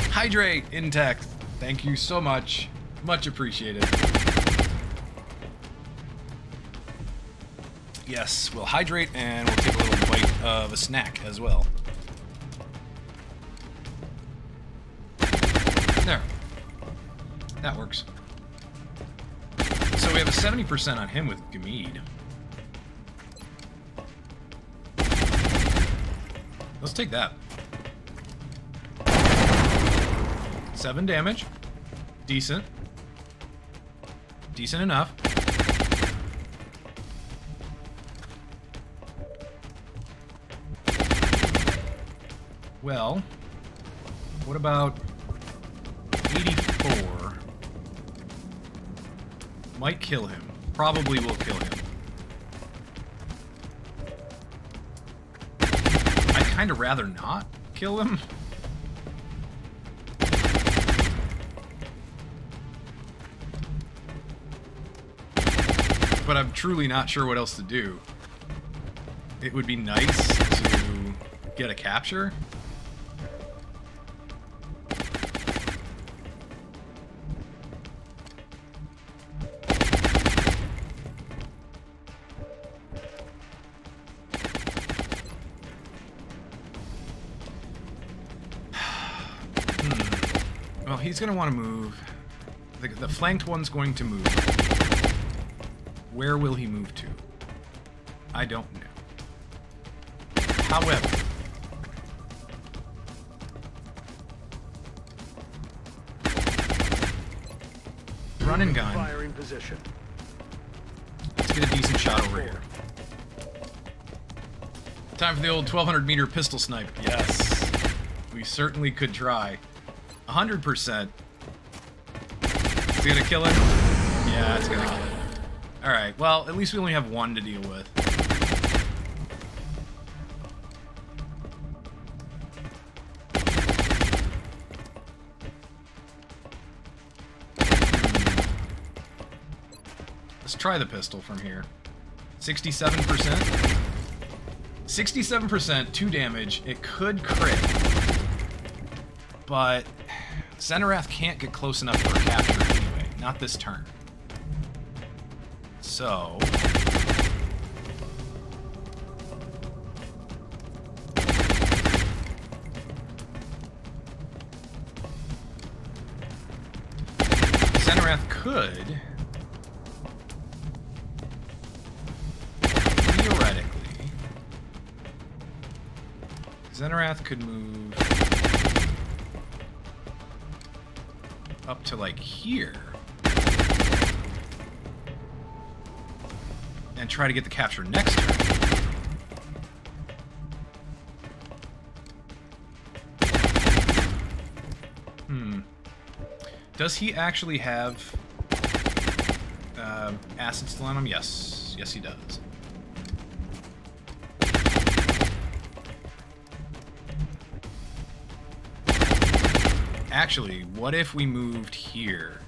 Hydrate in text. Thank you so much. Much appreciated. Yes, we'll hydrate and we'll take a little bite of a snack as well. There. That works. So we have a 70% on him with Gamid. Let's take that. 7 damage. Decent. Decent enough. Well, what about 84? Might kill him. Probably will kill him. I'd kind of rather not kill him. But I'm truly not sure what else to do. It would be nice to get a capture. Well, he's going to want to move. The flanked one's going to move. Where will he move to? I don't know. However, run and gun. Firing position. Let's get a decent shot over here. Time for the old 1200-meter pistol snipe. Yes, we certainly could try. 100%. Is it gonna kill him? Yeah, it's gonna kill him. Alright, well, at least we only have one to deal with. Let's try the pistol from here. 67%? 67%, 2 damage. It could crit. But Xenarath can't get close enough for a capture anyway. Not this turn. So... Xenarath could... theoretically... Xenarath could move... up to, like, here. And try to get the capture next turn. Does he actually have acid still on him? Yes. Yes, he does. Actually, what if we moved here?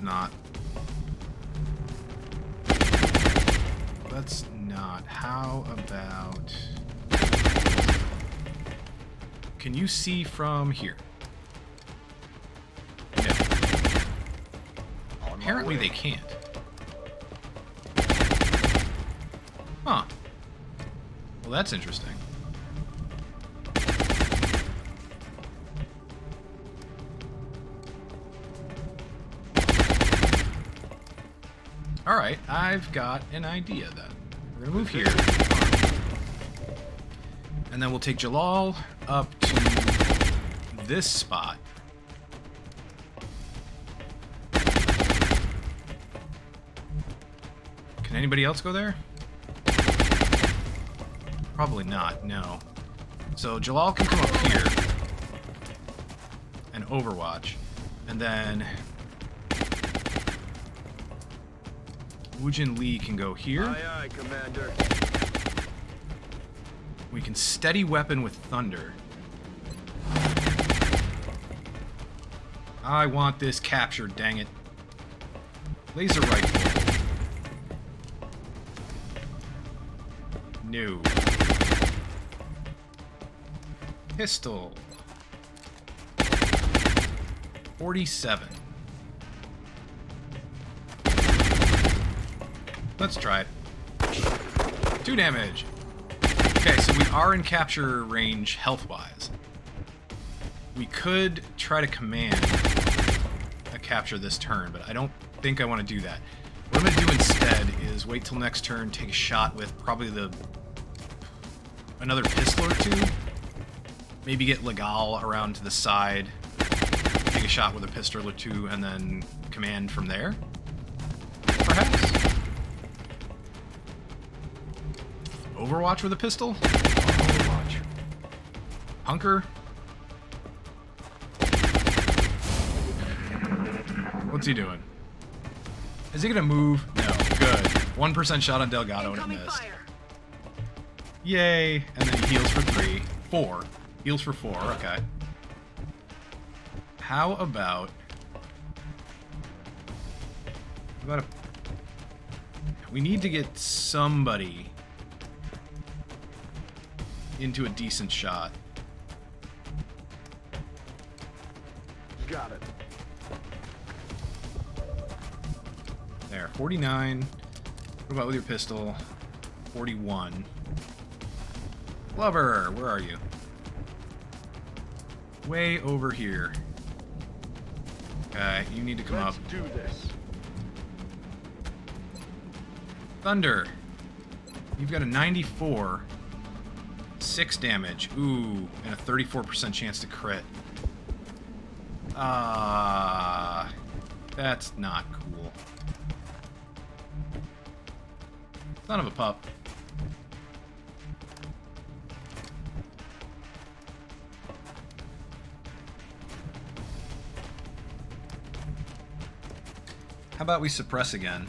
Not. Let's not. How about... Can you see from here? No. Apparently they can't. Huh. Well, that's interesting. Alright, I've got an idea then. We're gonna move here. And then we'll take Jalal up to this spot. Can anybody else go there? Probably not, no. So Jalal can come up here and overwatch. And then Woojin Lee can go here. Aye, aye, Commander. We can steady weapon with thunder. I want this captured, dang it. Laser rifle. No. Pistol. 47. Let's try it. 2 damage. Okay, so we are in capture range health-wise. We could try to command a capture this turn, but I don't think I want to do that. What I'm going to do instead is wait till next turn, take a shot with probably another pistol or two. Maybe get Legal around to the side, take a shot with a pistol or two, and then command from there. Overwatch with a pistol? Overwatch. Hunker? What's he doing? Is he gonna move? No. Good. 1% shot on Delgado and it Incoming missed. fire. Yay. And then he heals for 3. 4. Heals for 4. Okay. How about a... We need to get somebody into a decent shot. Got it. There, 49. What about with your pistol? 41. Lover, where are you? Way over here. Okay, you need to come Let's up. do this. Thunder. You've got a 94. 6 damage. Ooh, and a 34% chance to crit. That's not cool. Son of a pup. How about we suppress again?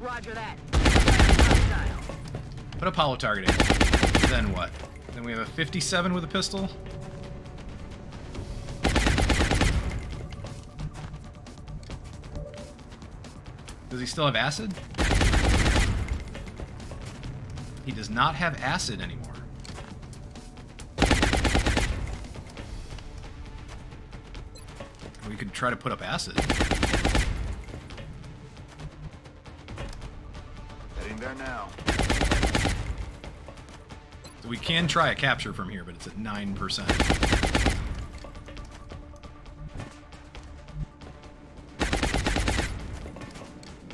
Roger that. Hostile. Put Apollo targeting. Then what? Then we have a 57 with a pistol. Does he still have acid? He does not have acid anymore. We could try to put up acid. Heading there now. So we can try a capture from here, but it's at 9%.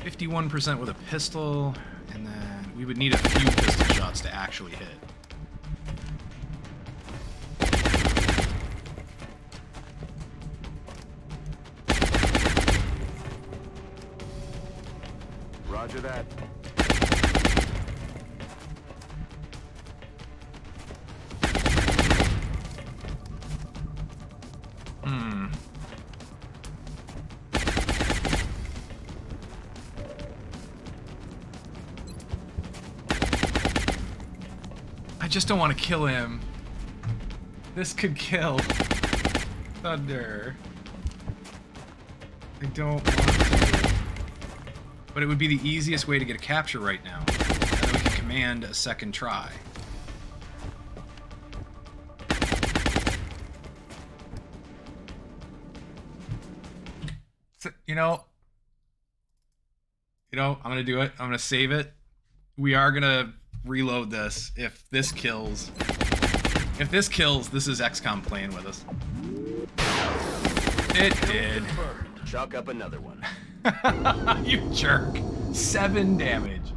51% with a pistol, and then we would need a few pistol shots to actually hit. Roger that. I just don't want to kill him. This could kill Thunder. I don't want to. But it would be the easiest way to get a capture right now. And then we can command a second try. So, I'm gonna do it. I'm gonna save it. We are gonna reload this if this kills. If this kills, this is XCOM playing with us. It did. Chalk up another one. You jerk. 7 damage.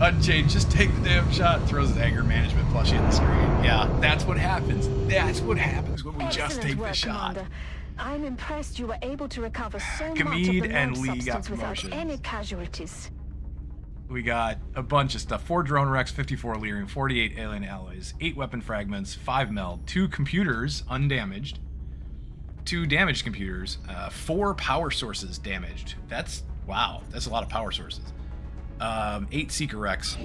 Unchained, just take the damn shot. Throws his anger management plushie at the screen. Yeah, that's what happens. That's what happens when we just take the shot. Commander. I'm impressed you were able to recover so much of Gamede the and lab Lee got substance without promotions. any casualties. We got a bunch of stuff. 4 drone wrecks, 54 Lyrium, 48 alien alloys, 8 weapon fragments, 5 meld, 2 computers undamaged, 2 damaged computers, 4 power sources damaged. That's, wow, that's a lot of power sources. 8 seeker wrecks.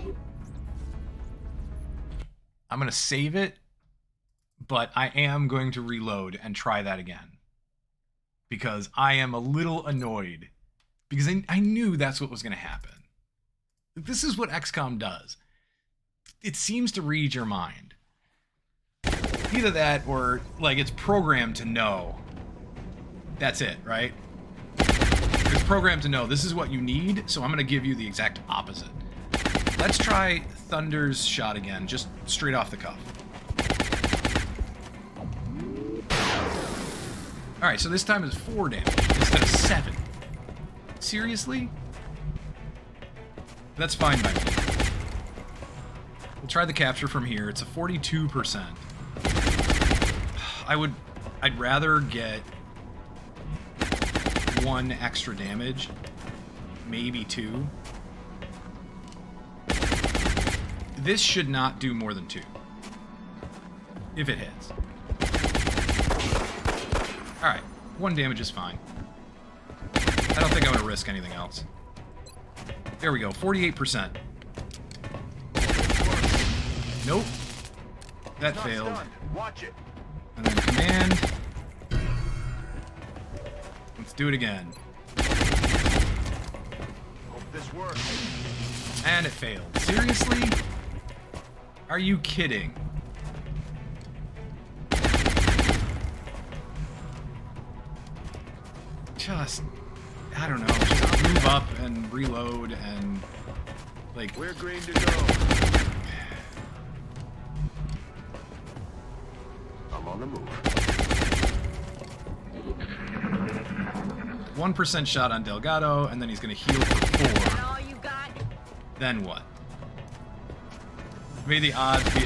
I'm going to save it, but I am going to reload and try that again. Because I am a little annoyed. Because I knew that's what was going to happen. This is what XCOM does. It seems to read your mind. Either that or, like, it's programmed to know. That's it, right? It's programmed to know this is what you need, so I'm going to give you the exact opposite. Let's try Thunder's shot again, just straight off the cuff. Alright, so this time it's 4 damage instead of 7. Seriously? That's fine by me. We'll try the capture from here. It's a 42%. I'd rather get 1 extra damage maybe 2. This should not do more than 2. If it hits. Alright, 1 damage is fine. I don't think I'm going to risk anything else. There we go, 48%. Nope. That failed. Watch it. And then command. Let's do it again. Hope this works. And it failed. Seriously? Are you kidding? Just, I don't know, just move up and reload and, like... We're green to go. I'm on the move. 1% shot on Delgado, and then he's gonna heal for 4. All you got? Then what? May the odds be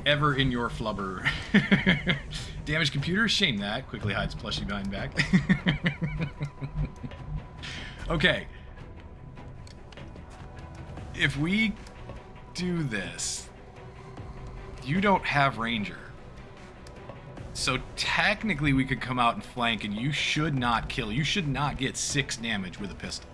ever in your flubber. Damaged computer? Shame that. Quickly hides plushie behind back. Okay. If we do this, you don't have Ranger. So technically we could come out and flank and you should not kill. You should not get 6 damage with a pistol.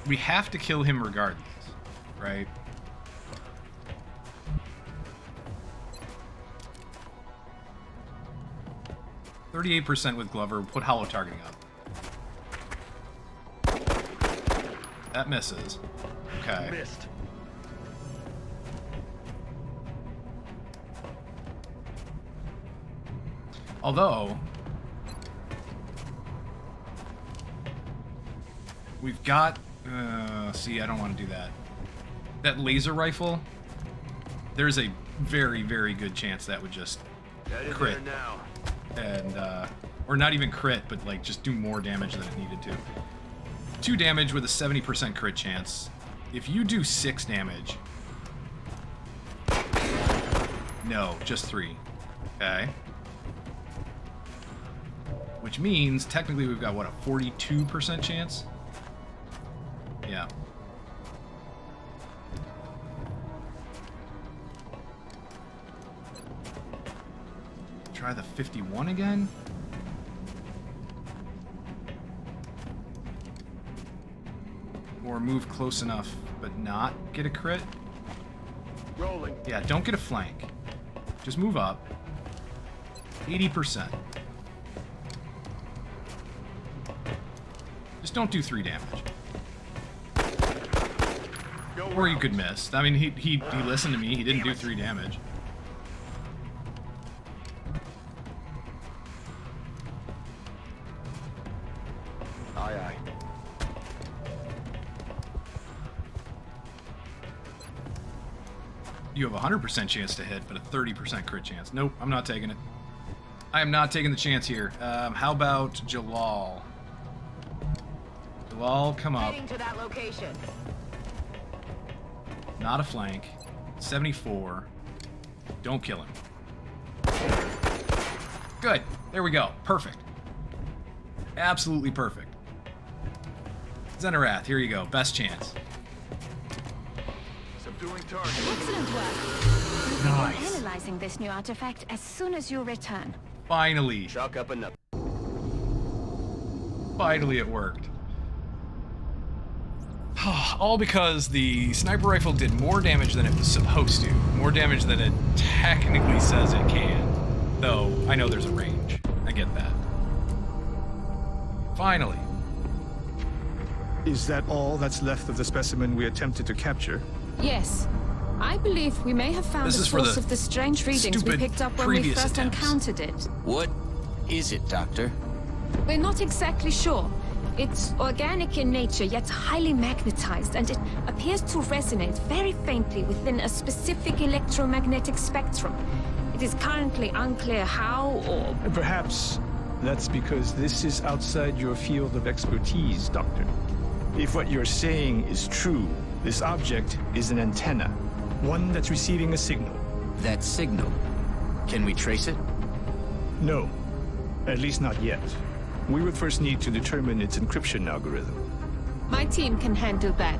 We have to kill him regardless, right? %38 with Glover. Put hollow targeting up. That misses. Okay. Missed. Although we've got see, I don't want to do that. That laser rifle, there's a very, very good chance that would just crit. Now. And or not even crit, but like just do more damage than it needed to. 2 damage with a 70% crit chance. If you do 6 damage, no, just 3. Okay. Which means technically we've got what, a 42% chance? Yeah. Try the 51 again. Or move close enough but not get a crit. Rolling. Yeah, don't get a flank. Just move up. 80%. Just don't do 3 damage. Or you could miss. I mean, he listened to me. He didn't do 3 damage. Aye, aye. You have a 100% chance to hit, but a 30% crit chance. Nope, I'm not taking it. I am not taking the chance here. How about Jalal? Jalal, come up. Heading to that location. Not a flank. 74. Don't kill him. Good. There we go. Perfect. Absolutely perfect. Zenarath, here you go. Best chance. Subduing target. Excellent work. We'll Nice. begin analyzing this new artifact as soon as you return. Finally. Chalk up another. Finally it worked. All because the sniper rifle did more damage than it was supposed to. More damage than it technically says it can. Though, I know there's a range. I get that. Finally. Is that all that's left of the specimen we attempted to capture? Yes. I believe we may have found This the is for source the of the strange readings we stupid picked up when we previous first attempts. encountered it. What is it, Doctor? We're not exactly sure. It's organic in nature, yet highly magnetized, and it appears to resonate very faintly within a specific electromagnetic spectrum. It is currently unclear how or... Perhaps that's because this is outside your field of expertise, Doctor. If what you're saying is true, this object is an antenna, one that's receiving a signal. That signal. Can we trace it? No, at least not yet. We would first need to determine its encryption algorithm. My team can handle that.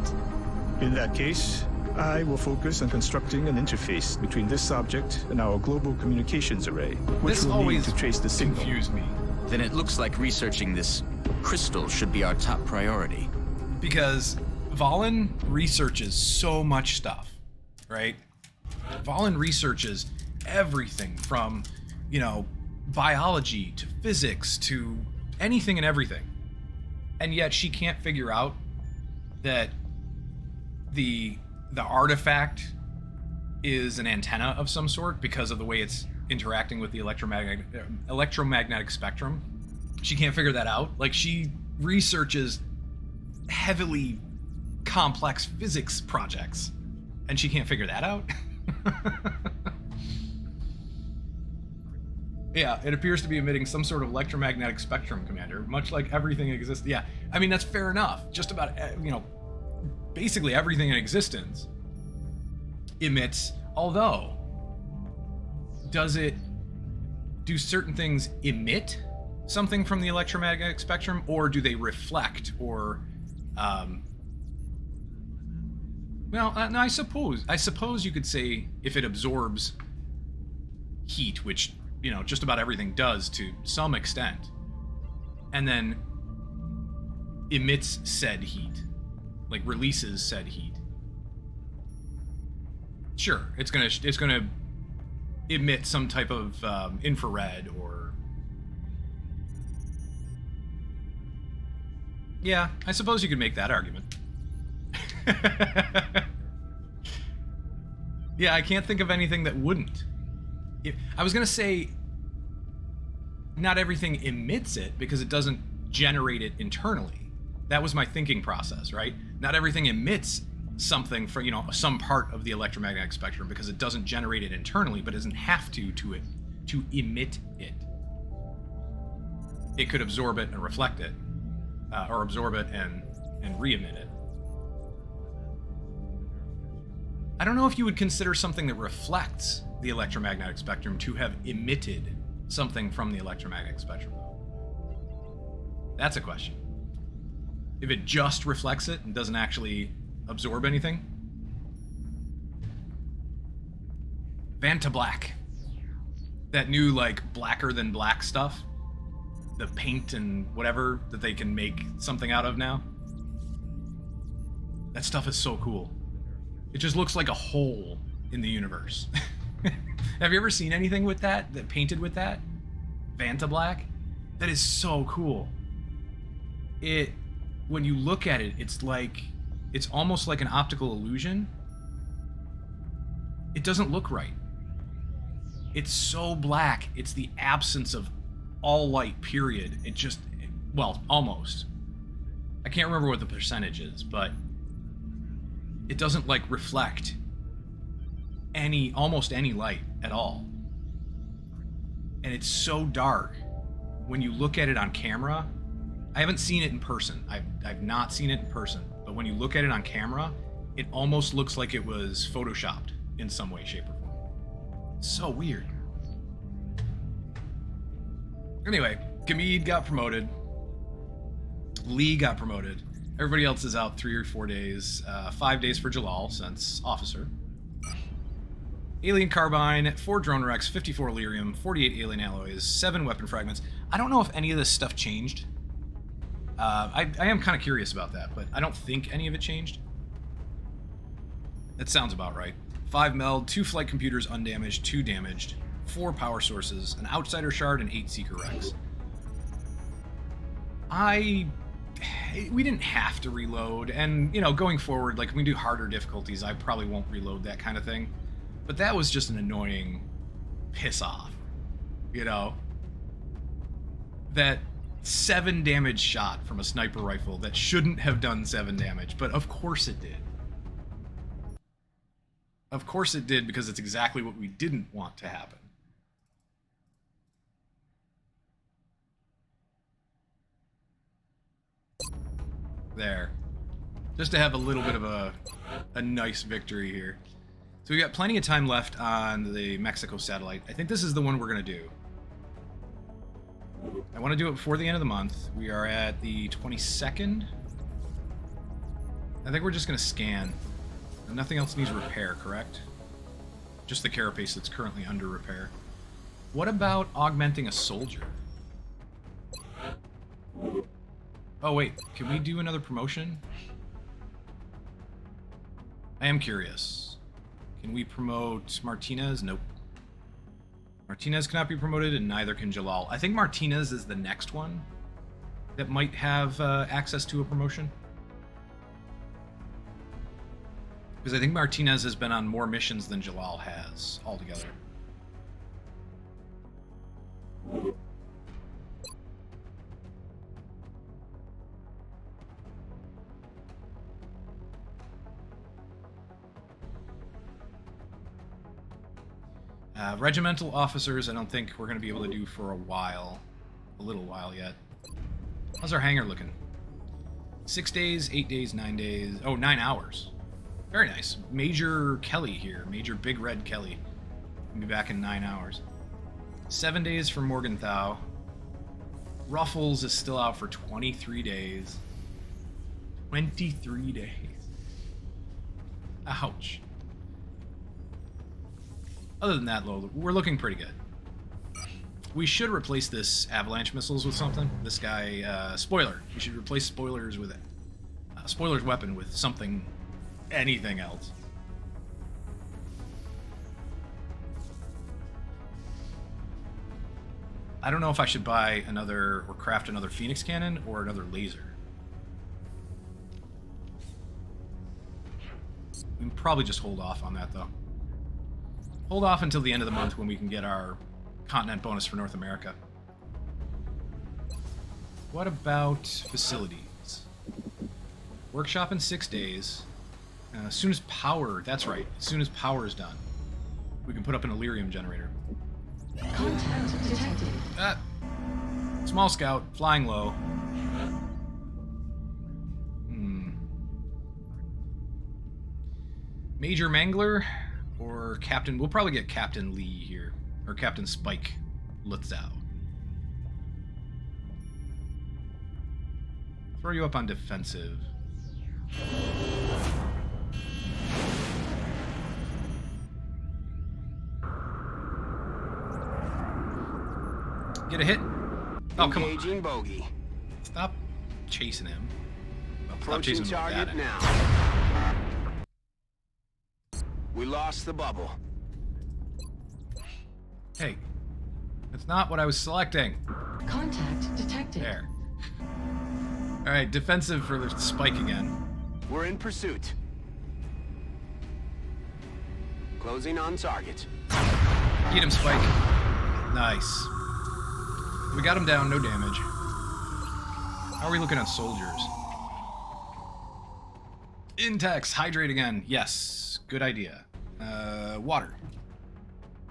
In that case, I will focus on constructing an interface between this object and our global communications array, which This will need always to trace the signal. confused me. Then it looks like researching this crystal should be our top priority. Because Valen researches so much stuff, right? Valen researches everything from, you know, biology to physics to anything and everything. And yet she can't figure out that the artifact is an antenna of some sort because of the way it's interacting with the electromagnetic spectrum. She can't figure that out. Like, she researches heavily complex physics projects and she can't figure that out. Yeah, it appears to be emitting some sort of electromagnetic spectrum, Commander, much like everything exists. Yeah, I mean, that's fair enough. Just about, you know, basically everything in existence emits, although, do certain things emit something from the electromagnetic spectrum, or do they reflect, or, well, no, I suppose you could say if it absorbs heat, which, you know, just about everything does to some extent, and then emits said heat, like releases said heat. Sure, it's gonna emit some type of infrared or... Yeah, I suppose you could make that argument. Yeah, I can't think of anything that wouldn't. I was gonna say not everything emits it because it doesn't generate it internally. That was my thinking process, right? Not everything emits something from, you know, some part of the electromagnetic spectrum because it doesn't generate it internally, but doesn't have to emit it. It could absorb it and reflect it, or absorb it and re-emit it. I don't know if you would consider something that reflects the electromagnetic spectrum to have emitted something from the electromagnetic spectrum, though. That's a question. If it just reflects it and doesn't actually absorb anything. Vanta Black. That new, like, blacker than black stuff. The paint and whatever that they can make something out of now. That stuff is so cool. It just looks like a hole in the universe. Have you ever seen anything with that painted with that? Vanta Black? That is so cool. When you look at it, it's almost like an optical illusion. It doesn't look right. It's so black. It's the absence of all light, period. Well, almost. I can't remember what the percentage is, but it doesn't, like, reflect almost any light at all. And it's so dark when you look at it on camera. I haven't seen it in person. I've not seen it in person. But when you look at it on camera, it almost looks like it was photoshopped in some way, shape, or form. It's so weird. Anyway, Gamid got promoted. Lee got promoted. Everybody else is out 3 or 4 days. 5 days for Jalal, since officer. Alien Carbine, 4 drone wrecks, 54 Lyrium, 48 alien alloys, 7 weapon fragments. I don't know if any of this stuff changed. I am kind of curious about that, but I don't think any of it changed. That sounds about right. 5 meld, 2 flight computers undamaged, 2 damaged, 4 power sources, an outsider shard, and 8 seeker wrecks. We didn't have to reload, and, you know, going forward, like, when we do harder difficulties, I probably won't reload that kind of thing. But that was just an annoying piss off, you know? That 7 damage shot from a sniper rifle that shouldn't have done 7 damage, but of course it did. Of course it did, because it's exactly what we didn't want to happen. There. Just to have a little bit of a nice victory here. So we got plenty of time left on the Mexico satellite. I think this is the one we're going to do. I want to do it before the end of the month. We are at the 22nd. I think we're just going to scan. And nothing else needs repair, correct? Just the carapace that's currently under repair. What about augmenting a soldier? Oh wait, can we do another promotion? I am curious. Can we promote Martinez? Nope. Martinez cannot be promoted, and neither can Jalal. I think Martinez is the next one that might have access to a promotion. Because I think Martinez has been on more missions than Jalal has altogether. Regimental officers, I don't think we're going to be able to do for a while. A little while yet. How's our hangar looking? 6 days, 8 days, 9 days. Oh, 9 hours. Very nice. Major Kelly here. Major Big Red Kelly. We'll be back in 9 hours. 7 days for Morgenthau. Ruffles is still out for 23 days. 23 days. Ouch. Other than that, though, we're looking pretty good. We should replace this avalanche missiles with something. This guy, Spoiler. We should replace Spoiler's with it. Spoiler's weapon with something, anything else. I don't know if I should buy another or craft another Phoenix cannon or another laser. We can probably just hold off on that, though. Hold off until the end of the month when we can get our continent bonus for North America. What about facilities? Workshop in 6 days. As soon as power, that's right, as soon as power is done, we can put up an Illyrium generator. Contact detected. Small scout, flying low. Major Mangler or Captain, we'll probably get Captain Lee here, or Captain Spike Lutzow. Throw you up on defensive. Get a hit. Oh, come on. Engaging bogey. Stop chasing him. Well, stop Approaching chasing him with target that. now. We lost the bubble. Hey, that's not what I was selecting. Contact detected. There. Alright, defensive for the Spike again. We're in pursuit. Closing on target. Get him, Spike. Nice. We got him down, no damage. How are we looking at soldiers? Intex, hydrate again. Yes, good idea. Water.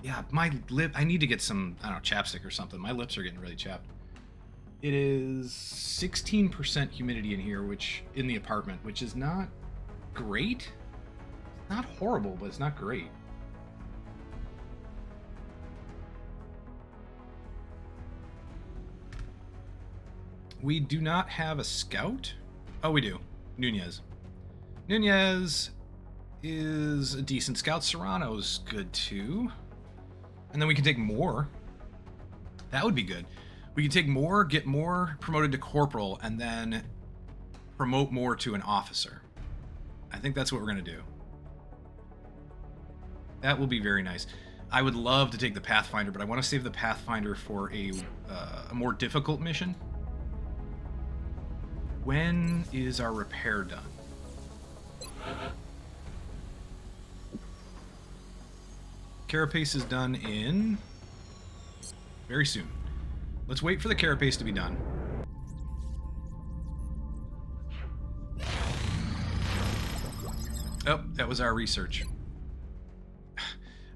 Yeah, my lip, I need to get some, I don't know, chapstick or something. My lips are getting really chapped. It is 16% humidity in here, which, in the apartment, which is not great. Not horrible, but it's not great. We do not have a scout. Oh, we do. Nunez. Nunez is a decent scout. Serrano's good too. And then we can take more. That would be good. We can take more, get more promoted to corporal, and then promote more to an officer. I think that's what we're going to do. That will be very nice. I would love to take the Pathfinder, but I want to save the Pathfinder for a more difficult mission. When is our repair done? Carapace is done in very soon. Let's wait for the carapace to be done. Oh, that was our research.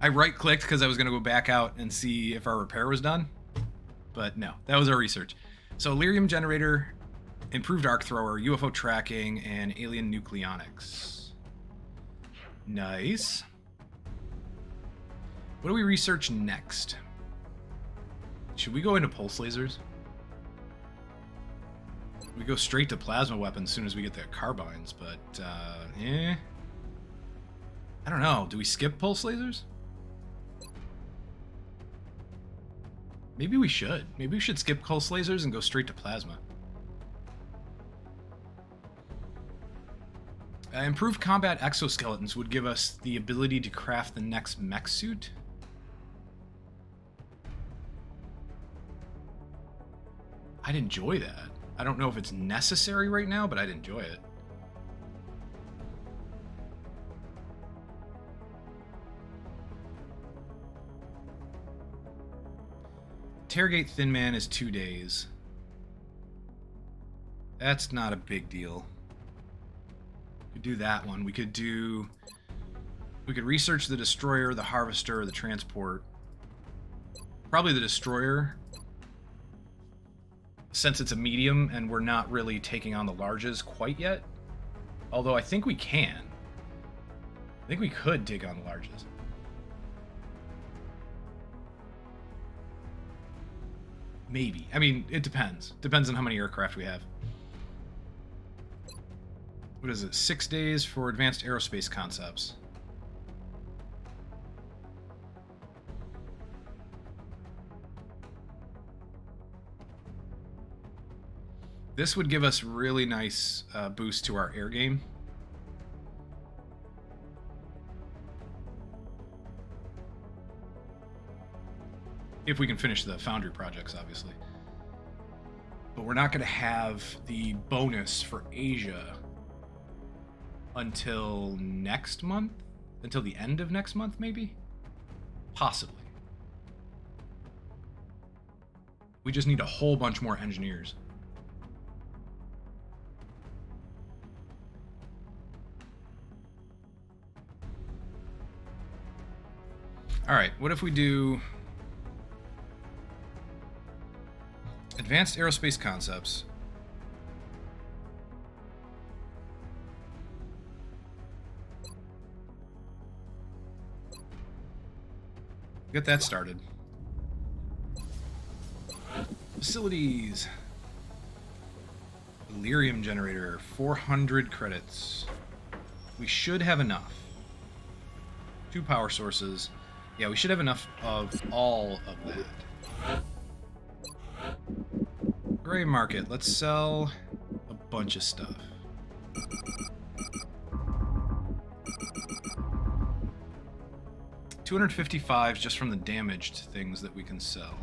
I right-clicked because I was going to go back out and see if our repair was done. But no, that was our research. So, Lyrium generator, improved arc thrower, UFO tracking, and alien nucleonics. Nice. What do we research next? Should we go into pulse lasers? We go straight to plasma weapons as soon as we get the carbines, but, I don't know. Do we skip pulse lasers? Maybe we should. Maybe we should skip pulse lasers and go straight to plasma. Improved combat exoskeletons would give us the ability to craft the next mech suit. I'd enjoy that. I don't know if it's necessary right now, but I'd enjoy it. Interrogate Thin Man is 2 days. That's not a big deal. We could do that one. We could research the Destroyer, the Harvester, the Transport. Probably the Destroyer, since it's a medium and we're not really taking on the larges quite yet. Although I think we can. I think we could take on the larges. Maybe. I mean, it depends. Depends on how many aircraft we have. What is it? 6 days for advanced aerospace concepts. This would give us really nice boost to our air game. If we can finish the Foundry projects, obviously. But we're not going to have the bonus for Asia until next month? Until the end of next month, maybe? Possibly. We just need a whole bunch more engineers. Alright, what if we do advanced aerospace concepts? Get that started. Facilities. Delirium generator, 400 credits. We should have enough. 2 power sources. Yeah, we should have enough of all of that. Gray market. Let's sell a bunch of stuff. $255 just from the damaged things that we can sell.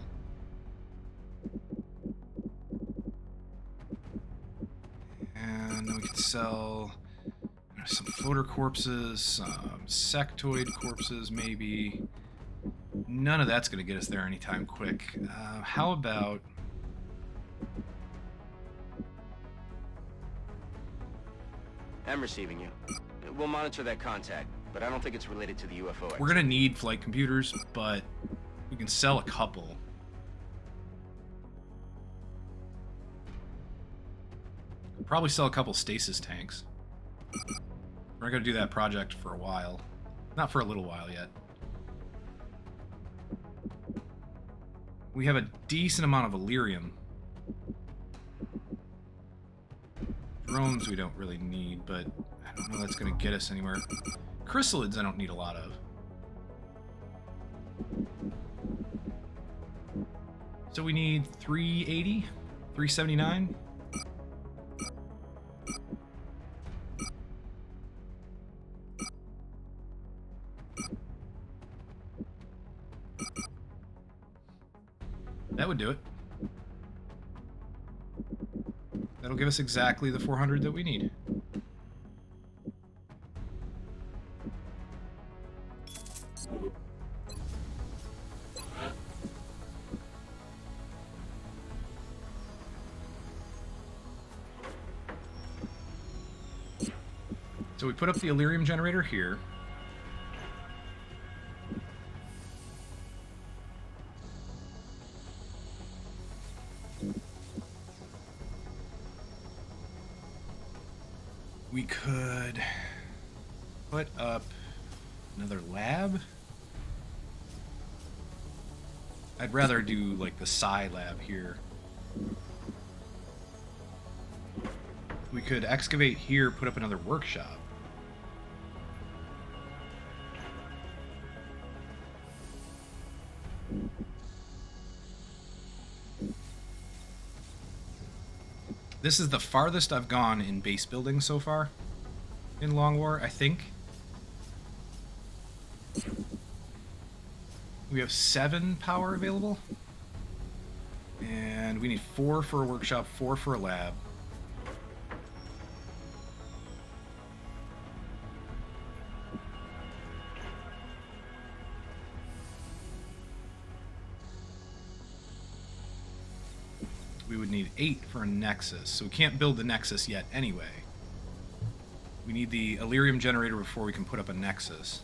And then we can sell some floater corpses, some sectoid corpses maybe. None of that's going to get us there anytime quick. How about... I'm receiving you. We'll monitor that contact, but I don't think it's related to the UFO. We're going to need flight computers, but we can sell a couple. We'll probably sell a couple stasis tanks. We're not going to do that project for a while. Not for a little while yet. We have a decent amount of Illyrium. Drones we don't really need, but I don't know that's going to get us anywhere. Chrysalids I don't need a lot of. So we need 380? 379? That would do it. That'll give us exactly the 400 that we need. So we put up the Illyrium generator here. We could put up another lab. I'd rather do like the Psi lab here. We could excavate here, put up another workshop. This is the farthest I've gone in base building so far in Long War, I think. We have 7 power available. And we need 4 for a workshop, 4 for a lab. We would need 8 for a Nexus, so we can't build the Nexus yet anyway. We need the Illyrium generator before we can put up a Nexus.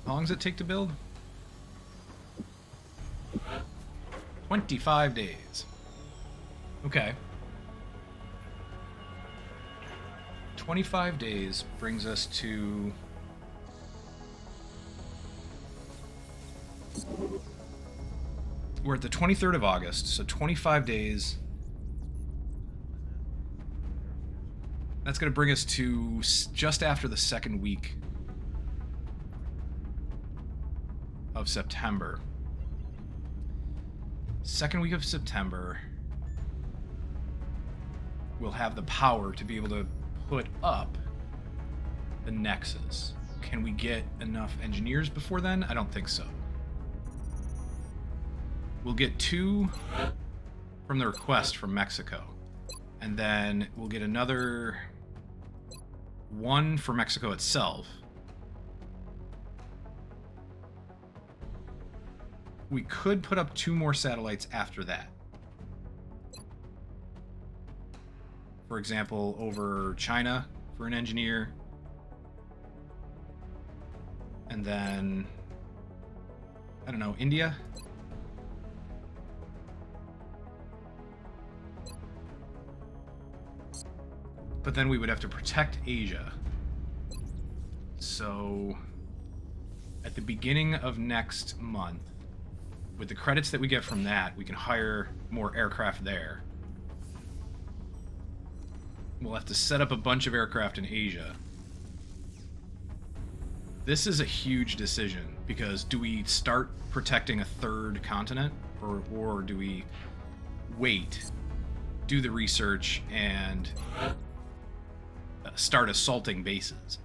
How long does it take to build? 25 days. Okay. 25 days brings us to... We're at the 23rd of August, so 25 days. That's going to bring us to just after the second week of September. Second week of September, we'll have the power to be able to put up the Nexus. Can we get enough engineers before then? I don't think so. We'll get 2 from the request from Mexico. And then we'll get another 1 for Mexico itself. We could put up 2 more satellites after that. For example, over China for an engineer. And then, I don't know, India? But then we would have to protect Asia. So, at the beginning of next month, with the credits that we get from that, we can hire more aircraft there. We'll have to set up a bunch of aircraft in Asia. This is a huge decision, because do we start protecting a 3rd continent, or do we wait, do the research, and start assaulting bases?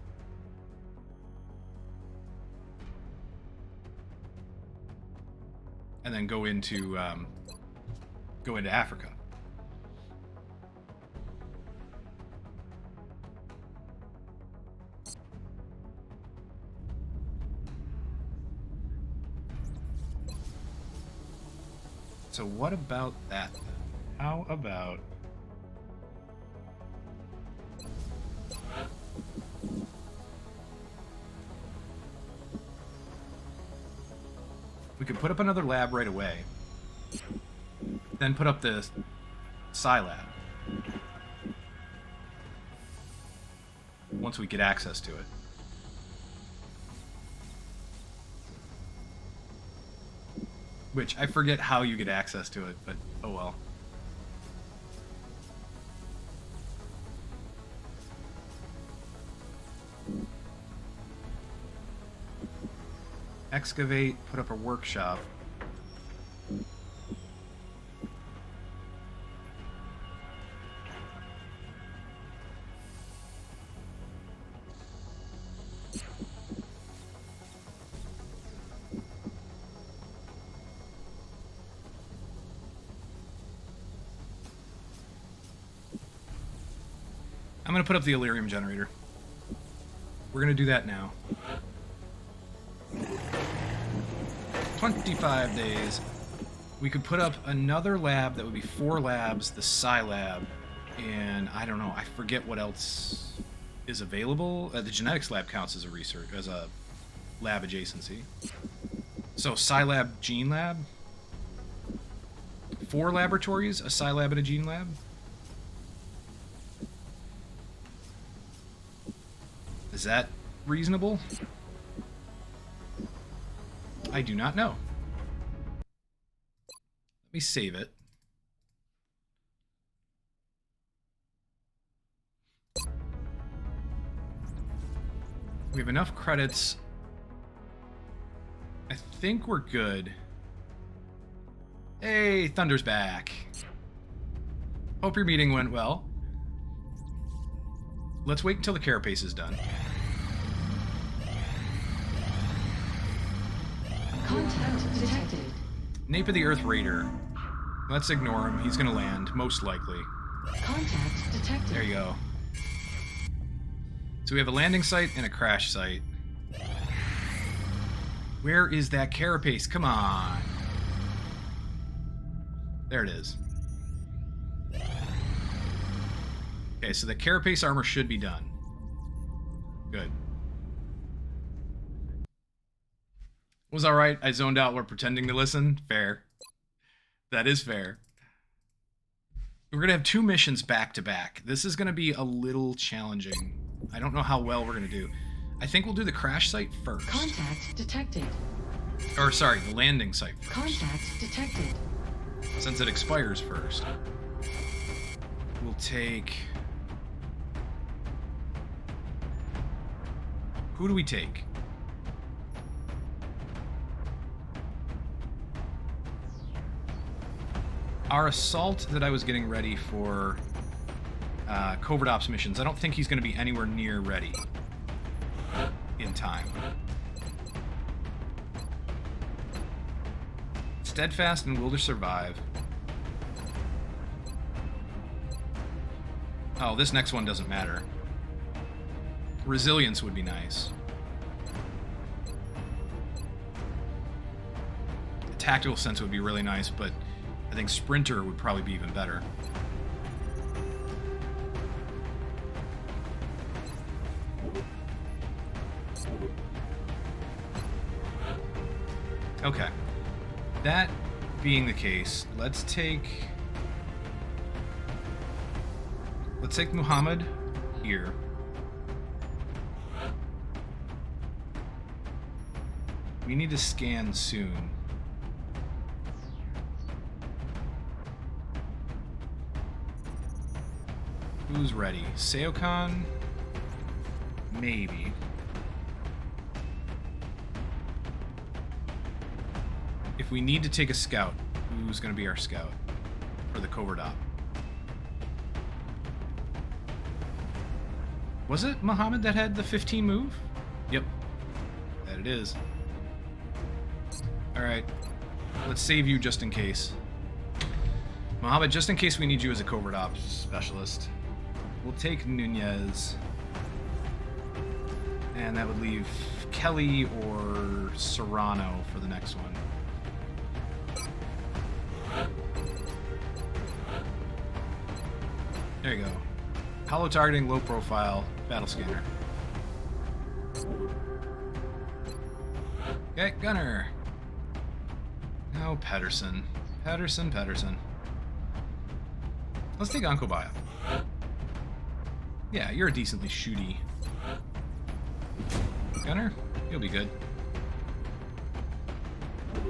And then go into Africa. So what about that then? How about we could put up another lab right away, then put up the Psi lab once we get access to it. Which, I forget how you get access to it, but oh well. Excavate, put up a workshop. I'm going to put up the Illyrium generator. We're going to do that now. 25 days. We could put up another lab that would be 4 labs, the Psi lab, and I don't know, I forget what else is available. The genetics lab counts as a research, as a lab adjacency. So Psi lab, gene lab. 4 laboratories, a Psi lab and a gene lab. Is that reasonable? I do not know. Let me save it. We have enough credits. I think we're good. Hey, Thunder's back. Hope your meeting went well. Let's wait until the carapace is done. Contact detected. Nape of the Earth Raider. Let's ignore him. He's gonna land, most likely. Contact detected. There you go. So we have a landing site and a crash site. Where is that carapace? Come on. There it is. Okay, so the carapace armor should be done. Good. Was alright. I zoned out while pretending to listen. Fair. That is fair. We're going to have 2 missions back to back. This is going to be a little challenging. I don't know how well we're going to do. I think we'll do the crash site first. Contact detected. Or, sorry, the landing site first. Contact detected. Since it expires first. We'll take... Who do we take? Our assault that I was getting ready for covert ops missions, I don't think he's going to be anywhere near ready in time. Steadfast and Will to Survive. Oh, this next one doesn't matter. Resilience would be nice. The tactical sense would be really nice, but I think Sprinter would probably be even better. Okay. That being the case, let's take Muhammad here. We need to scan soon. Who's ready? Seokan? Maybe. If we need to take a scout, who's going to be our scout for the covert op? Was it Muhammad that had the 15 move? Yep. That it is. Alright. Let's save you just in case. Muhammad, just in case we need you as a covert ops specialist. We'll take Nunez. And that would leave Kelly or Serrano for the next one. There you go. Hollow targeting, low profile, battle scanner. Okay, Gunner. Now Pedersen. Pedersen. Let's take Ankobaya. Yeah, you're a decently shooty. Gunner, you'll be good.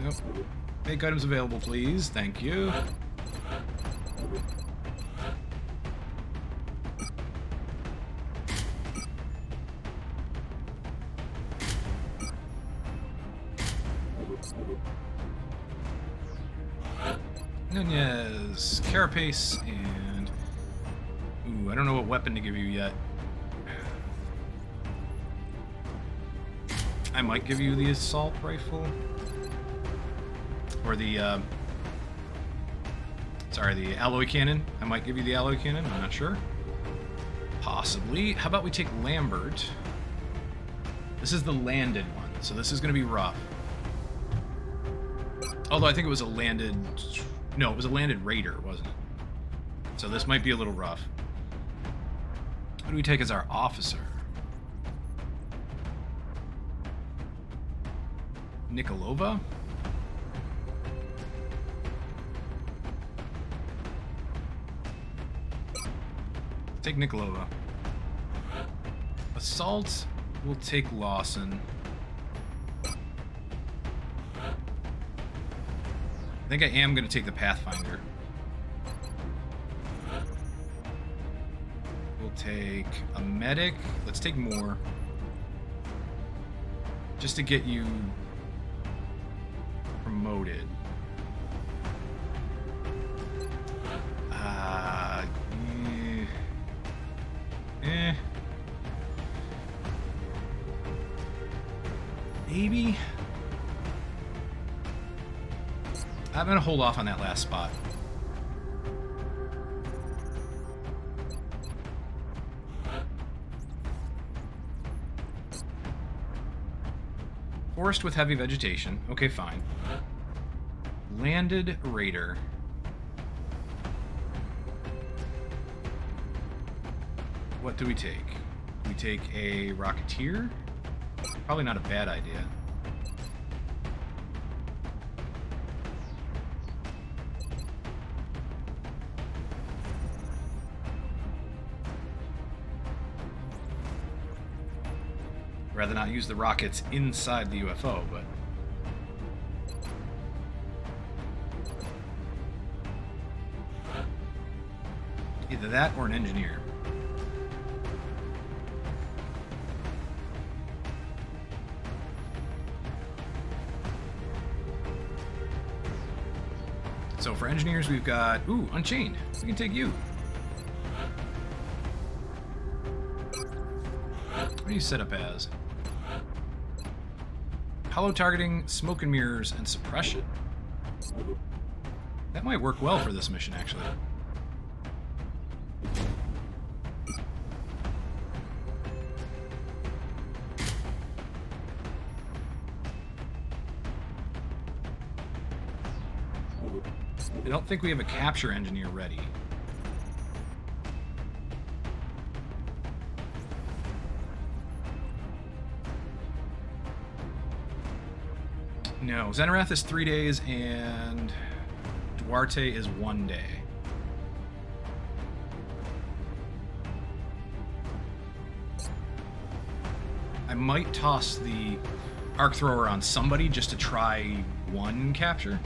Nope. Make items available, please. Thank you. Nunez, Carapace, and... Ooh, I don't know what weapon to give you yet. I might give you the assault rifle. Or the, sorry, the alloy cannon. I might give you the alloy cannon, I'm not sure. Possibly. How about we take Lambert? This is the landed one, so this is going to be rough. Although I think it was a landed... No, it was a landed raider, wasn't it? So this might be a little rough. Who do we take as our officer? Nikolova? Take Nikolova. Assault, we'll take Lawson. I think I am going to take the Pathfinder. We'll take a medic. Let's take more. Just to get you promoted. Maybe. I'm gonna hold off on that last spot. Forest with heavy vegetation. Okay, fine. Landed raider. What do we take? We take a rocketeer? Probably not a bad idea. Rather not use the rockets inside the UFO, but... either that or an engineer. So for engineers, we've got... ooh, Unchained. We can take you. What do you set up as? Hollow targeting, smoke and mirrors, and suppression. That might work well for this mission, actually. I don't think we have a capture engineer ready. No, Zenarath is 3 days and Duarte is 1 day. I might toss the arc thrower on somebody just to try one capture.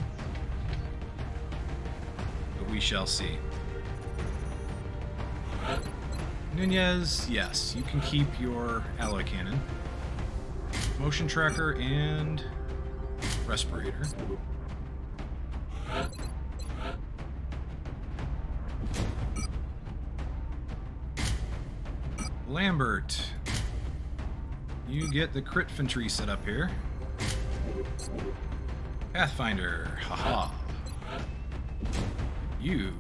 But we shall see. Nunez, yes, you can keep your alloy cannon. Motion tracker and respirator. Lambert, you get the crit infantry set up here. Pathfinder, haha. You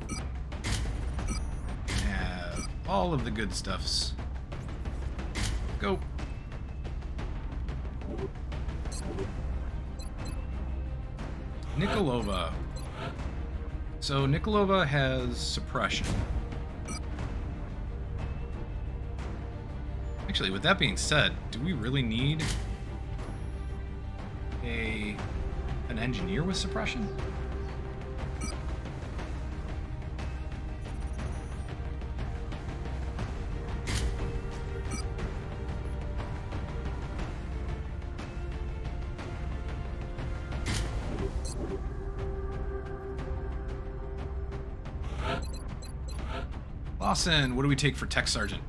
have all of the good stuffs. Go. Nikolova. So Nikolova has suppression. Actually, with that being said, do we really need an engineer with suppression? Lawson, what do we take for Tech Sergeant?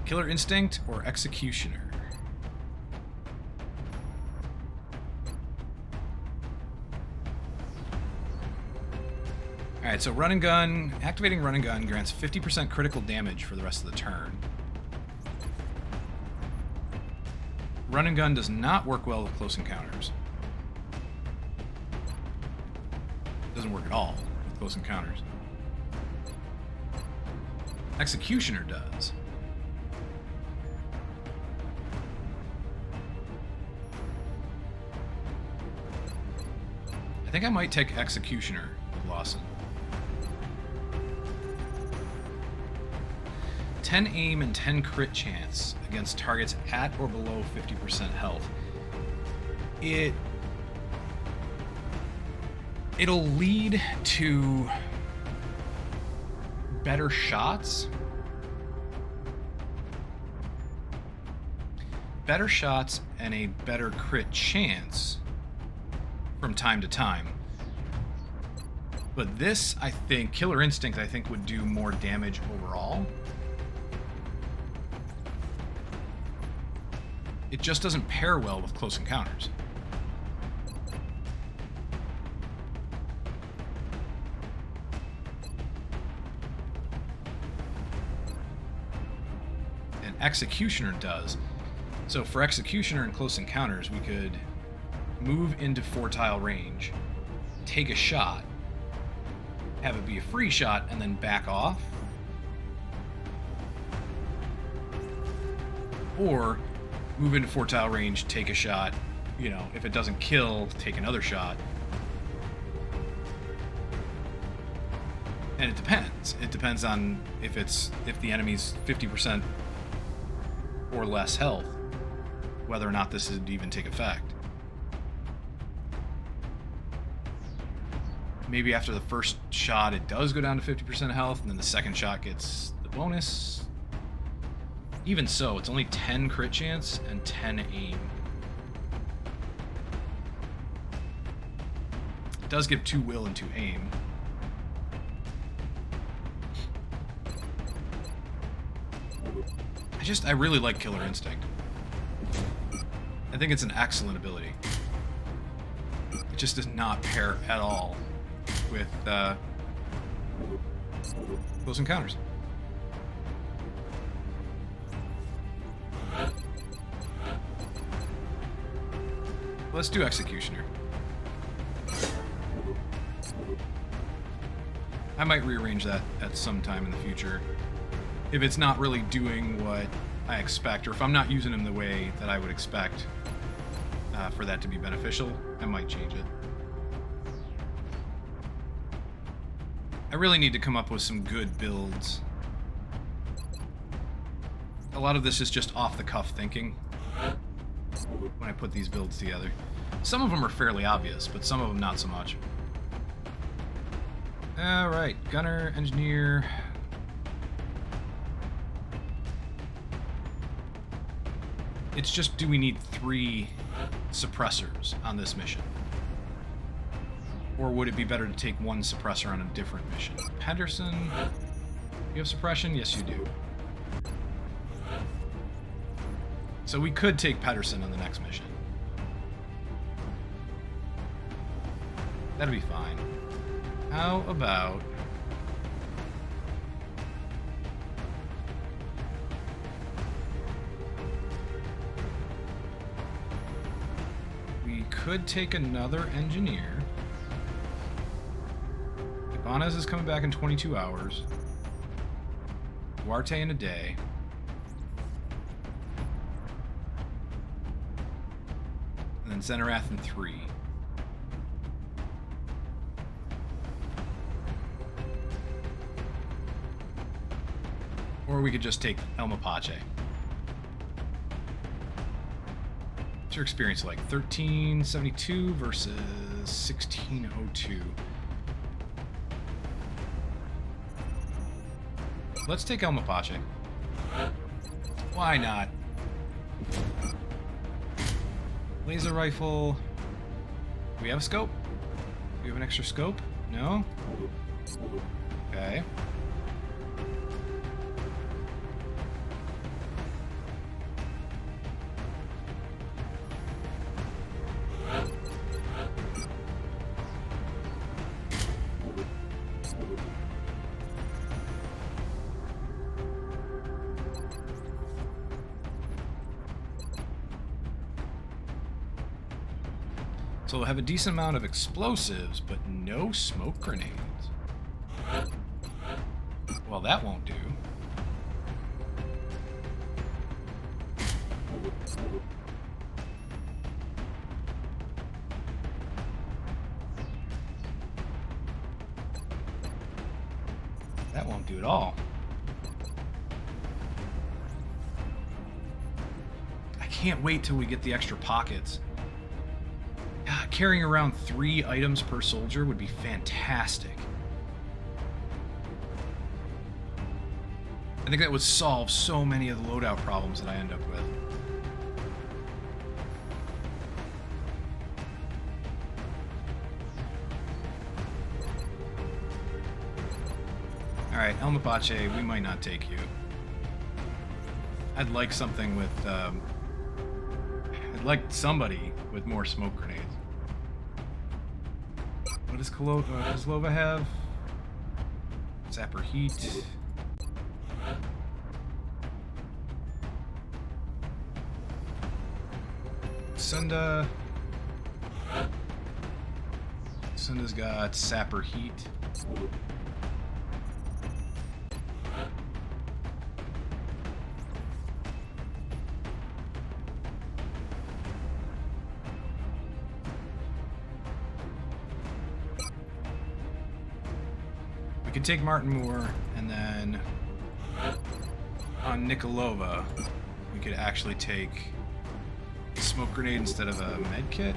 Killer Instinct or Executioner? Alright, so Run and Gun. Activating Run and Gun grants 50% critical damage for the rest of the turn. Run and Gun does not work well with close encounters. Doesn't work at all with close encounters. Executioner does. I think I might take Executioner with Lawson. 10 aim and 10 crit chance against targets at or below 50% health. It'll lead to better shots. Better shots and a better crit chance from time to time. But this, I think, Killer Instinct, I think, would do more damage overall. It just doesn't pair well with Close Encounters. And Executioner does. So for Executioner and Close Encounters, we could move into 4-tile range, take a shot, have it be a free shot, and then back off. Or move into 4-tile range, take a shot, you know, if it doesn't kill, take another shot. And it depends. It depends on if the enemy's 50% or less health, whether or not this would even take effect. Maybe after the first shot it does go down to 50% health, and then the second shot gets the bonus. Even so, it's only 10 crit chance and 10 aim. It does give 2 will and 2 aim. I really like Killer Instinct. I think it's an excellent ability. It just does not pair at all with Close Encounters. Let's do Executioner. I might rearrange that at some time in the future. If it's not really doing what I expect, or if I'm not using him the way that I would expect for that to be beneficial, I might change it. I really need to come up with some good builds. A lot of this is just off-the-cuff thinking when I put these builds together. Some of them are fairly obvious, but some of them not so much. Alright, Gunner, Engineer. It's just, do we need 3 suppressors on this mission? Or would it be better to take 1 suppressor on a different mission? Pedersen, you have suppression? Yes, you do. So we could take Pedersen on the next mission. That'd be fine. How about... we could take another engineer. Ibanez is coming back in 22 hours. Duarte in a day. And then Zenarath in 3. Or we could just take El Mapache. What's your experience like? 1372 versus 1602. Let's take El Mapache. Why not? Laser rifle. Do we have a scope? Do we have an extra scope? No? Okay. So we'll have a decent amount of explosives, but no smoke grenades. Well, that won't do. That won't do at all. I can't wait till we get the extra pockets. Carrying around 3 items per soldier would be fantastic. I think that would solve so many of the loadout problems that I end up with. Alright, El Mapache, we might not take you. I'd like something with, I'd like somebody with more smoke grenades. What does Lova have? Zapper heat. Sunda's got sapper heat. We could take Martin Moore, and then on Nikolova, we could actually take a smoke grenade instead of a med kit.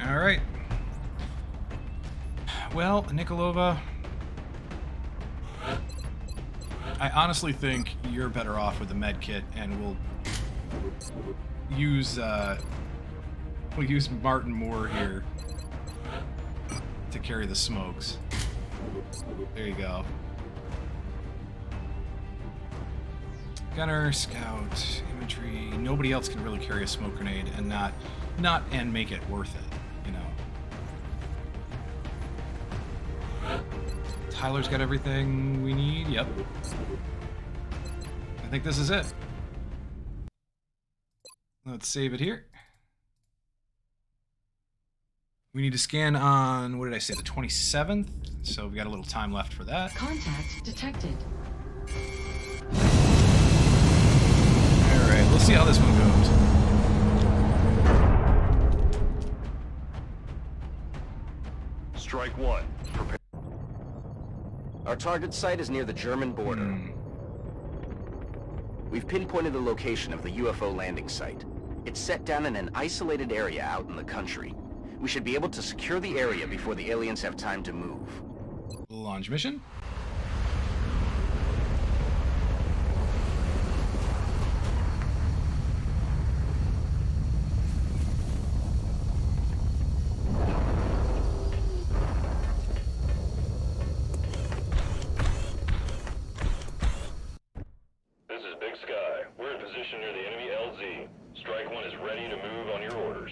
Alright. Well, Nikolova, I honestly think you're better off with the med kit, and we'll use Martin Moore here to carry the smokes. There you go. Gunner, scout, infantry. Nobody else can really carry a smoke grenade and not and make it worth it, you know. Tyler's got everything we need. Yep. I think this is it. Let's save it here. We need to scan on, what did I say, the 27th? So we got a little time left for that. Contact detected. Alright, let's see how this one goes. Strike one. Prepare. Our target site is near the German border. We've pinpointed the location of the UFO landing site. It's set down in an isolated area out in the country. We should be able to secure the area before the aliens have time to move. Launch mission. This is Big Sky. We're in position near the enemy LZ. Strike one is ready to move on your orders.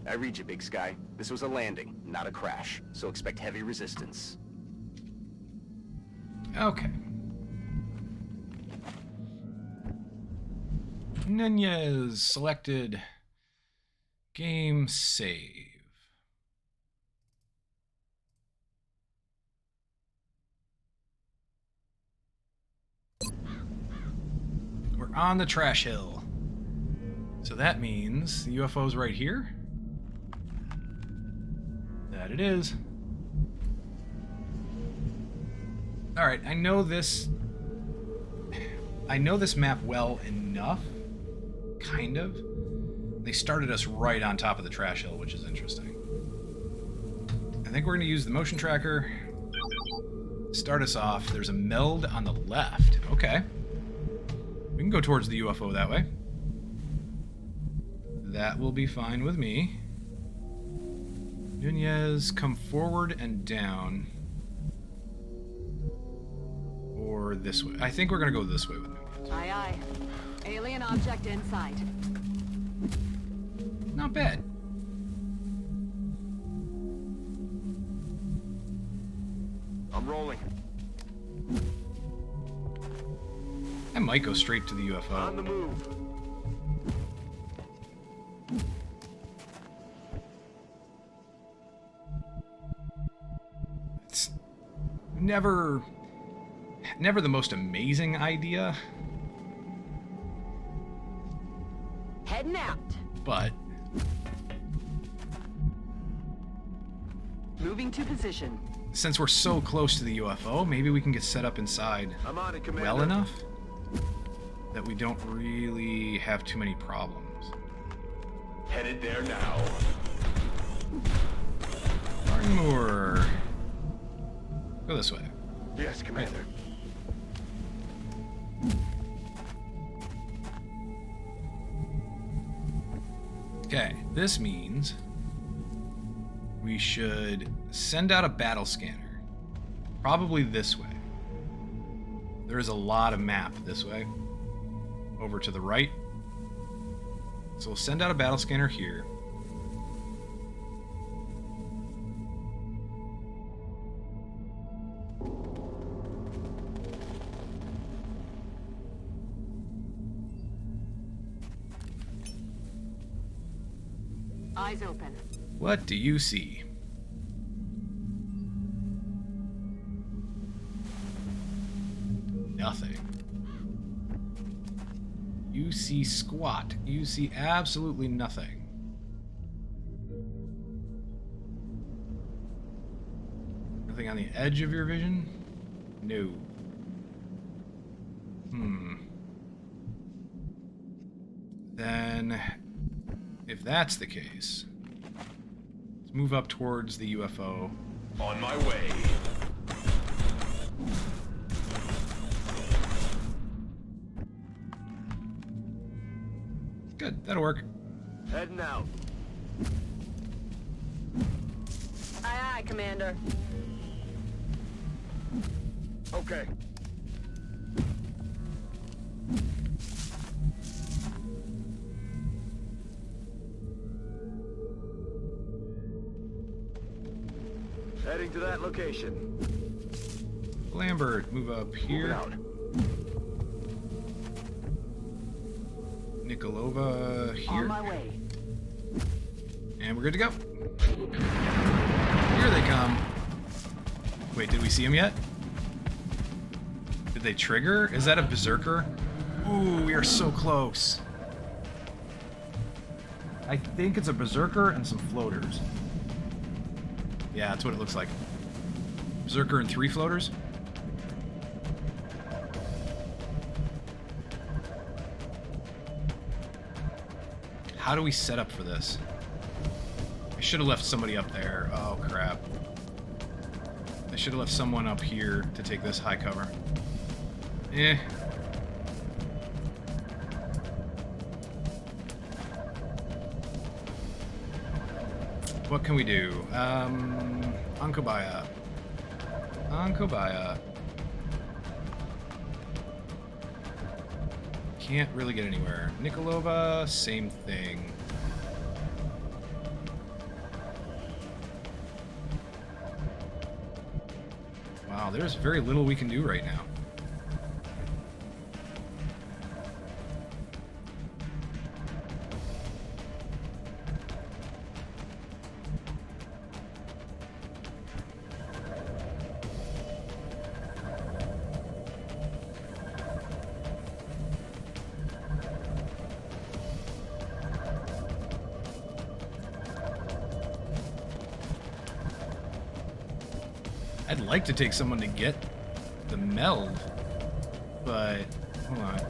I read you, Big Sky. This was a landing, not a crash, so expect heavy resistance. Okay. Nunez selected. Game save. We're on the trash hill. So that means the UFO's right here. That it is. Alright, I know this map well enough. Kind of. They started us right on top of the trash hill, which is interesting. I think we're going to use the motion tracker. Start us off. There's a meld on the left. Okay. We can go towards the UFO that way. That will be fine with me. Nunez, come forward and down. Or this way. I think we're going to go this way with Nunez. Aye, aye. Alien object in sight. Not bad. I'm rolling. I might go straight to the UFO. On the move. It's never the most amazing idea, Heading out. but Moving to position. Since we're so close to the UFO, maybe we can get set up inside I'm on it, Commander. well enough that we don't really have too many problems. Headed there now. Arnmoor. Go this way. Yes, Commander. Okay, this means we should send out a battle scanner. Probably this way. There is a lot of map this way. Over to the right. So we'll send out a battle scanner here. Eyes open. What do you see? Nothing. You see squat. You see absolutely nothing. Nothing on the edge of your vision? No. Then, if that's the case, let's move up towards the UFO. On my way. Good, that'll work. Heading out. Aye, aye, Commander. Okay. Heading to that location. Lambert, move up here. Out. Nikolova here. On my way. And we're good to go. Here they come. Wait, did we see them yet? Did they trigger? Is that a berserker? Ooh, we are so close. I think it's a berserker and some floaters. Yeah, that's what it looks like. Berserker and 3 floaters. How do we set up for this? I should have left somebody up there. Oh, crap. I should have left someone up here to take this high cover. Eh. What can we do? Ankobaya. Ankobaya. Can't really get anywhere. Nikolova, same thing. Wow, there's very little we can do right now. I'd like to take someone to get the meld, but hold on.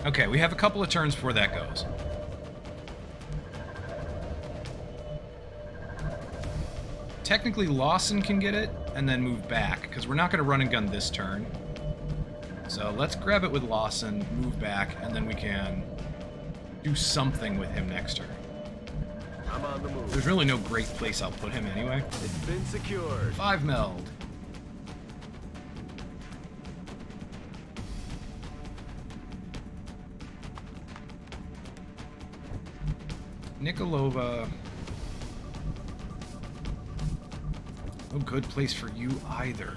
Okay, we have a couple of turns before that goes. Technically, Lawson can get it and then move back, because we're not going to run and gun this turn. So let's grab it with Lawson, move back, and then we can do something with him next turn. I'm on the move. There's really no great place I'll put him anyway. It's been secured. 5 meld. Nikolova. No good place for you either.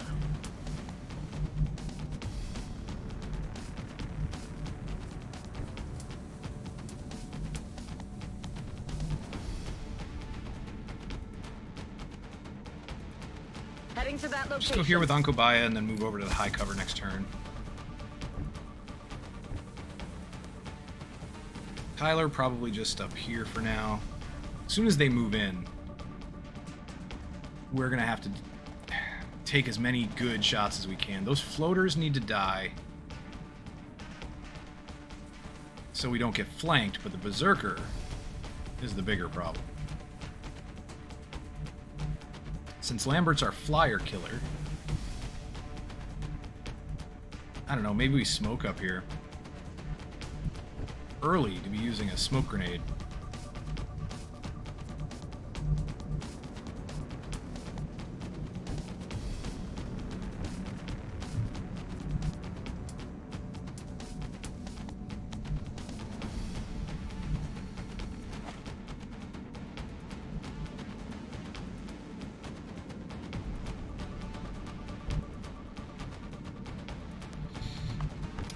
Heading to that location. Just go here with Ankobaya and then move over to the high cover next turn. Tyler probably just up here for now. As soon as they move in, we're going to have to take as many good shots as we can. Those floaters need to die so we don't get flanked, but the Berserker is the bigger problem. Since Lambert's our flyer killer, I don't know, maybe we smoke up here. Early to be using a smoke grenade.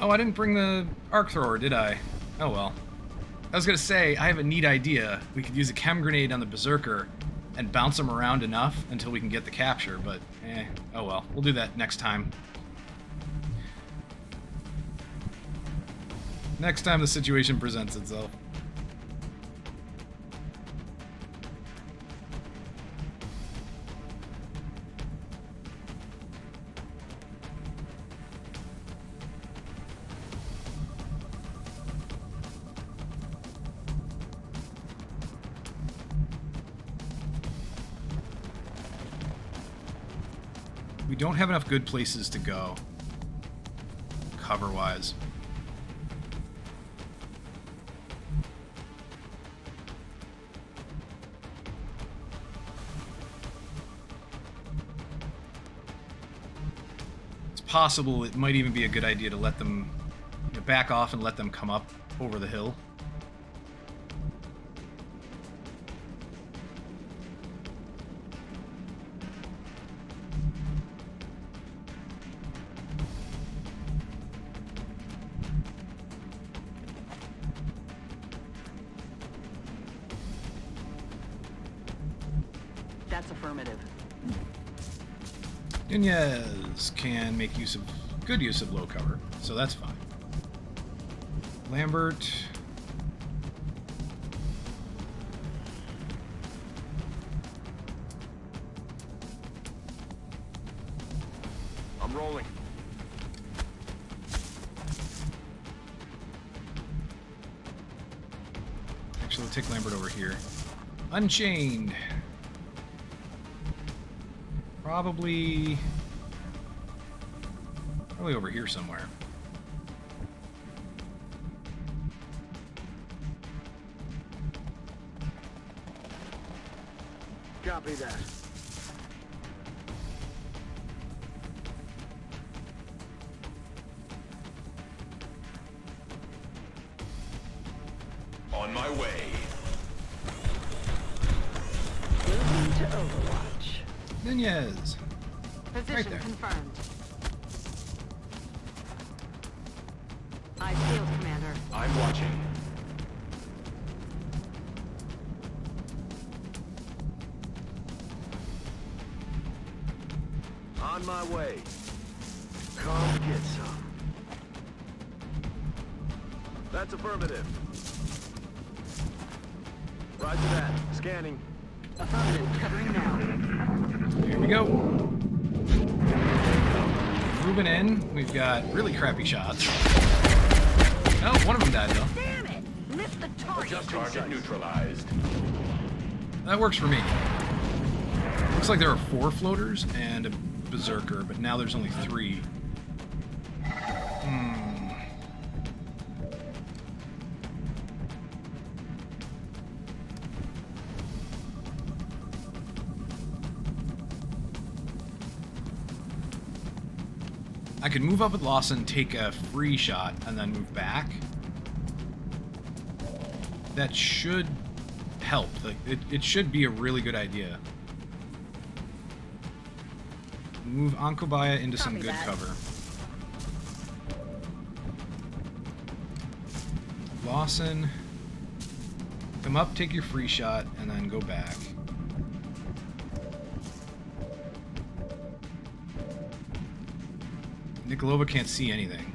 Oh, I didn't bring the arc thrower, did I? Oh well. I was gonna say, I have a neat idea. We could use a chem grenade on the Berserker and bounce him around enough until we can get the capture, but oh well. We'll do that next time. Next time the situation presents itself. We don't have enough good places to go, cover-wise. It's possible it might even be a good idea to let them back off and let them come up over the hill. That's affirmative. Nunez can make good use of low cover, so that's fine. Lambert. I'm rolling. Actually, we'll take Lambert over here. Unchained. Probably over here somewhere. Copy that. On my way. Moving to Overwatch. Nunez. Position Right there. confirmed. Eyes peeled, Commander. I'm watching. On my way. Come get some. That's affirmative. Roger that. Scanning. Affirmative. Covering now. Here we go. Moving in. We've got really crappy shots. Oh, one of them died though. Damn it! Missed the target. Target neutralized. That works for me. Looks like there are 4 floaters and a Berserker, but now there's only 3. I could move up with Lawson, take a free shot, and then move back. That should help. Like, it should be a really good idea. Move Ankobaya into some good cover. Lawson, come up, take your free shot, and then go back. Nikolova can't see anything.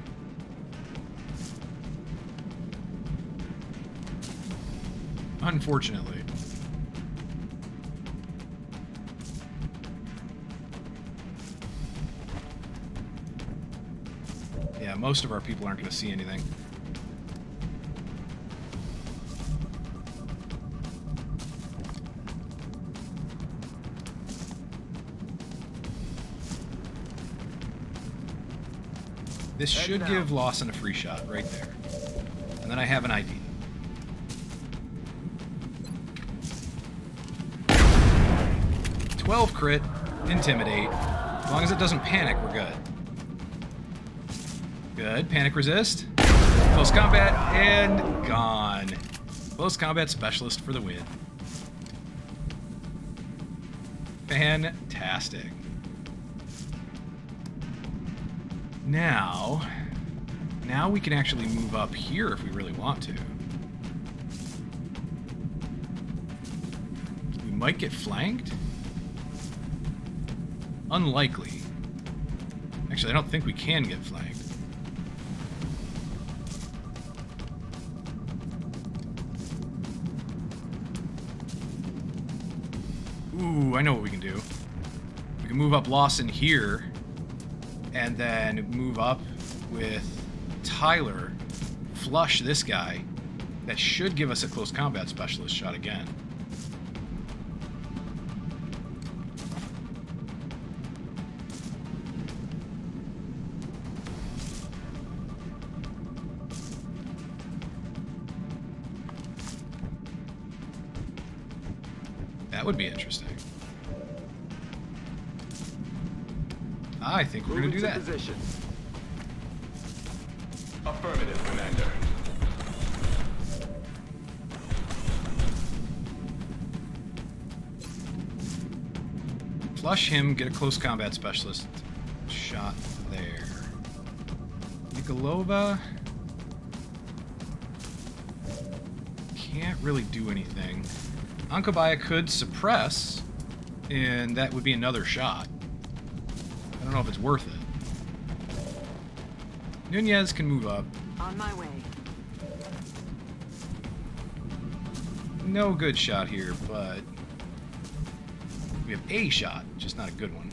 Unfortunately. Yeah, most of our people aren't going to see anything. This should give Lawson a free shot right there. And then I have an ID. "12 crit, intimidate. As long as it doesn't panic, we're good. Good. Panic resist. Close combat, and gone. Close combat specialist for the win. Fantastic. Now we can actually move up here if we really want to. We might get flanked. Unlikely. Actually, I don't think we can get flanked. Ooh, I know what we can do. We can move up Lawson here, and then move up with Tyler, flush this guy. That should give us a close combat specialist shot again. That would be interesting. I think we're going to do that. Position. Affirmative, Commander. Flush him, get a close combat specialist shot there. Nikolova can't really do anything. Ankabaya could suppress, and that would be another shot. I don't know if it's worth it. Nunez can move up. On my way. No good shot here, but we have a shot, just not a good one.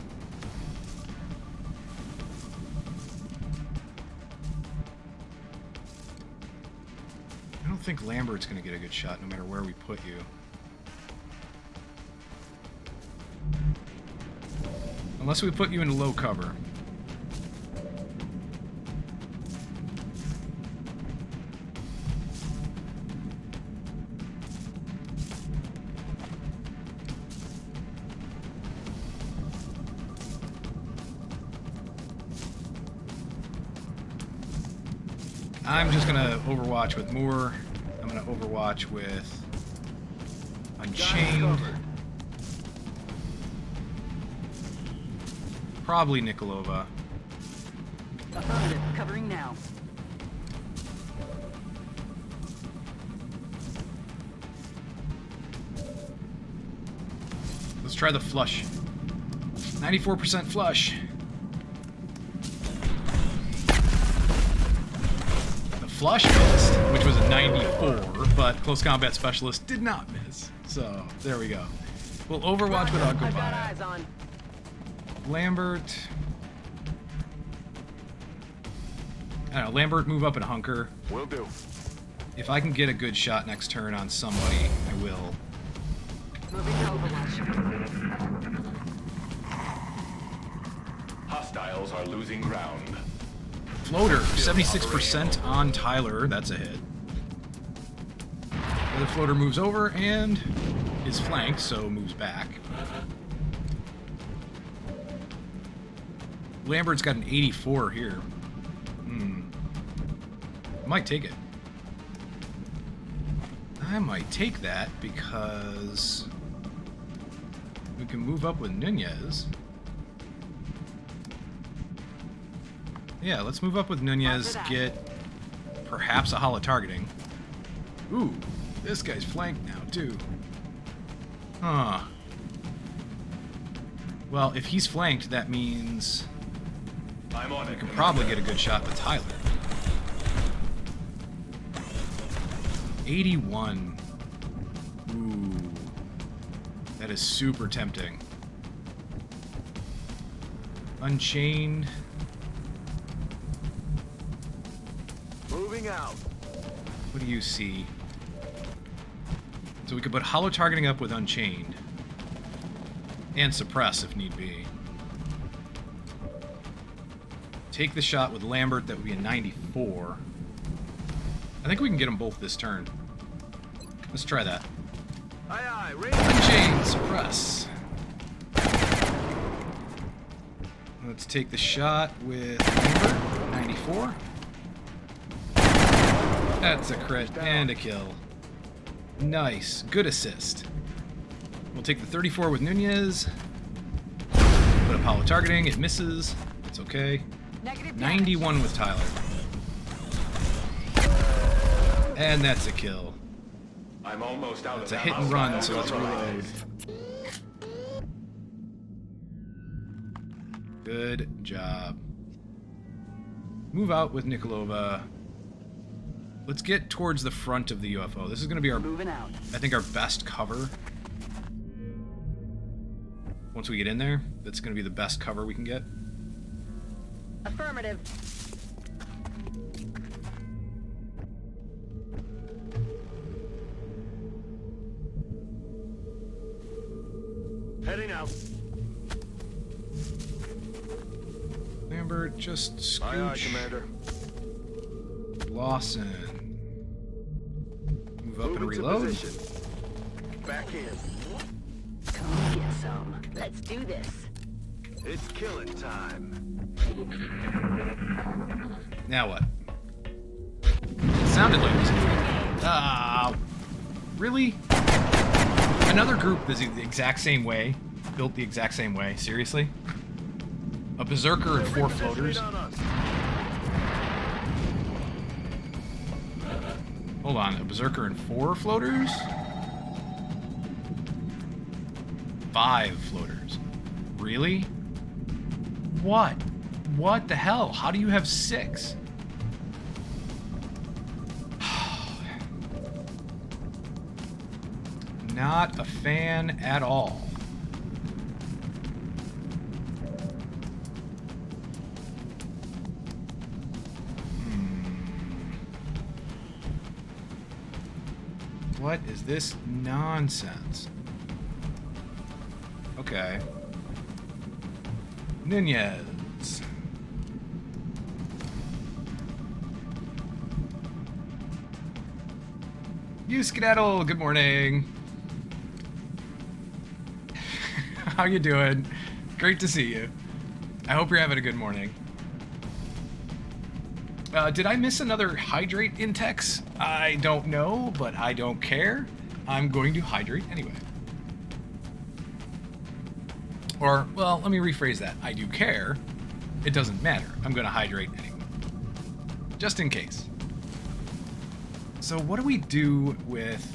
I don't think Lambert's going to get a good shot no matter where we put you. Unless we put you into low cover. I'm just gonna Overwatch with Moore. I'm gonna Overwatch with Unchained. Probably Nikolova. Affirmative. Covering now. Let's try the flush. 94% flush. The flush missed, which was a 94, but close combat specialist did not miss. So there we go. We'll Overwatch with I've got Ankobaya. eyes on. Lambert. I don't know, Lambert move up and hunker. Will do. If I can get a good shot next turn on somebody, I will. Moving to Overwatch. Hostiles are losing ground. Floater, 76% on Tyler. That's a hit. The other floater moves over and is flanked, so moves back. Lambert's got an 84 here. Might take it. I might take that because we can move up with Nunez. Yeah, let's move up with Nunez, get perhaps a holo targeting. Ooh, this guy's flanked now, too. Huh. Well, if he's flanked, that means I'm on we it. can probably get a good shot with Tyler. 81. Ooh. That is super tempting. Unchained. Moving out. What do you see? So we could put hollow targeting up with Unchained. And suppress if need be. Take the shot with Lambert, that would be a 94. I think we can get them both this turn. Let's try that. Aye, aye, Unchained, suppress. Let's take the shot with Lambert, 94. That's a crit and a kill. Nice, good assist. We'll take the 34 with Nunez. Put up hollow targeting, it misses. It's okay. 91 with Tyler. And that's a kill. I'm almost out It's of a hit and run, so let's reload. Good job. Move out with Nikolova. Let's get towards the front of the UFO. This is going to be our, Moving out. I think, our best cover. Once we get in there, that's going to be the best cover we can get. Affirmative. Heading out. Lambert, just scooch. Aye, aye, Commander. Lawson. Move up and Moving to reload. position. Back in. Come get some. Let's do this. It's killing time. Now what? It sounded like this. Really? Another group that's the exact same way, built the exact same way. Seriously? A berserker and 4 floaters. Hold on, a berserker and 4 floaters? 5 floaters. Really? What? What the hell? How do you have 6? Not a fan at all. What is this nonsense? Okay. Nunez. You skedaddle, good morning. How you doing? Great to see you. I hope you're having a good morning. Did I miss another hydrate in text? I don't know, but I don't care. I'm going to hydrate anyway. Or, well, let me rephrase that. I do care. It doesn't matter. I'm going to hydrate anyway. Just in case. So what do we do with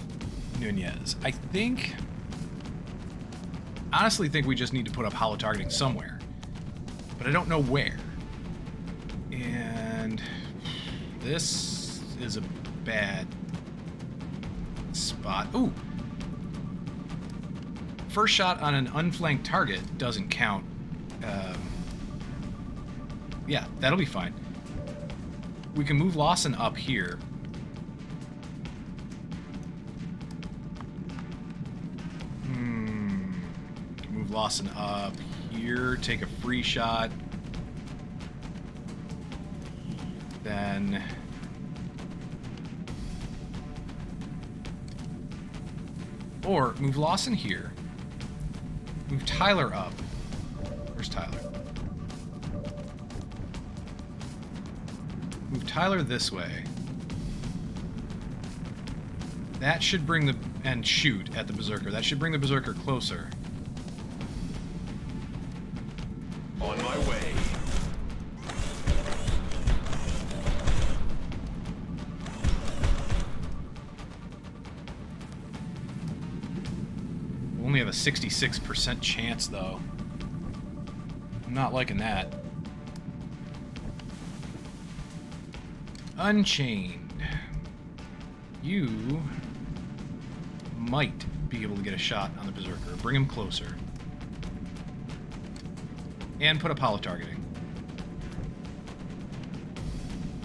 Nunez? Honestly think we just need to put up hollow targeting somewhere. But I don't know where. And this is a bad spot. Ooh! First shot on an unflanked target doesn't count. Yeah, that'll be fine. We can move Lawson up here. Move Lawson up here, take a free shot. Then or move Lawson here. Move Tyler up. Where's Tyler? Move Tyler this way. That should bring the... and shoot at the Berserker. That should bring the Berserker closer. On my way. We only have a 66% chance, though. I'm not liking that. Unchained. You might be able to get a shot on the Berserker. Bring him closer. And put up hollow targeting.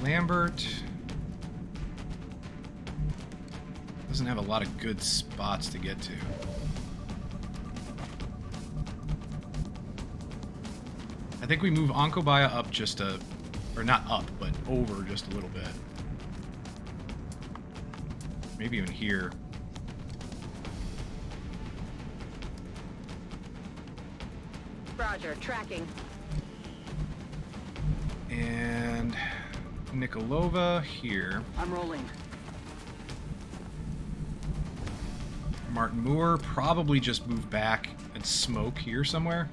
Lambert doesn't have a lot of good spots to get to. I think we move Onkobaya up just a... or not up, but over just a little bit. Maybe even here. Roger, tracking. And Nikolova here. I'm rolling. Martin Moore probably just move back and smoke here somewhere.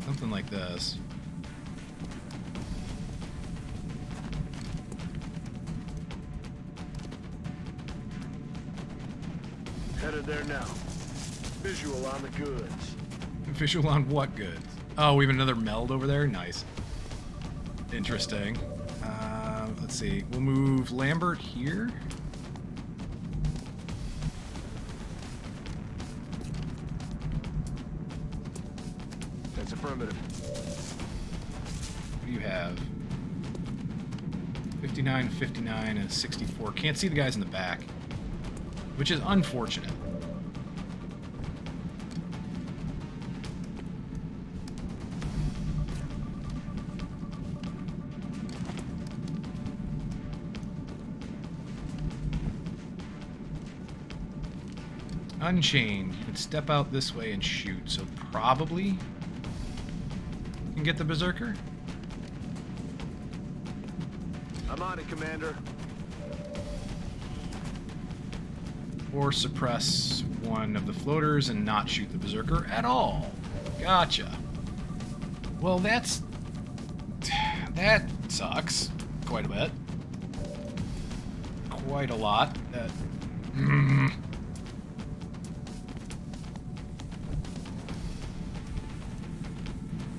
Something like this. Headed there now. Visual on the goods. Visual on what goods? Oh, we have another meld over there? Nice. Interesting. Let's see. We'll move Lambert here. That's affirmative. What do you have? 59, 59, and 64. Can't see the guys in the back, which is unfortunate. Unchained. You can step out this way and shoot, so probably you can get the Berserker. I'm on it, Commander. Or suppress one of the floaters and not shoot the Berserker at all. Gotcha. Well, that sucks quite a bit. Quite a lot. That.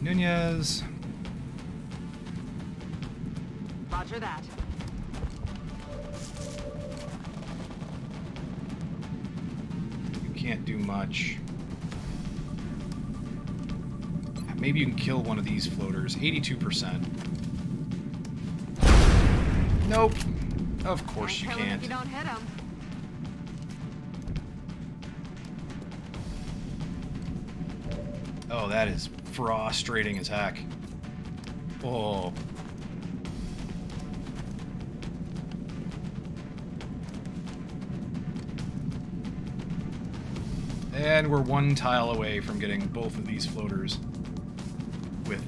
Nunez. Roger that. You can't do much. Maybe you can kill one of these floaters. 82%. Nope. Of course you can't. If you don't hit him. Oh, that is frustrating as heck. Oh. And we're one tile away from getting both of these floaters with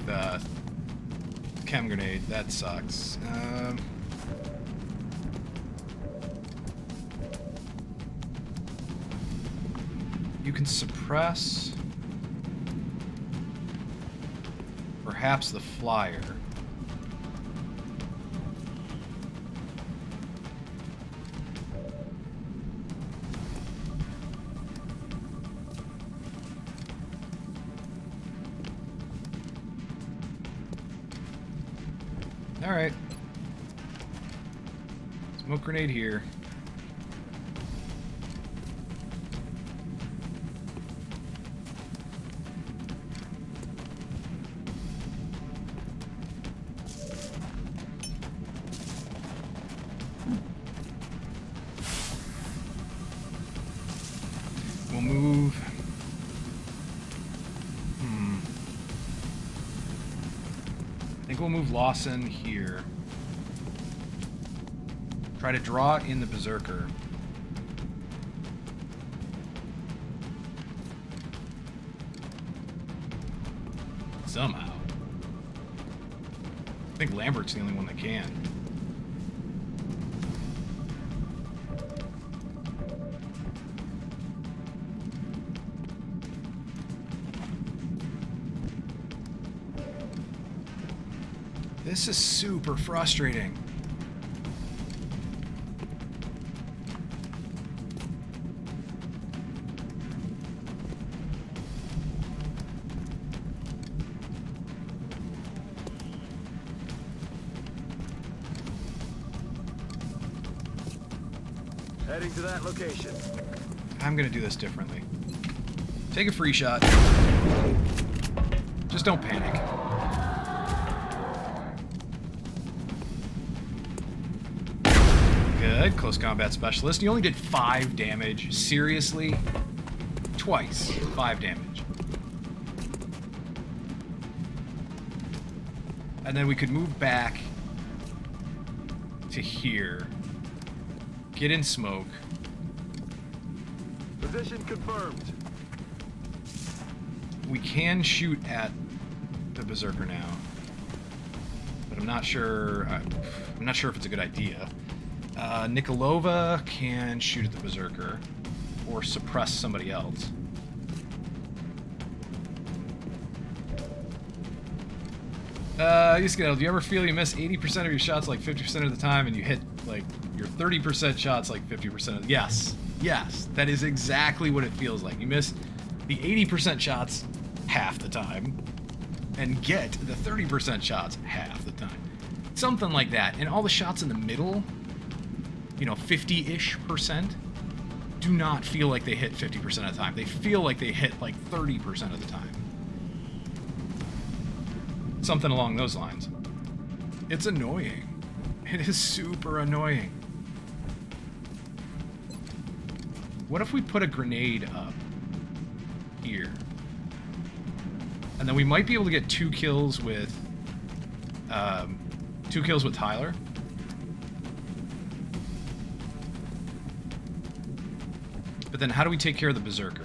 chem grenade. That sucks. You can suppress perhaps the flyer. All right. Smoke grenade here. We'll move. I think we'll move Lawson here. Try to draw in the Berserker. Somehow. I think Lambert's the only one that can. This is super frustrating. Heading to that location. I'm gonna do this differently. Take a free shot. Just don't panic. Good. Close combat specialist. You only did 5 damage. Seriously? Twice. 5 damage. And then we could move back to here. Get in smoke. Position confirmed. We can shoot at the Berserker now. But I'm not sure if it's a good idea. Nikolova can shoot at the Berserker or suppress somebody else. Do you ever feel you miss 80% of your shots like 50% of the time and you hit like your 30% shots like 50% of the... Yes, that is exactly what it feels like. You miss the 80% shots half the time and get the 30% shots half the time. Something like that. And all the shots in the middle, 50-ish%, do not feel like they hit 50% of the time. They feel like they hit like 30% of the time. Something along those lines. It's annoying. It is super annoying. What if we put a grenade up here? And then we might be able to get 2 kills with Tyler. But then how do we take care of the Berserker?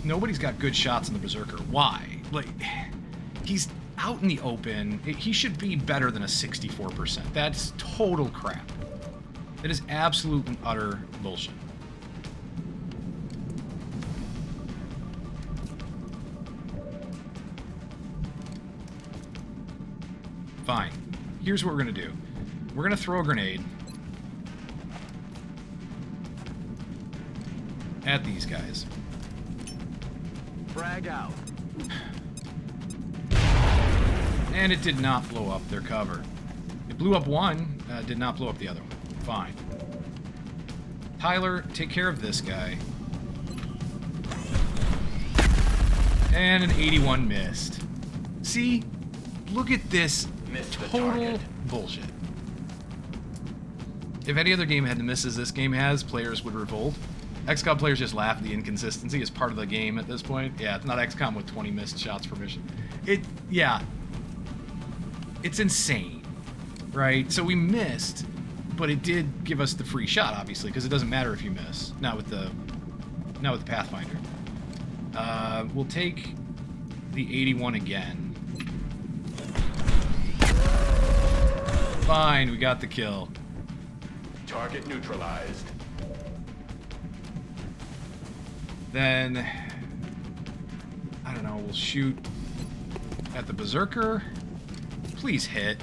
Nobody's got good shots in the Berserker. Why? Like, he's out in the open. He should be better than a 64%. That's total crap. It is absolute and utter bullshit. Fine. Here's what we're gonna do. We're gonna throw a grenade at these guys. Frag out. And it did not blow up their cover. It blew up one, did not blow up the other one. Fine. Tyler, take care of this guy. And an 81 missed. See? Look at this total bullshit. If any other game had the misses this game has, players would revolt. XCOM players just laugh at the inconsistency as part of the game at this point. Yeah, it's not XCOM with 20 missed shots per mission. It's insane, right? So we missed, but it did give us the free shot, obviously, because it doesn't matter if you miss. Not with the Pathfinder. We'll take the 81 again. Fine, we got the kill. Target neutralized. Then, I don't know, we'll shoot at the Berserker. Please hit.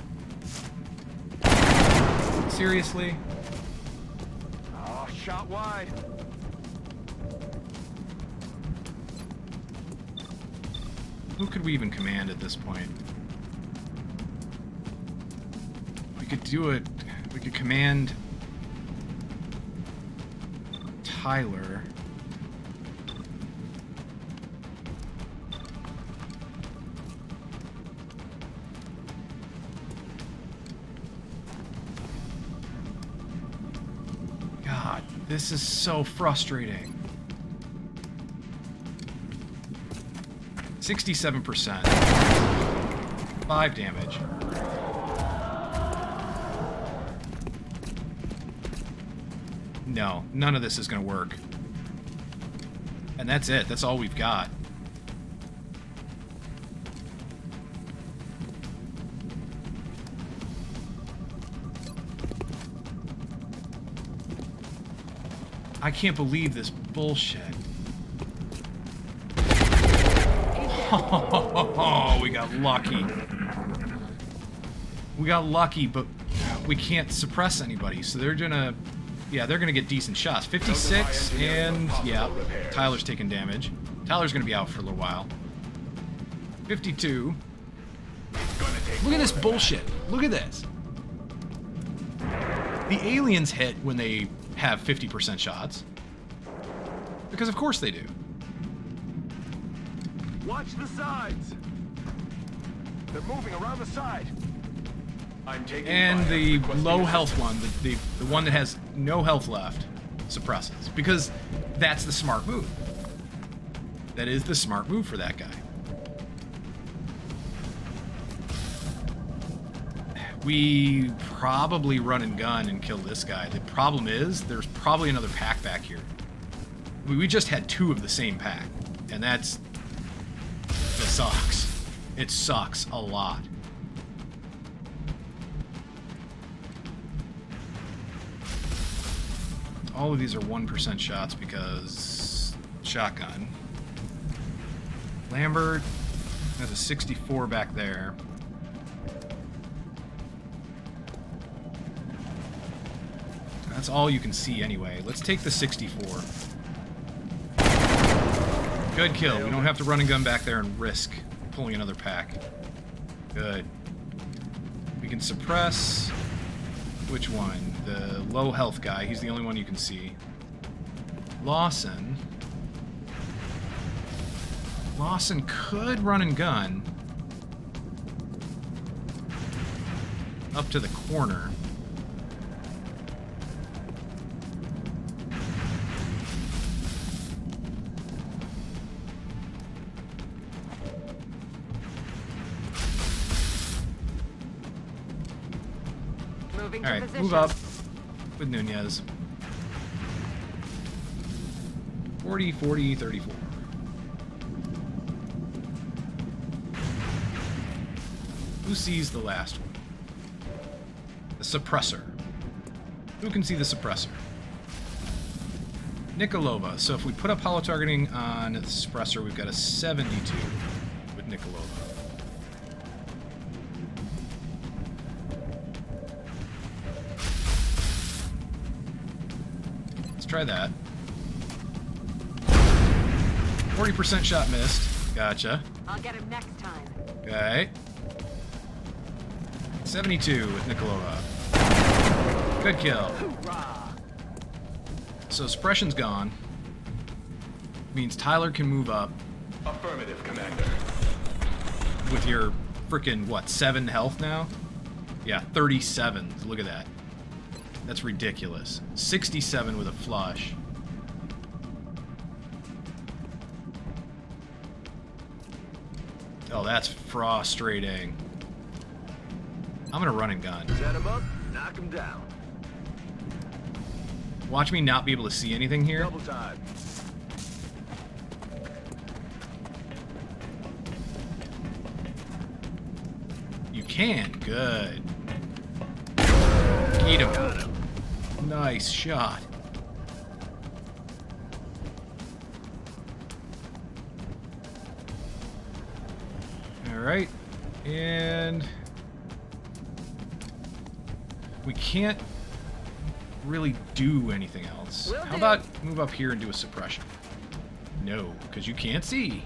Seriously? Oh, shot wide. Who could we even command at this point? We could do it. We could command Tyler. God, this is so frustrating. 67%. 5 damage. No, none of this is going to work. And that's it. That's all we've got. I can't believe this bullshit. Oh, we got lucky. We got lucky, but we can't suppress anybody, so they're gonna yeah, they're going to get decent shots. 56, and yeah, Tyler's taking damage. Tyler's going to be out for a little while. 52. Look at this bullshit. Look at this. The aliens hit when they have 50% shots. Because of course they do. Watch the sides. They're moving around the side. I'm taking And fire. the Requesting low assistance. health one, the one that has no health left, suppresses. Because that's the smart move. That is the smart move for that guy. We probably run and gun and kill this guy. The problem is, there's probably another pack back here. We just had 2 of the same pack. And that sucks. It sucks a lot. All of these are 1% shots because shotgun. Lambert has a 64 back there. That's all you can see anyway. Let's take the 64. Good kill. We don't have to run and gun back there and risk pulling another pack. Good. We can suppress... Which one? The low health guy. He's the only one you can see. Lawson. Lawson could run and gun up to the corner. Moving All to right, position. move up with Nunez. 40, 40, 34. Who sees the last one? The suppressor. Who can see the suppressor? Nikolova. So if we put up hollow targeting on the suppressor, we've got a 72 with Nikolova. Let's try that. 40% shot missed. Gotcha. I'll get him next time. Okay. 72 with Nikolova. Good kill. So suppression's gone. Means Tyler can move up Affirmative, Commander. with your frickin' what, 7 health now? Yeah, 37. Look at that. That's ridiculous. 67 with a flush. Oh, that's frustrating. I'm gonna run and gun. Set him up, knock him down. Watch me not be able to see anything here. Double time. You can. Good. Eat him. Nice shot. Alright. And we can't really do anything else. Will How do. about move up here and do a suppression? No, because you can't see.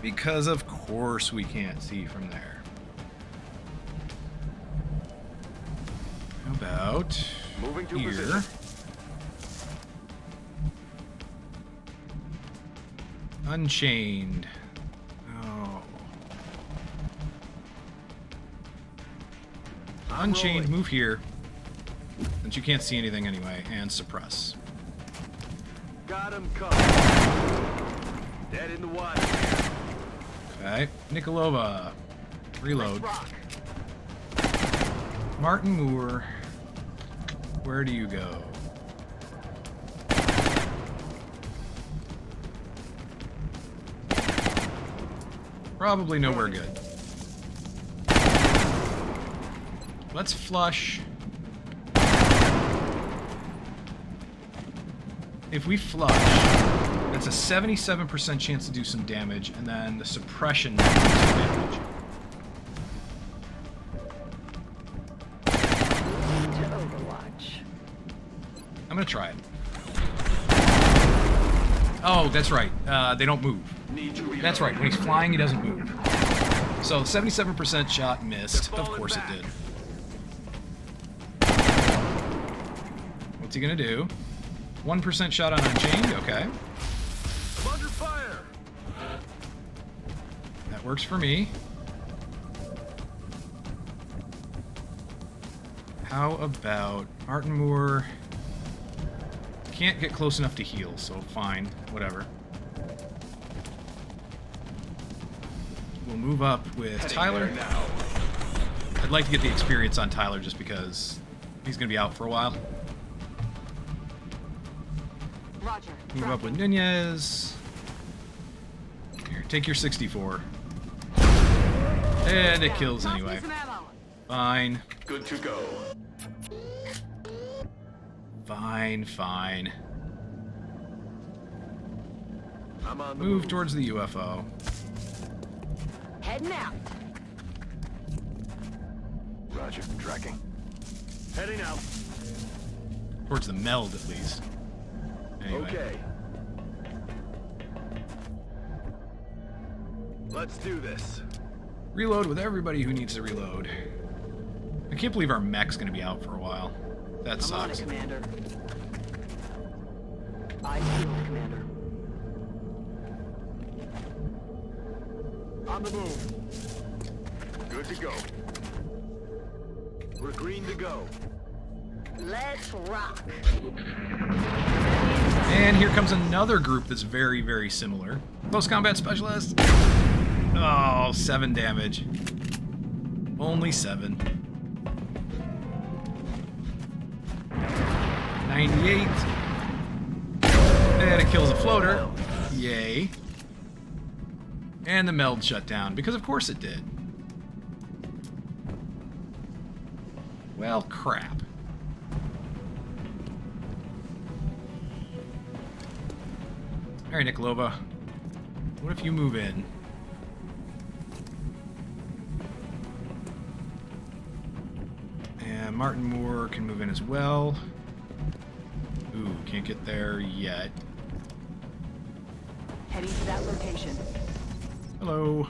Because of course we can't see from there. How about Moving to here? position. Unchained. Oh. Unchained, move here. Since you can't see anything anyway, and suppress. Got him covered. Dead in the water. Okay. Nikolova. Reload. Rock. Martin Moore. Where do you go? Probably nowhere good. Let's flush. If we flush, that's a 77% chance to do some damage, and then the suppression does some damage. To Overwatch. gonna try it. Oh, that's right. They don't move. That's right. When he's flying, he doesn't move. So 77% shot missed. Of course it did. What's he gonna do? 1% shot on Unchained. Okay. I'm under fire. That works for me. How about Martin Moore? Can't get close enough to heal, so fine. Whatever. We'll move up with Tyler. I'd like to get the experience on Tyler just because he's going to be out for a while. Roger. Move up with Nunez. Here, take your 64. And it kills anyway. Fine. Good to go. Fine, fine. I'm on the Move towards the UFO. Heading out. Roger. Tracking. Heading out. Towards the meld, at least. Anyway. Okay. Let's do this. Reload with everybody who needs to reload. I can't believe our mech's gonna be out for a while. That I'm on it, sucks. Commander. Eyes peeled, Commander. On the move. Good to go. We're green to go. Let's rock. And here comes another group that's very, very similar. Close combat specialist. Oh, 7 damage. Only 7. 98. And it kills a floater. Yay. And the meld shut down, because of course it did. Well, crap. Alright, Nikolova. What if you move in? And Martin Moore can move in as well. Ooh, can't get there yet. Heading to that location. Hello.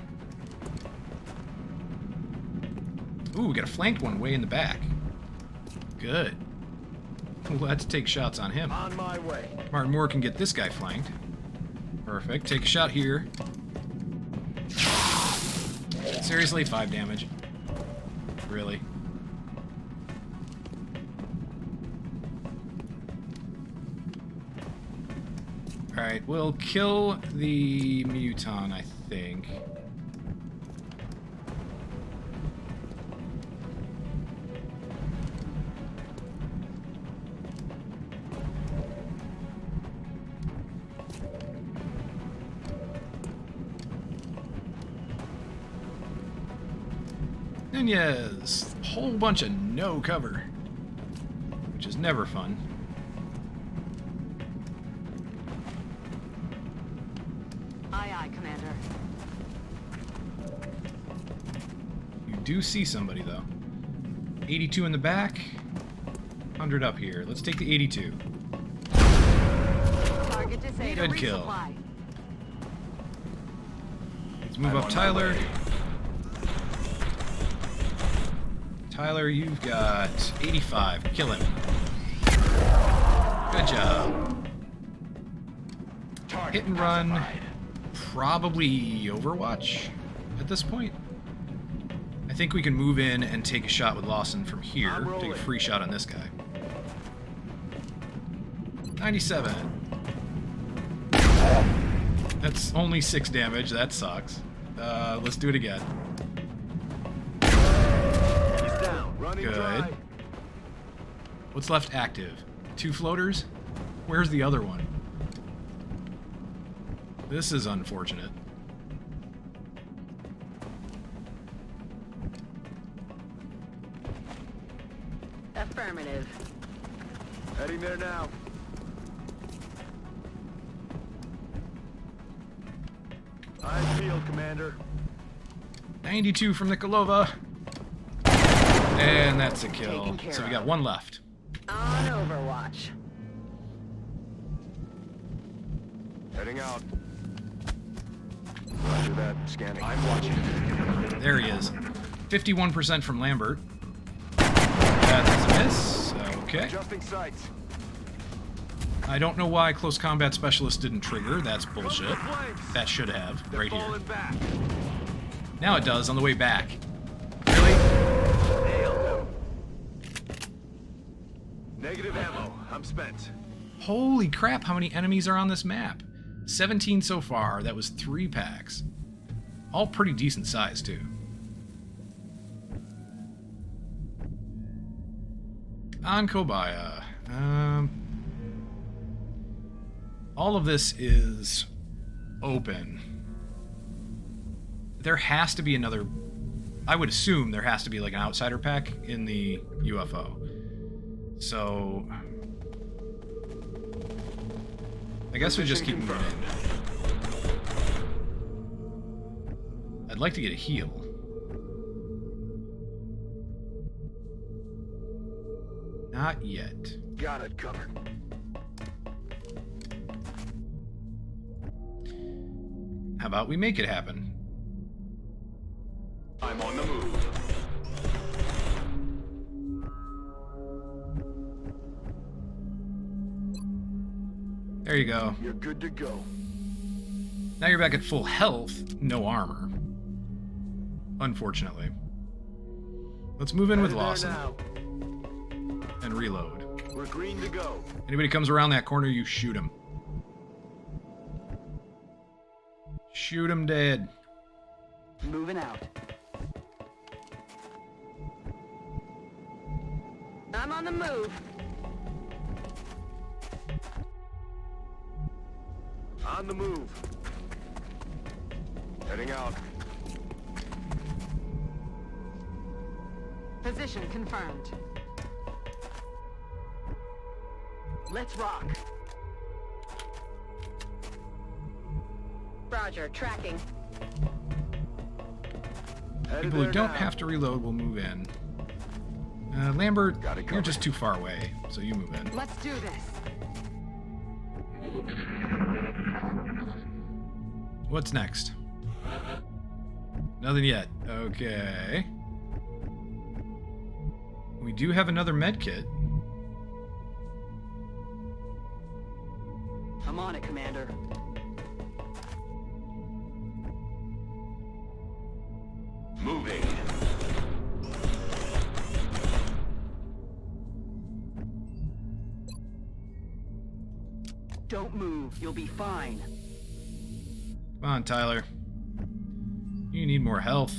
Ooh, we got a flanked one way in the back. Good. We'll have to take shots on him. On my way. Martin Moore can get this guy flanked. Perfect. Take a shot here. Seriously, 5 damage. Really? Alright, we'll kill the Muton, I think. Nunez! Whole bunch of no cover. Which is never fun. Aye, aye, Commander. You do see somebody, though. 82 in the back. 100 up here. Let's take the 82. Target disabled. Good kill. Resupply. Let's move up Tyler. Tyler, you've got 85. Kill him. Good job. Hit and run. Probably Overwatch at this point. I think we can move in and take a shot with Lawson from here. Take a free shot on this guy. 97. That's only 6 damage. That sucks. Let's do it again. Good. What's left active? 2 floaters? Where's the other one? This is unfortunate. Affirmative. Heading there now. I feel, Commander. 92 from Nikolova. And that's a kill. So we got 1 left. On Overwatch. Heading out. Roger that. Scanning. I'm watching. There he is. 51% from Lambert. That's a miss. Okay. Adjusting sights. I don't know why Close Combat Specialist didn't trigger. That's bullshit. That should have. They're right here. falling back. Now it does on the way back. Really? Nailed him. Negative ammo. I'm spent. Holy crap, how many enemies are on this map? 17 so far. That was 3 packs. All pretty decent size, too. On Kobaya. All of this is open. There has to be another... I would assume there has to be like an outsider pack in the UFO. So... I guess we just keep moving in. I'd like to get a heal. Not yet. Got it covered. How about we make it happen? I'm on the move. There you go. You're good to go. Now you're back at full health, no armor. Unfortunately. Let's move in with Lawson. And reload. We're green to go. Anybody comes around that corner, you shoot him. Shoot him dead. Moving out. I'm on the move. On the move. Heading out. Position confirmed. Let's rock. Roger, tracking. People who don't have to reload will move in. Lambert, you're just too far away, so you move in. Let's do this. What's next? Nothing yet. Okay. We do have another med kit. I'm on it, Commander. Moving. Don't move. You'll be fine. Come on, Tyler. You need more health.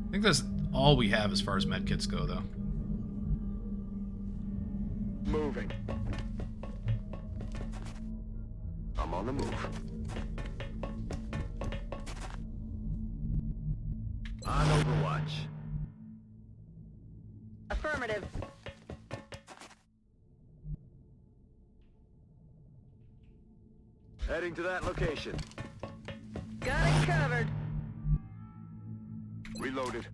I think that's all we have as far as medkits go, though. Moving. I'm on the move. On Overwatch. Affirmative. Heading to that location. Got it covered. Reloaded.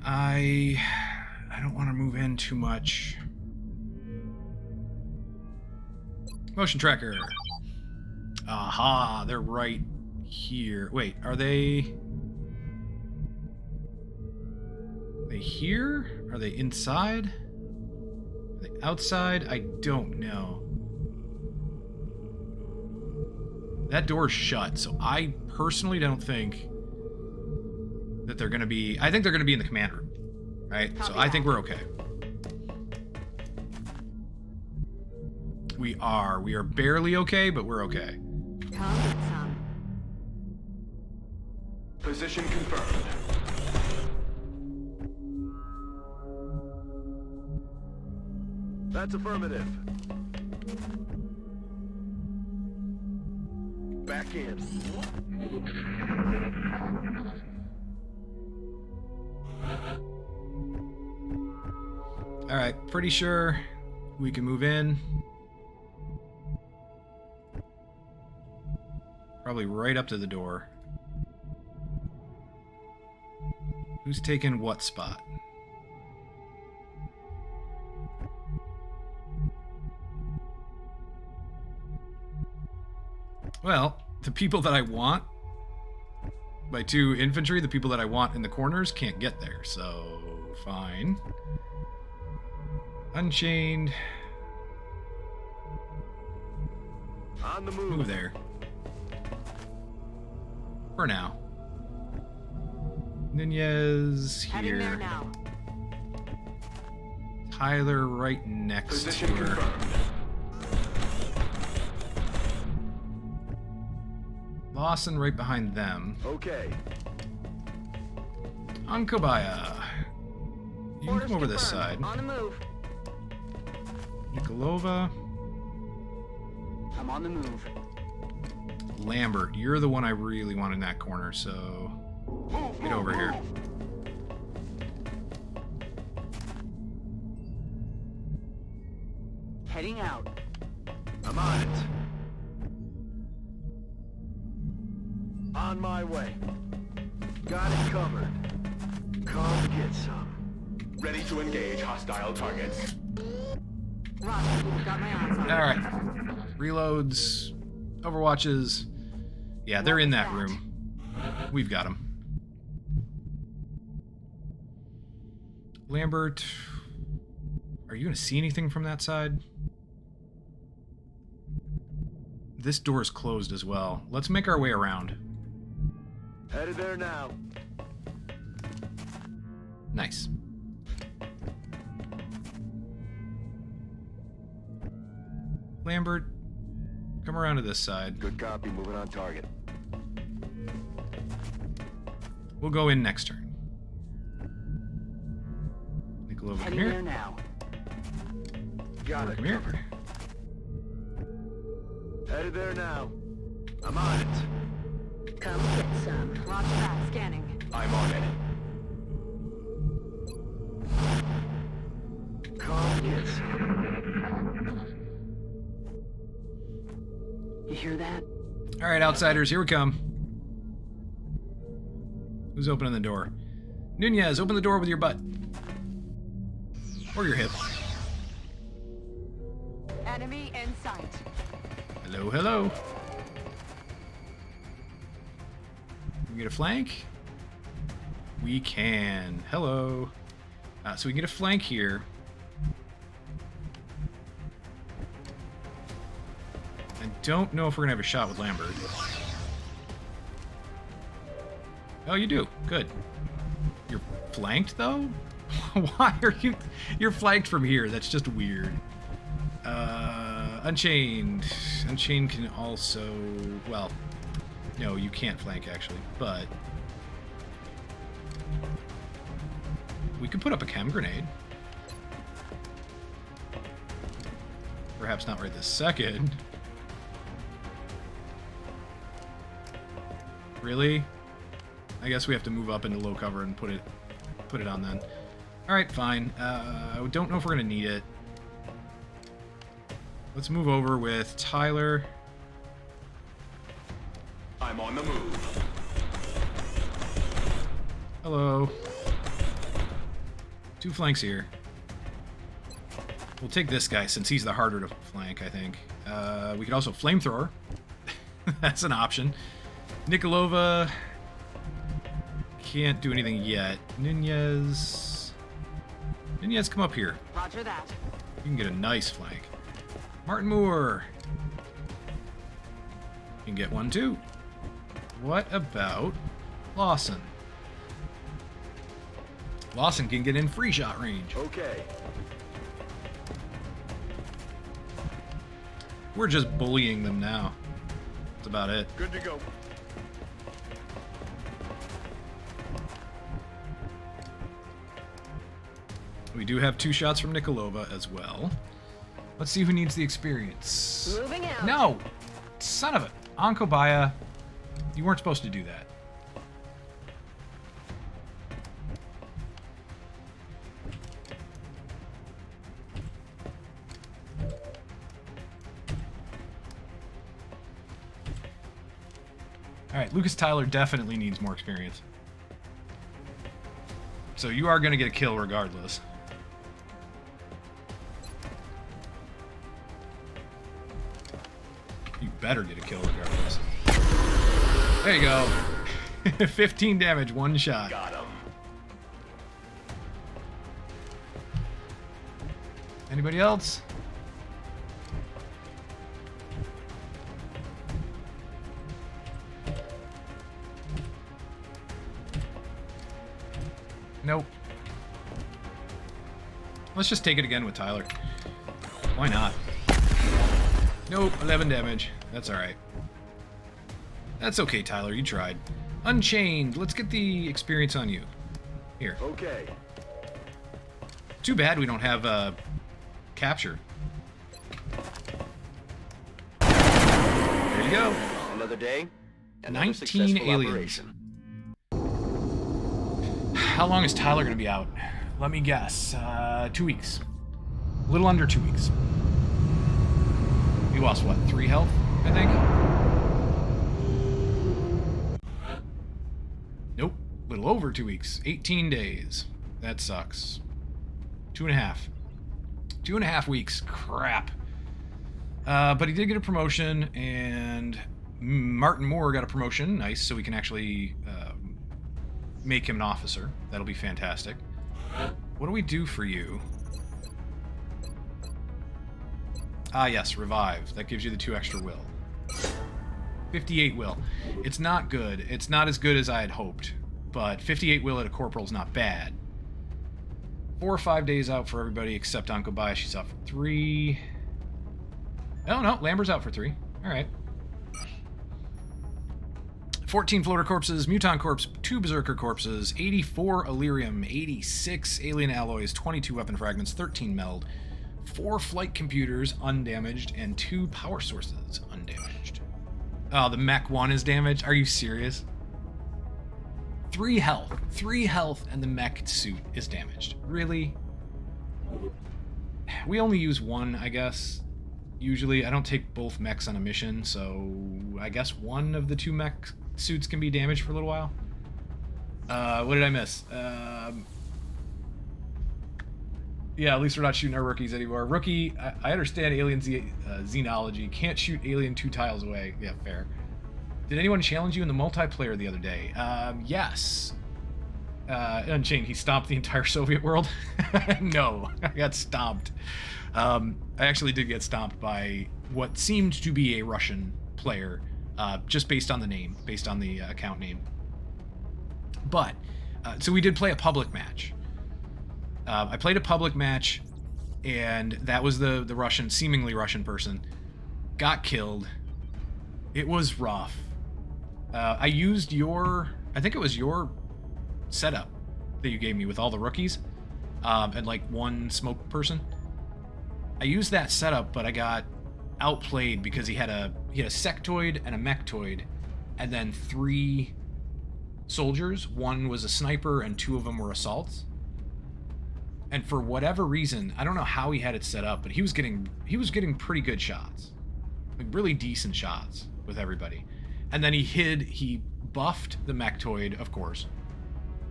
I don't want to move in too much. Motion tracker. Aha, they're right here. Wait, are they here? Are they inside? Are they outside? I don't know. That door's shut, so I personally don't think that they're going to be... I think they're going to be in the command room, right? So I think we're okay. We are. We are barely okay, but we're okay. Come get some. Position confirmed. That's affirmative. Back in. All right, pretty sure we can move in. Probably right up to the door. Who's taking what spot? Well, the people that I want, by 2 infantry, the people that I want in the corners can't get there, so fine. Unchained. On the move. Move there. For now. Nunez Heading there here. now. Tyler right next to her. Lawson right behind them. Okay. Ankobaya. You can Orders come over this confirmed. side. On the move. Nikolova. I'm on the move. Lambert, you're the one I really want in that corner, so get over here. Heading out. I'm on it. On my way. Got it covered. Come get some. Ready to engage hostile targets. Roger, got my eyes on it. Alright. Reloads. Overwatches. Yeah, they're in that room. We've got them. Lambert. Are you going to see anything from that side? This door is closed as well. Let's make our way around. Headed there now. Nice. Lambert, come around to this side. Good copy. Moving on target. We'll go in next turn. Nikolova, come Heading there here. now. Got it Come here. covered. Headed there now. I'm on it. Come get some. Roger that. Scanning. I'm on it. Come get some. You hear that? Alright, outsiders, here we come. Who's opening the door? Nunez, open the door with your butt. Or your hip. Enemy in sight. Hello, hello. Can we get a flank? We can. Hello. So we can get a flank here. I don't know if we're gonna have a shot with Lambert. Oh, you do. Good. You're flanked, though? Why are you... You're flanked from here. That's just weird. Unchained. Unchained can also... Well, no, you can't flank, actually. But... we could put up a chem grenade. Perhaps not right this second. Really? I guess we have to move up into low cover and put it on then. Alright, fine. I don't know if we're gonna need it. Let's move over with Tyler. I'm on the move. Hello. 2 flanks here. We'll take this guy since he's the harder to flank, I think. We could also flamethrower. That's an option. Nikolova can't do anything yet. Nunez, come up here. Roger that. You can get a nice flank. Martin Moore. You can get one too. What about Lawson? Lawson can get in free shot range. Okay. We're just bullying them now. That's about it. Good to go. We do have 2 shots from Nikolova as well. Let's see who needs the experience. Moving out. No! Son of a... Ankobaya, you weren't supposed to do that. Alright, Lucas Tyler definitely needs more experience. So you are going to get a kill regardless. You better get a kill regardless. There you go. 15 damage, one shot. Got him. Anybody else? Nope. Let's just take it again with Tyler. Why not? Nope, 11 damage. That's alright. That's okay, Tyler, you tried. Unchained, let's get the experience on you. Here. Okay. Too bad we don't have capture. There you go. Another day. Another 19 successful aliens. operation. How long is Tyler going to be out? Let me guess. 2 weeks. A little under 2 weeks. We lost, what, 3 health, I think? Nope. A little over 2 weeks. 18 days. That sucks. 2.5. 2.5 weeks. Crap. But he did get a promotion, and Martin Moore got a promotion. Nice, so we can actually make him an officer. That'll be fantastic. What do we do for you? Ah, yes, revive. That gives you the 2 extra will. 58 will. It's not good. It's not as good as I had hoped, but 58 will at a corporal's not bad. 4 or 5 days out for everybody except Anko Bai. She's out for 3. Oh, no, Lambert's out for 3. All right. 14 floater corpses, muton corpse, 2 berserker corpses, 84 Illyrium, 86 alien alloys, 22 weapon fragments, 13 meld, 4 flight computers undamaged, and 2 power sources undamaged. Oh, the Mech 1 is damaged? Are you serious? 3 health. 3 health and the mech suit is damaged. Really? We only use 1, I guess. Usually, I don't take both mechs on a mission, so I guess 1 of the 2 mech suits can be damaged for a little while. What did I miss? Yeah, at least we're not shooting our rookies anymore. Rookie, I understand alien xenology. Can't shoot alien 2 tiles away. Yeah, fair. Did anyone challenge you in the multiplayer the other day? Yes. Unchained, he stomped the entire Soviet world? No, I got stomped. I actually did get stomped by what seemed to be a Russian player, just based on the name, based on the account name. But, so we did play a public match. I played a public match, and that was the Russian, seemingly Russian person. Got killed. It was rough. I used I think it was your setup that you gave me with all the rookies, and like 1 smoke person. I used that setup, but I got outplayed because he had a sectoid and a mechtoid, and then 3 soldiers. 1 was a sniper, and 2 of them were assaults. And for whatever reason, I don't know how he had it set up, but he was getting pretty good shots, like really decent shots with everybody. And then he buffed the mechtoid, of course,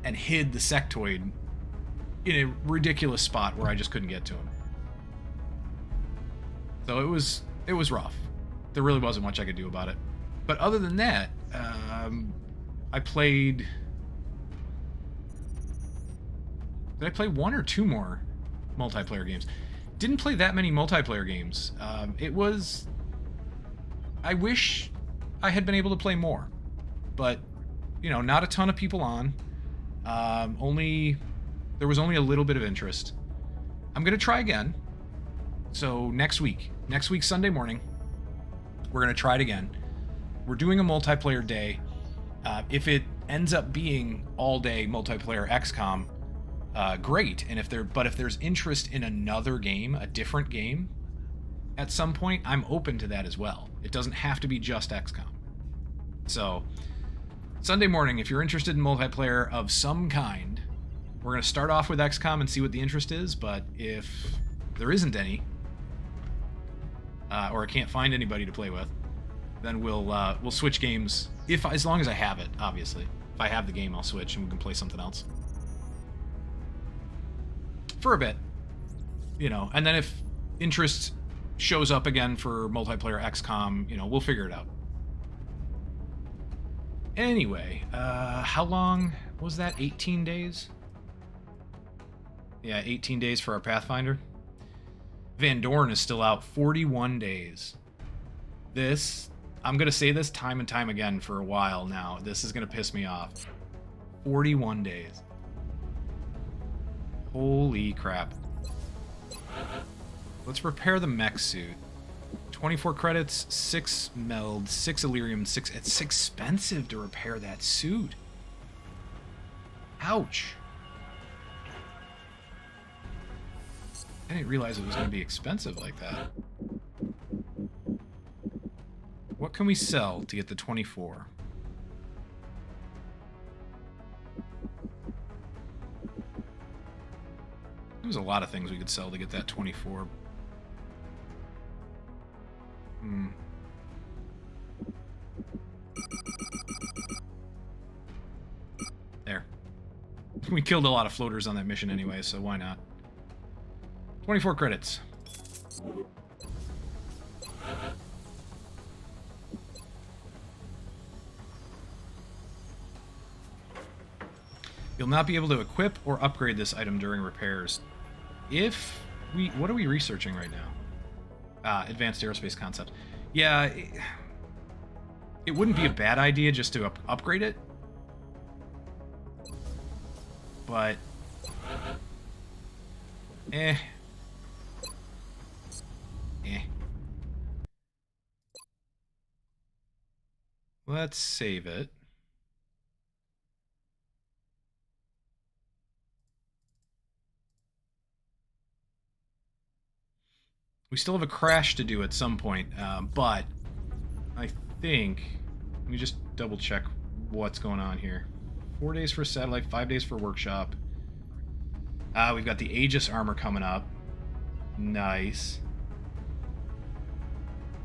and hid the sectoid in a ridiculous spot where I just couldn't get to him. So it was rough. There really wasn't much I could do about it. But other than that, I played... Did I play 1 or 2 more multiplayer games? Didn't play that many multiplayer games. It was... I wish I had been able to play more. But, you know, not a ton of people on. There was only a little bit of interest. I'm going to try again. So next week Sunday morning, we're going to try it again. We're doing a multiplayer day. If it ends up being all-day multiplayer XCOM, great. And if there's interest in another game, a different game, at some point, I'm open to that as well. It doesn't have to be just XCOM. So, Sunday morning, if you're interested in multiplayer of some kind, we're going to start off with XCOM and see what the interest is, but if there isn't any, or I can't find anybody to play with, then we'll switch games, as long as I have it, obviously. If I have the game, I'll switch and we can play something else. For a bit. You know, and then if interest shows up again for multiplayer XCOM, you know, we'll figure it out. Anyway, how long was that? 18 days? Yeah, 18 days for our Pathfinder. Van Dorn is still out 41 days. This, I'm going to say this time and time again for a while now. This is going to piss me off. 41 days. Holy crap. Let's repair the mech suit. 24 credits, 6 meld, 6 Illyrium, 6... It's expensive to repair that suit. Ouch. I didn't realize it was going to be expensive like that. What can we sell to get the 24? There's a lot of things we could sell to get that 24. There. We killed a lot of floaters on that mission anyway, so why not? 24 credits. You'll not be able to equip or upgrade this item during repairs. If we... What are we researching right now? Advanced aerospace concept. Yeah, it wouldn't be a bad idea just to upgrade it. But... Eh. Let's save it. We still have a crash to do at some point, but I think... Let me just double check what's going on here. 4 days for satellite, 5 days for workshop. We've got the Aegis armor coming up. Nice.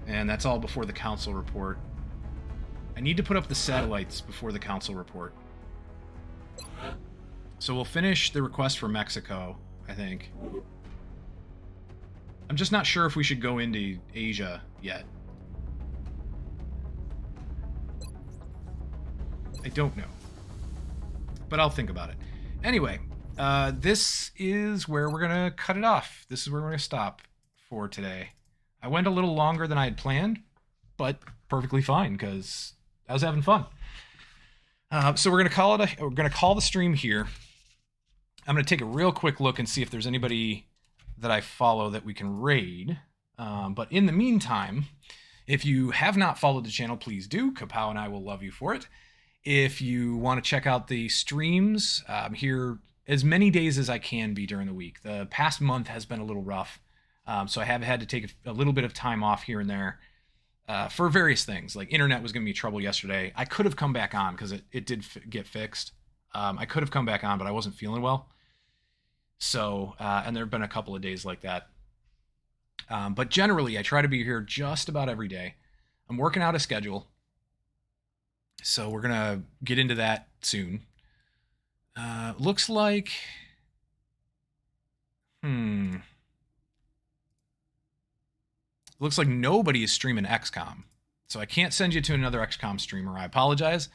And that's all before the council report. I need to put up the satellites before the council report. So we'll finish the request for Mexico, I think. I'm just not sure if we should go into Asia yet. I don't know. But I'll think about it. Anyway, this is where we're going to cut it off. This is where we're going to stop for today. I went a little longer than I had planned, but perfectly fine because I was having fun. So we're going to call it we're going to call the stream here. I'm going to take a real quick look and see if there's anybody that I follow that we can raid. But in the meantime, if you have not followed the channel, please do. Kapow and I will love you for it. If you want to check out the streams, I'm here as many days as I can be during the week. The past month has been a little rough, so I have had to take a little bit of time off here and there for various things. Like internet was giving me trouble yesterday. I could have come back on because it did get fixed. I could have come back on, but I wasn't feeling well. So, and there have been a couple of days like that. But generally, I try to be here just about every day. I'm working out a schedule. So we're going to get into that soon. Looks like... Looks like nobody is streaming XCOM. So I can't send you to another XCOM streamer. I apologize.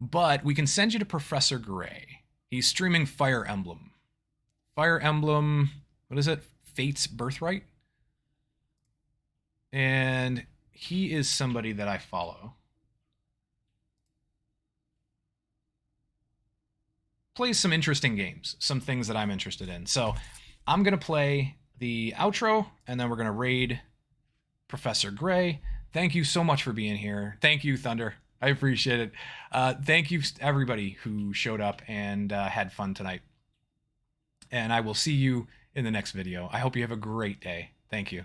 But we can send you to Professor Gray. He's streaming Fire Emblem. Fire Emblem... What is it? Fate's Birthright? And he is somebody that I follow. Plays some interesting games, some things that I'm interested in. So I'm going to play the outro, and then we're going to raid Professor Gray. Thank you so much for being here. Thank you, Thunder. I appreciate it. Thank you, everybody who showed up and had fun tonight. And I will see you in the next video. I hope you have a great day. Thank you.